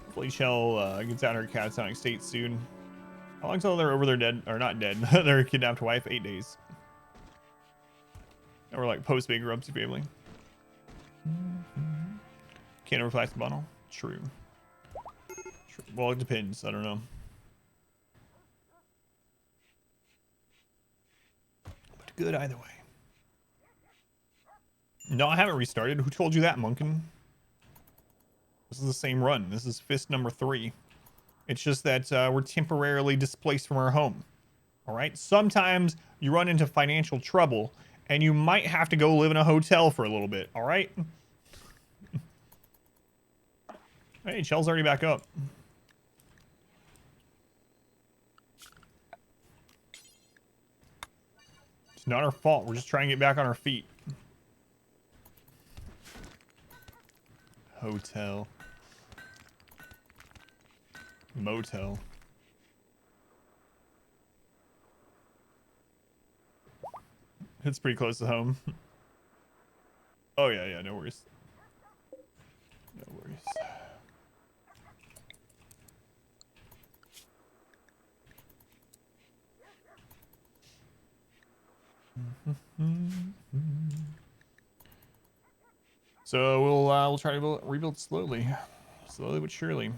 Hopefully Shell gets out of her catatonic state soon. How long till they're over their dead, or not dead, their kidnapped wife? 8 days. Or like post-bankruptcy family. Can't replace the bottle? True. Well, it depends. I don't know. But good either way. No, I haven't restarted. Who told you that, Munkin? This is the same run. This is fist number 3. It's just that we're temporarily displaced from our home. All right? Sometimes you run into financial trouble, and you might have to go live in a hotel for a little bit. All right? Hey, Shell's already back up. It's not our fault. We're just trying to get back on our feet. Hotel. Motel. It's pretty close to home. Oh, yeah, no worries. No worries. So we'll try to rebuild slowly but surely,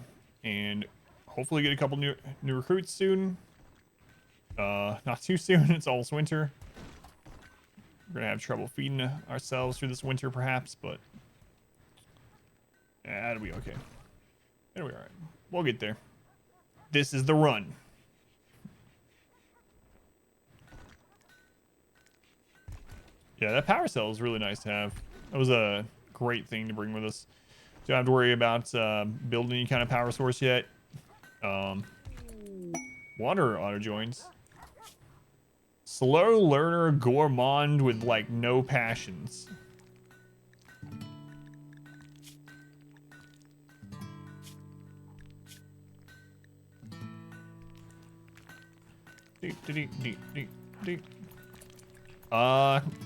and hopefully get a couple new recruits soon. Not too soon. It's almost winter. We're gonna have trouble feeding ourselves through this winter, perhaps, but yeah, it'll be okay. It'll be all right. We'll get there. This is the run. Yeah, that power cell is really nice to have. That was a great thing to bring with us. Don't have to worry about building any kind of power source yet. Water auto joins. Slow learner gourmand with like no passions.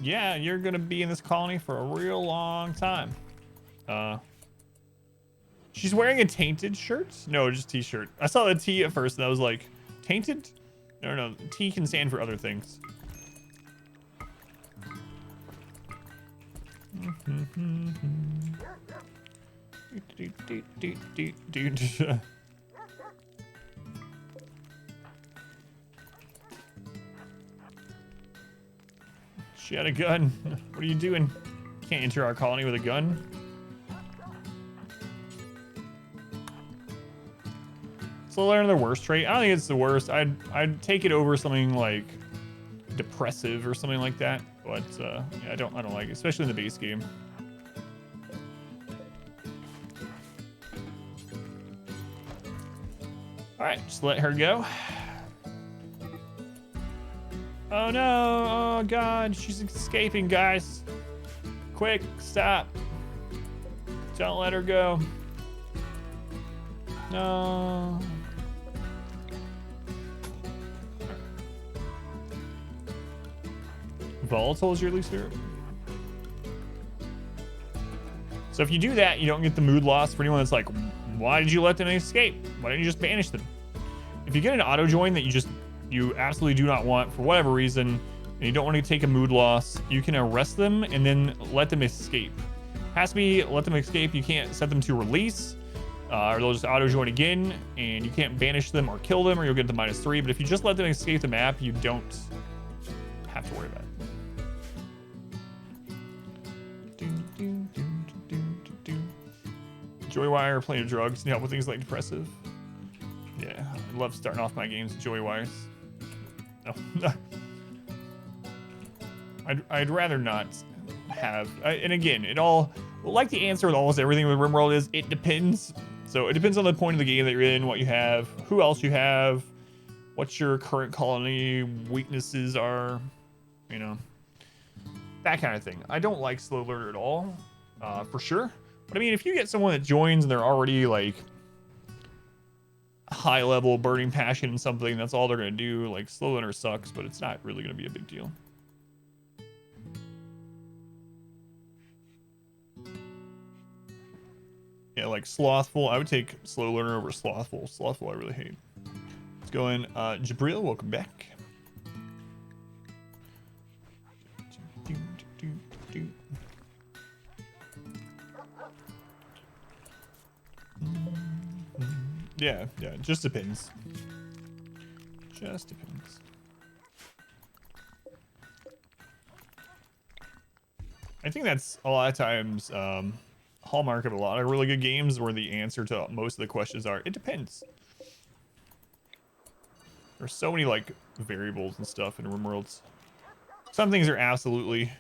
Yeah, you're gonna be in this colony for a real long time. She's wearing a tainted shirt? No, just t-shirt. I saw the T at first and I was like, tainted? No, T can stand for other things. She had a gun. What are you doing? Can't enter our colony with a gun. Slow learner the worst trait? I don't think it's the worst. I'd take it over something like depressive or something like that. But yeah, I don't like it, especially in the base game. All right, just let her go. Oh no! Oh god, she's escaping, guys. Quick, stop. Don't let her go. No. Volatile is your least favorite. So if you do that, you don't get the mood loss for anyone that's like, why did you let them escape? Why didn't you just banish them? If you get an auto join that you absolutely do not want for whatever reason, and you don't want to take a mood loss, you can arrest them and then let them escape. Has to be let them escape. You can't set them to release, or they'll just auto join again, and you can't banish them or kill them, or you'll get the -3. But if you just let them escape the map, you don't have to worry about it. Joywire, plenty of drugs to help with things like depressive. Yeah, I love starting off my games with joywires. No. I'd rather not have. And again, it all, like the answer with almost everything with RimWorld is, it depends. So it depends on the point of the game that you're in, what you have, who else you have, what your current colony weaknesses are, you know, that kind of thing. I don't like slow learner at all, for sure. But I mean, if you get someone that joins and they're already like high level burning passion in something, that's all they're gonna do. Like, slow learner sucks, but it's not really gonna be a big deal. Yeah, like slothful, I would take slow learner over slothful. Slothful I really hate. Let's go in. Jabril, welcome back. Yeah, it just depends. Just depends. I think that's a lot of times hallmark of a lot of really good games, where the answer to most of the questions are, it depends. There's so many like variables and stuff in RimWorlds. Some things are absolutely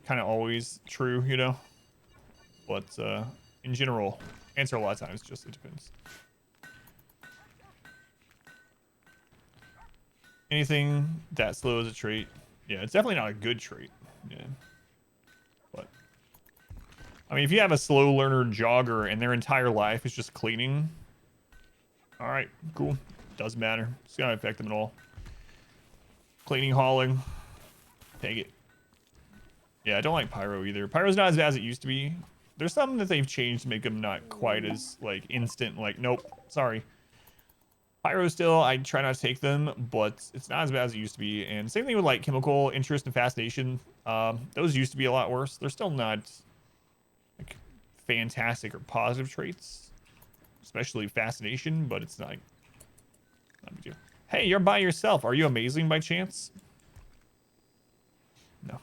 kind of always true, you know, but in general, answer a lot of times just it depends. Anything that slow is a trait. Yeah, it's definitely not a good trait. Yeah. But I mean, if you have a slow learner jogger and their entire life is just cleaning, all right, cool. Doesn't matter. It's not gonna affect them at all. Cleaning, hauling, take it. Yeah, I don't like pyro either. Pyro's not as bad as it used to be. There's some that they've changed to make them not quite as like instant. Like, nope, sorry. Pyro still, I try not to take them, but it's not as bad as it used to be. And same thing with like chemical interest and fascination. Those used to be a lot worse. They're still not like fantastic or positive traits, especially fascination, but it's not a big deal. Hey, you're by yourself. Are you amazing by chance? No.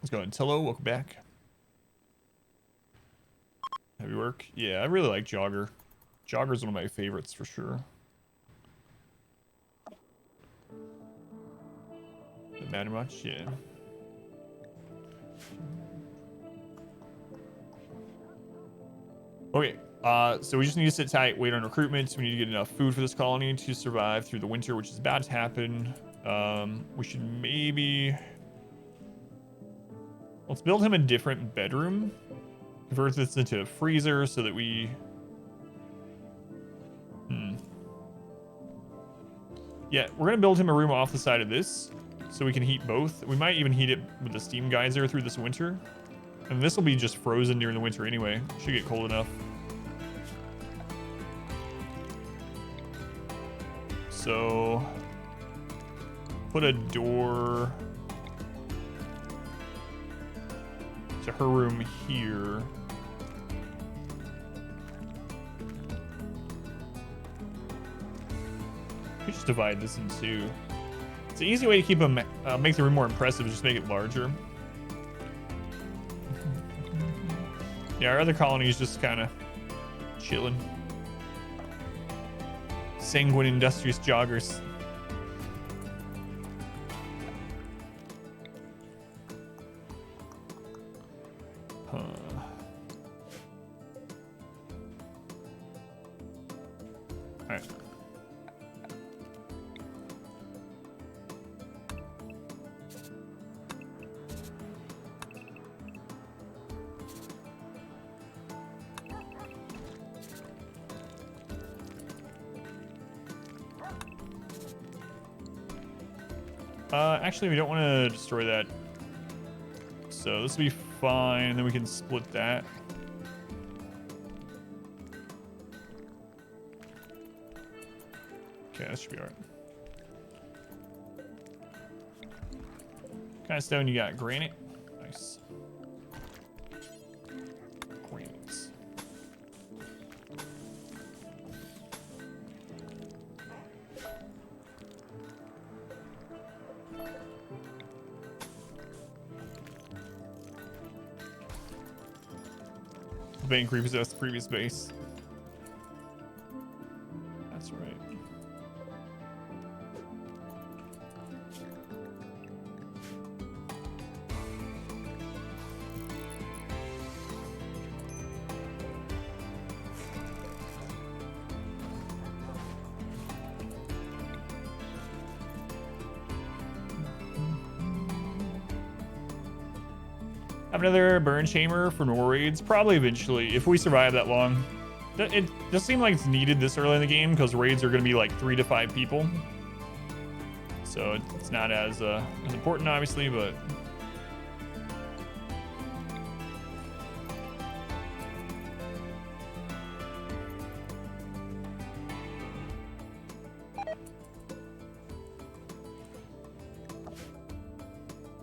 Let's go ahead. Hello, welcome back. Heavy work. Yeah, I really like Jogger. Jogger's one of my favorites for sure. Doesn't matter much, yeah. Okay, so we just need to sit tight, wait on recruitment. We need to get enough food for this colony to survive through the winter, which is about to happen. We should maybe... Let's build him a different bedroom. Convert this into a freezer so that we... Yeah, we're going to build him a room off the side of this so we can heat both. We might even heat it with the steam geyser through this winter. And this will be just frozen during the winter anyway. Should get cold enough. So, put a door to her room here. We just divide this in two. It's an easy way to keep them, make the room more impressive, just make it larger. Yeah, our other colonies just kind of chilling. Sanguine, industrious joggers. Huh. Alright. Actually, we don't want to destroy that. So this will be fine. Then we can split that. Okay, that should be alright. What kind of stone you got? Granite? Nice. Granites. Bank repossessed the previous base. That's right. Have another burn chamber for more raids, probably eventually, if we survive that long. It does seem like it's needed this early in the game because raids are going to be like 3 to 5 people. So it's not as important, obviously, but...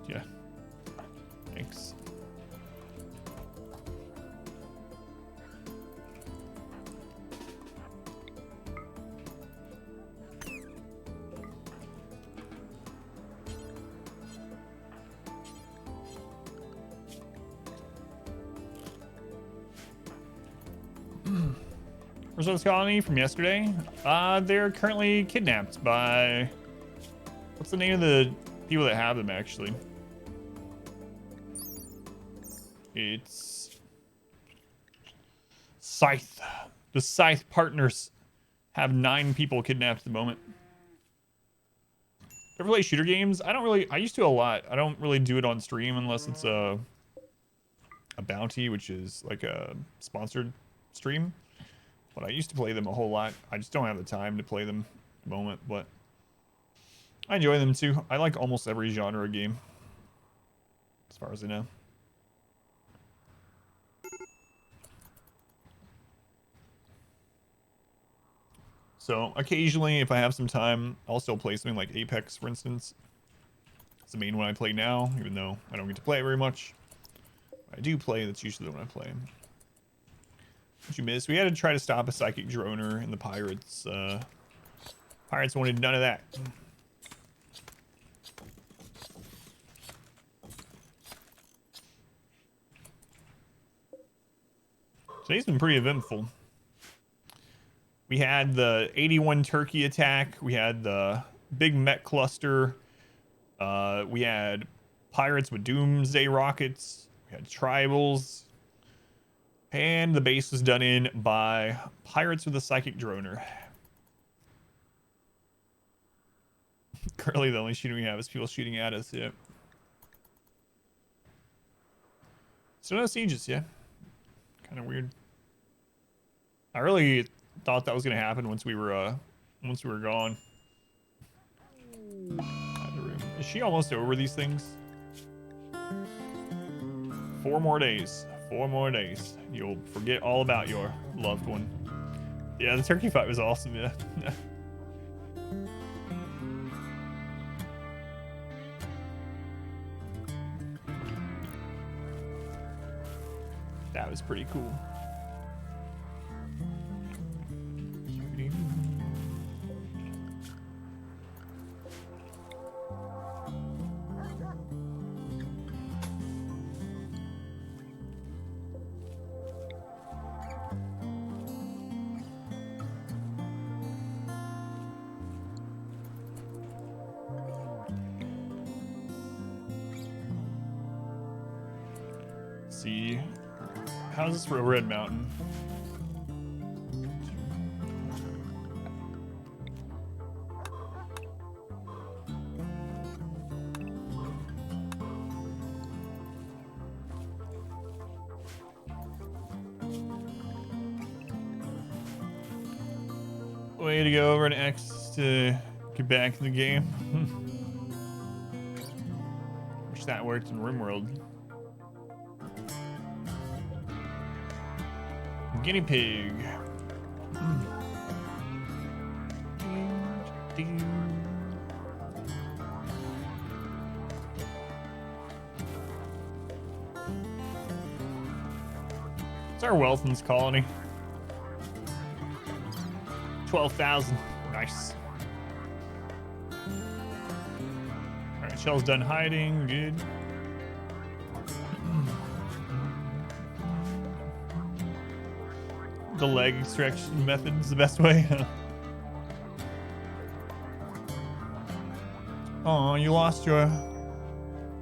Yeah. Thanks. Resource colony from yesterday. They're currently kidnapped by... What's the name of the people that have them, actually? It's... Scythe. The Scythe partners have 9 people kidnapped at the moment. Ever play shooter games? I used to a lot. I don't really do it on stream unless it's a bounty, which is like a sponsored stream. But I used to play them a whole lot. I just don't have the time to play them at the moment, but I enjoy them too. I like almost every genre of game, as far as I know. So occasionally, if I have some time, I'll still play something like Apex, for instance. It's the main one I play now, even though I don't get to play it very much. I do play, that's usually the one I play. What you missed? We had to try to stop a psychic droner and the pirates. Pirates wanted none of that. Today's been pretty eventful. We had the 81 turkey attack. We had the big mech cluster. We had pirates with doomsday rockets. We had tribals. And the base was done in by pirates with a psychic droner. Currently, the only shooting we have is people shooting at us. Yeah. So no sieges, yeah. Kind of weird. I really thought that was gonna happen once we were gone. Is she almost over these things? 4 more days. 4 more days. You'll forget all about your loved one. Yeah, the turkey fight was awesome, yeah. That was pretty cool. See, how's this for Red Mountain? Way to go over an X to get back in the game. Wish that worked in RimWorld. Guinea pig. What's our wealth in this colony? 12,000. Nice. Alright, Shell's done hiding. Good. The leg extraction method is the best way. Oh, you lost your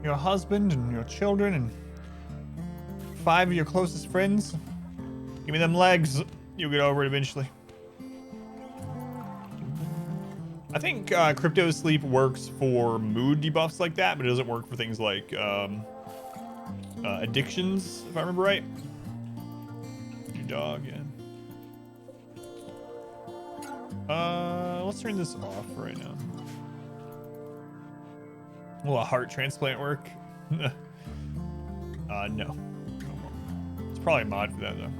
husband and your children and 5 of your closest friends. Give me them legs. You'll get over it eventually. I think crypto sleep works for mood debuffs like that, but it doesn't work for things like addictions, if I remember right. Your dog, yeah. Let's turn this off right now. Will a heart transplant work? No. It's probably a mod for that though.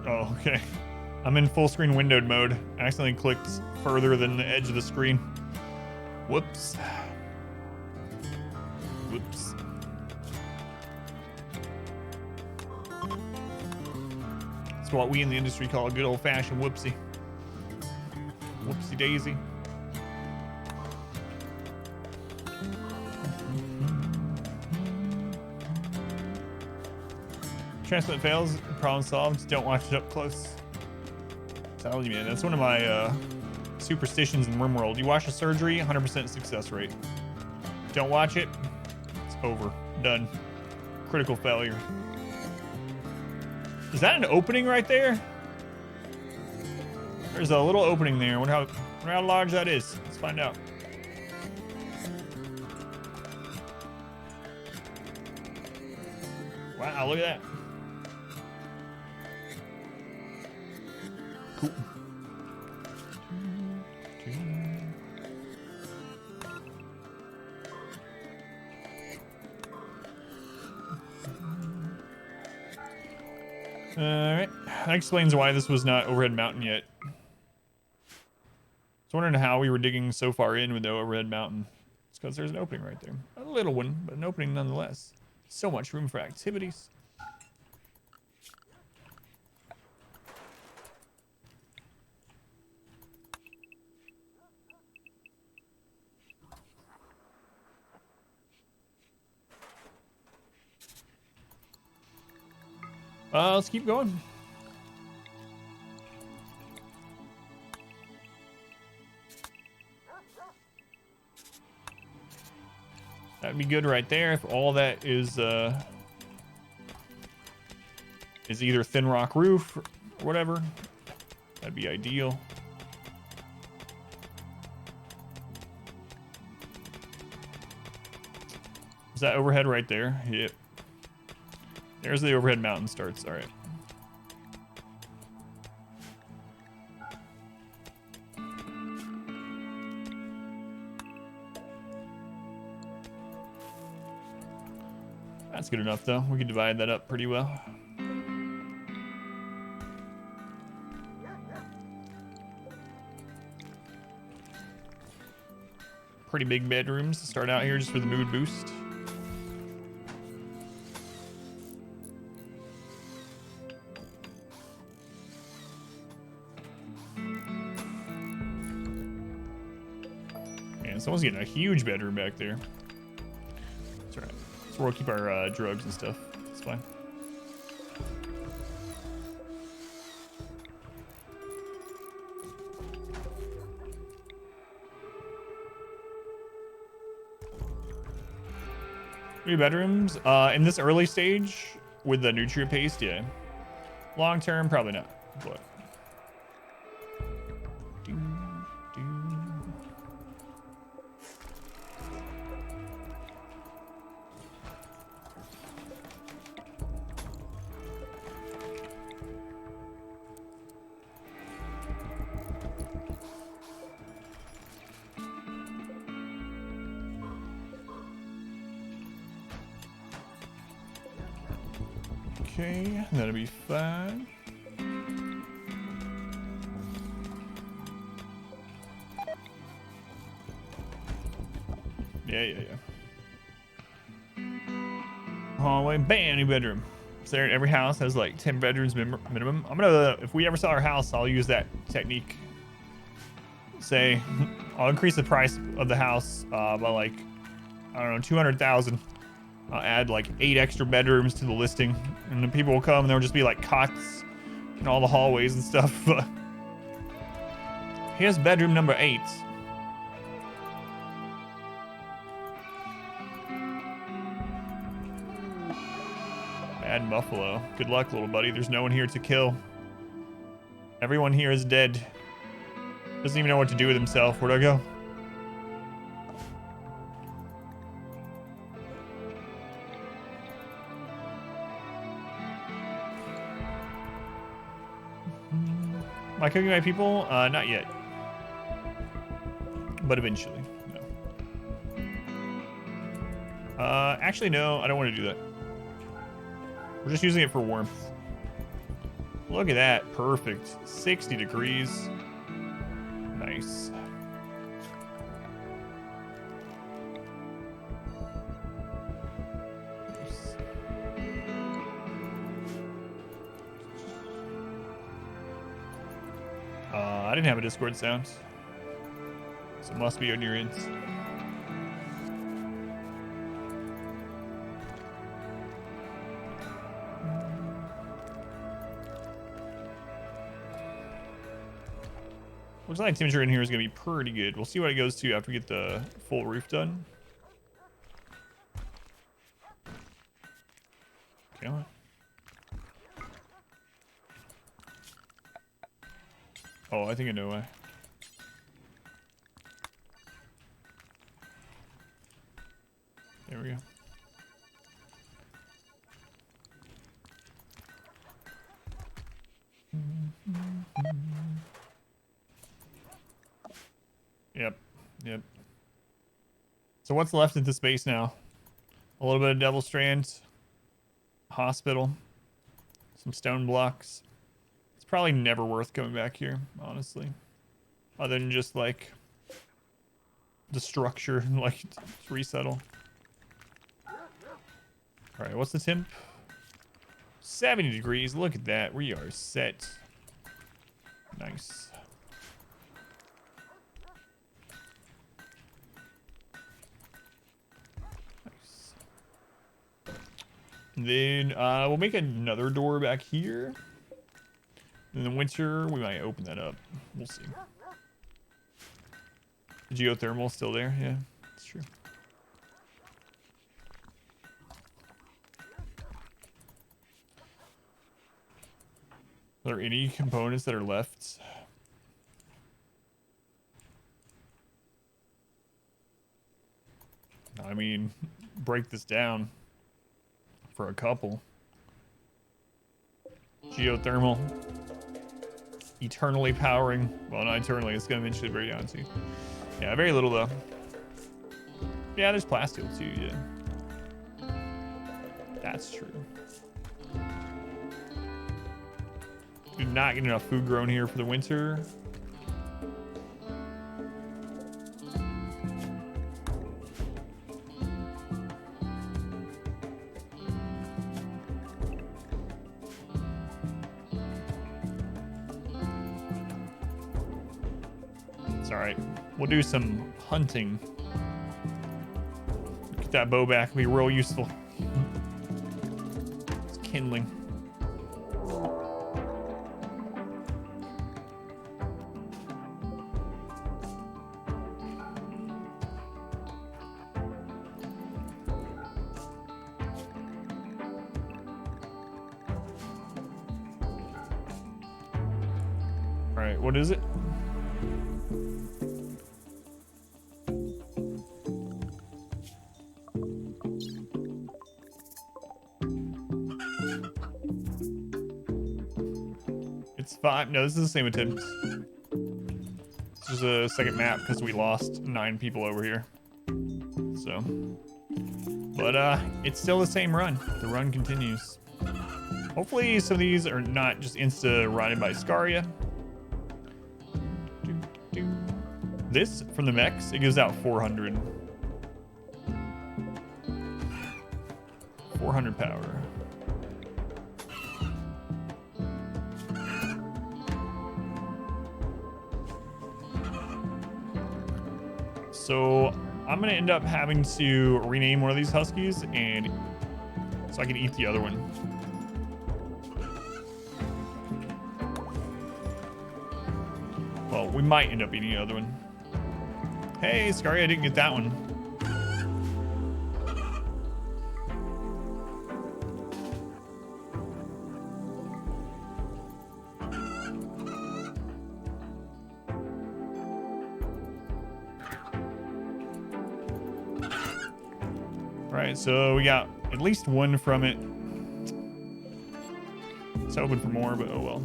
Oh, okay. I'm in full screen windowed mode. I accidentally clicked further than the edge of the screen. Whoops. Whoops. That's what we in the industry call a good old-fashioned whoopsie. Whoopsie daisy. Transplant fails, problem solved. Don't watch it up close. I'm telling you, man, that's one of my superstitions in RimWorld. You watch a surgery, 100% success rate. Don't watch it, it's over. Done. Critical failure. Is that an opening right there? There's a little opening there. I wonder how large that is. Let's find out. Wow, look at that. Cool. Alright. That explains why this was not overhead mountain yet. I was wondering how we were digging so far in with no overhead mountain. It's because there's an opening right there. A little one, but an opening nonetheless. So much room for activities. Let's keep going. That'd be good right there if all that is either thin rock roof or whatever. That'd be ideal. Is that overhead right there? Yep. There's the overhead mountain starts. All right. That's good enough, though. We can divide that up pretty well. Pretty big bedrooms to start out here just for the mood boost. Man, someone's getting a huge bedroom back there. That's all right. That's where we'll keep our drugs and stuff. It's fine. Three bedrooms. In this early stage with the nutrient paste, yeah. Long term, probably not. But okay, that'll be fine. Yeah. Hallway, bam, new bedroom. So there, every house has like 10 bedrooms minimum. I'm gonna, if we ever sell our house, I'll use that technique. Say, I'll increase the price of the house by like, I don't know, 200,000. I'll add like 8 extra bedrooms to the listing, and then people will come and there'll just be like cots in all the hallways and stuff. Here's bedroom number 8. Bad buffalo. Good luck, little buddy. There's no one here to kill. Everyone here is dead. Doesn't even know what to do with himself. Where'd I go? Am I cooking my people? Not yet. But eventually. No. Actually, no. I don't want to do that. We're just using it for warmth. Look at that. Perfect. 60 degrees. Nice. I didn't have a Discord sound. So it must be on your ends. Looks like temperature in here is going to be pretty good. We'll see what it goes to after we get the full roof done. Okay, on. Oh, I think I know why. There we go. Yep. Yep. So what's left at this base now? A little bit of Devil Strand. Hospital. Some stone blocks. It's probably never worth coming back here, honestly. Other than just, like, the structure, like, to resettle. Alright, what's the temp? 70 degrees. Look at that. We are set. Nice. Nice. And then we'll make another door back here. In the winter, we might open that up. We'll see. The geothermal still there? Yeah, that's true. Are there any components that are left? I mean, break this down for a couple. Geothermal. Eternally powering. Well, not eternally. It's going to eventually break down too. Yeah, very little though. Yeah, there's plasteel too, yeah. That's true. Do not get enough food grown here for the winter. It's alright. We'll do some hunting. Get that bow back. It'll be real useful. It's kindling. Alright, what is it? It's 5. No, this is the same attempt. It's just a second map because we lost 9 people over here. So, but it's still the same run. The run continues. Hopefully some of these are not just insta-rotted by Scaria. This, from the mechs, it gives out 400. 400 power. So I'm gonna end up having to rename one of these huskies, and so I can eat the other one. Well, we might end up eating the other one. Hey, Scaria, I didn't get that one. Alright, so we got at least one from it. It's hoping for more, but oh well.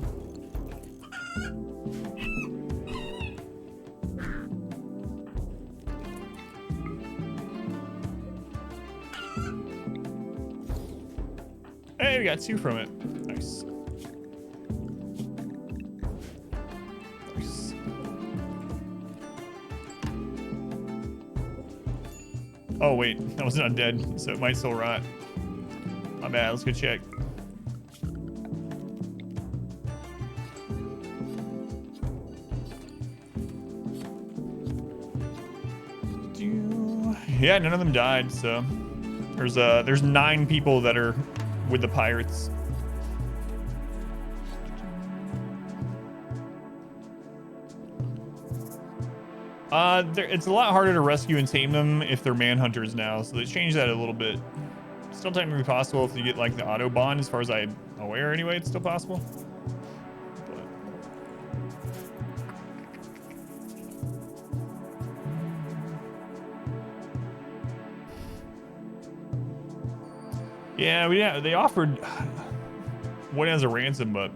Hey, we got 2 from it. Nice. Nice. Oh, wait. That was not dead, so it might still rot. My bad. Let's go check. Yeah, none of them died, so there's 9 people that are with the pirates. It's a lot harder to rescue and tame them if they're manhunters now, so they changed that a little bit. Still technically possible if you get like the auto bond, as far as I'm aware anyway, it's still possible. But... yeah, they offered one as a ransom, but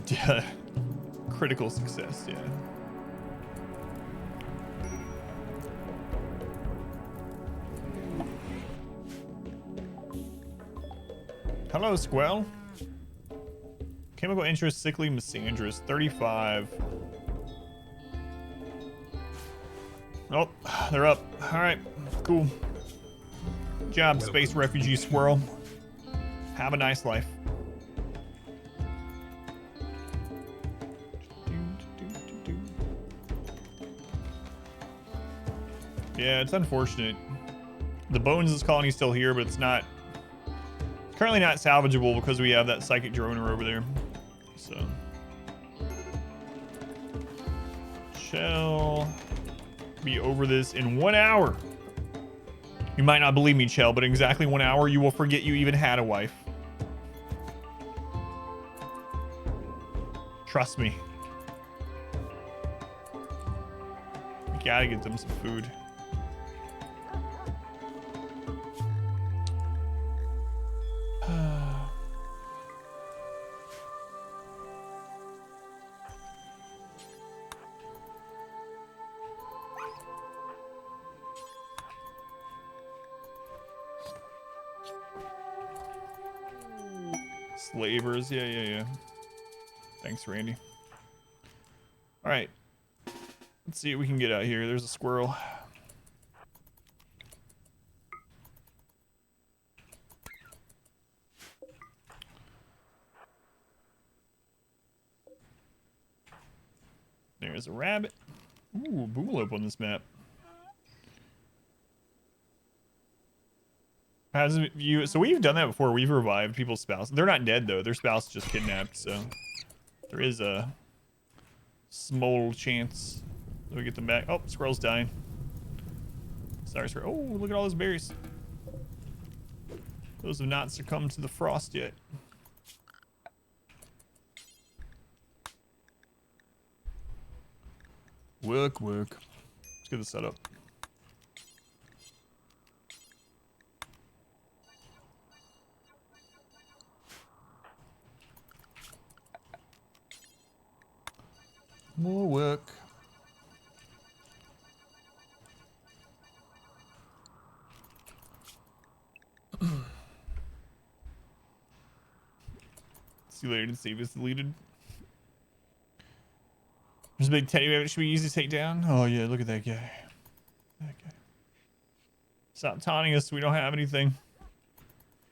yeah, Critical success, yeah. Hello, Squell. Chemical interest, sickly misandrous, 35. Oh, they're up. All right, cool. Good job, space refugee squirrel. Have a nice life. Yeah, it's unfortunate. The bones of this colony is still here, but it's not currently not salvageable because we have that psychic droner over there. So shall be over this in 1 hour. You might not believe me, Chell, but in exactly 1 hour you will forget you even had a wife. Trust me. We gotta get them some food. Slavers, yeah. Thanks, Randy. All right, let's see what we can get out here. There's a squirrel. There's a rabbit. Ooh, boomalope on this map. How's it you? So we've done that before. We've revived people's spouse. They're not dead though. Their spouse just kidnapped. So there is a small chance that we get them back. Oh, squirrel's dying. Sorry, squirrel. Oh, look at all those berries. Those have not succumbed to the frost yet. Work. Let's get this set up. More work. See you later to save is deleted. There's a big teddy bear that should be easy to take down. Oh yeah, look at that guy. Stop taunting us. We don't have anything.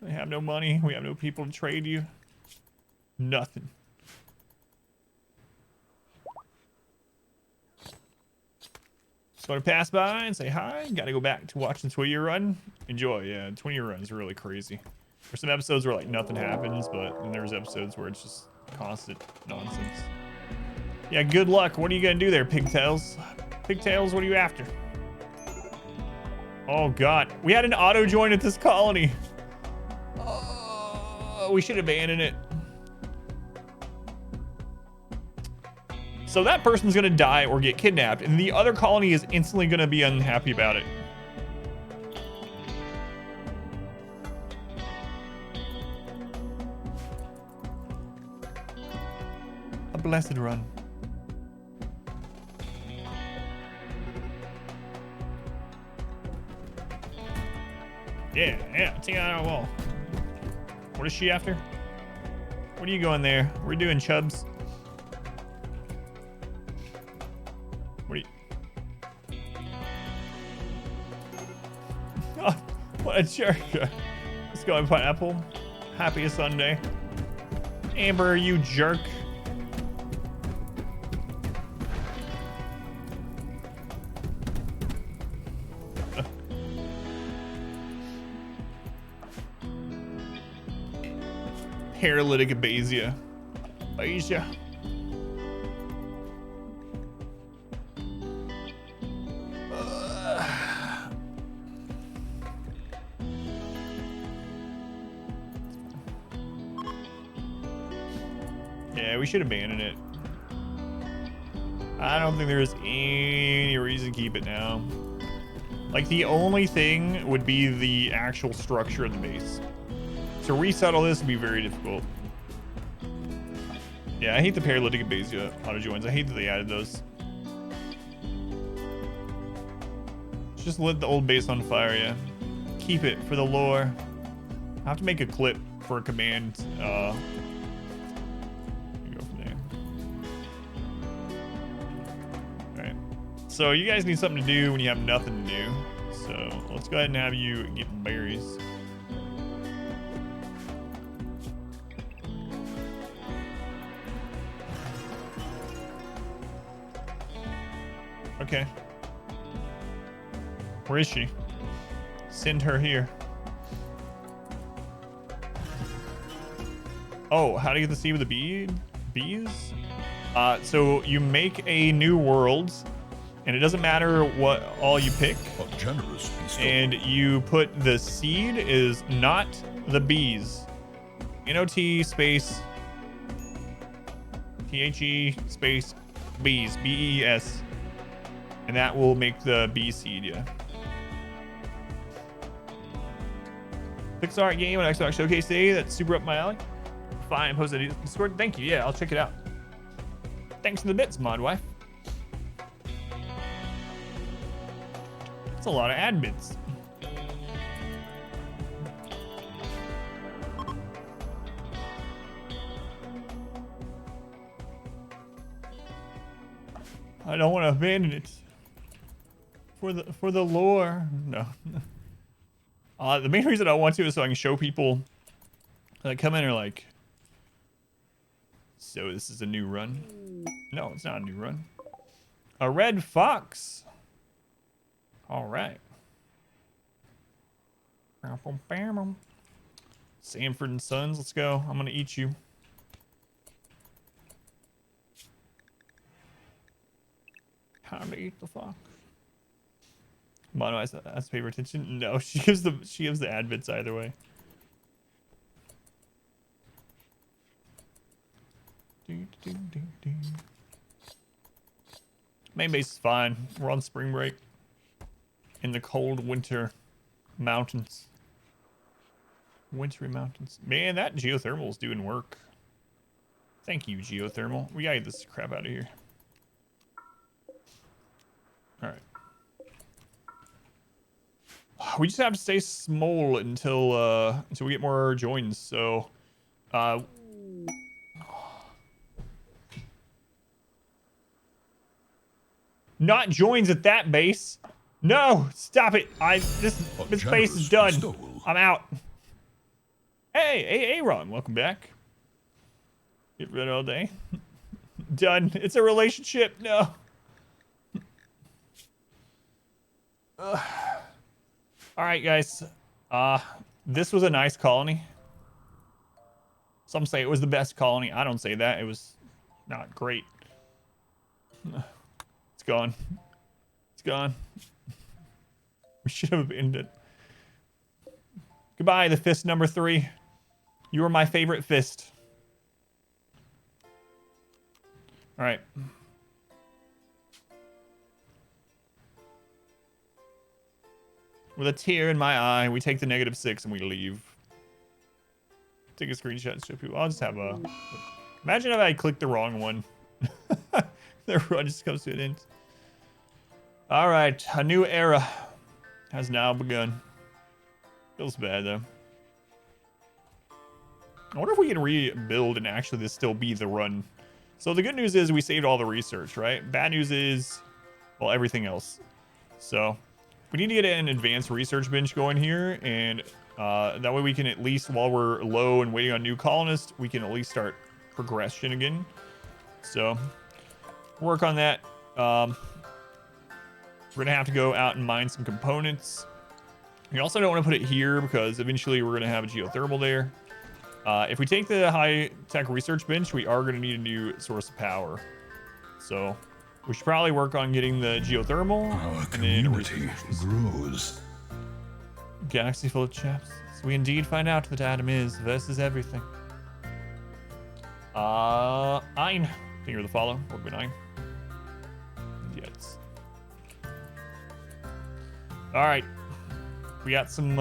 We have no money. We have no people to trade you. Nothing. Just want to pass by and say hi. Gotta go back to watching the 20-year run. Enjoy. Yeah, 20-year run is really crazy. There's some episodes where like nothing happens, but then there's episodes where it's just constant nonsense. Yeah, good luck. What are you gonna do there, Pigtails? Pigtails, what are you after? Oh god, we had an auto join at this colony. We should abandon it. So that person's gonna die or get kidnapped, and the other colony is instantly gonna be unhappy about it. A blessed run. Yeah, take out our wall. What is she after? What are you going there? We're doing chubs. What are you? Oh, what a jerk. Let's go, Pineapple. Happy Sunday. Amber, you jerk. Paralytic Abasia. Abasia. Yeah, we should abandon it. I don't think there's any reason to keep it now. Like, the only thing would be the actual structure of the base. To resettle this would be very difficult. Yeah, I hate the paralytic abasia auto joins. I hate that they added those. Just lit the old base on fire, yeah. Keep it for the lore. I have to make a clip for a command. Go from there. Alright. So you guys need something to do when you have nothing to do. So let's go ahead and have you get berries. Okay. Where is she? Send her here. Oh, how do you get the seed with the bees? So you make a new world, and it doesn't matter what all you pick. A generous bestowal. And you put the seed is not the bees. NOT space THE space bees, BES. And that will make the bee seed, yeah. Pixar art game on Xbox Showcase today. That's super up my alley. Fine, post it in Discord. Thank you. Yeah, I'll check it out. Thanks for the bits, mod wife. That's a lot of ad bits. I don't want to abandon it for the lore. No. The main reason I want to is so I can show people that come in and are like, so this is a new run. No, it's not a new run. A red fox. All right. Sanford and Sons, let's go. I'm gonna eat you. How to eat the fox? Mono has to pay attention. No, she gives the ad bits either way. Main base is fine. We're on spring break in the cold winter mountains. Wintry mountains. Man, that geothermal is doing work. Thank you, geothermal. We gotta get this crap out of here. All right. We just have to stay small until we get more joins. So, not joins at that base. No, stop it. This base is done. Bestowal. I'm out. Hey, Aaron, welcome back. Get rid all day. Done. It's a relationship. No. All right, guys. This was a nice colony. Some say it was the best colony. I don't say that. It was not great. It's gone. It's gone. We should have abandoned it. Goodbye, the fist number 3. You were my favorite fist. All right. With a tear in my eye, we take the -6 and we leave. Take a screenshot and show people. I'll just have a... Imagine if I clicked the wrong one. The run just comes to an end. All right, a new era has now begun. Feels bad, though. I wonder if we can rebuild and actually this still be the run. So the good news is we saved all the research, right? Bad news is, well, everything else. So we need to get an advanced research bench going here, and that way we can at least, while we're low and waiting on new colonists, we can at least start progression again. So work on that. We're gonna have to go out and mine some components. We also don't want to put it here because eventually we're gonna have a geothermal there. If we take the high-tech research bench, we are gonna need a new source of power. So we should probably work on getting the geothermal. Our and then community grows. Galaxy full of chaps. So we indeed find out that Adam is versus everything. Ein. Finger of the follow. Work with 9. Yes. All right. We got some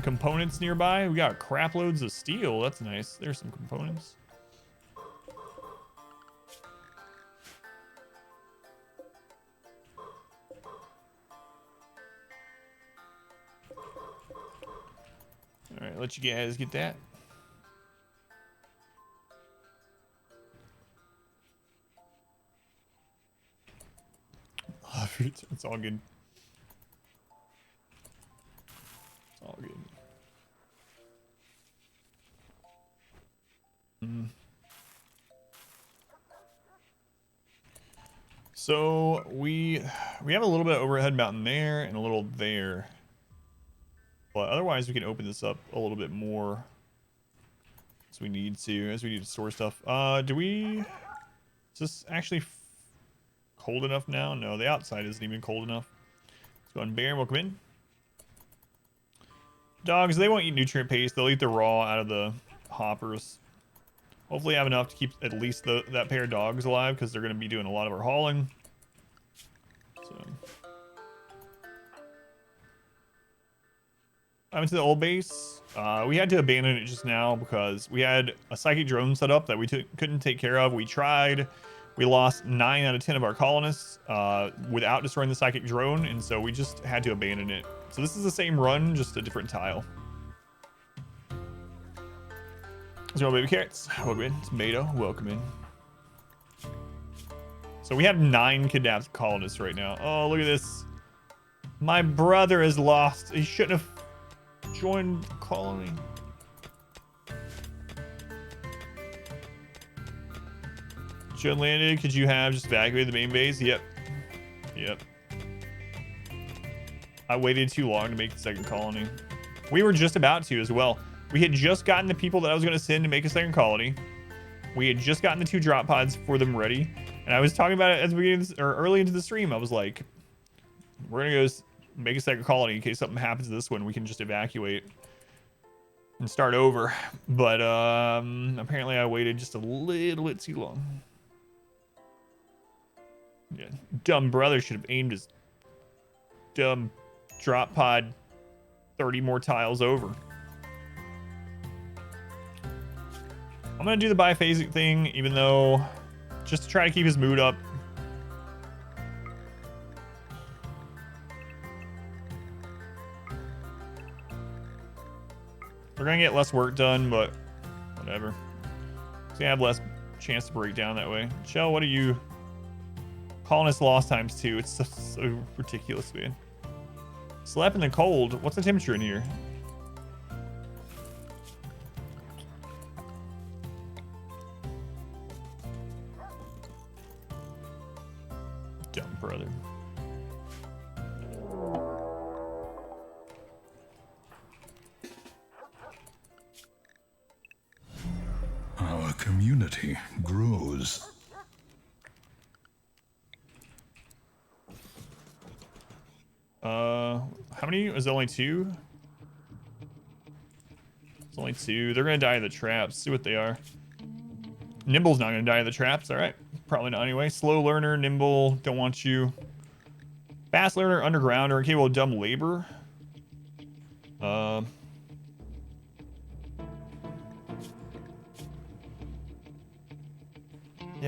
components nearby. We got crap loads of steel. That's nice. There's some components. I'll let you guys get that. It's all good. It's all good. So we have a little bit of overhead mountain there and a little there, but otherwise we can open this up a little bit more as we need to store stuff. Is this actually cold enough now? No, the outside isn't even cold enough. Let's go on bear and welcome in. Dogs, they won't eat nutrient paste. They'll eat the raw out of the hoppers. Hopefully I have enough to keep at least that pair of dogs alive, because they're going to be doing a lot of our hauling. So I went to the old base. We had to abandon it just now because we had a psychic drone set up that we couldn't take care of. We tried. We lost 9 out of 10 of our colonists without destroying the psychic drone, and so we just had to abandon it. So this is the same run, just a different tile. Let's go, baby carrots. Welcome in. Tomato, welcome in. So we have 9 kidnapped colonists right now. Oh, look at this. My brother is lost. He shouldn't have joined the colony. Should have landed. Could you have just evacuated the main base? Yep. Yep. I waited too long to make the second colony. We were just about to as well. We had just gotten the people that I was going to send to make a second colony. We had just gotten the 2 drop pods for them ready. And I was talking about it at the beginning of this, or early into the stream. I was like, we're going to go make a second colony in case something happens to this one. We can just evacuate and start over. But apparently I waited just a little bit too long. Yeah, dumb brother should have aimed his dumb drop pod 30 more tiles over. I'm gonna do the biphasic thing, even though just to try to keep his mood up. We're gonna get less work done, but whatever. It's gonna have less chance to break down that way. Shell, what are you? Colonist lost times 2. It's so ridiculous, man. Slept in the cold. What's the temperature in here? Dumb brother. Our community grows. How many? Is it only 2? It's only 2. They're gonna die of the traps. See what they are. Nimble's not gonna die of the traps. All right, probably not anyway. Slow learner, nimble, don't want you. Fast learner, underground, or incapable of dumb labor. Yeah,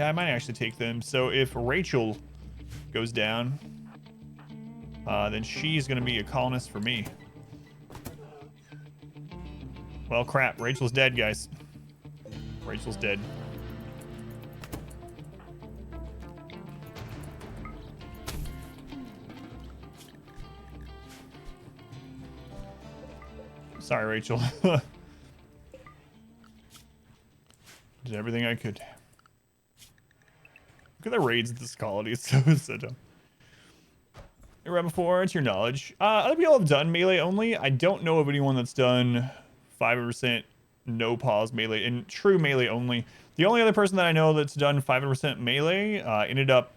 I might actually take them. So if Rachel goes down, then she's gonna be a colonist for me. Well, crap. Rachel's dead, guys. Rachel's dead. Sorry, Rachel. Did everything I could. Look at the raids at this colony. It's so dumb. You read before, to your knowledge. Other people have done melee only. I don't know of anyone that's done 5% no pause melee and true melee only. The only other person that I know that's done 5% melee ended up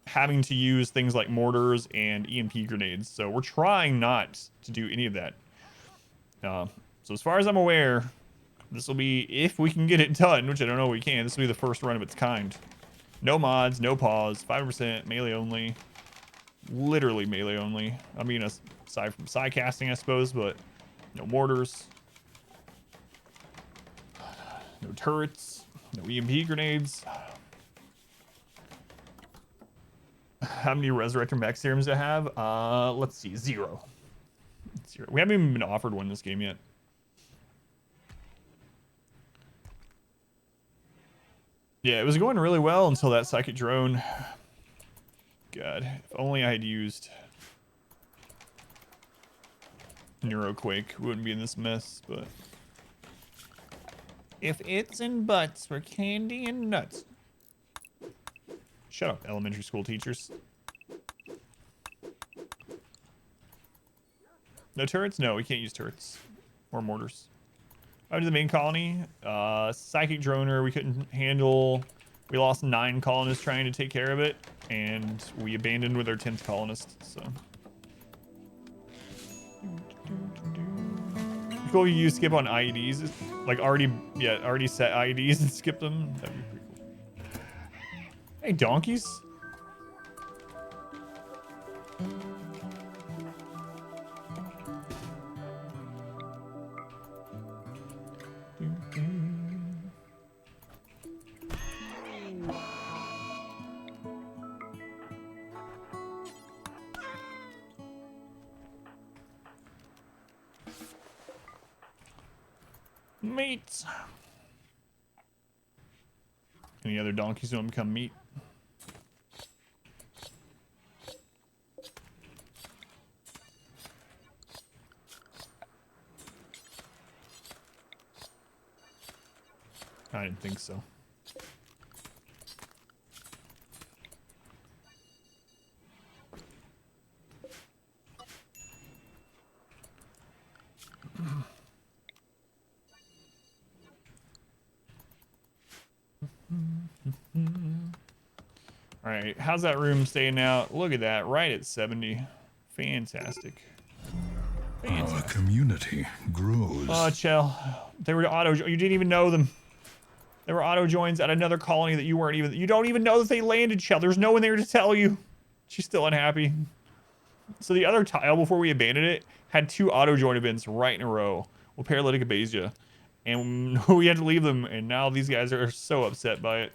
having to use things like mortars and EMP grenades. So we're trying not to do any of that. So as far as I'm aware, this will be, if we can get it done, which I don't know if we can, this will be the first run of its kind. No mods, no pause, 5% melee only. Literally melee only. I mean, aside from side casting, I suppose, but no mortars, no turrets, no EMP grenades. How many Resurrector Mech serums do I have? Let's see, 0. We haven't even been offered one this game yet. Yeah, it was going really well until that psychic drone. God, if only I had used Neuroquake, we wouldn't be in this mess, but... If it's and buts were candy and nuts. Shut up, elementary school teachers. No turrets? No, we can't use turrets. Or mortars. Out to the main colony. Psychic droner, we couldn't handle. We lost 9 colonists trying to take care of it. And we abandoned with our 10th colonist, so. Cool, you use skip on IEDs. Like already set IEDs and skip them. That'd be pretty cool. Hey, donkeys. Meat. Any other donkeys want to become meat? I didn't think so. All right, how's that room staying out? Look at that, right at 70. Fantastic. Our community grows. Oh, Chell, they were auto. You didn't even know them. There were auto joins at another colony that you weren't even. You don't even know that they landed, Chell. There's no one there to tell you. She's still unhappy. So the other tile before we abandoned it had 2 auto join events right in a row with paralytic abasia, and we had to leave them. And now these guys are so upset by it.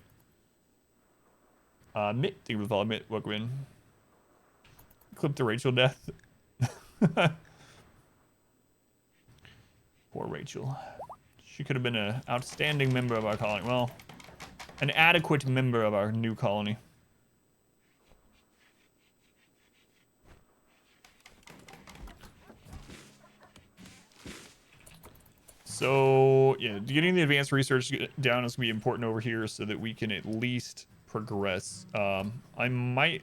Mitt, thank you for the follow, Mitt. Welcome in. Clip to Rachel death. Poor Rachel. She could have been an outstanding member of our colony. Well, an adequate member of our new colony. So, yeah, getting the advanced research down is going to be important over here so that we can at least progress. I might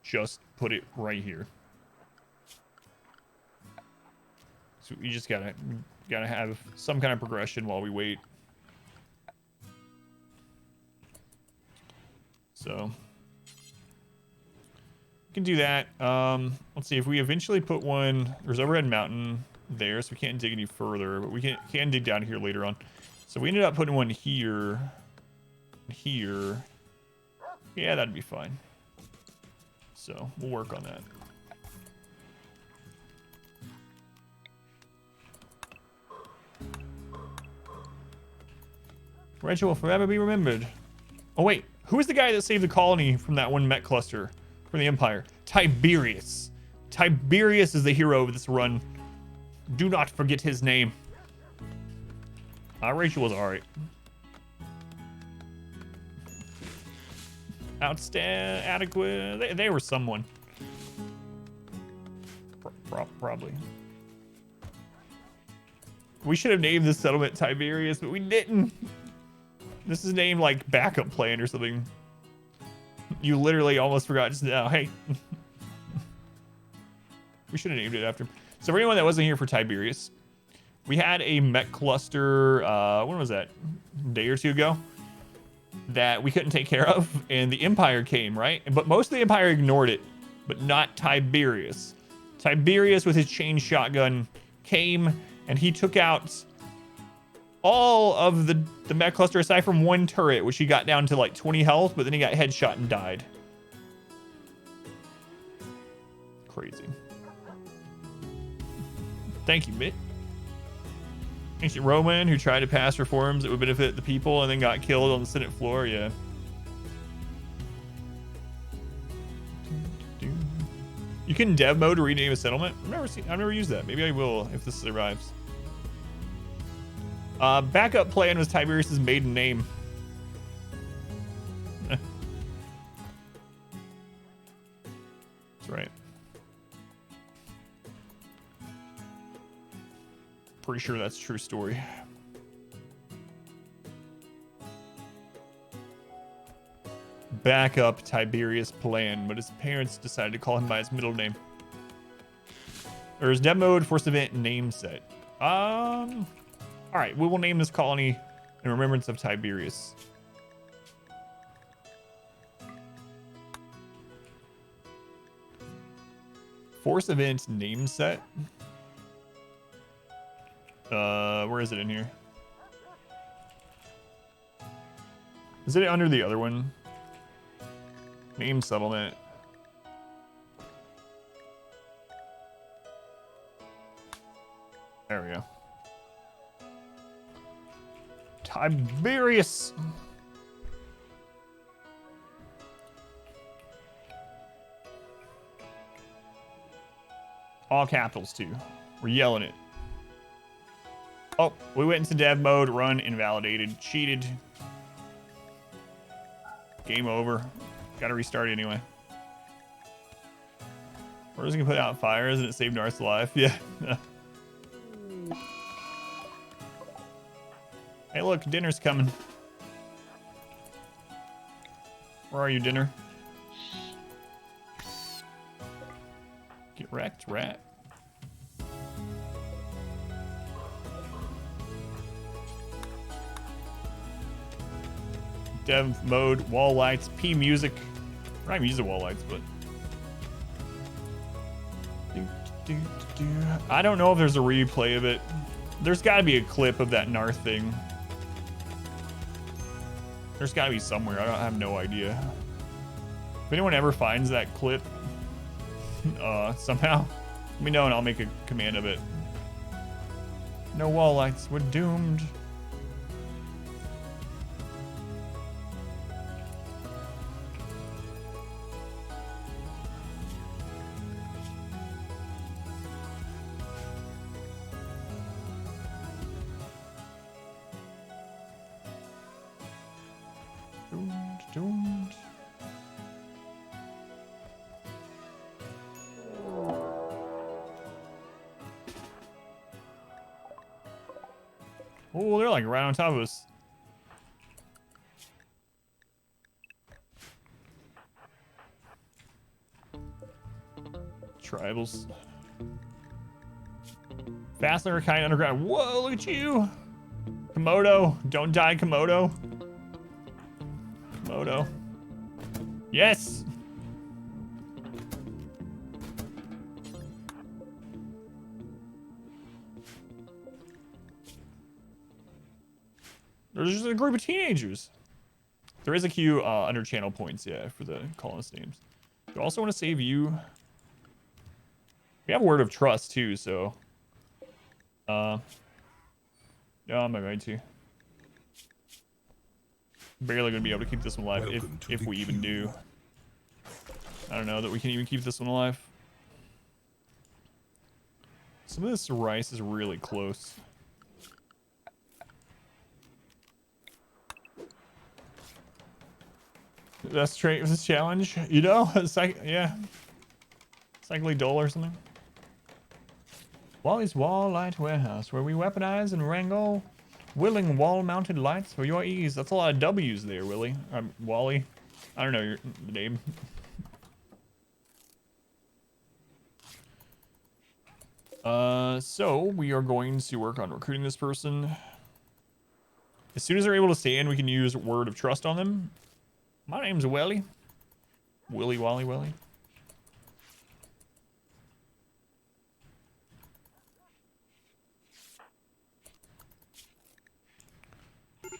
just put it right here. So you just gotta have some kind of progression while we wait. So we can do that. Let's see if we eventually put one. There's overhead mountain there, so we can't dig any further, but we can dig down here later on. So we ended up putting one here. Yeah, that'd be fine. So we'll work on that. Rachel will forever be remembered. Oh wait, who is the guy that saved the colony from that one mech cluster from the Empire? Tiberius. Tiberius is the hero of this run. Do not forget his name. Rachel was alright. Outstanding, adequate. They were someone. Probably. We should have named this settlement Tiberius, but we didn't. This is named like backup plan or something. You literally almost forgot just now. Hey. We should have named it after him. So for anyone that wasn't here for Tiberius, we had a mech cluster, when was that? A day or 2 ago? That we couldn't take care of, and the Empire came, right? But most of the Empire ignored it, but not Tiberius. Tiberius, with his chain shotgun, came, and he took out all of the mech cluster, aside from one turret, which he got down to like 20 health, but then he got headshot and died. Crazy. Thank you, Mitt. Ancient Roman who tried to pass reforms that would benefit the people and then got killed on the Senate floor. Yeah. You can dev mode to rename a settlement. I've never used that. Maybe I will if this survives. Backup plan was Tiberius's maiden name. That's right. Pretty sure that's a true story. Backup Tiberius plan, but his parents decided to call him by his middle name. There's dev mode, force event, name set. All right, we will name this colony in remembrance of Tiberius. Force event name set. Where is it in here? Is it under the other one? Name settlement. There we go. Tiberius. All capitals too. We're yelling it. Oh, we went into dev mode, run, invalidated, cheated. Game over. Gotta restart anyway. We're just gonna put out fires and it saved Narth's life. Yeah. Hey, look, dinner's coming. Where are you, dinner? Get wrecked, rat. Dev mode, wall lights, P music. We're not even using wall lights, but. I don't know if there's a replay of it. There's got to be a clip of that Narth thing. There's got to be somewhere. I have no idea. If anyone ever finds that clip, somehow, let me know and I'll make a command of it. No wall lights. We're doomed. Doomed. Oh, they're like right on top of us. Tribals. Faster kind underground. Whoa, look at you. Komodo. Don't die, Komodo. Komodo. Yes. There's just a group of teenagers. There is a queue under channel points, yeah, for the colonist names. Do I also want to save you? We have word of trust too, so. Yeah, I'm going to. Barely gonna be able to keep this one alive if we even do. I don't know that we can even keep this one alive. Some of this rice is really close. That's straight with this challenge, you know? It's like, yeah. Cycly Dole or something. Wally's Wall Light Warehouse, where we weaponize and wrangle willing wall-mounted lights for your ease. That's a lot of W's there, Willie. Wally. I don't know your name. So we are going to work on recruiting this person. As soon as they're able to stand, we can use word of trust on them. My name's Willie. Willie Wally Willie. So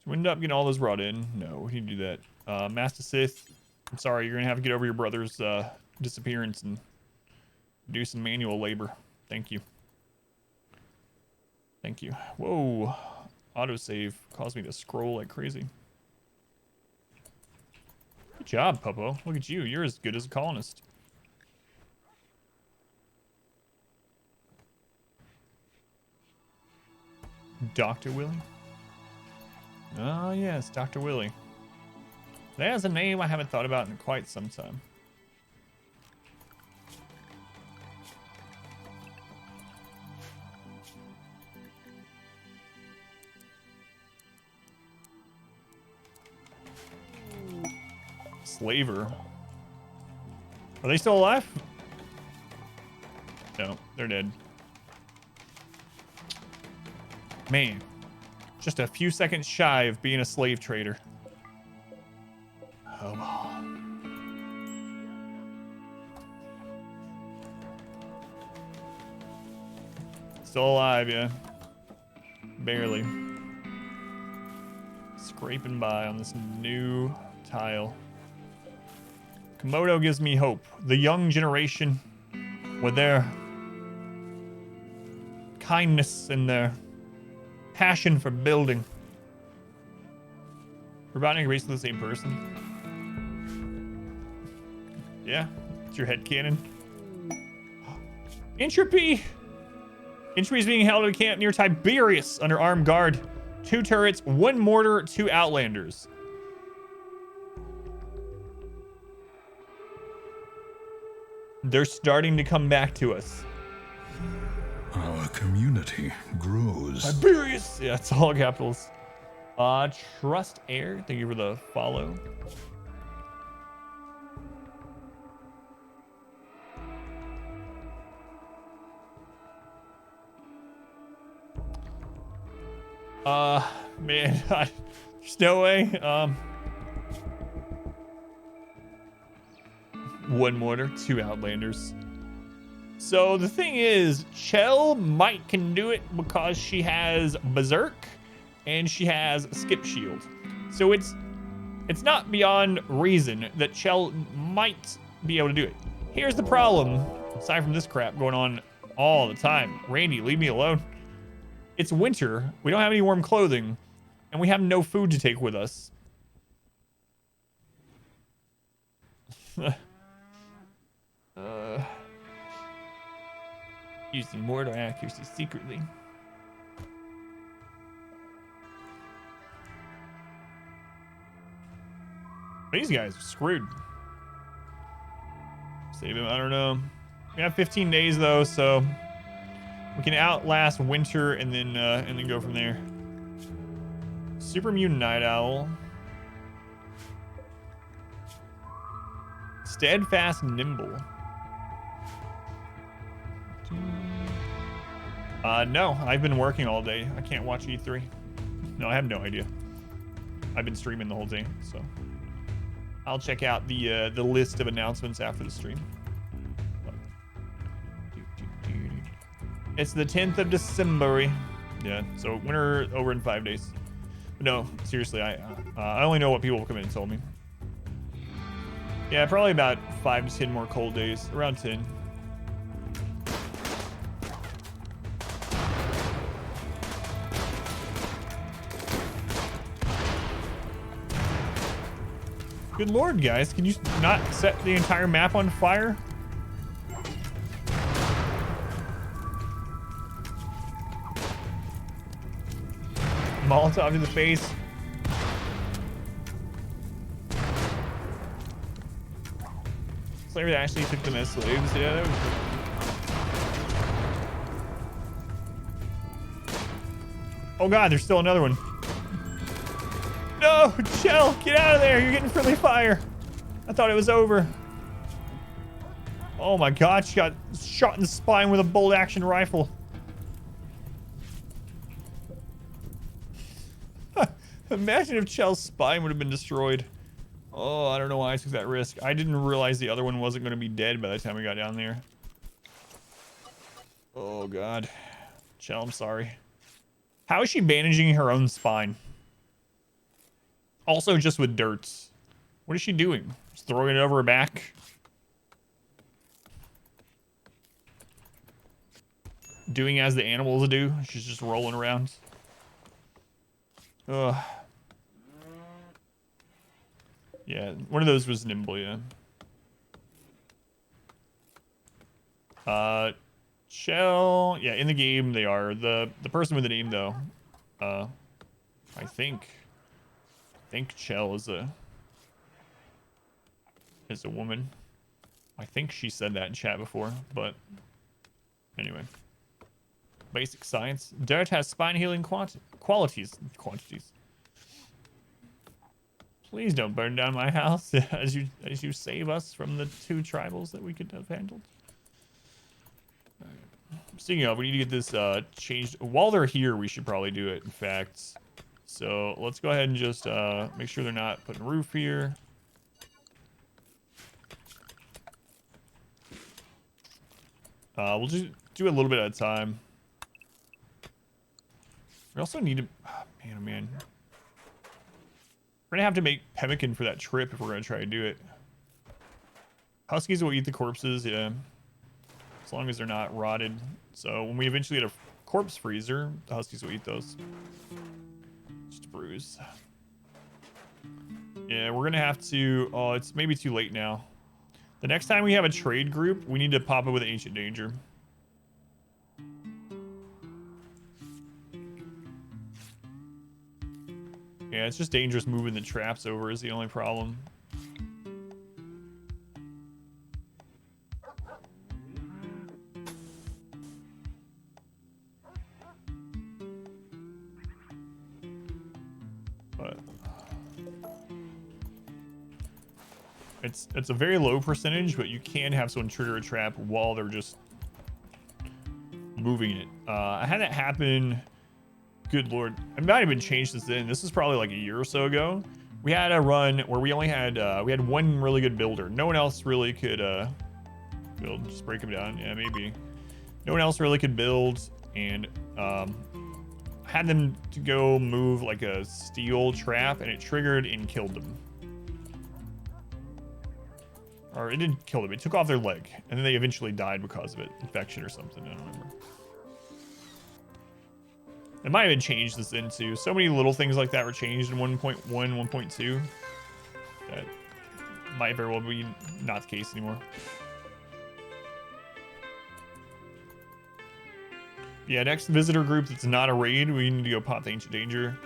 we end up getting all those brought in. No, we can do that. Master Sith, I'm sorry, you're gonna have to get over your brother's disappearance and do some manual labor. Thank you. Thank you. Whoa. Autosave caused me to scroll like crazy. Good job, Popo. Look at you. You're as good as a colonist. Dr. Willie? Oh, yes, Dr. Willie. There's a name I haven't thought about in quite some time. Slaver. Are they still alive? No, they're dead. Man, just a few seconds shy of being a slave trader. Oh. Still alive, yeah. Barely. Scraping by on this new tile. Komodo gives me hope. The young generation, with their kindness and their passion for building. We're about to race to the same person. Yeah, it's your headcanon. Entropy! Entropy is being held at a camp near Tiberius under armed guard. 2 turrets, 1 mortar, 2 outlanders. They're starting to come back to us. Our community grows. Tiberius! Yeah, it's all capitals. Trust Air, thank you for the follow. Man, there's no way. 1 mortar, 2 outlanders. So the thing is, Chell can do it because she has Berserk and she has Skip Shield. So it's not beyond reason that Chell might be able to do it. Here's the problem, aside from this crap going on all the time. Randy, leave me alone. It's winter, we don't have any warm clothing, and we have no food to take with us. Using mortar accuracy secretly. These guys are screwed. Save him, I don't know. We have 15 days though, so we can outlast winter and then go from there. Super Mutant Night Owl. Steadfast Nimble. No, I've been working all day. I can't watch E3. No, I have no idea. I've been streaming the whole day, so I'll check out the list of announcements after the stream. It's the 10th of December. Yeah, so winter over in 5 days. But no, seriously, I only know what people come in and told me. Yeah, probably about 5 to 10 more cold days, around 10. Good lord, guys, can you not set the entire map on fire? Molotov to the face. Slayer actually took them as slaves. Yeah, that was good. Oh god, there's still another one. No, Chell, get out of there. You're getting friendly fire. I thought it was over. Oh my god, she got shot in the spine with a bolt action rifle. Imagine if Chell's spine would have been destroyed. Oh, I don't know why I took that risk. I didn't realize the other one wasn't going to be dead by the time we got down there. Oh god. Chell, I'm sorry. How is she bandaging her own spine? Also just with dirts. What is she doing? Just throwing it over her back? Doing as the animals do? She's just rolling around. Ugh. Yeah, one of those was Nimble, yeah. Chell, yeah, in the game they are. The person with the name though, I think Chell is a is a woman. I think she said that in chat before, but anyway. Basic science. Dirt has spine healing quantities. Please don't burn down my house as you save us from the 2 tribals that we could have handled. Speaking of, we need to get this changed. While they're here, we should probably do it, in fact. So let's go ahead and just make sure they're not putting a roof here. We'll just do a little bit at a time. We also need to... Oh, man. We're going to have to make pemmican for that trip if we're going to try to do it. Huskies will eat the corpses, yeah. As long as they're not rotted. So when we eventually get a corpse freezer, the Huskies will eat those. Just a bruise. Yeah, we're going to have to... Oh, it's maybe too late now. The next time we have a trade group, we need to pop it with Ancient Danger. Yeah, it's just dangerous moving the traps over is the only problem. But it's a very low percentage, but you can have someone trigger a trap while they're just moving it. I had that happen. Good lord, it might have been changed since then. This is probably like a year or so ago. We had a run where we only had we had one really good builder. No one else really could build. Just break them down. Yeah, maybe. No one else really could build, and had them to go move like a steel trap, and it triggered and killed them. Or it didn't kill them. It took off their leg, and then they eventually died because of it, infection or something. I don't remember. It might have been changed this into. So many little things like that were changed in 1.1, 1.2. That might very well be not the case anymore. Yeah, next visitor group that's not a raid, we need to go pop the Ancient Danger.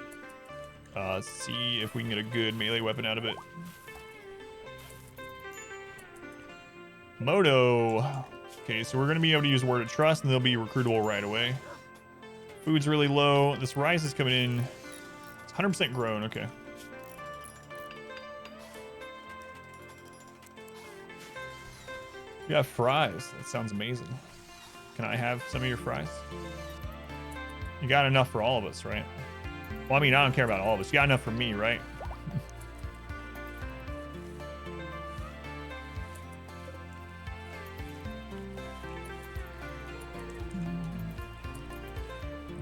See if we can get a good melee weapon out of it. Moto. Okay, so we're going to be able to use Word of Trust, and they'll be recruitable right away. Food's really low. This rice is coming in. It's 100% grown. Okay. You have fries. That sounds amazing. Can I have some of your fries? You got enough for all of us, right? Well, I mean, I don't care about all of us. You got enough for me, right?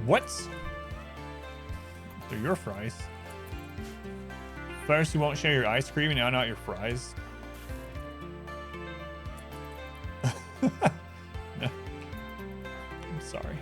What? They're your fries. First, you won't share your ice cream, and now not your fries. No. I'm sorry.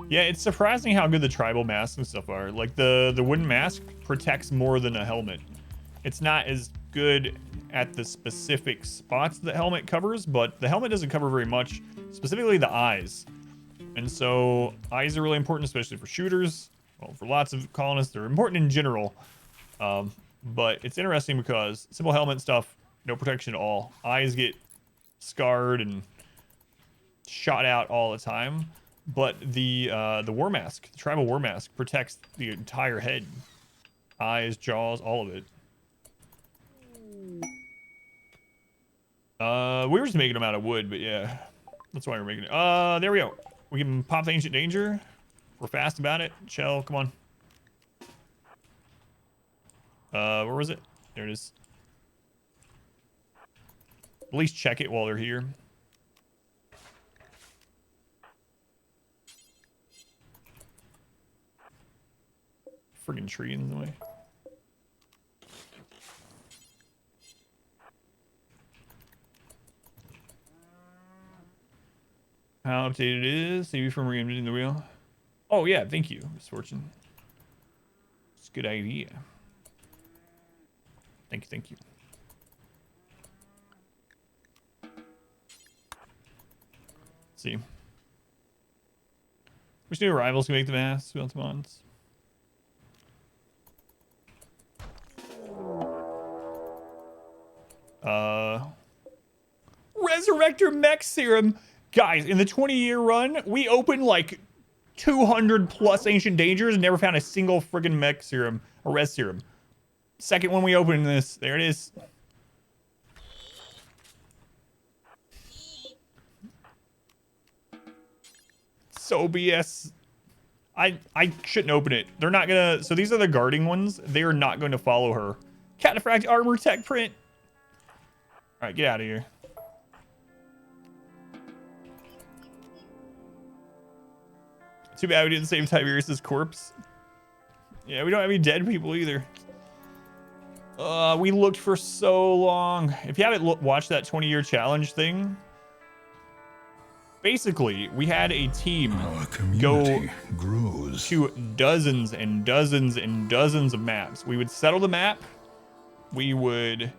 Yeah, it's surprising how good the tribal masks and stuff are. Like the wooden mask protects more than a helmet. It's not as good at the specific spots the helmet covers, but the helmet doesn't cover very much, specifically the eyes. And so eyes are really important, especially for shooters. Well, for lots of colonists, they're important in general. But it's interesting because simple helmet stuff, no protection at all. Eyes get scarred and shot out all the time. But the war mask, the tribal war mask, protects the entire head. Eyes, jaws, all of it. We were just making them out of wood, but yeah. That's why we're making it. There we go. We can pop the Ancient Danger. We're fast about it. Chell, come on. Where was it? There it is. At least check it while they're here. Friggin' tree in the way. How updated it is? Save you from reinventing the wheel. Oh yeah, thank you, Misfortune. Good idea. Thank you, thank you. Let's see. Which new arrivals can make the mass? Who else wants? Resurrector Mech Serum. Guys, in the 20-year run, we opened like 200 plus Ancient Dangers and never found a single friggin' Mech Serum, or Res Serum. Second one we opened this. There it is. So BS. I shouldn't open it. They're not gonna. So these are the guarding ones. They are not going to follow her. Cataphract armor tech print. All right, get out of here. Too bad we didn't save Tiberius's corpse. Yeah, we don't have any dead people either. We looked for so long. If you haven't watched that 20-year challenge thing, basically, we had a team go to dozens and dozens and dozens of maps. We would settle the map. We would...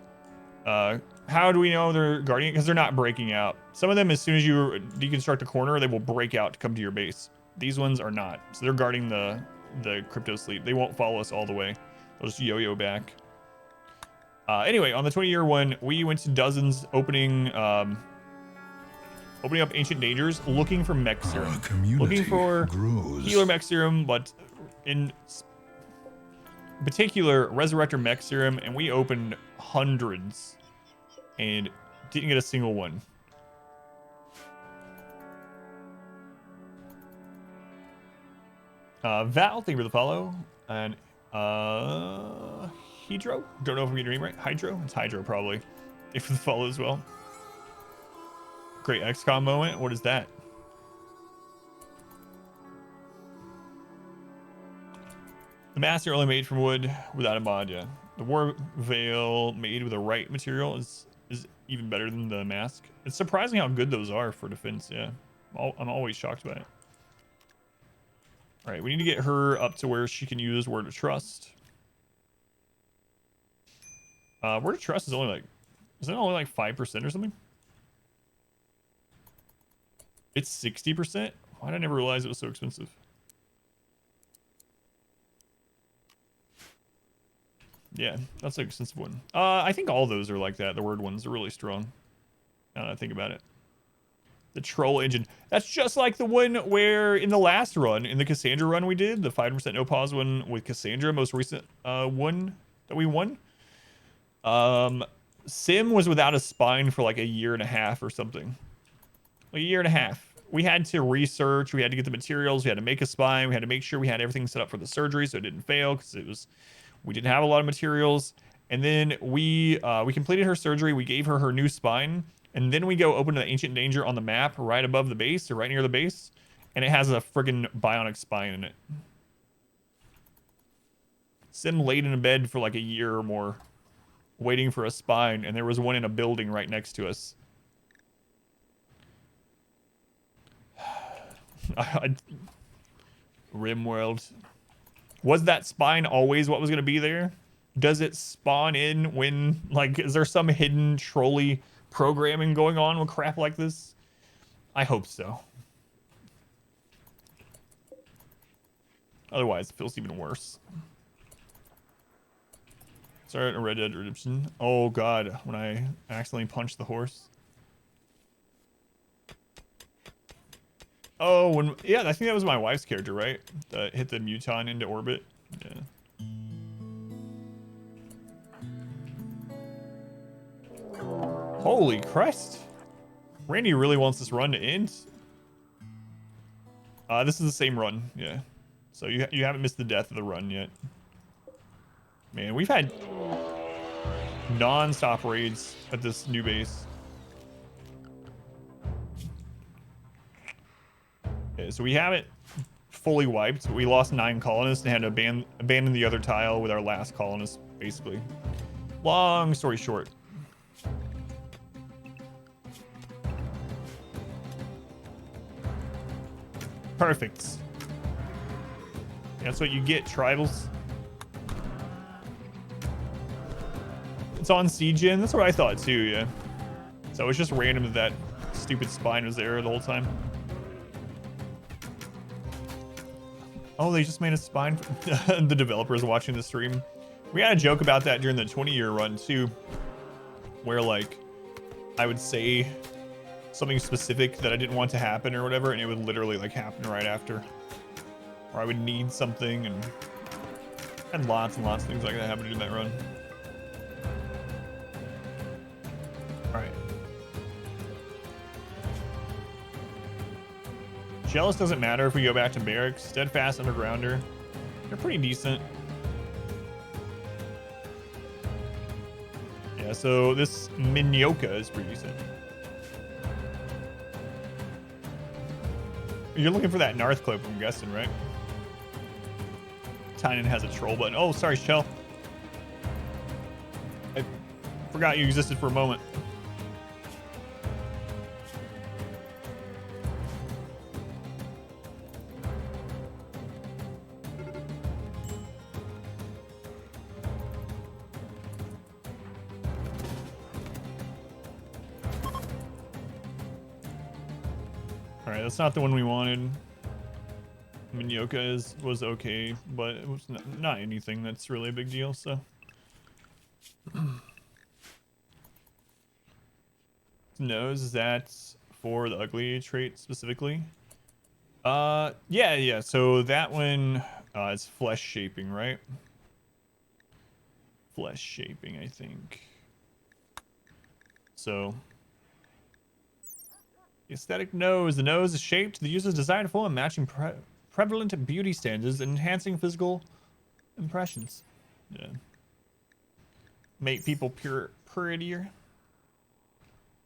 how do we know they're guarding it? Because they're not breaking out. Some of them, as soon as you deconstruct a corner, they will break out to come to your base. These ones are not. So they're guarding the crypto sleep. They won't follow us all the way. They'll just yo-yo back. Anyway, on the 20-year one, we went to dozens opening up Ancient Dangers, looking for Mech Serum. Looking for Healer Mech Serum, but in particular, Resurrector Mech Serum, and we opened hundreds and didn't get a single one. Val, thank you for the follow. And Hydro, don't know if I'm getting your name right. Hydro, it's Hydro probably. Thank you for the follow as well. Great XCOM moment. What is that? The mask are only made from wood without a mod, yeah. The war veil made with the right material is even better than the mask. It's surprising how good those are for defense, yeah. I'm always shocked by it. All right, we need to get her up to where she can use Word of Trust. Word of Trust is only like, is it only like 5% or something? It's 60%? Why did I never realize it was so expensive? Yeah, that's an expensive one. I think all those are like that. The word ones are really strong. Now that I think about it. The troll engine. That's just like the one where in the last run, in the Cassandra run we did, the 5% no pause one with Cassandra, most recent one that we won. Sim was without a spine for like a year and a half or something. Like a year and a half. We had to research, we had to get the materials, we had to make a spine, we had to make sure we had everything set up for the surgery so it didn't fail because we didn't have a lot of materials. And then we completed her surgery, we gave her her new spine, and then we go open the Ancient Danger on the map right above the base or right near the base, and it has a friggin' bionic spine in it. Sim laid in a bed for like a year or more waiting for a spine, and there was one in a building right next to us. Rimworld. Was that spine always what was going to be there? Does it spawn in when, like, is there some hidden trolley programming going on with crap like this? I hope so. Otherwise, it feels even worse. Sorry, Red Dead Redemption. Oh god, when I accidentally punched the horse. Oh, yeah, I think that was my wife's character, right? Hit the Muton into orbit. Yeah. Holy Christ. Randy really wants this run to end. This is the same run, yeah. So you haven't missed the death of the run yet. Man, we've had non-stop raids at this new base. Okay, so we haven't fully wiped. We lost 9 colonists and had to abandon the other tile with our last colonist, basically. Long story short. Perfect. That's what you get, tribals. It's on C-Gen. That's what I thought too, yeah. So it's just random that that stupid spine was there the whole time. Oh, they just made a spine. The developers watching the stream. We had a joke about that during the 20-year run too, where like I would say something specific that I didn't want to happen or whatever, and it would literally like happen right after. Or I would need something, and had lots and lots of things like that happen in that run. All right. Jealous doesn't matter if we go back to barracks. Steadfast Undergrounder, they're pretty decent. Yeah, so this Minyoka is pretty decent. You're looking for that Narth clip, I'm guessing, right? Tynan has a troll button. Oh, sorry, Shell. I forgot you existed for a moment. Alright, that's not the one we wanted. Minyoka was okay, but it was not anything that's really a big deal, so. Nose, that's for the ugly trait specifically. Yeah, so that one is flesh shaping, right? Flesh shaping, I think. So the aesthetic nose. The nose is shaped to the user's desired form, matching prevalent beauty standards and enhancing physical impressions. Yeah. Make people prettier.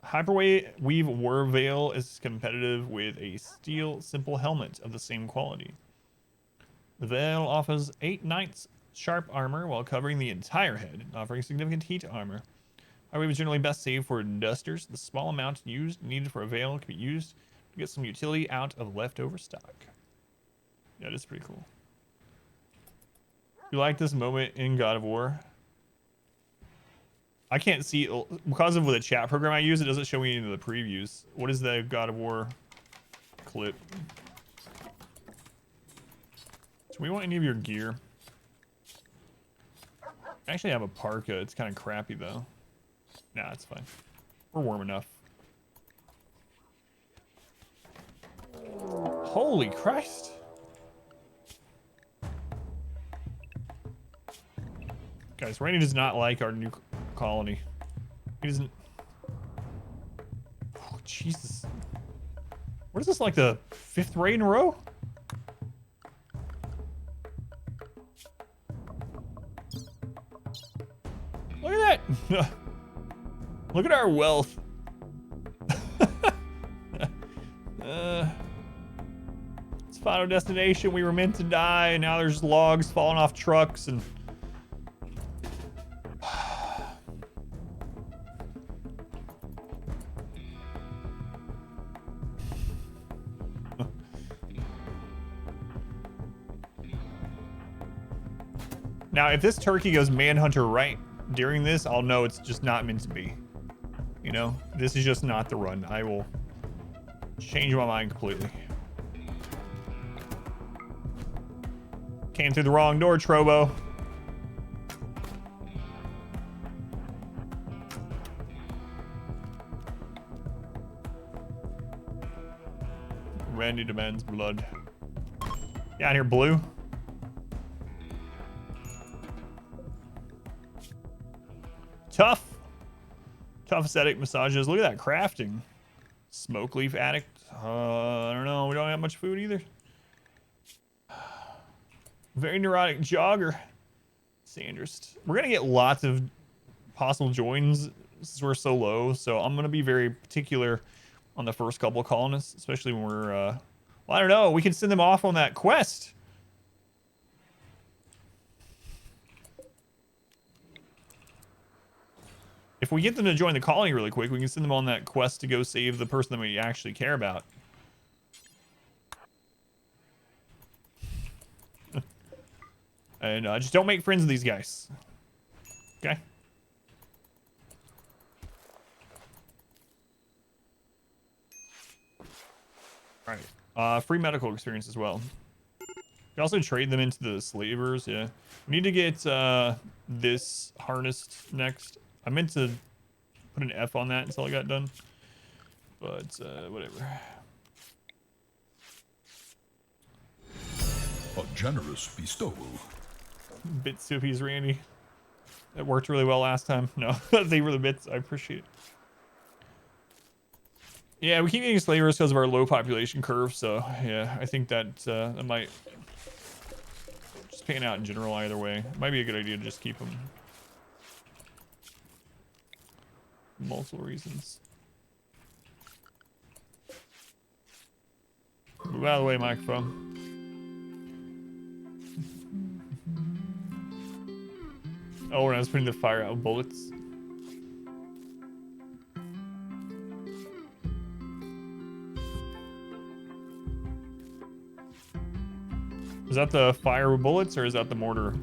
Hyperweave War Veil is competitive with a steel simple helmet of the same quality. The veil offers 8 knights sharp armor while covering the entire head, offering significant heat armor. Hyperweave is generally best saved for dusters. The small amount needed for a veil can be used to get some utility out of leftover stock. Yeah, it is pretty cool. You like this moment in God of War? I can't see because of the chat program I use. It doesn't show me any of the previews. What is the God of War clip? Do we want any of your gear? I actually have a parka. It's kind of crappy though. Nah, it's fine. We're warm enough. Holy Christ. Guys, Randy does not like our new colony. He doesn't. Oh, Jesus. What is this, like the 5th raid in a row? Look at that. Look at our wealth. It's final destination. We were meant to die, and now there's logs falling off trucks and. Now, if this turkey goes manhunter right during this, I'll know it's just not meant to be. You know, this is just not the run. I will change my mind completely. Came through the wrong door, Trobo. Randy demands blood. Get out here, Blue. Tough aesthetic massages. Look at that crafting. Smoke leaf addict. I don't know. We don't have much food either. Very neurotic jogger. Sandrist. We're gonna get lots of possible joins since we're so low. So I'm gonna be very particular on the first couple of colonists, especially when we're. Well, I don't know. We can send them off on that quest. If we get them to join the colony really quick, we can send them on that quest to go save the person that we actually care about. And just don't make friends with these guys. Okay? right. Free medical experience as well. You can also trade them into the slavers. Yeah. We need to get this harnessed next. I meant to put an F on that until I got done. But whatever. A generous bestowal. Bit soupies, Randy. That worked really well last time. No, thank you for the bits. I appreciate it. Yeah, we keep getting slavers because of our low population curve. So yeah, I think that that might just pan out in general either way. It might be a good idea to just keep them. Multiple reasons. Move out of the way, microphone. Oh, when I was putting the fire out bullets. Is that the fire with bullets or is that the mortar?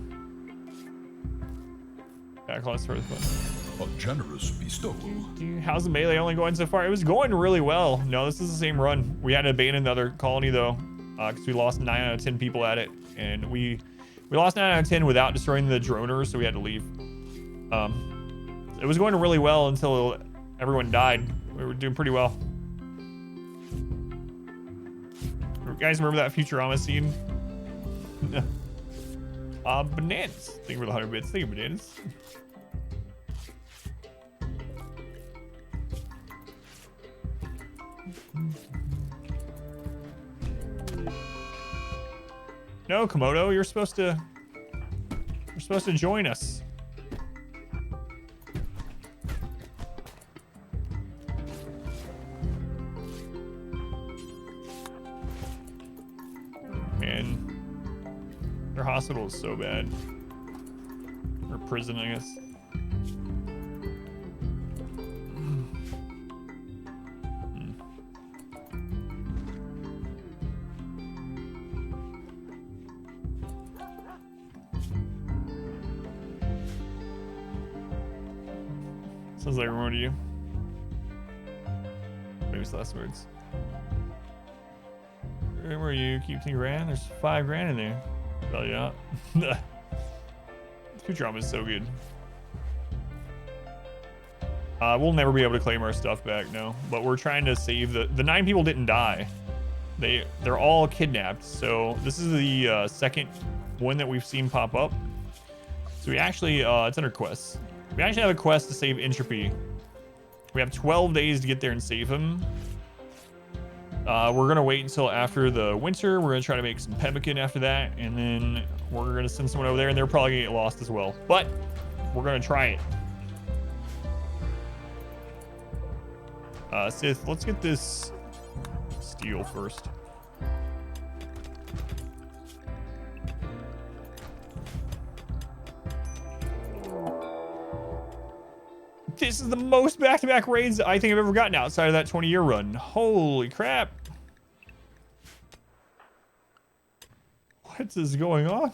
Yeah, let's start with one. A generous bestowal. How's the melee only going so far? It was going really well. No, this is the same run. We had to abandon the other colony though, because we lost 9 out of 10 people at it, and we lost 9 out of 10 without destroying the droners, so we had to leave. It was going really well until everyone died. We were doing pretty well. You guys remember that Futurama scene? Bananas. Thank you for the 100 bits. Thank you, bananas. No, Komodo, you're supposed to join us. Man, their hospital is so bad. Or prison, I guess. Sounds like everyone to you. Famous last words. Where are you? Keep 10 grand? There's 5 grand in there. Hell yeah. Futurama is so good. We'll never be able to claim our stuff back, no. But we're trying to save the 9 people didn't die. They're all kidnapped. So this is the second one that we've seen pop up. So we actually, it's under quests. We actually have a quest to save Entropy. We have 12 days to get there and save him. We're gonna wait until after the winter. We're gonna try to make some pemmican after that, and then we're gonna send someone over there, and they're probably gonna get lost as well. But we're gonna try it. Sith, let's get this steel first. This is the most back-to-back raids I think I've ever gotten outside of that 20-year run. Holy crap. What is going on?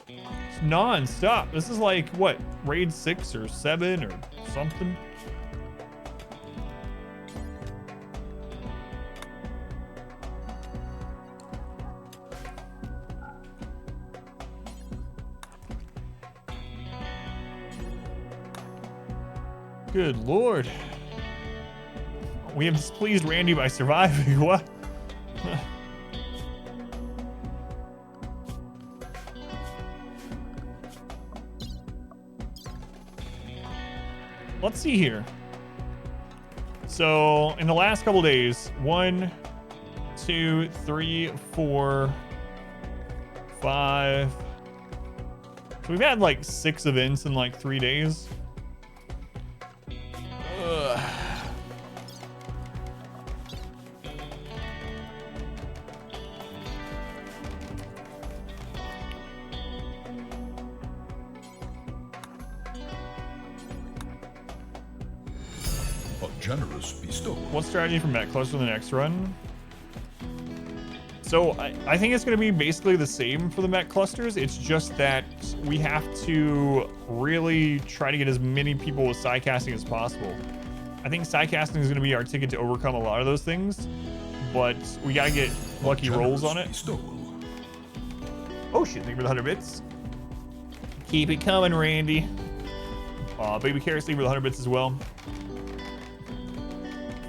It's non-stop. This is like, what, raid 6 or 7 or something? Good lord. We have displeased Randy by surviving. What? Let's see here. So in the last couple days, 1, 2, 3, 4, 5. So we've had like 6 events in like 3 days. Generous bestowal. What strategy from that closer to the next run? So I think it's going to be basically the same for the mech clusters. It's just that we have to really try to get as many people with side casting as possible. I I think sidecasting is going to be our ticket to overcome a lot of those things, but we got to get lucky rolls on it. Oh shit, thank you for the 100 bits. Keep it coming, Randy. Baby Carrot, thank you for the 100 bits as well.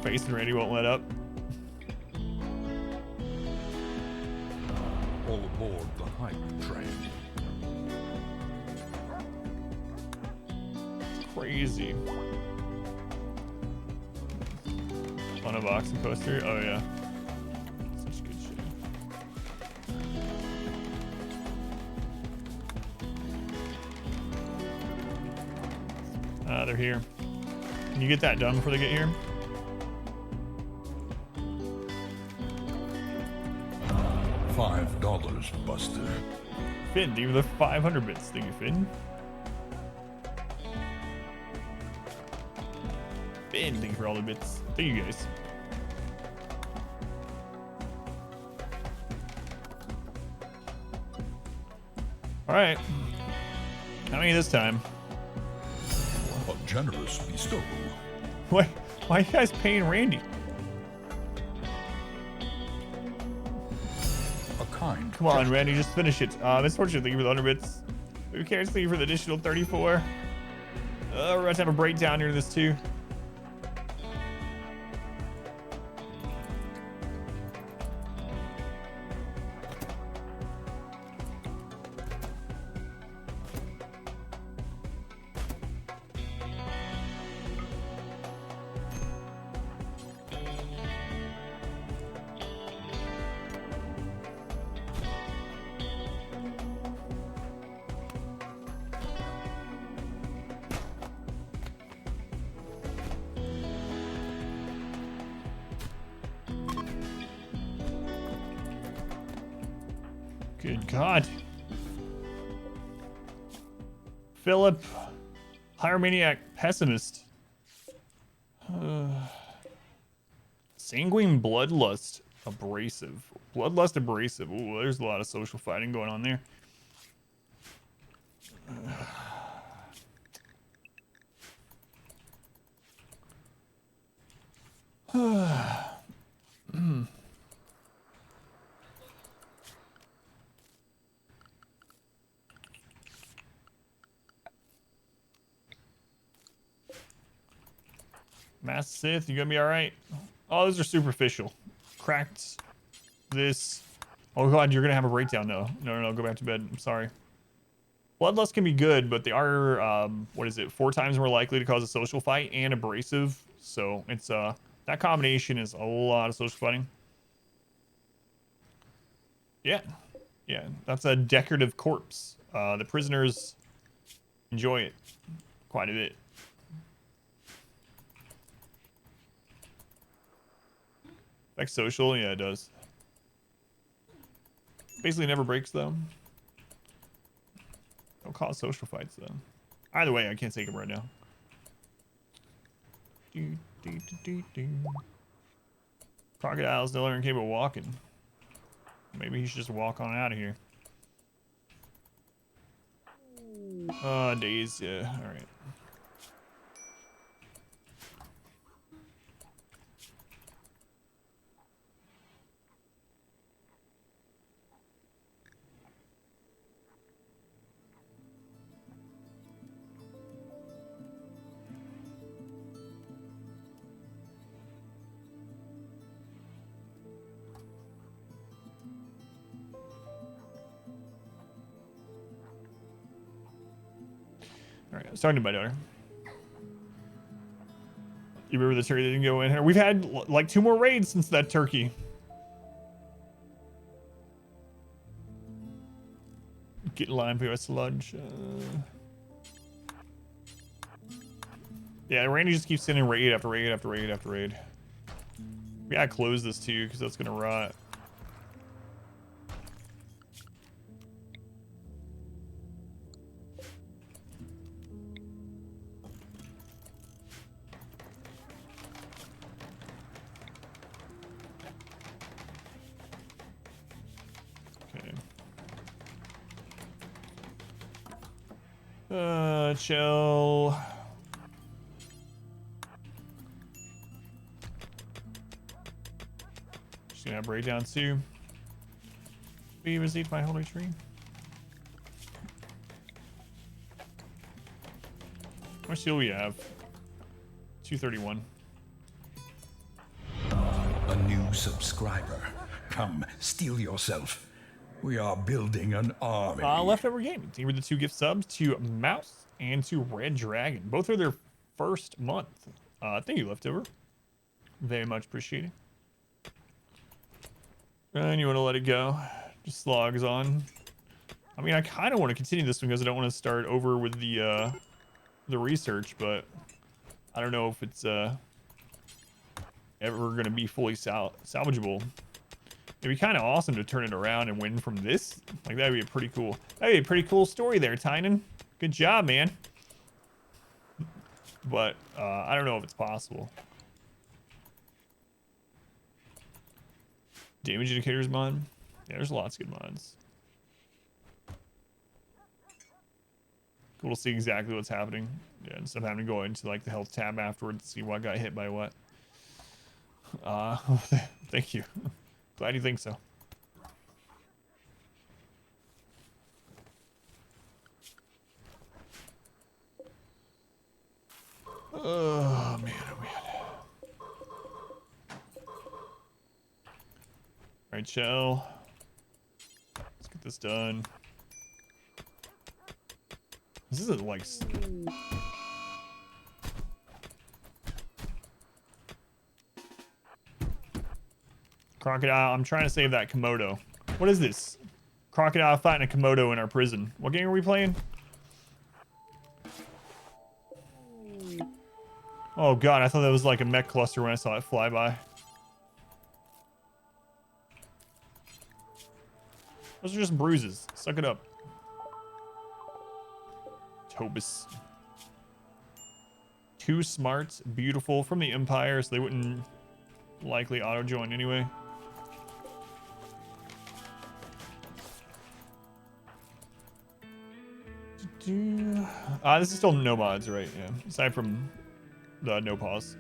Face and Randy won't let up. All aboard the hype train. Crazy. On a boxing poster? Oh yeah. Such good shit. They're here. Can you get that done before they get here? $5, Buster. Finn, do you the 500 bits. Thank you, Finn. Finn, thank you for all the bits. Thank you guys. All right. How many this time? A generous bestow. Why are you guys paying Randy? A kind. Come on, gesture. Randy, just finish it. Misfortune, thank you for the 100 bits. Who cares? Thank you for the additional 34. We're about to have a breakdown here to this too. Good God. Philip, Pyromaniac Pessimist. Sanguine Bloodlust Abrasive. Bloodlust Abrasive. Ooh, there's a lot of social fighting going on there. Mass Sith, you gonna be alright? Oh, those are superficial. Cracked this. Oh god, you're gonna have a breakdown though. No, go back to bed. I'm sorry. Bloodlust can be good, but they are, what is it, 4 times more likely to cause a social fight and abrasive. So it's, that combination is a lot of social fighting. Yeah, that's a decorative corpse. The prisoners enjoy it quite a bit. Affects social, yeah, it does. Basically never breaks though. Don't cause social fights though. Either way, I can't take him right now. Crocodile's no longer incapable of walking. Maybe he should just walk on out of here. Days, yeah, alright. Alright, I was talking to my daughter. You remember the turkey that didn't go in here? We've had like 2 more raids since that turkey. Get in line for your sludge. Yeah, Randy just keeps sending raid after raid after raid after raid. We gotta close this too, because that's gonna rot. Chill. Yeah, break down 2. Beavers eat my holy tree. How much steel we have? 231. A new subscriber. Come, steel yourself. We are building an army. Leftover Gaming. Team with the 2 gift subs to Mouse and to Red Dragon. Both are their first month. Thank you, Leftover. Very much appreciated. And you want to let it go. Just logs on. I mean, I kind of want to continue this one because I don't want to start over with the research, but I don't know if it's ever going to be fully salvageable. It'd be kind of awesome to turn it around and win from this. Like, that'd be a pretty cool. That'd be a pretty cool story there, Tynan. Good job, man. But I don't know if it's possible. Damage indicators mod. Yeah, there's lots of good mods. Cool to see exactly what's happening. Yeah, instead of having to go into like the health tab afterwards to see what got hit by what. Thank you. Glad you think so. Oh man, oh man. Alright, Chell. Let's get this done. This isn't like... Crocodile, I'm trying to save that Komodo. What is this? Crocodile fighting a Komodo in our prison. What game are we playing? Oh god, I thought that was like a mech cluster when I saw it fly by. Those are just bruises. Suck it up. Tobus. Too smart, beautiful, from the Empire, so they wouldn't likely auto-join anyway. This is still no mods, right? Yeah, aside from the no pause.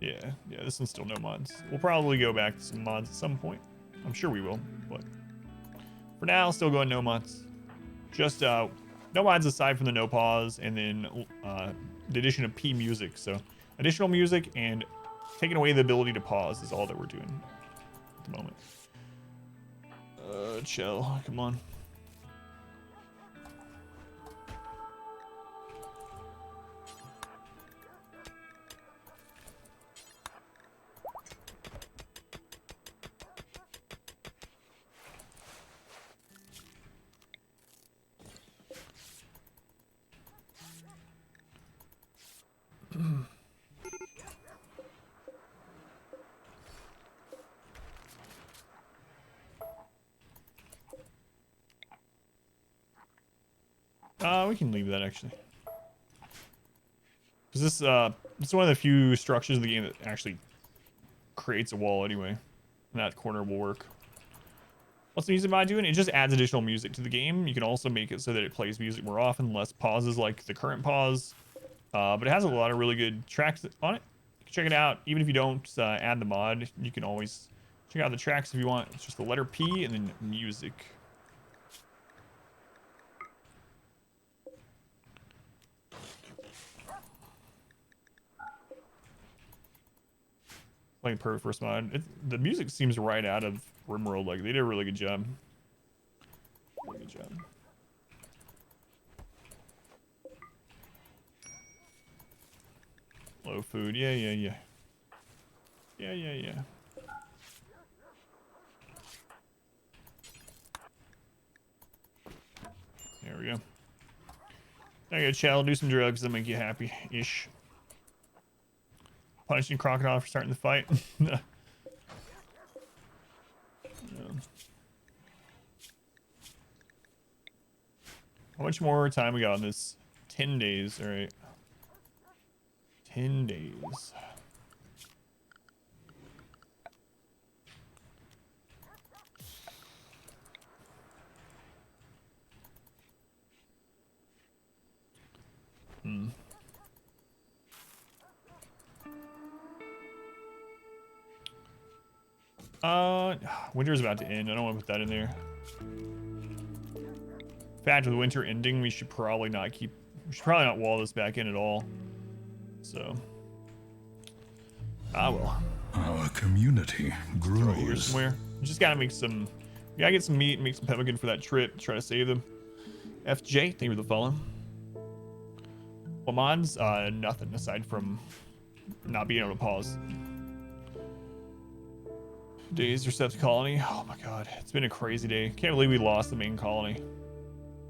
Yeah, this one's still no mods. We'll probably go back to some mods at some point. I'm sure we will, but for now, still going no mods. Just no mods aside from the no pause, and then the addition of P music. So additional music and taking away the ability to pause is all that we're doing at the moment. Chill, come on. We can leave that actually. Because this it's one of the few structures of the game that actually creates a wall anyway. And that corner will work. What's the music mod doing? It just adds additional music to the game. You can also make it so that it plays music more often, less pauses like the current pause. But it has a lot of really good tracks on it. You can check it out. Even if you don't add the mod, you can always check out the tracks if you want. It's just the letter P and then music. Playing perfect first mod. The music seems right out of RimWorld. Like, they did a really good job. Really good job. Low food. Yeah. There we go. There you go, child. Do some drugs that make you happy-ish. Punishing Crocodile for starting the fight. Yeah. How much more time we got on this? 10 days, all right. 10 days. Winter's about to end. I don't want to put that in there. In fact, with winter ending, we should probably not wall this back in at all. So, well. Our community Throw it here grows. somewhere. We just gotta make some. We gotta get some meat and make some pemmican for that trip. Try to save them. FJ, thank you for the follow. Well, mods, nothing aside from not being able to pause. Days or steps colony. Oh my god, it's been a crazy day. Can't believe we lost the main colony.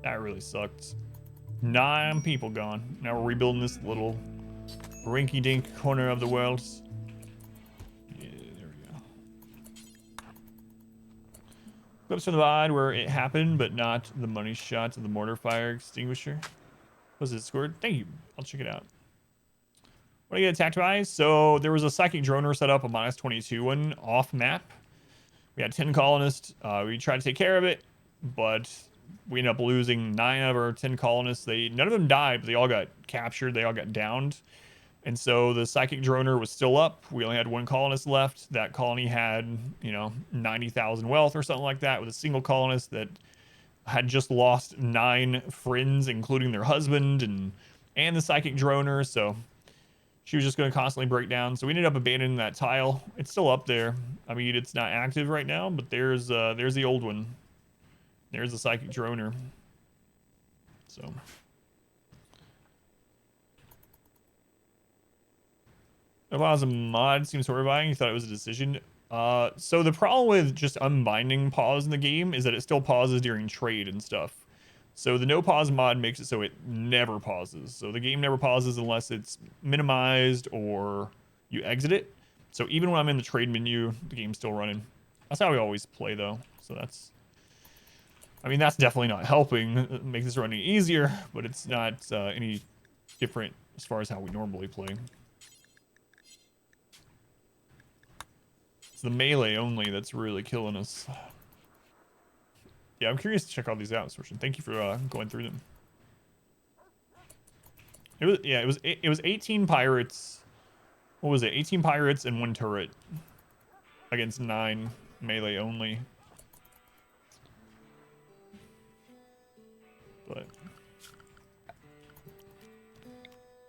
That really sucked. 9 people gone. Now we're rebuilding this little rinky-dink corner of the world. Yeah, there we go. Clips from the VOD where it happened, but not the money shots of the mortar fire extinguisher. Was it scored? Thank you. I'll check it out. What do you get attacked by? So there was a psychic droner set up, a -22 one off map. We had 10 colonists. We tried to take care of it, but we ended up losing 9 out of our 10 colonists. None of them died, but they all got captured. They all got downed. And so the psychic droner was still up. We only had 1 colonist left. That colony had, 90,000 wealth or something like that, with a single colonist that had just lost 9 friends, including their husband and the psychic droner. So she was just going to constantly break down. So we ended up abandoning that tile. It's still up there. I mean, it's not active right now, but there's the old one. There's the psychic droner. So if I was a mod, seems horrifying. You thought it was a decision. So the problem with just unbinding pause in the game is that it still pauses during trade and stuff. So the no pause mod makes it so it never pauses. So the game never pauses unless it's minimized or you exit it. So even when I'm in the trade menu, the game's still running. That's how we always play though. So that's definitely not helping make this running easier, but it's not any different as far as how we normally play. It's the melee only that's really killing us. Yeah, I'm curious to check all these out, Sortion. Thank you for going through them. It was 18 pirates. What was it? 18 pirates and 1 turret against 9 melee only. But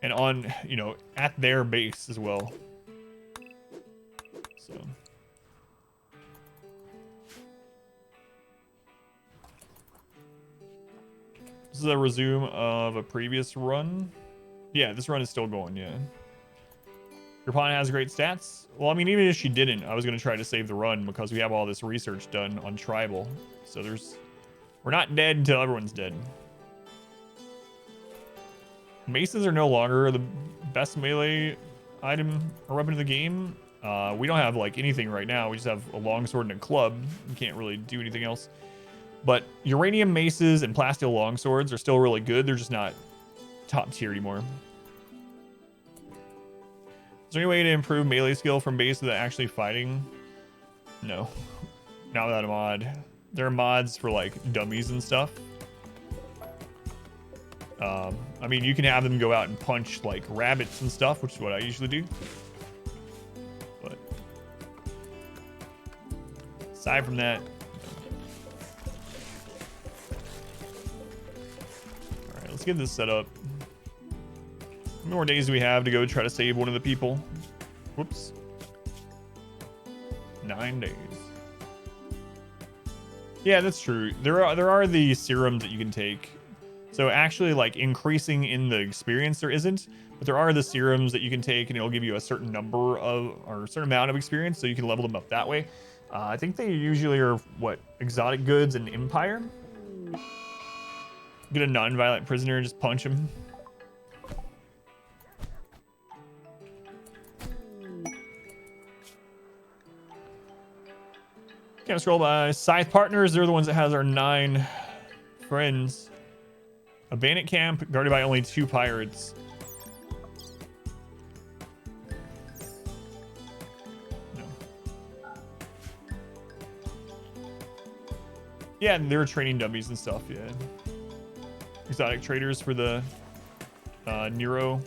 and on, at their base as well. So this is a resume of a previous run. Yeah, this run is still going, yeah. Your opponent has great stats. Well, I mean, even if she didn't, I was going to try to save the run because we have all this research done on tribal. So we're not dead until everyone's dead. Maces are no longer the best melee item or weapon in the game. We don't have like anything right now. We just have a longsword and a club. We can't really do anything else. But uranium maces and plasteel longswords are still really good. They're just not top tier anymore. Is there any way to improve melee skill from base without actually fighting? No. Not without a mod. There are mods for like dummies and stuff. I mean, you can have them go out and punch like rabbits and stuff, which is what I usually do. But aside from that, all right, let's get this set up. How many more days do we have to go try to save one of the people? Whoops. 9 days. Yeah, that's true. There are the serums that you can take. So actually, like, increasing in the experience there isn't, but there are the serums that you can take, and it'll give you a certain number of, or a certain amount of experience, so you can level them up that way. I think they usually are, what, exotic goods and empire? Get a non-violent prisoner and just punch him. Can't scroll by Scythe Partners. They're the ones that has our 9 friends. A bandit camp guarded by only 2 pirates. No. Yeah, they were training dummies and stuff, yeah. Exotic traders for the Nero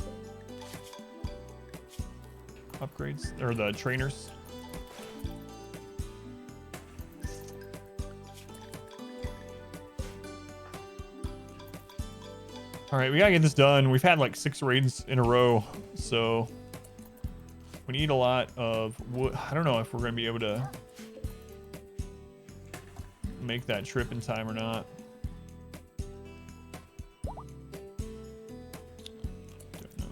upgrades, or the trainers. All right, we gotta get this done. We've had like 6 raids in a row, so we need a lot of wood. I don't know if we're gonna be able to make that trip in time or not. Don't know.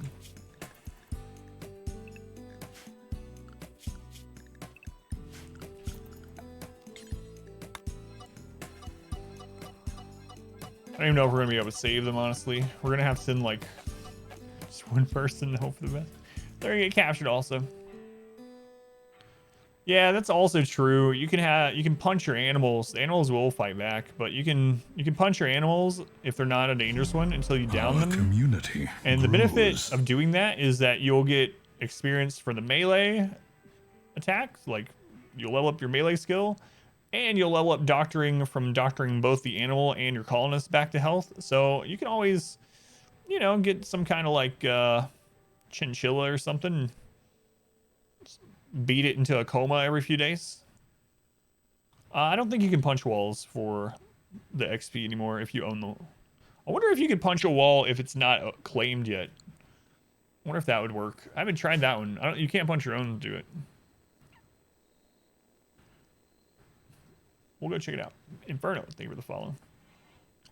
I don't even know if we're gonna be able to save them, honestly. We're gonna have to send like just one person and hope for the best. They're gonna get captured also. Yeah, that's also true. You can punch your animals. The animals will fight back, but you can punch your animals if they're not a dangerous one until you down Our them. community And the benefit grows. of doing that is that you'll get experience for the melee attacks, like you'll level up your melee skill, and you'll level up doctoring from doctoring both the animal and your colonists back to health. So you can always, you know, get some kind of like chinchilla or something, beat it into a coma every few days. I don't think you can punch walls for the XP anymore if you own the... I wonder if you could punch a wall if it's not claimed yet. I wonder if that would work. I haven't tried that one. You can't punch your own to do it. We'll go check it out. Inferno, thank you for the follow.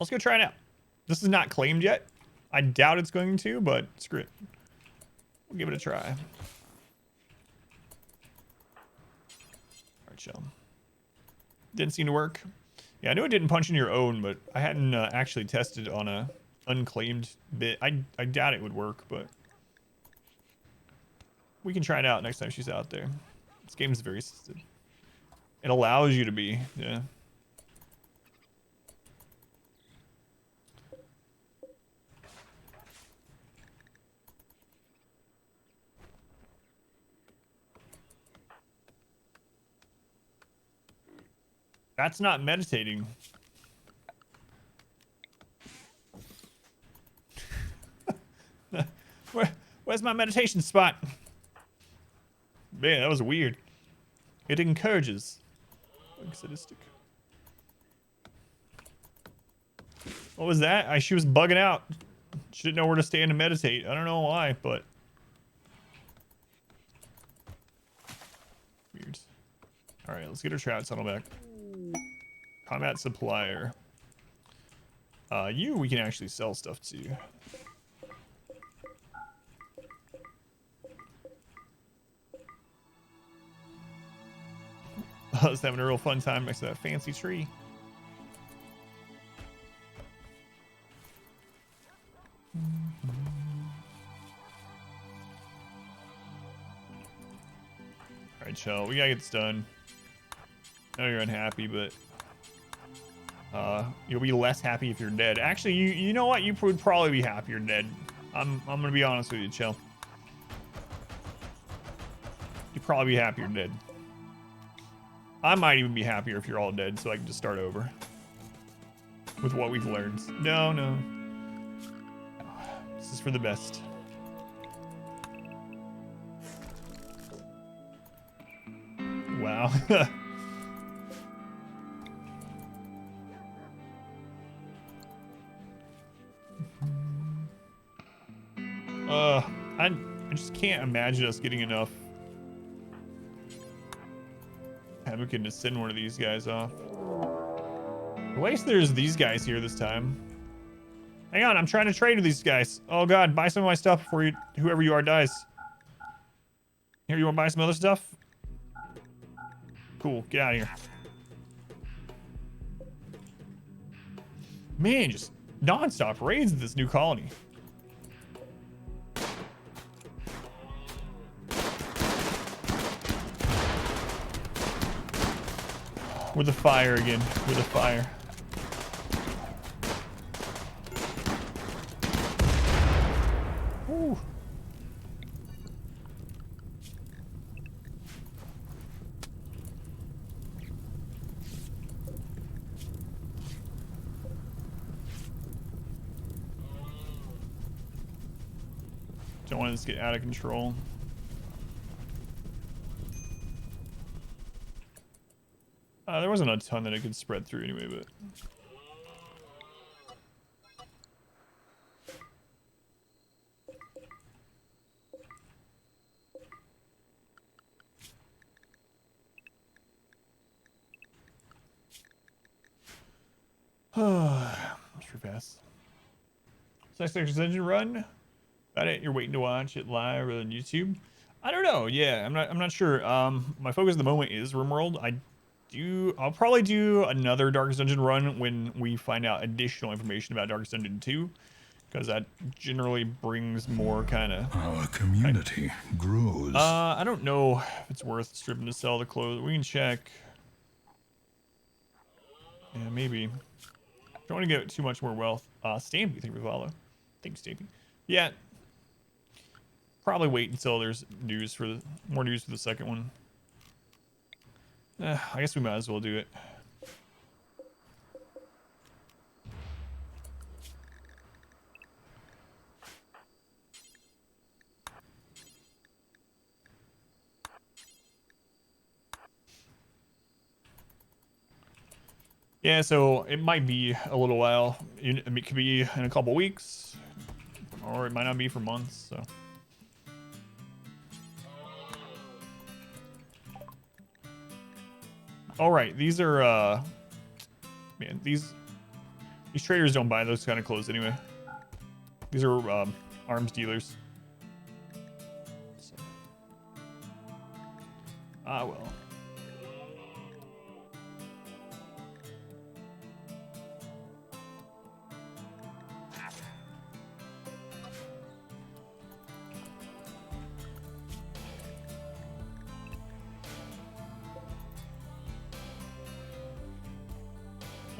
Let's go try it out. This is not claimed yet. I doubt it's going to, but screw it. We'll give it a try. Alright, chill. Didn't seem to work. Yeah, I knew it didn't punch in your own, but I hadn't actually tested on a unclaimed bit. I doubt it would work, but we can try it out next time she's out there. This game is very assisted. It allows you to be, yeah. That's not meditating. Where's my meditation spot? Man, that was weird. It encourages. Sadistic. What was that? She was bugging out. She didn't know where to stand and meditate. I don't know why, but weird. All right, let's get her trout tunnel back. Combat supplier. We can actually sell stuff to. I was having a real fun time next to that fancy tree. Alright, chill. We gotta get this done. I know you're unhappy, but you'll be less happy if you're dead. Actually, you know what? You would probably be happier dead. I'm gonna be honest with you, chill. You'd probably be happier dead. I might even be happier if you're all dead, so I can just start over. With what we've learned. No, no. This is for the best. Wow. I just can't imagine us getting enough Hemmican to send one of these guys off. At least there's these guys here this time. Hang on, I'm trying to trade with these guys. Oh god, buy some of my stuff before whoever you are dies. Here, you want to buy some other stuff? Cool, get out of here. Man, just non-stop raids in this new colony. With the fire again. With the fire. Woo. Don't want this to get out of control. There wasn't a ton that it could spread through anyway, but... Pass. So next extension run. About it. You're waiting to watch it live on YouTube. I don't know. Yeah, I'm not sure. My focus at the moment is RimWorld. I'll probably do another Darkest Dungeon run when we find out additional information about Darkest Dungeon 2, because that generally brings more kind of. Our community grows. I don't know if it's worth stripping to sell the clothes. We can check. Yeah, maybe. Don't want to get too much more wealth. Stampy, thank you for follow. Thanks, Stampy. Yeah. Probably wait until there's more news for the second one. I guess we might as well do it. Yeah, so it might be a little while. It could be in a couple weeks, or it might not be for months. So. All right, these are man, these traders don't buy those kind of clothes anyway. These are arms dealers. So. Ah well.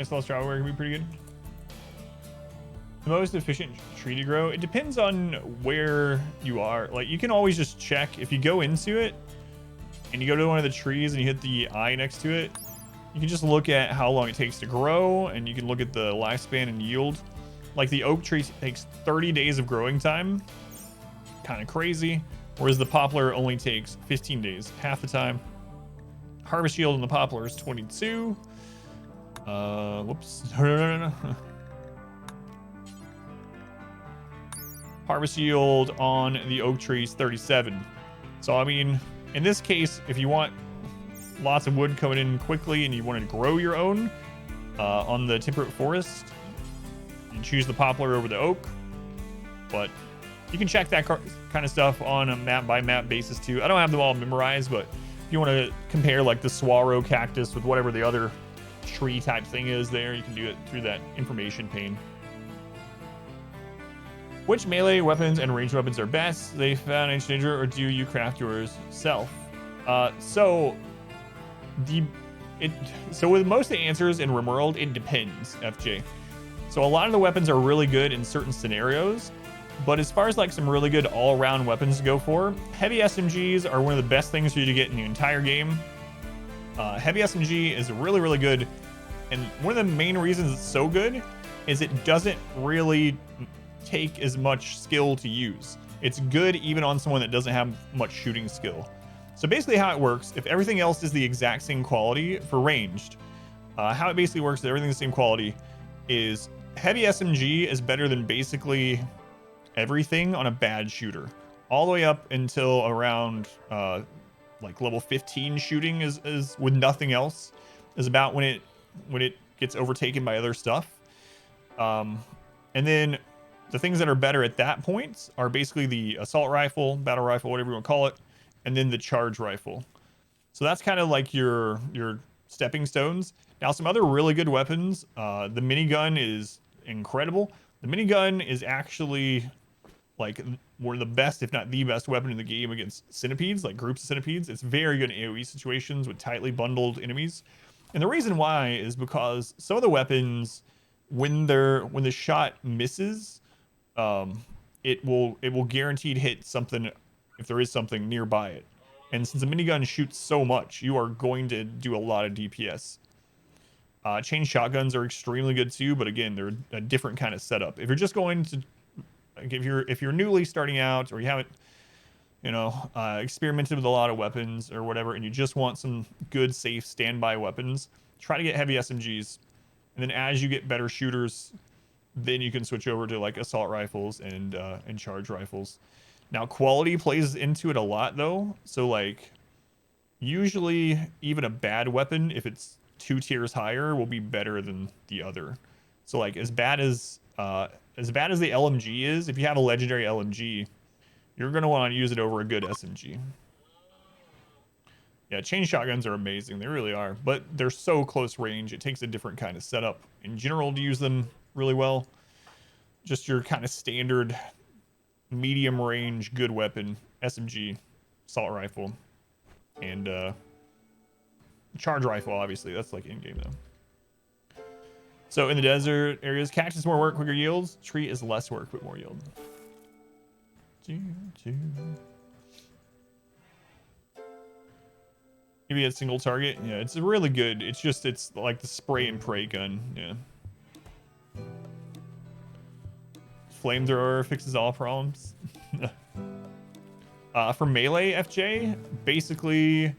Lost travel can be pretty good. The most efficient tree to grow, it depends on where you are. Like, you can always just check if you go into it and you go to one of the trees and you hit the eye next to it. You can just look at how long it takes to grow, and you can look at the lifespan and yield. Like, the oak tree takes 30 days of growing time, kind of crazy, whereas the poplar only takes 15 days, half the time. Harvest yield in the poplar is 22. Whoops. No. Harvest yield on the oak trees 37. So I mean, in this case, if you want lots of wood coming in quickly and you want to grow your own on the temperate forest, you choose the poplar over the oak. But you can check that kind of stuff on a map by map basis too. I don't have them all memorized, but if you want to compare like the saguaro cactus with whatever the other tree type thing is there, you can do it through that information pane. Which melee weapons and ranged weapons are best? They found Ancient Danger, or do you craft yours self? So with most of the answers in RimWorld, it depends, FJ. So a lot of the weapons are really good in certain scenarios, but as far as like some really good all-around weapons to go for, heavy SMGs are one of the best things for you to get in the entire game. Heavy SMG is really, really good, and one of the main reasons it's so good is it doesn't really take as much skill to use. It's good even on someone that doesn't have much shooting skill. So basically how it works, if everything else is the exact same quality for ranged, how it basically works is everything's the same quality is heavy SMG is better than basically everything on a bad shooter. All the way up until around like level 15 shooting is with nothing else is about when it gets overtaken by other stuff. And then the things that are better at that point are basically the assault rifle, battle rifle, whatever you want to call it, and then the charge rifle. So that's kind of like your stepping stones. Now, some other really good weapons. The minigun is incredible. The minigun is actually like one of the best, if not the best weapon in the game against centipedes, like groups of centipedes. It's very good in AoE situations with tightly bundled enemies. And the reason why is because some of the weapons, when the shot misses, it will guaranteed hit something if there is something nearby it. And since the minigun shoots so much, you are going to do a lot of DPS. Chain shotguns are extremely good too, but again, they're a different kind of setup. If you're just going to, like, if you're newly starting out, or you haven't, experimented with a lot of weapons or whatever, and you just want some good, safe standby weapons, try to get heavy SMGs. And then as you get better shooters, then you can switch over to like assault rifles and charge rifles. Now, quality plays into it a lot though. So like, usually even a bad weapon, if it's 2 tiers higher, will be better than the other. So like as bad as the LMG is, if you have a legendary LMG, you're gonna want to use it over a good SMG. Yeah, chain shotguns are amazing. They really are, but they're so close range. It takes a different kind of setup in general to use them really well. Just your kind of standard medium range good weapon, SMG, assault rifle, and charge rifle. Obviously, that's like in game though. So in the desert areas, cactus more work, quicker yields. Tree is less work, but more yield. Maybe a single target. Yeah, it's really good. It's just, it's like the spray and pray gun. Yeah. Flamethrower fixes all problems. For melee FJ, basically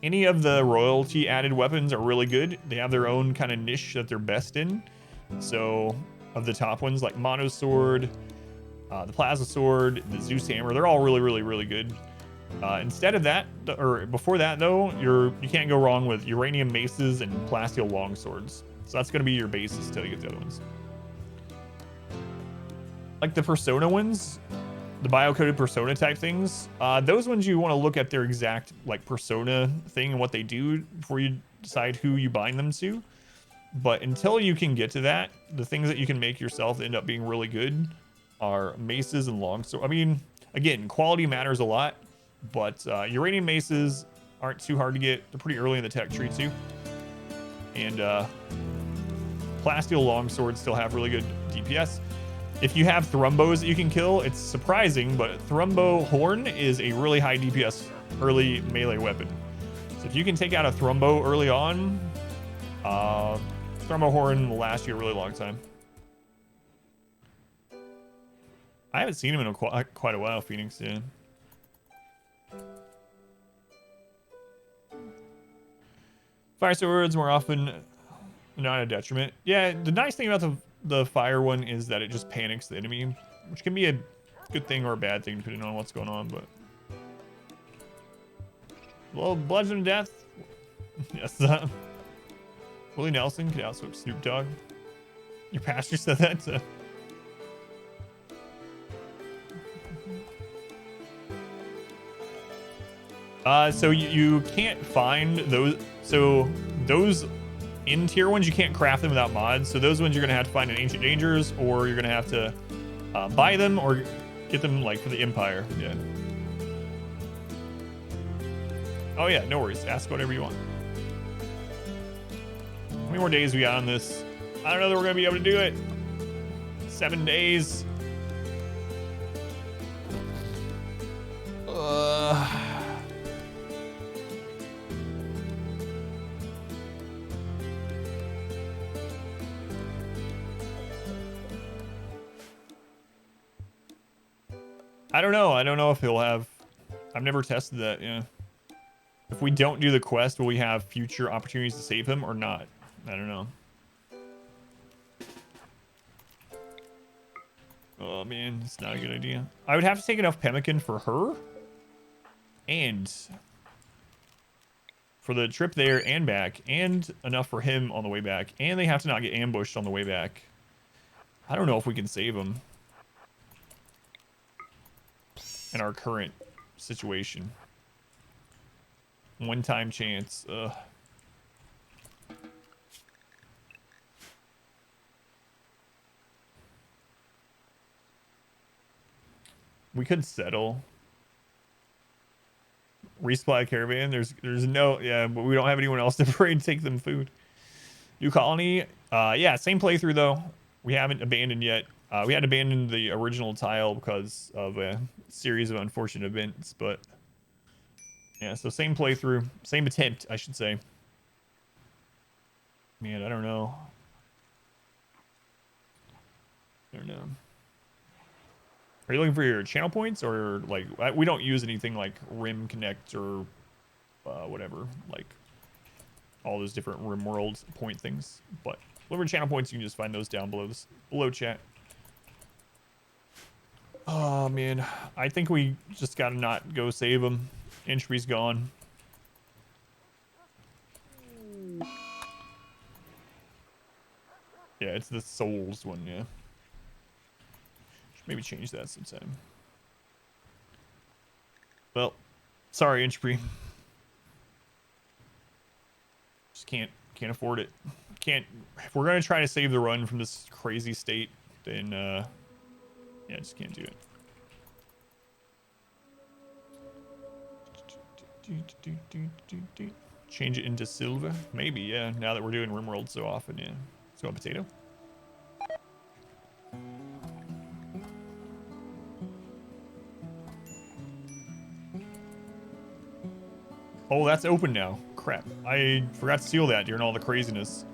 any of the royalty added weapons are really good. They have their own kind of niche that they're best in. So of the top ones like Mono Sword, the Plasma Sword, the Zeus Hammer, they're all really good. Instead of that, or before that though, you can't go wrong with Uranium Maces and Plasteel Longswords. So that's going to be your basis till you get the other ones. Like the Persona ones, the bio-coded Persona type things, those ones you want to look at their exact like Persona thing and what they do before you decide who you bind them to. But until you can get to that, the things that you can make yourself that end up being really good are maces and longswords. I mean, again, quality matters a lot, but uranium maces aren't too hard to get. They're pretty early in the tech tree too. And Plasteel longswords still have really good DPS. If you have Thrumbos that you can kill, it's surprising, but Thrumbo Horn is a really high DPS early melee weapon. So if you can take out a Thrumbo early on, Thrumbo Horn will last you a really long time. I haven't seen him in quite a while, Phoenix, yeah. Fire swords more often not a detriment. Yeah, the nice thing about the fire one is that it just panics the enemy, which can be a good thing or a bad thing depending on what's going on, but well, bludgeon to death. Yes. Willie Nelson could outswip Snoop Dogg. Your pastor said that. So you can't find those. So those in tier ones, you can't craft them without mods. So those ones you're gonna have to find in Ancient Dangers, or you're gonna have to buy them or get them like for the Empire. Yeah. Oh yeah, no worries. Ask whatever you want. How many more days we got on this? I don't know that we're gonna be able to do it. 7 days. I don't know. I don't know if he'll have... I've never tested that, yeah. If we don't do the quest, will we have future opportunities to save him or not? I don't know. Oh, man. It's not a good idea. I would have to take enough pemmican for her. And... for the trip there and back. And enough for him on the way back. And they have to not get ambushed on the way back. I don't know if we can save him. In our current situation. One-time chance. Ugh. We could settle. Resupply caravan. There's no, yeah, but we don't have anyone else to bring to take them food. New colony. Yeah, same playthrough though. We haven't abandoned yet. We had abandoned the original tile because of a series of unfortunate events, but yeah, so same playthrough, same attempt, I should say. Man, I don't know. I don't know. Are you looking for your channel points, or like we don't use anything like Rim Connect or whatever, like all those different Rim World point things. But looking for channel points, you can just find those down below chat. Oh man, I think we just gotta not go save him. Entropy's gone. Yeah, it's the souls one, yeah. Should maybe change that sometime. Well, sorry, Inchpree. Just can't afford it. Can't. If we're gonna try to save the run from this crazy state, then yeah, just can't do it. Change it into silver? Maybe, yeah. Now that we're doing RimWorld so often, yeah. Let's go potato. Oh, that's open now. Crap. I forgot to seal that during all the craziness.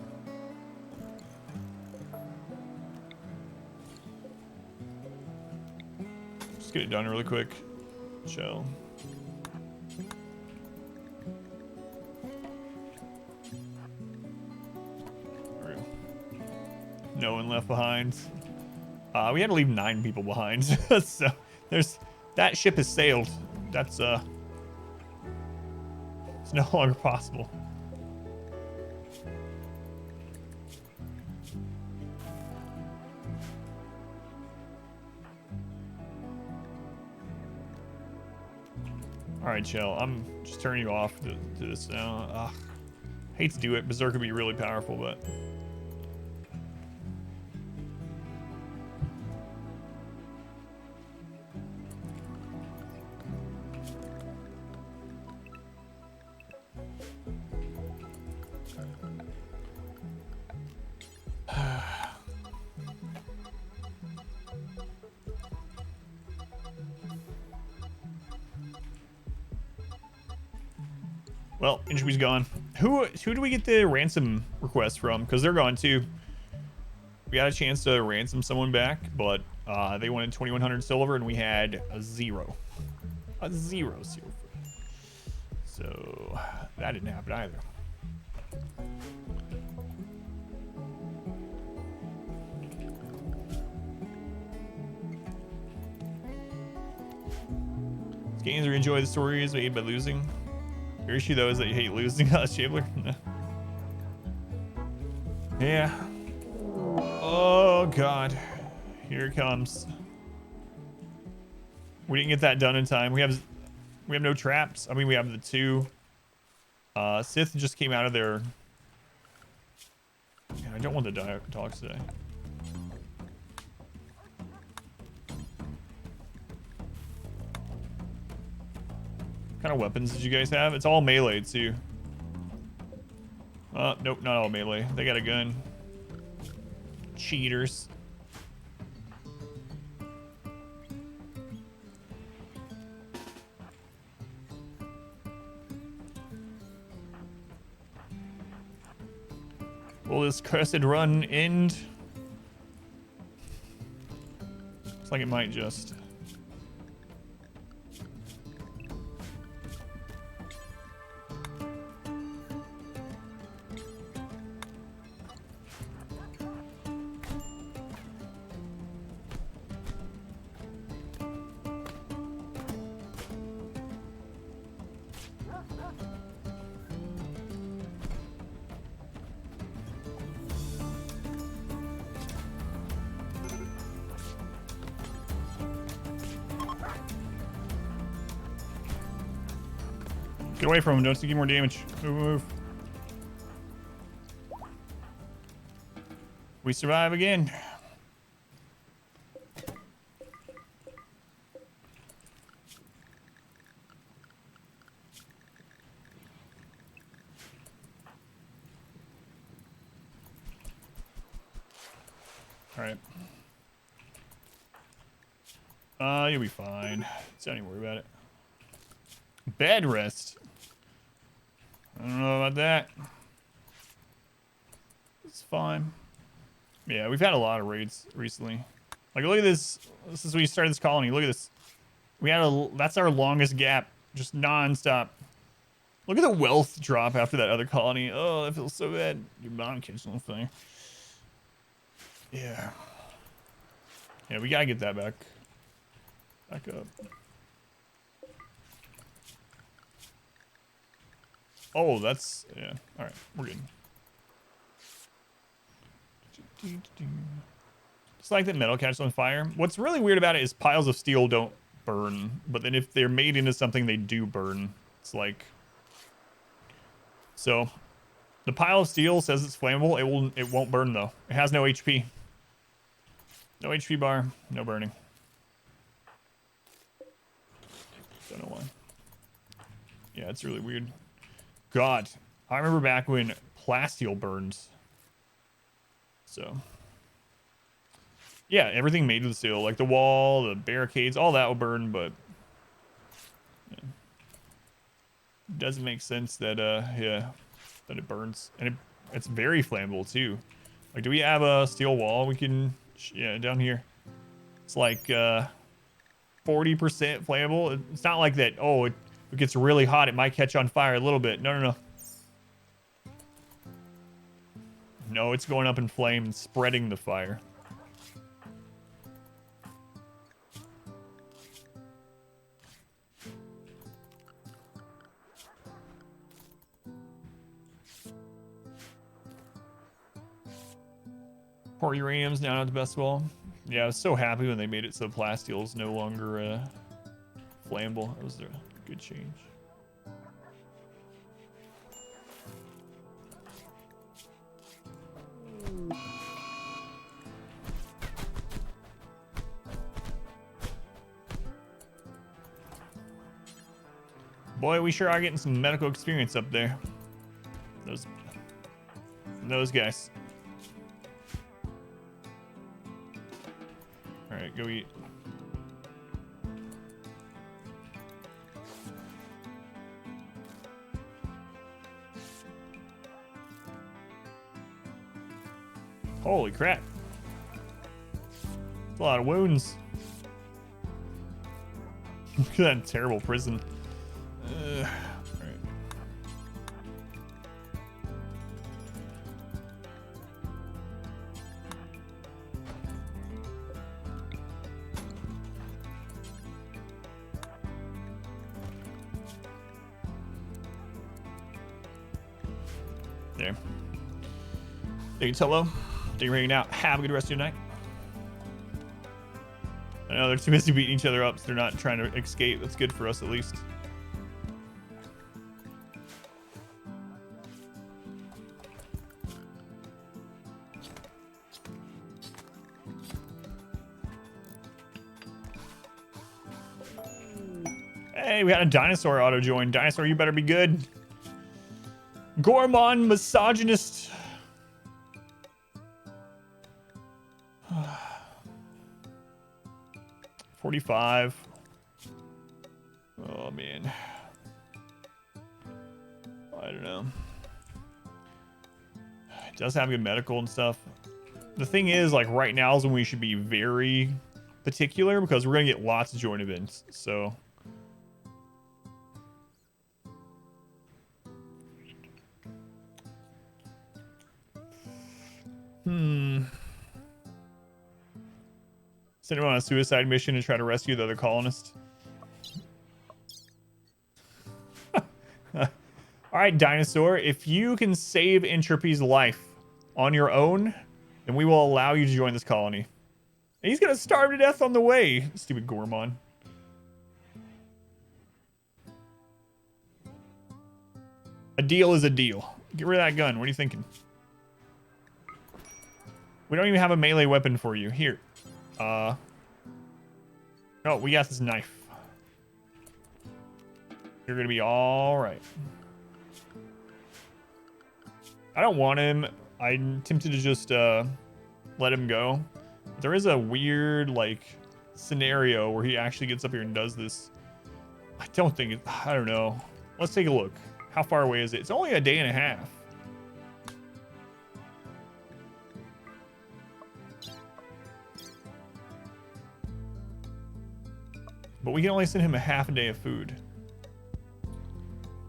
Just get it done really quick. Shell. No one left behind. We had to leave 9 people behind. So there's that ship has sailed. That's it's no longer possible. All right, Chell. I'm just turning you off to this now. Ugh. Hate to do it. Berserk would be really powerful, but. Well, Inchby's gone. Who do we get the ransom request from? Because they're gone too. We got a chance to ransom someone back, but they wanted 2,100 silver, and we had a 0. A 0 silver. So that didn't happen either. These games where you enjoy the stories made by losing. Your issue though is that you hate losing. Shabler. Yeah. Oh god. Here it comes. We didn't get that done in time. We have no traps. I mean, we have the 2. Sith just came out of their. Yeah, I don't want the dogs today. What kind of weapons did you guys have? It's all melee too. Nope, not all melee. They got a gun. Cheaters. Will this cursed run end? Looks like it might just. Get away from him, don't take any more damage. Move. We survive again. Alright. You'll be fine. Don't even worry about it. Bed rest. I don't know about that. It's fine. Yeah, we've had a lot of raids recently. Like, look at this. This is when you started this colony. Look at this. We had that's our longest gap. Just non-stop. Look at the wealth drop after that other colony. Oh, that feels so bad. Your mom kitchen thing. Yeah. Yeah, we gotta get that back up. Oh, that's, yeah. All right, we're good. It's like that metal catches on fire. What's really weird about it is piles of steel don't burn, but then if they're made into something, they do burn. It's like, so the pile of steel says it's flammable. It won't burn though. It has no HP. No HP bar, no burning. Don't know why. Yeah, it's really weird. God, I remember back when plasteel burned. So, yeah, everything made with steel, like the wall, the barricades, all that will burn, but yeah. It doesn't make sense that, yeah, that it burns. And it's very flammable, too. Like, do we have a steel wall we can, yeah, down here? It's like, 40% flammable. It's not like that, oh, if it gets really hot, it might catch on fire a little bit. No, no, no. No, it's going up in flame and spreading the fire. Poor uranium's now not the best wall. Yeah, I was so happy when they made it so plasteel is no longer flammable. That was a good change. Boy, we sure are getting some medical experience up there. Those guys. All right, go eat. Holy crap. That's a lot of wounds. Look at that terrible prison. All right. There. Thank you, Tolo. Thank you for hanging out. Have a good rest of your night. I know they're too busy beating each other up, so they're not trying to escape. That's good for us, at least. Hey, we had a dinosaur auto join. Dinosaur, you better be good. Gormon misogynist. $45. Oh man. I don't know. It does have good medical and stuff. The thing is, like, right now is when we should be very particular because we're gonna get lots of joint events. So send him on a suicide mission to try to rescue the other colonist. All right, dinosaur, if you can save Entropy's life on your own, then we will allow you to join this colony. And he's gonna starve to death on the way, stupid Gormon. A deal is a deal. Get rid of that gun. What are you thinking? We don't even have a melee weapon for you. Here. Oh, we got this knife. You're gonna be all right. I don't want him. I'm tempted to just let him go. There is a weird like scenario where he actually gets up here and does this. I don't think it. I don't know. Let's take a look. How far away is it? It's only a day and a half. But we can only send him a half a day of food.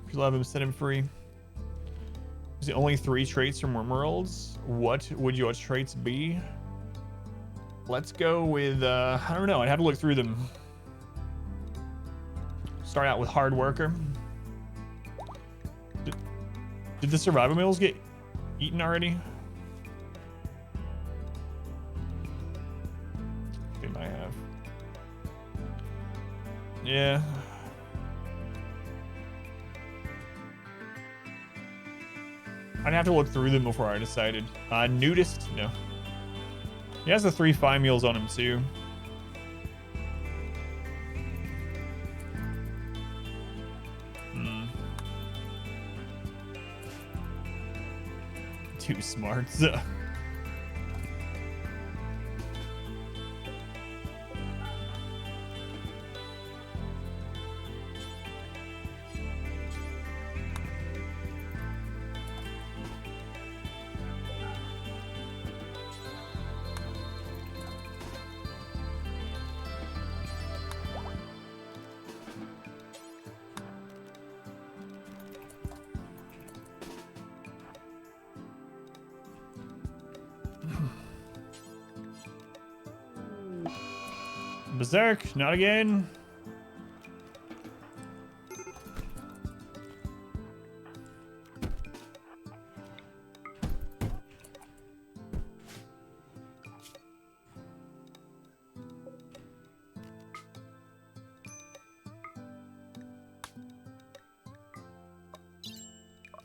If you love him, set him free. Is it only 3 traits from Wormworlds? What would your traits be? Let's go with, I don't know. I'd have to look through them. Start out with hard worker. Did the survival meals get eaten already? Yeah. I'd have to look through them before I decided. Nudist? No. He has the 3 fine meals on him, too. Too smart. Berserk, not again.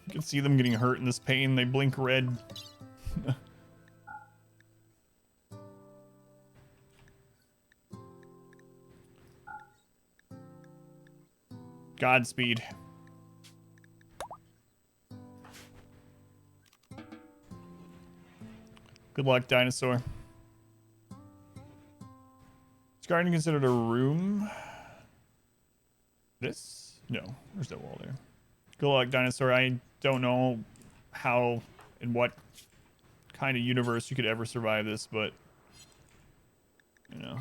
You can see them getting hurt in this pain. They blink red. Godspeed. Good luck, dinosaur. Is garden considered a room? This? No, there's no wall there. Good luck, dinosaur. I don't know how and what kind of universe you could ever survive this, but you know.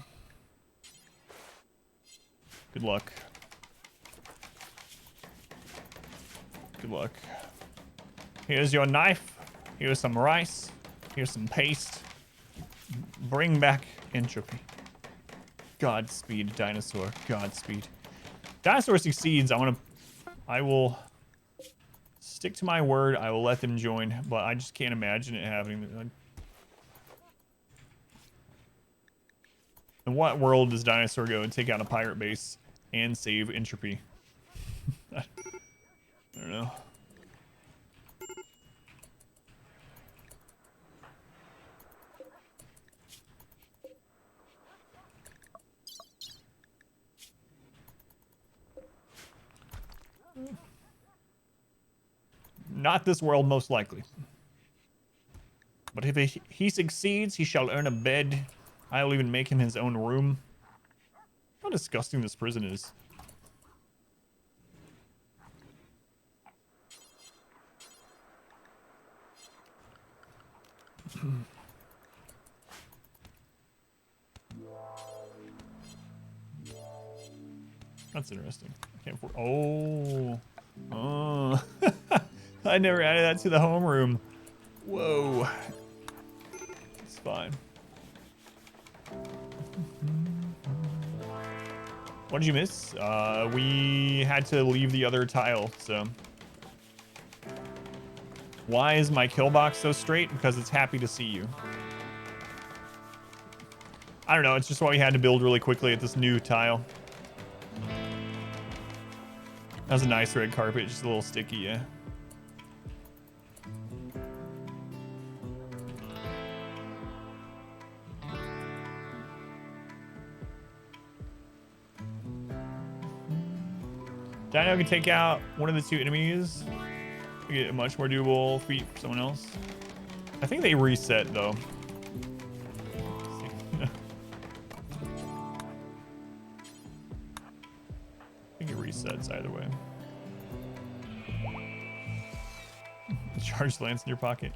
Good luck. Good luck. Here's your knife. Here's some rice. Here's some paste. Bring back entropy. Godspeed, dinosaur. Godspeed. Dinosaur succeeds. I will stick to my word. I will let them join, but I just can't imagine it happening. In what world does dinosaur go and take out a pirate base and save entropy? I don't know. Not this world, most likely. But if he succeeds, he shall earn a bed. I will even make him his own room. How disgusting this prison is. That's interesting. I can't afford. Oh. Oh. I never added that to the homeroom. Whoa. It's fine. What did you miss? We had to leave the other tile, so. Why is my kill box so straight? Because it's happy to see you. I don't know, it's just what we had to build really quickly at this new tile. That was a nice red carpet, just a little sticky, yeah. Dino can take out one of the 2 enemies. Get a much more doable feat for someone else. I think they reset though. I think it resets either way. Charge lands in your pocket.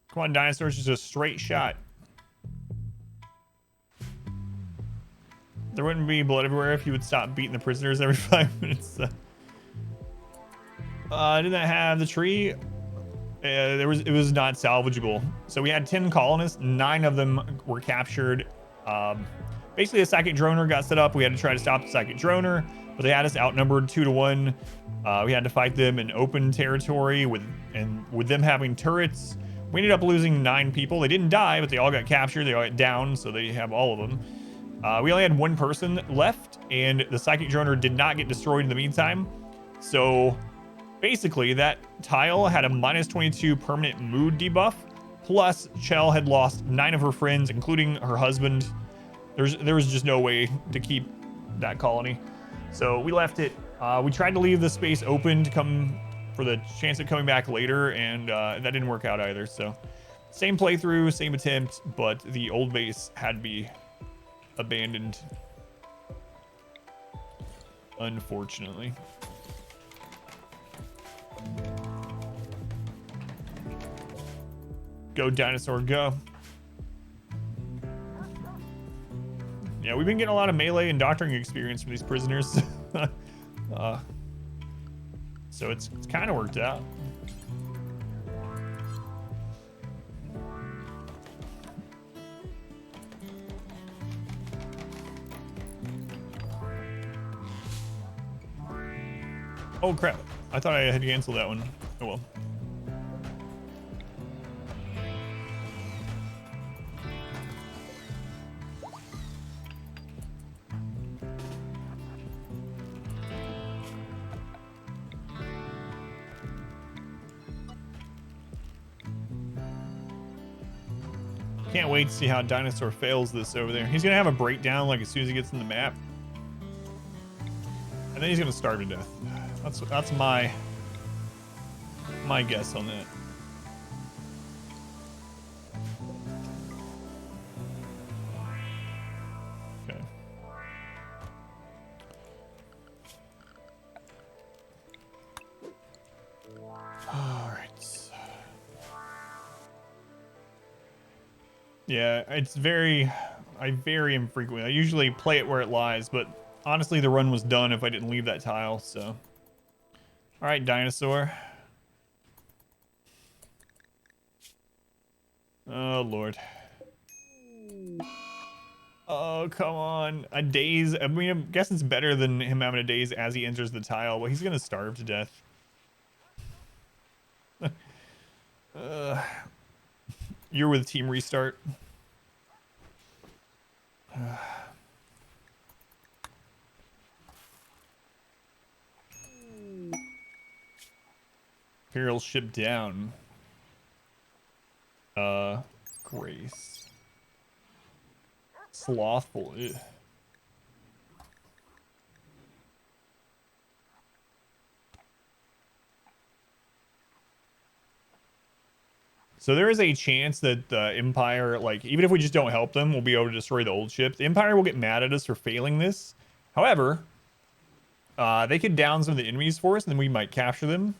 Come on, dinosaurs, just a straight shot. There wouldn't be blood everywhere if you would stop beating the prisoners every 5 minutes. Did that have the tree? It was not salvageable. So we had 10 colonists. 9 of them were captured. Basically, a psychic droner got set up. We had to try to stop the psychic droner, but they had us outnumbered 2-1. We had to fight them in open territory with them having turrets. We ended up losing 9 people. They didn't die, but they all got captured. They all got down, so they have all of them. We only had 1 person left, and the psychic droner did not get destroyed in the meantime. So basically, that tile had a -22 permanent mood debuff. Plus, Chell had lost 9 of her friends, including her husband. There was just no way to keep that colony. So we left it. We tried to leave the space open to come for the chance of coming back later, and that didn't work out either. So same playthrough, same attempt, but the old base had to be abandoned, unfortunately. Go dinosaur, go. Yeah, we've been getting a lot of melee and doctoring experience from these prisoners. So it's kind of worked out. Oh crap, I thought I had canceled that one. Oh well. Can't wait to see how Dinosaur fails this over there. He's gonna have a breakdown like as soon as he gets in the map. And then he's gonna starve to death. That's my guess on that. Okay. All right. Yeah, it's I very infrequently. I usually play it where it lies, but honestly, the run was done if I didn't leave that tile, so. All right, dinosaur. Oh, Lord. Oh, come on. A daze. I mean, I guess it's better than him having a daze as he enters the tile, but he's going to starve to death. You're with team restart. Imperial ship down. Grace. Slothful. Ugh. So there is a chance that the Empire, like, even if we just don't help them, we'll be able to destroy the old ship. The Empire will get mad at us for failing this. However, they could down some of the enemies for us, and then we might capture them.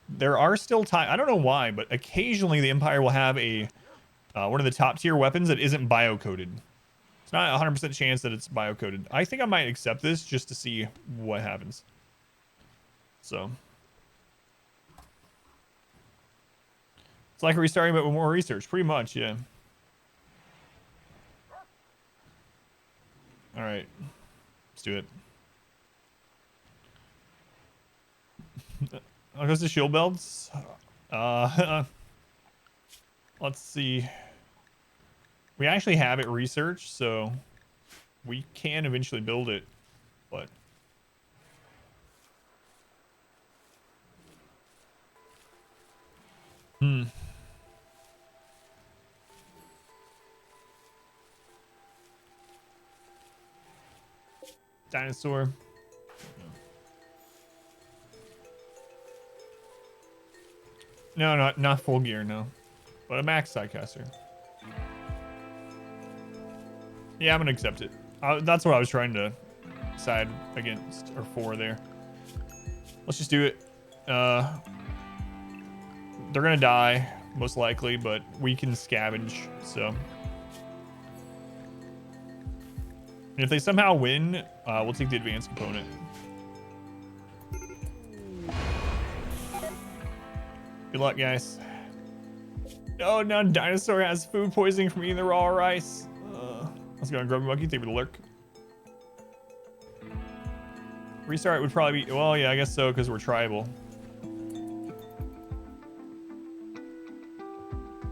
There are still time. I don't know why, but occasionally the Empire will have a one of the top tier weapons that isn't biocoded. It's not a 100% chance that it's biocoded. I think I might accept this just to see what happens. So it's like restarting, but with more research, pretty much, yeah. All right, let's do it. I'll go to shield belts. Let's see. We actually have it researched, so we can eventually build it, but dinosaur. No, not full gear, no. But a max sidecaster. Yeah, I'm gonna accept it. That's what I was trying to decide against or for there. Let's just do it. They're gonna die, most likely, but we can scavenge, so. And if they somehow win, we'll take the advanced component. Good luck, guys. Oh, now dinosaur has food poisoning from eating the raw rice. Let's go and grab a monkey. Thank you for the lurk. Restart would probably be, well, yeah, I guess so, because we're tribal.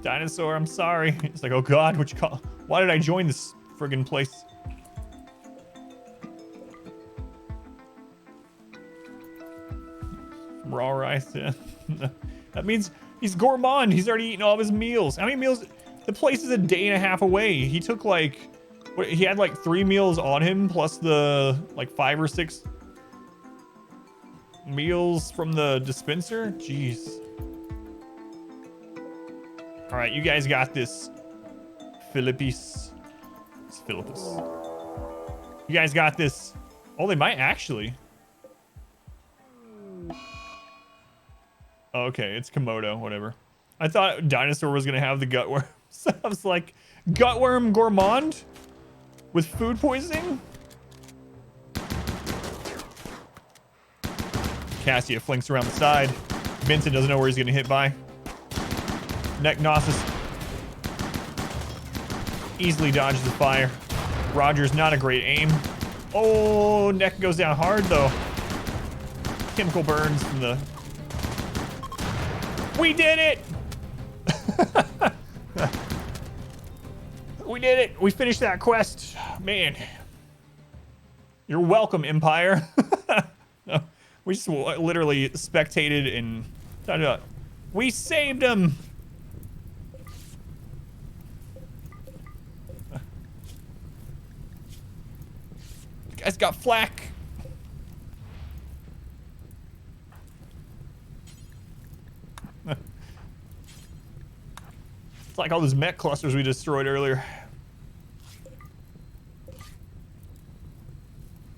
Dinosaur, I'm sorry. It's like, oh God, why did I join this friggin' place? Raw rice, yeah. That means he's gourmand. He's already eaten all of his meals. How many meals? The place is a day and a half away. He took like, he had like 3 meals on him plus the like 5 or 6 meals from the dispenser. Jeez. All right, you guys got this. Philippis. It's Philippus. You guys got this. Oh, they might actually. Okay, it's Komodo, whatever. I thought Dinosaur was gonna have the gutworm. So I was like, gutworm gourmand? With food poisoning? Cassia flinks around the side. Vincent doesn't know where he's gonna hit by. Neknosis easily dodges the fire. Roger's not a great aim. Oh, Neck goes down hard though. Chemical burns from the... We did it! We did it! We finished that quest. Man. You're welcome, Empire. No, we just literally spectated and... We saved him! You guys got flack. It's like all those mech clusters we destroyed earlier.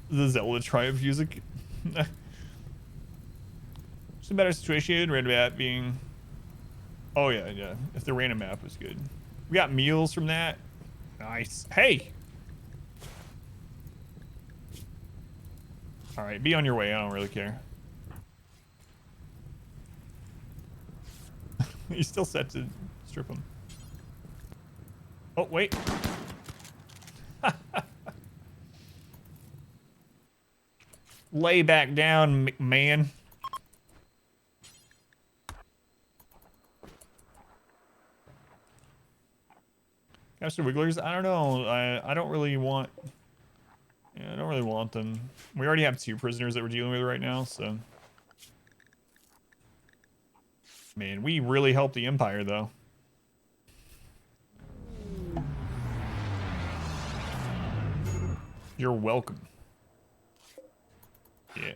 The Zelda Triumph music. Just a better situation, random map being... Oh yeah, yeah. If the random map was good. We got meals from that. Nice. Hey! Alright, be on your way. I don't really care. You're still set to strip him. Oh, wait. Lay back down, McMahon. Master Wigglers? I don't know. I don't really want... Yeah, I don't really want them. We already have 2 prisoners that we're dealing with right now, so... Man, we really helped the Empire, though. You're welcome. Yeah.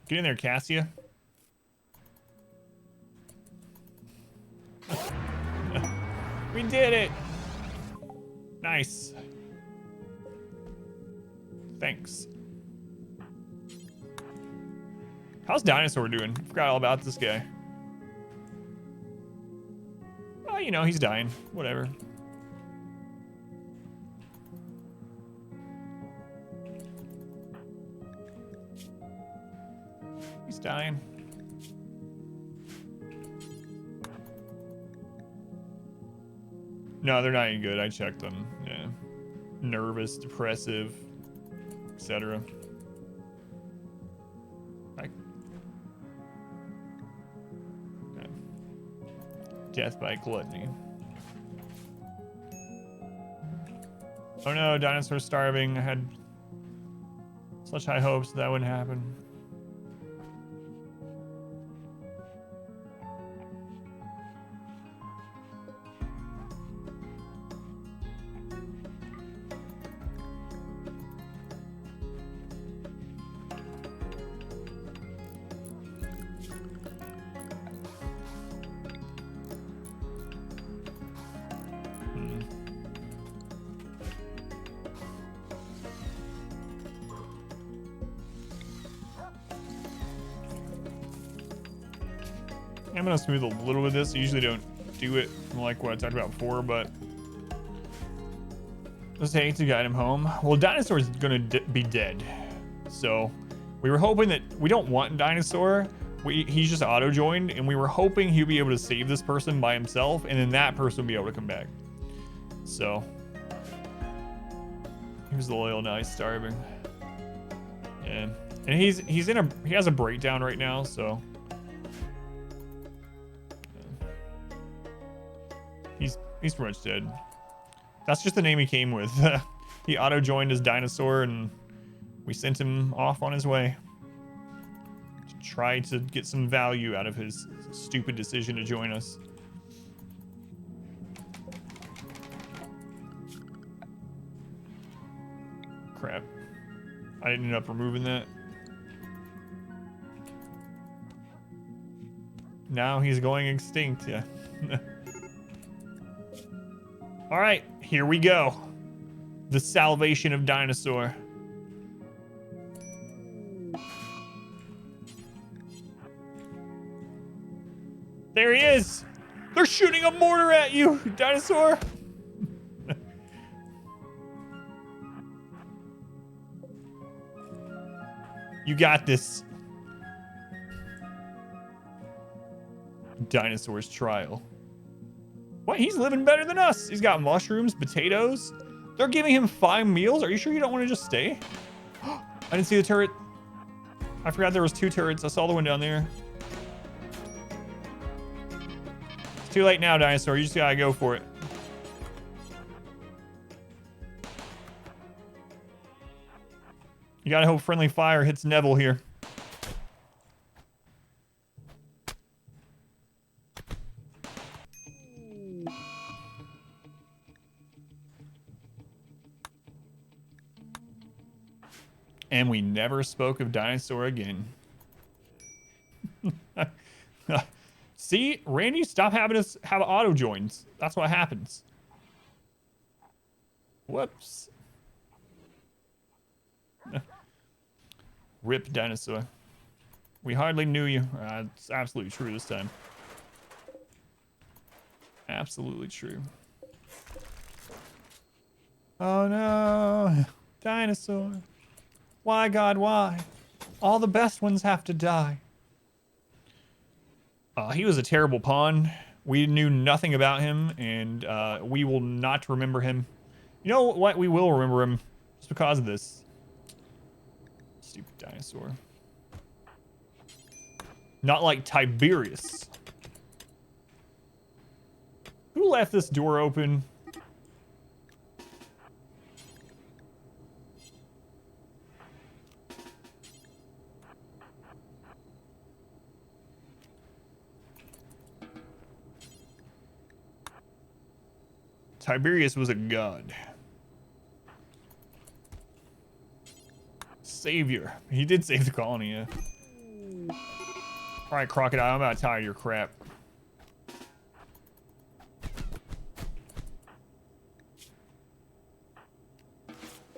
Get in there, Cassia. We did it! Nice. Thanks. How's Dinosaur doing? Forgot all about this guy. Oh, you know, he's dying. Whatever. He's dying. No, they're not any good. I checked them. Yeah. Nervous, depressive, etc. Okay. Death by gluttony. Oh no, dinosaur's starving. I had such high hopes that wouldn't happen. I'm gonna smooth a little bit of this. I usually don't do it like what I talked about before, but let's take to guide him home. Well, Dinosaur is gonna be dead, so we were hoping that we don't want Dinosaur. He's just auto joined, and we were hoping he'd be able to save this person by himself, and then that person would be able to come back. So he was loyal. Now he's starving. Yeah, and he has a breakdown right now, so. He's pretty much dead. That's just the name he came with. He auto-joined his dinosaur, and we sent him off on his way to try to get some value out of his stupid decision to join us. Crap. I didn't end up removing that. Now he's going extinct, yeah. All right, here we go. The salvation of dinosaur. There he is. They're shooting a mortar at you, dinosaur. You got this. Dinosaur's trial. What? He's living better than us. He's got mushrooms, potatoes. They're giving him 5 meals. Are you sure you don't want to just stay? I didn't see the turret. I forgot there was 2 turrets. I saw the one down there. It's too late now, dinosaur. You just gotta go for it. You gotta hope friendly fire hits Neville here. And we never spoke of dinosaur again. See, Randy, stop having us have auto joins. That's what happens. Whoops. Rip dinosaur. We hardly knew you. It's absolutely true this time. Absolutely true. Oh no, dinosaur. Why, God, why? All the best ones have to die. He was a terrible pawn. We knew nothing about him, and we will not remember him. You know what? We will remember him just because of this. Stupid dinosaur. Not like Tiberius. Who left this door open? Tiberius was a god. Savior. He did save the colony, yeah. Alright, Crocodile, I'm about tired of your crap.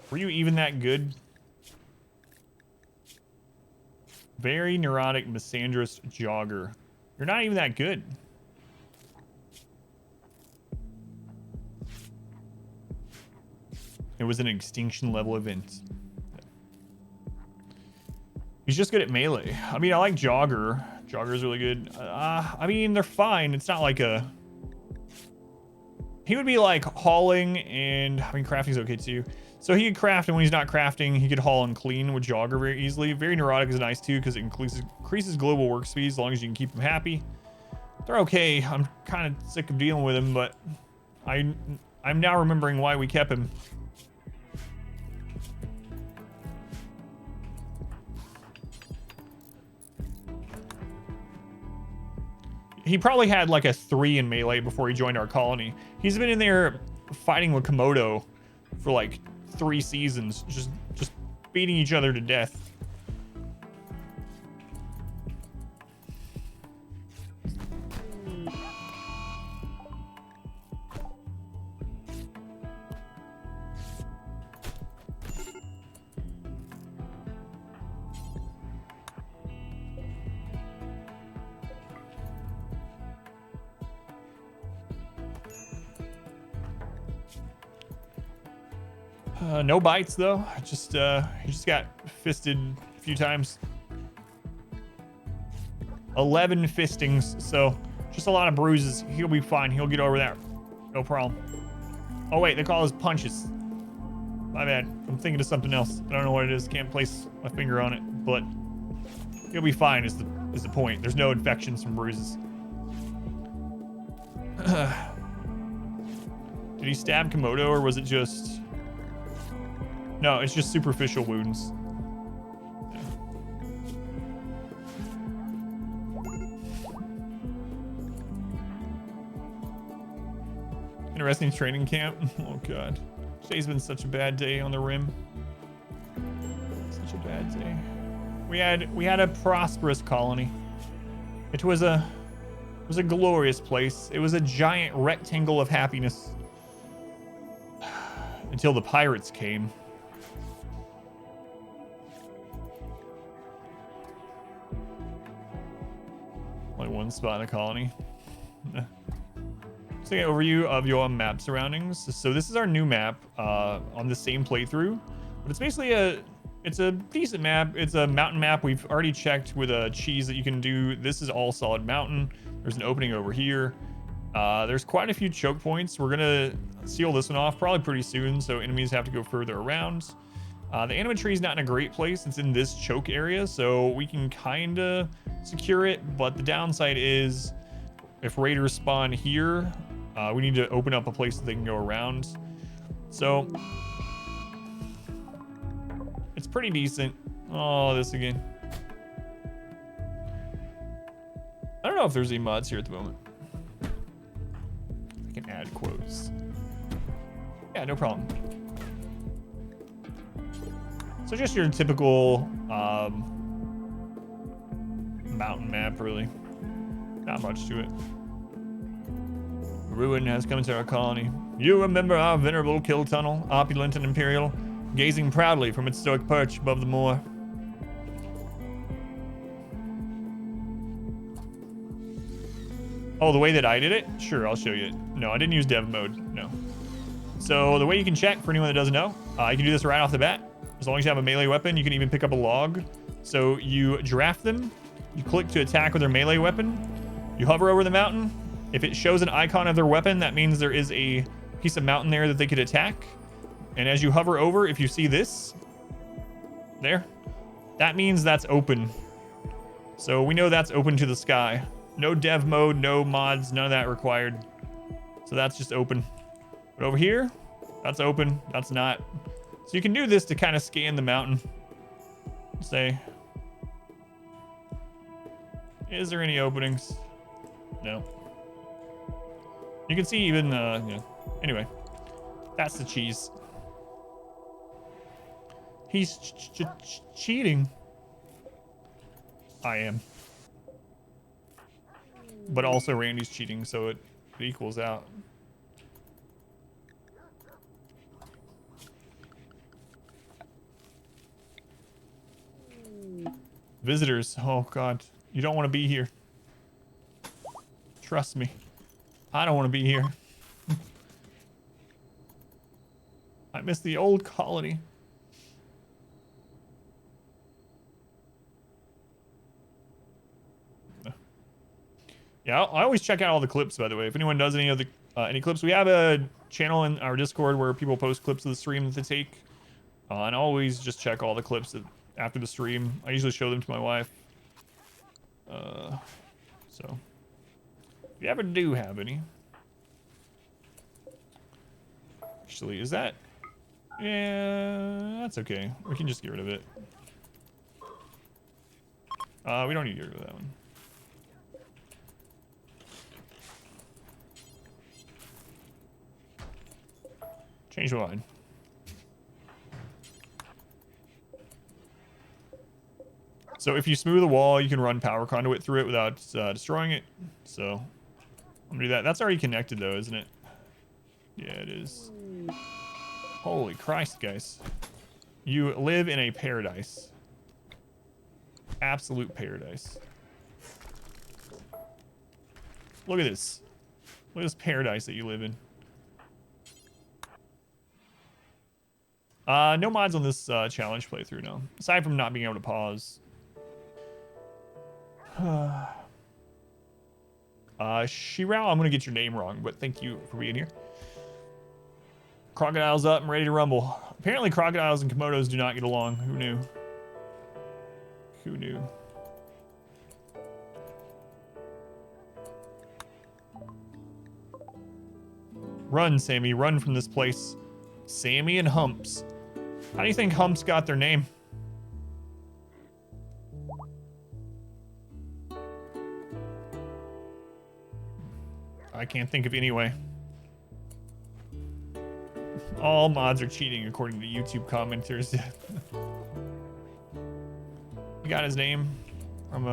Were you even that good? Very neurotic, misandrous jogger. You're not even that good. It was an extinction level event. He's just good at melee. I mean, I like Jogger. Jogger's really good. I mean, they're fine. It's not like a... He would be like hauling and... I mean, crafting's okay too. So he could craft, and when he's not crafting, he could haul and clean with Jogger very easily. Very neurotic is nice too, because it increases global work speed as long as you can keep him happy. They're okay. I'm kind of sick of dealing with him, but I'm now remembering why we kept him. He probably had like a 3 in melee before he joined our colony. He's been in there fighting with Komodo for like 3 seasons, just beating each other to death. No bites though. He just got fisted a few times. 11 fistings, so just a lot of bruises. He'll be fine. He'll get over that. No problem. Oh wait, they call us punches. My bad. I'm thinking of something else. I don't know what it is. Can't place my finger on it, but he'll be fine. Is the point? There's no infections from bruises. Did he stab Komodo, or was it just... No, it's just superficial wounds. Interesting training camp. Oh god. Today's been such a bad day on the rim. Such a bad day. We had a prosperous colony. It was a glorious place. It was a giant rectangle of happiness. Until the pirates came. Only one spot in a colony. Let's take an overview of your map surroundings. So this is our new map on the same playthrough, but it's basically it's a decent map. It's a mountain map. We've already checked with a cheese that you can do. This is all solid mountain. There's an opening over here. There's quite a few choke points. We're gonna seal this one off probably pretty soon, so enemies have to go further around. The anima tree is not in a great place. It's in this choke area, so we can kind of secure it, but the downside is if raiders spawn here, we need to open up a place that they can go around. So it's pretty decent. Oh, this again. I don't know if there's any mods here at the moment. I can add quotes. Yeah, no problem. So just your typical mountain map, really. Not much to it. Ruin has come into our colony. You remember our venerable kill tunnel, opulent and imperial, gazing proudly from its stoic perch above the moor. Oh, the way that I did it? Sure, I'll show you it. No, I didn't use dev mode, no. So the way you can check, for anyone that doesn't know, you can do this right off the bat. As long as you have a melee weapon, you can even pick up a log. So you draft them, you click to attack with their melee weapon, you hover over the mountain. If it shows an icon of their weapon, that means there is a piece of mountain there that they could attack. And as you hover over, if you see this, there, that means that's open. So we know that's open to the sky. No dev mode, no mods, none of that required. So that's just open. But over here, that's open, that's not. So you can do this to kind of scan the mountain. Say, is there any openings? No. You can see even, yeah. Anyway, that's the cheese. He's cheating. I am. But also Randy's cheating, so it equals out. Visitors, oh god, you don't want to be here. Trust me, I don't want to be here. I miss the old colony. Yeah, I always check out all the clips, by the way. If anyone does any of the any clips, we have a channel in our Discord where people post clips of the stream that they take, and I always just check all the clips that, after the stream. I usually show them to my wife. So if you ever do have any, actually, is that? Yeah, that's okay. We can just get rid of it. We don't need to get rid of that one. Change my mind. So if you smooth a wall, you can run power conduit through it without destroying it. So I'm gonna do that. That's already connected though, isn't it? Yeah, it is. Holy Christ, guys. You live in a paradise. Absolute paradise. Look at this. Look at this paradise that you live in. No mods on this challenge playthrough, no. Aside from not being able to pause. Shirao, I'm gonna get your name wrong, but thank you for being here. Crocodile's up and ready to rumble. Apparently crocodiles and Komodos do not get along. Who knew? Who knew? Run, Sammy, run from this place. Sammy and Humps. How do you think Humps got their name? I can't think of any way. All mods are cheating according to YouTube commenters. You got his name from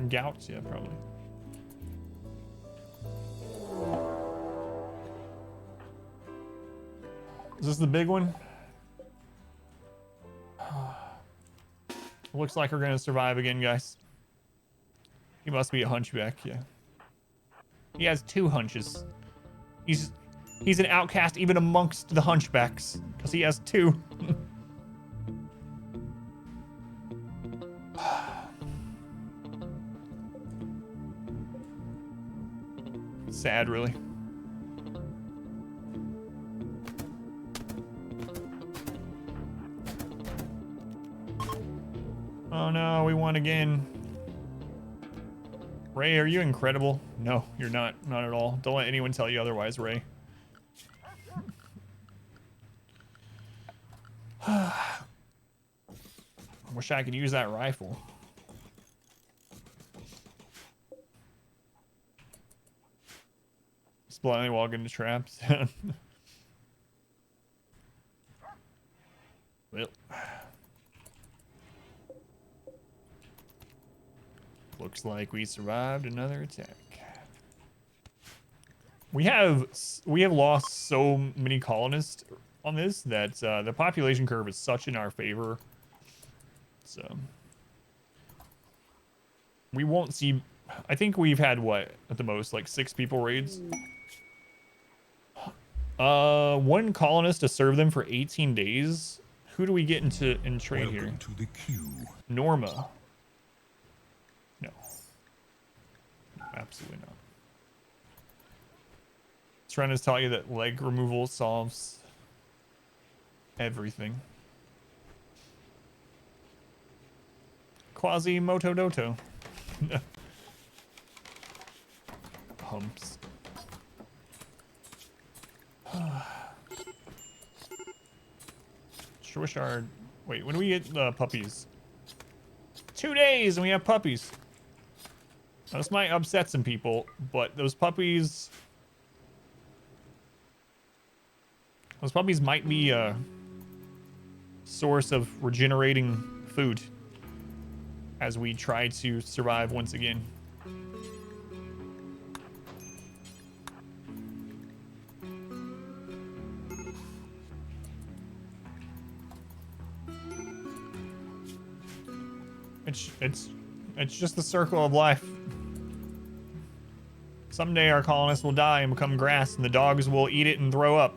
Gouts? Yeah, probably. Is this the big one? Looks like we're gonna survive again, guys. He must be a hunchback, yeah. He has 2 hunches. He's an outcast even amongst the hunchbacks, because he has 2. Sad, really. Oh no, we won again. Ray, are you incredible? No, you're not. Not at all. Don't let anyone tell you otherwise, Ray. I wish I could use that rifle. Just blindly walk into traps. Well. Looks like we survived another attack. We have lost so many colonists on this that the population curve is such in our favor. So we won't see. I think we've had what at the most like 6 people raids. 1 colonist to serve them for 18 days. Who do we get in trade here? Welcome to the queue. Norma. No. Absolutely not. Trying to tell you that leg removal solves everything. Quasimodo Doto. Humps. Sure wish our... Wait, when do we get puppies? 2 days and we have puppies. Now, this might upset some people, but those puppies might be a source of regenerating food as we try to survive once again. It's just the circle of life. Someday our colonists will die and become grass, and the dogs will eat it and throw up.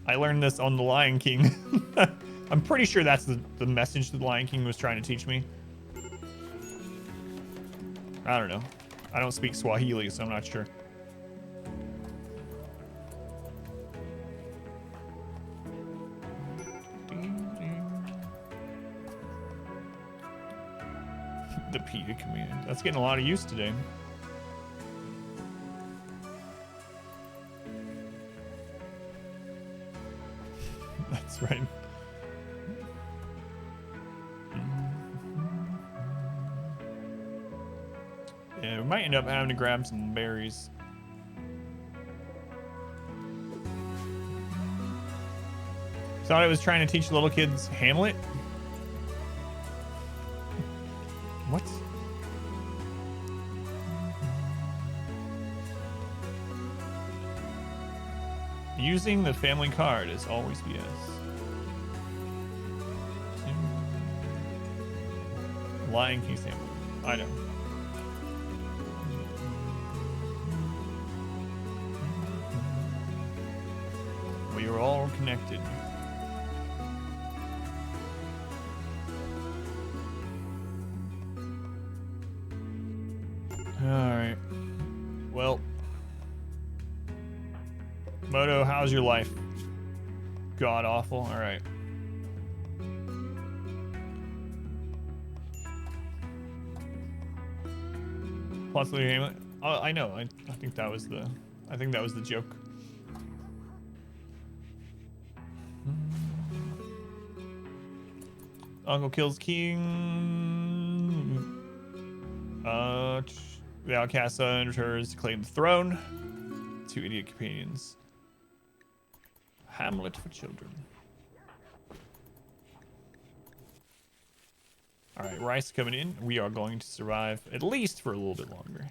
I learned this on The Lion King. I'm pretty sure that's the message that The Lion King was trying to teach me. I don't know. I don't speak Swahili, so I'm not sure. The PETA command. That's getting a lot of use today. That's right. Yeah, we might end up having to grab some berries. Thought I was trying to teach little kids Hamlet? What? Using the family card is always BS. Lion King Hamlet. I know. We are all connected. Alright. Well. Moto, how's your life? God awful. Alright. Plus Hamlet. Oh, I know. I think that was the joke. Uncle kills king. The outcast son returns to claim the throne. 2 idiot companions. Hamlet for children. All right, rice coming in. We are going to survive at least for a little bit longer.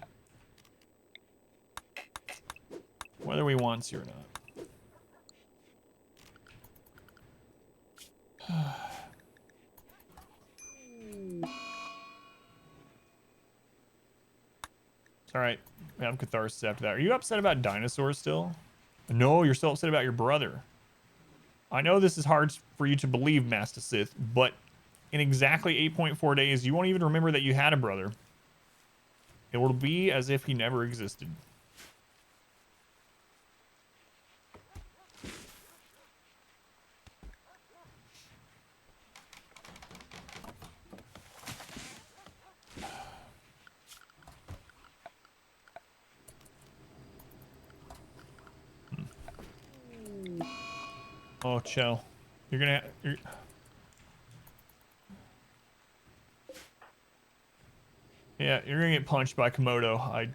Whether we want to or not. It's all right. We have catharsis after that. Are you upset about dinosaurs still? No, you're still upset about your brother. I know this is hard for you to believe, Master Sith, but in exactly 8.4 days, you won't even remember that you had a brother. It will be as if he never existed. Oh, Chell. You're gonna... Yeah, you're gonna get punched by Komodo.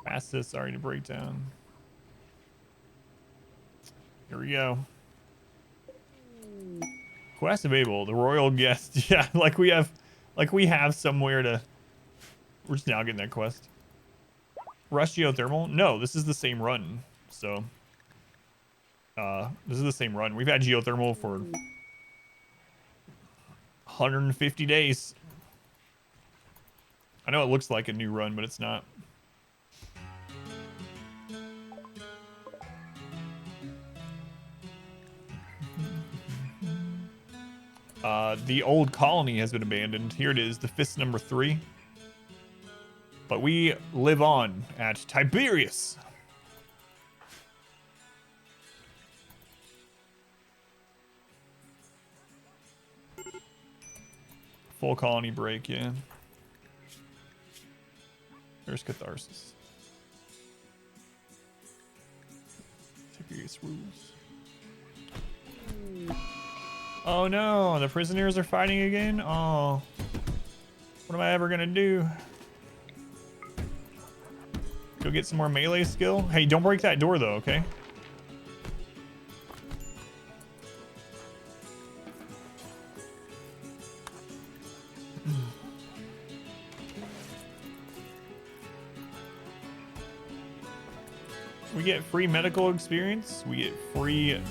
Asked this already to break down. Here we go. Quest available. The royal guest. Yeah, like we have somewhere to... We're just now getting that quest. Rush geothermal? No, this is the same run. So, this is the same run. We've had geothermal for 150 days. I know it looks like a new run, but it's not. The old colony has been abandoned. Here it is, the fist number 3. But we live on at Tiberius. Full colony break, yeah. There's catharsis. Tiberius rules. Oh no, the prisoners are fighting again? Oh. What am I ever gonna do? Go get some more melee skill? Hey, don't break that door though, okay? We get free medical experience. We get free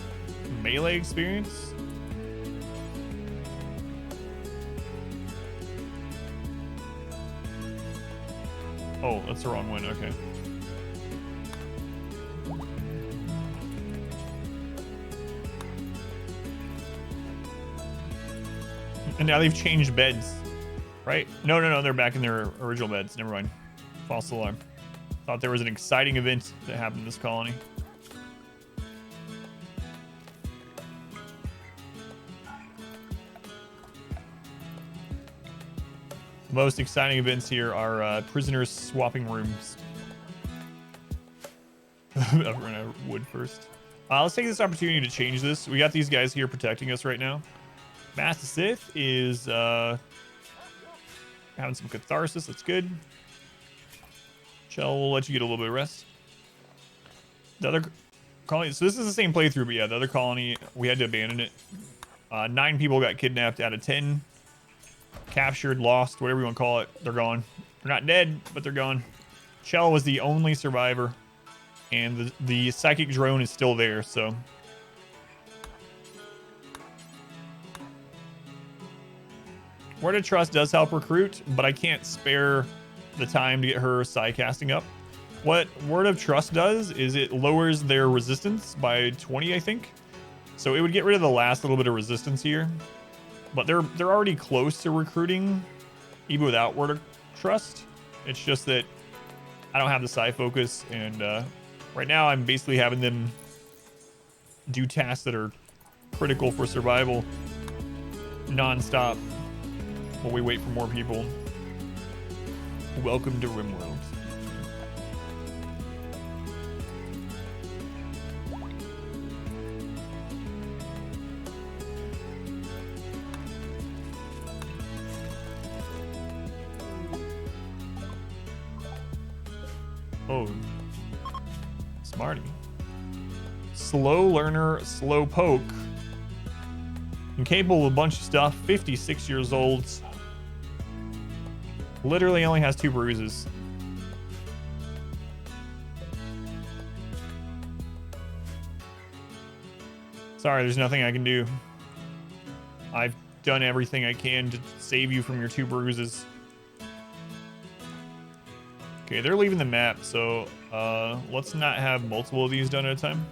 melee experience. Oh, that's the wrong one. Okay. And now they've changed beds, right? No, they're back in their original beds. Never mind. False alarm. Thought there was an exciting event that happened in this colony. The most exciting events here are prisoners swapping rooms. We're gonna wood first. Let's take this opportunity to change this. We got these guys here protecting us right now. Master Sith is having some catharsis. That's good. Chell will let you get a little bit of rest. The other colony. So this is the same playthrough, but yeah, the other colony, we had to abandon it. 9 people got kidnapped out of 10. Captured, lost, whatever you want to call it. They're gone. They're not dead, but they're gone. Chell was the only survivor. And the psychic drone is still there, so... Word of Trust does help recruit, but I can't spare the time to get her psi casting up. What Word of Trust does is it lowers their resistance by 20, I think. So it would get rid of the last little bit of resistance here. But they're already close to recruiting, even without Word of Trust. It's just that I don't have the psi focus, and right now I'm basically having them do tasks that are critical for survival non-stop while we wait for more people. Welcome to RimWorld. Oh, smarty. Slow learner, slow poke. Incapable of a bunch of stuff. 56 years old. Literally only has 2 bruises. Sorry, there's nothing I can do. I've done everything I can to save you from your 2 bruises. Okay, they're leaving the map, so let's not have multiple of these done at a time.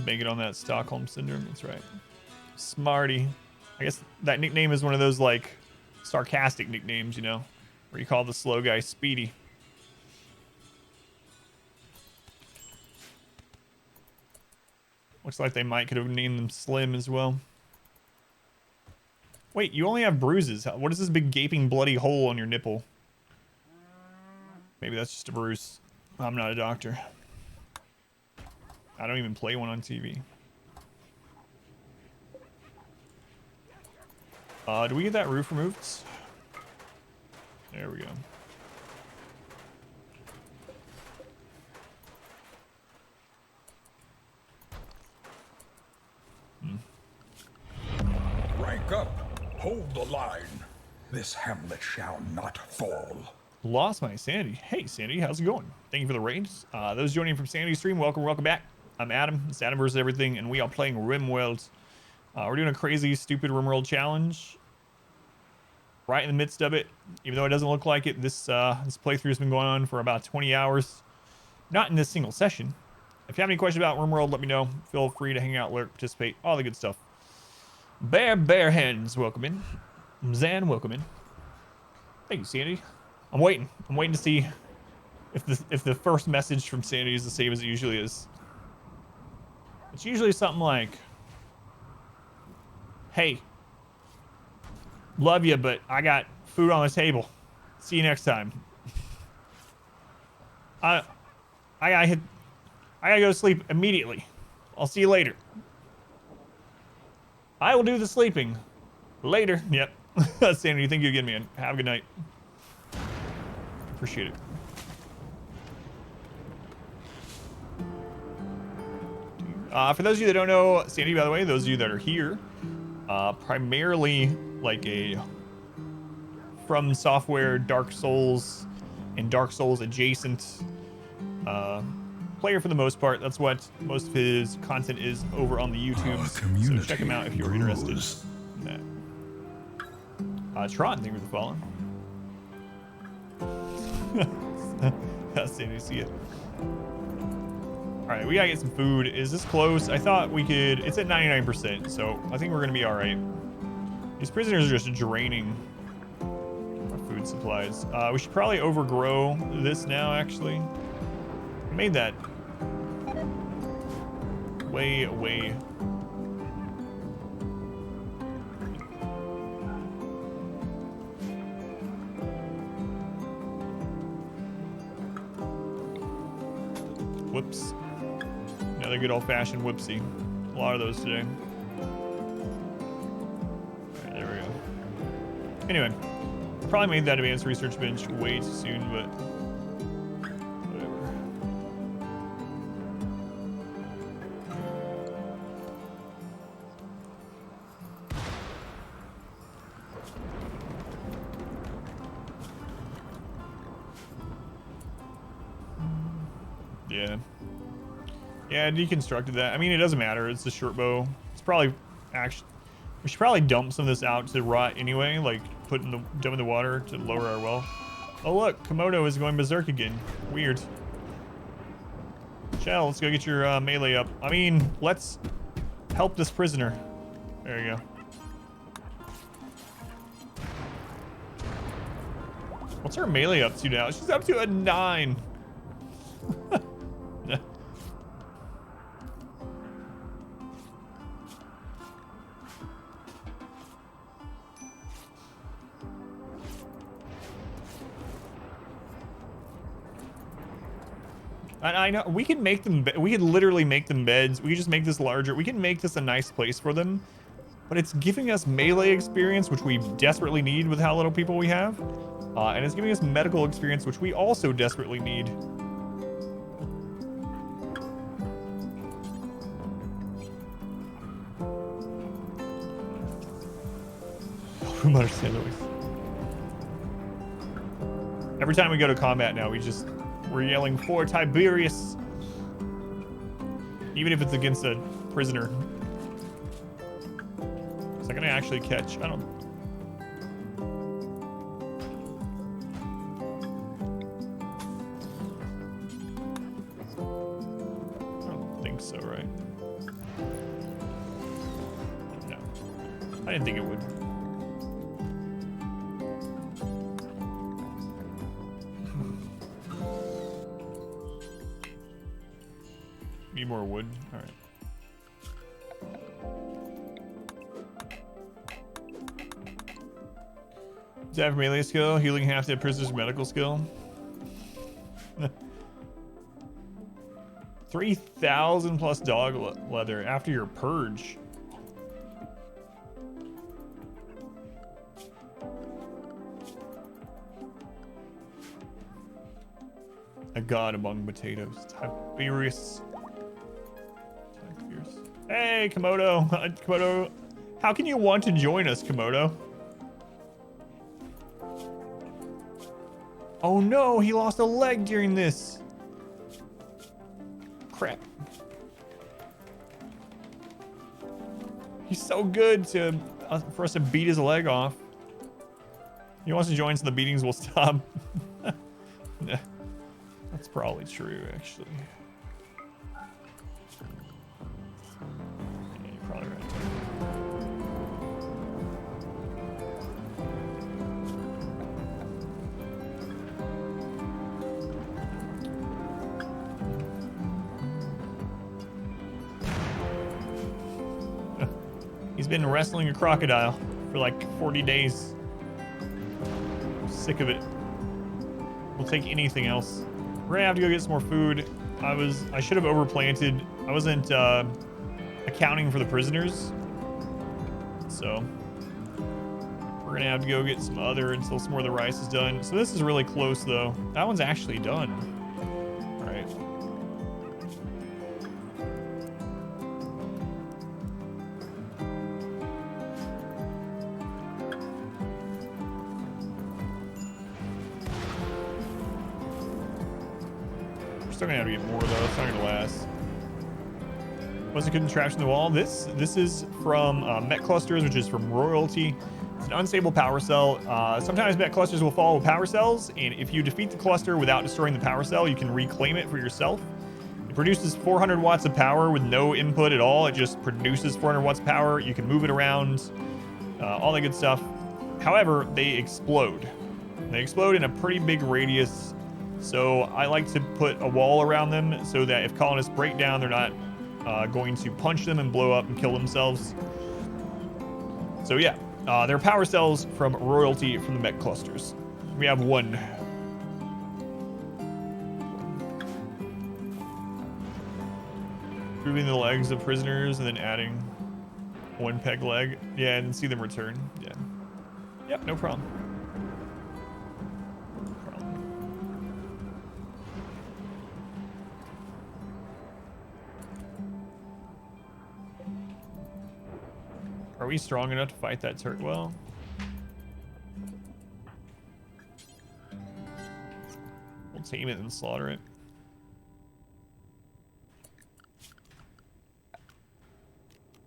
Make it on that Stockholm Syndrome, that's right. Smarty. I guess that nickname is one of those, like, sarcastic nicknames, you know, where you call the slow guy Speedy. Looks like they might could have named them Slim as well. Wait, you only have bruises. What is this big gaping bloody hole on your nipple? Maybe that's just a bruise. I'm not a doctor. I don't even play one on TV. Do we get that roof removed? There we go. Rank up. Hold the line. This hamlet shall not fall. Lost my sanity. Hey, Sandy, how's it going? Thank you for the raids. Those joining from Sandy's stream, welcome back. I'm Adam. It's Adam versus Everything, and we are playing RimWorld. We're doing a crazy, stupid RimWorld challenge. Right in the midst of it, even though it doesn't look like it, this playthrough has been going on for about 20 hours. Not in this single session. If you have any questions about RimWorld, let me know. Feel free to hang out, lurk, participate, all the good stuff. Bear Hands, welcome in. Zan, welcome in. Thank you, Sandy. I'm waiting to see if the first message from Sandy is the same as it usually is. It's usually something like, "Hey, love you, but I got food on the table. See you next time." I gotta go to sleep immediately. I'll see you later. I will do the sleeping later. Yep. Sandy, thank you again, man. Have a good night. Appreciate it. For those of you that don't know Sandy, by the way, those of you that are here, primarily like a From Software, Dark Souls, and Dark Souls adjacent player for the most part. That's what most of his content is over on the YouTube. So check him out if you're interested in that. Tron, thank you for the follow. Sandy, see it. Alright, we gotta get some food. Is this close? I thought we could... It's at 99%, so I think we're gonna be alright. These prisoners are just draining our food supplies. We should probably overgrow this now, actually. I made that way... Whoops. Another good old-fashioned whoopsie. A lot of those today. Alright, there we go. Anyway, probably made that advanced research bench way too soon, but whatever. Yeah. Yeah, I deconstructed that. I mean, it doesn't matter. It's a short bow. It's probably actually... We should probably dump some of this out to rot anyway, like dump in the water to lower our wealth. Oh look, Komodo is going berserk again. Weird. Shell, let's go get your melee up. I mean, let's help this prisoner. There you go. What's her melee up to now? She's up to a 9. And I know we can make them. We could literally make them beds. We could just make this larger. We can make this a nice place for them. But it's giving us melee experience, which we desperately need with how little people we have. And it's giving us medical experience, which we also desperately need. Who understand noise? Every time we go to combat now, we're yelling for Tiberius. Even if it's against a prisoner. Is that gonna actually catch? I don't think so, right? No. I didn't think it would. Need more wood? Alright. Does that have melee skill? Healing half the prisoner's medical skill? 3,000 plus dog leather after your purge. A god among potatoes. Tiberius. Hey, Komodo. Komodo. How can you want to join us, Komodo? Oh no, he lost a leg during this. Crap. He's so good to for us to beat his leg off. He wants to join so the beatings will stop. That's probably true, actually. Yeah, you're probably right. He's been wrestling a crocodile for like 40 days. I'm sick of it. We'll take anything else. We're gonna have to go get some more food. I should have overplanted. I wasn't accounting for the prisoners. So we're gonna have to go get some other until some more of the rice is done. So this is really close though. That one's actually done. All right. Still gonna have to get more though. It's not gonna last. What's a good contraption in the wall? This is from Met Clusters, which is from Royalty. It's an unstable power cell. Sometimes Met Clusters will follow power cells, and if you defeat the cluster without destroying the power cell, you can reclaim it for yourself. It produces 400 watts of power with no input at all. It just produces 400 watts of power. You can move it around, all that good stuff. However, they explode. They explode in a pretty big radius. So I like to put a wall around them so that if colonists break down, they're not going to punch them and blow up and kill themselves. So yeah, they're power cells from Royalty from the Met Clusters. We have one. Removing the legs of prisoners and then adding one peg leg. Yeah, and see them return. Yeah. Yep, no problem. Are we strong enough to fight that turret? Well, we'll tame it and slaughter it.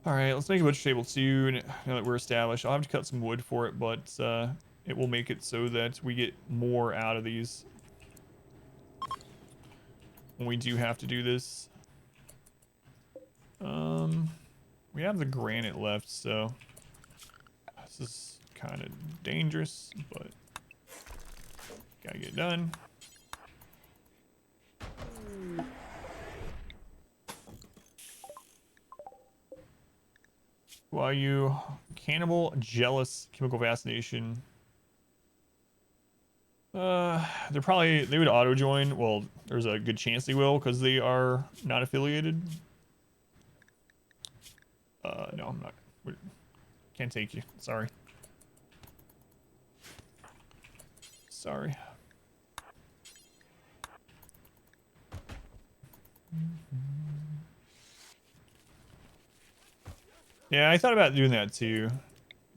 All right, let's make a butcher table too. Now that we're established, I'll have to cut some wood for it, but it will make it so that we get more out of these when we do have to do this. We have the granite left, so this is kind of dangerous, but gotta get done. Who are you? Cannibal, jealous, chemical fascination. They would auto join. Well, there's a good chance they will because they are not affiliated. No, I'm not. Can't take you. Sorry. Sorry. Yeah, I thought about doing that too.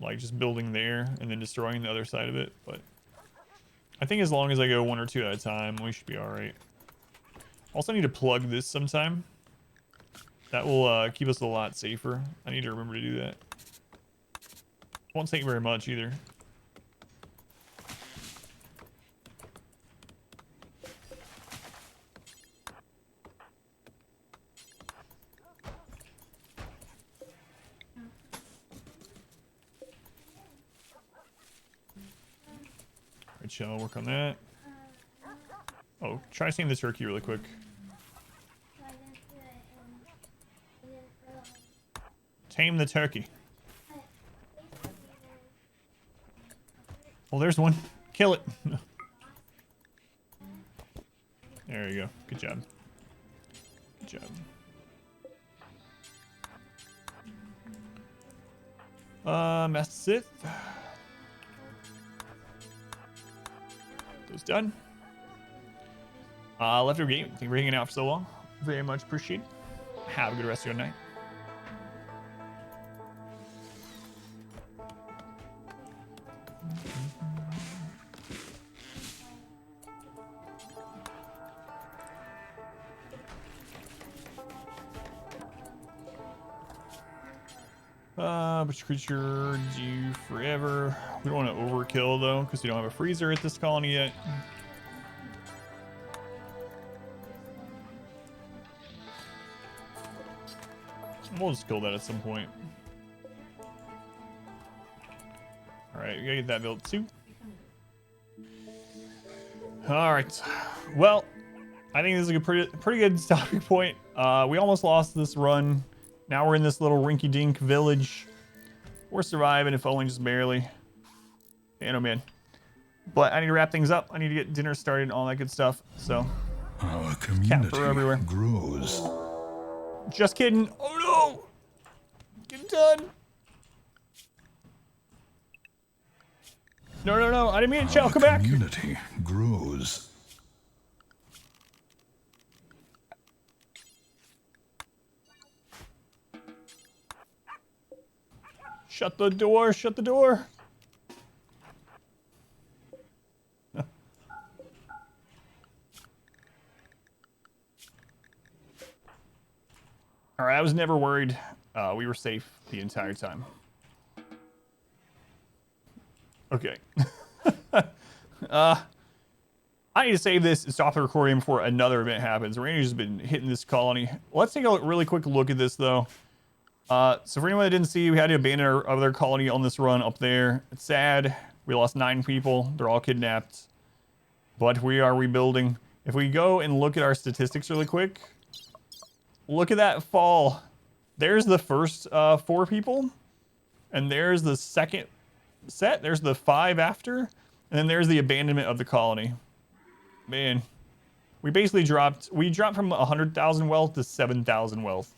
Like just building there and then destroying the other side of it, but I think as long as I go 1 or 2 at a time, we should be alright. Also need to plug this sometime. That will keep us a lot safer. I need to remember to do that. Won't take very much either. Alright, shall work on that. Oh, try seeing the turkey really quick. Tame the turkey. Well, there's one. Kill it. There you go. Good job. Good job. That's it. Those done. Left your game. Thank you for hanging out for so long. Very much appreciated. Have a good rest of your night. Which creature do forever? We don't want to overkill though, because we don't have a freezer at this colony yet. We'll just kill that at some point. Alright, we gotta get that built too. Alright. Well, I think this is a pretty good stopping point. We almost lost this run. Now we're in this little rinky-dink village. We're surviving, if only just barely. Man, oh man. But I need to wrap things up. I need to get dinner started and all that good stuff. So, Our community everywhere. grows. Just kidding. Oh no! Get done. No, no, no. I didn't mean it, Shell. Come back. Our community grows. Shut the door. Shut the door. All right, I was never worried. We were safe the entire time. Okay. I need to save this and stop the recording before another event happens. Randy's been hitting this colony. Let's take a really quick look at this, though. So for anyone that didn't see, we had to abandon our other colony on this run up there. It's sad. We lost 9 people. They're all kidnapped. But we are rebuilding. If we go and look at our statistics really quick, look at that fall. There's the first 4 people. And there's the second set. There's the 5 after. And then there's the abandonment of the colony. Man. We basically dropped from 100,000 wealth to 7,000 wealth.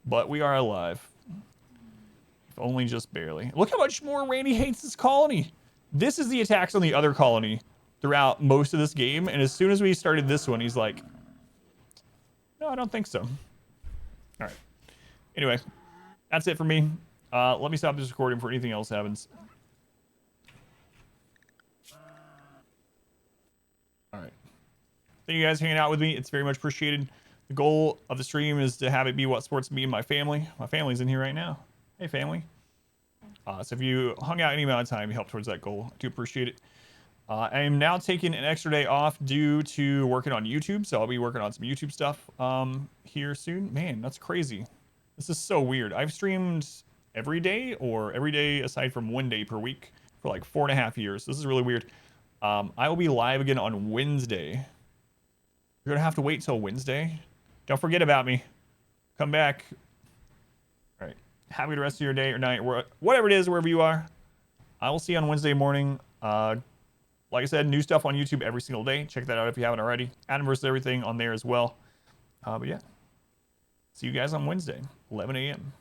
But we are alive. If only just barely. Look how much more Randy hates this colony. This is the attacks on the other colony throughout most of this game. And as soon as we started this one, he's like, no, I don't think so. All right. Anyway, that's it for me. Let me stop this recording before anything else happens. All right. Thank you guys for hanging out with me. It's very much appreciated. The goal of the stream is to have it be what sports me and my family. My family's in here right now. Hey, family. So if you hung out any amount of time, you help towards that goal. I do appreciate it. I am now taking an extra day off due to working on YouTube, so I'll be working on some YouTube stuff here soon. Man, that's crazy. This is so weird. I've streamed every day aside from 1 day per week for like 4.5 years. This is really weird. I will be live again on Wednesday. You're gonna have to wait till Wednesday. Don't forget about me. Come back. All right. Have a good rest of your day or night, whatever it is, wherever you are. I will see you on Wednesday morning. like I said, new stuff on YouTube every single day. Check that out if you haven't already. Adam vs. Everything on there as well. But yeah, see you guys on Wednesday, 11 a.m.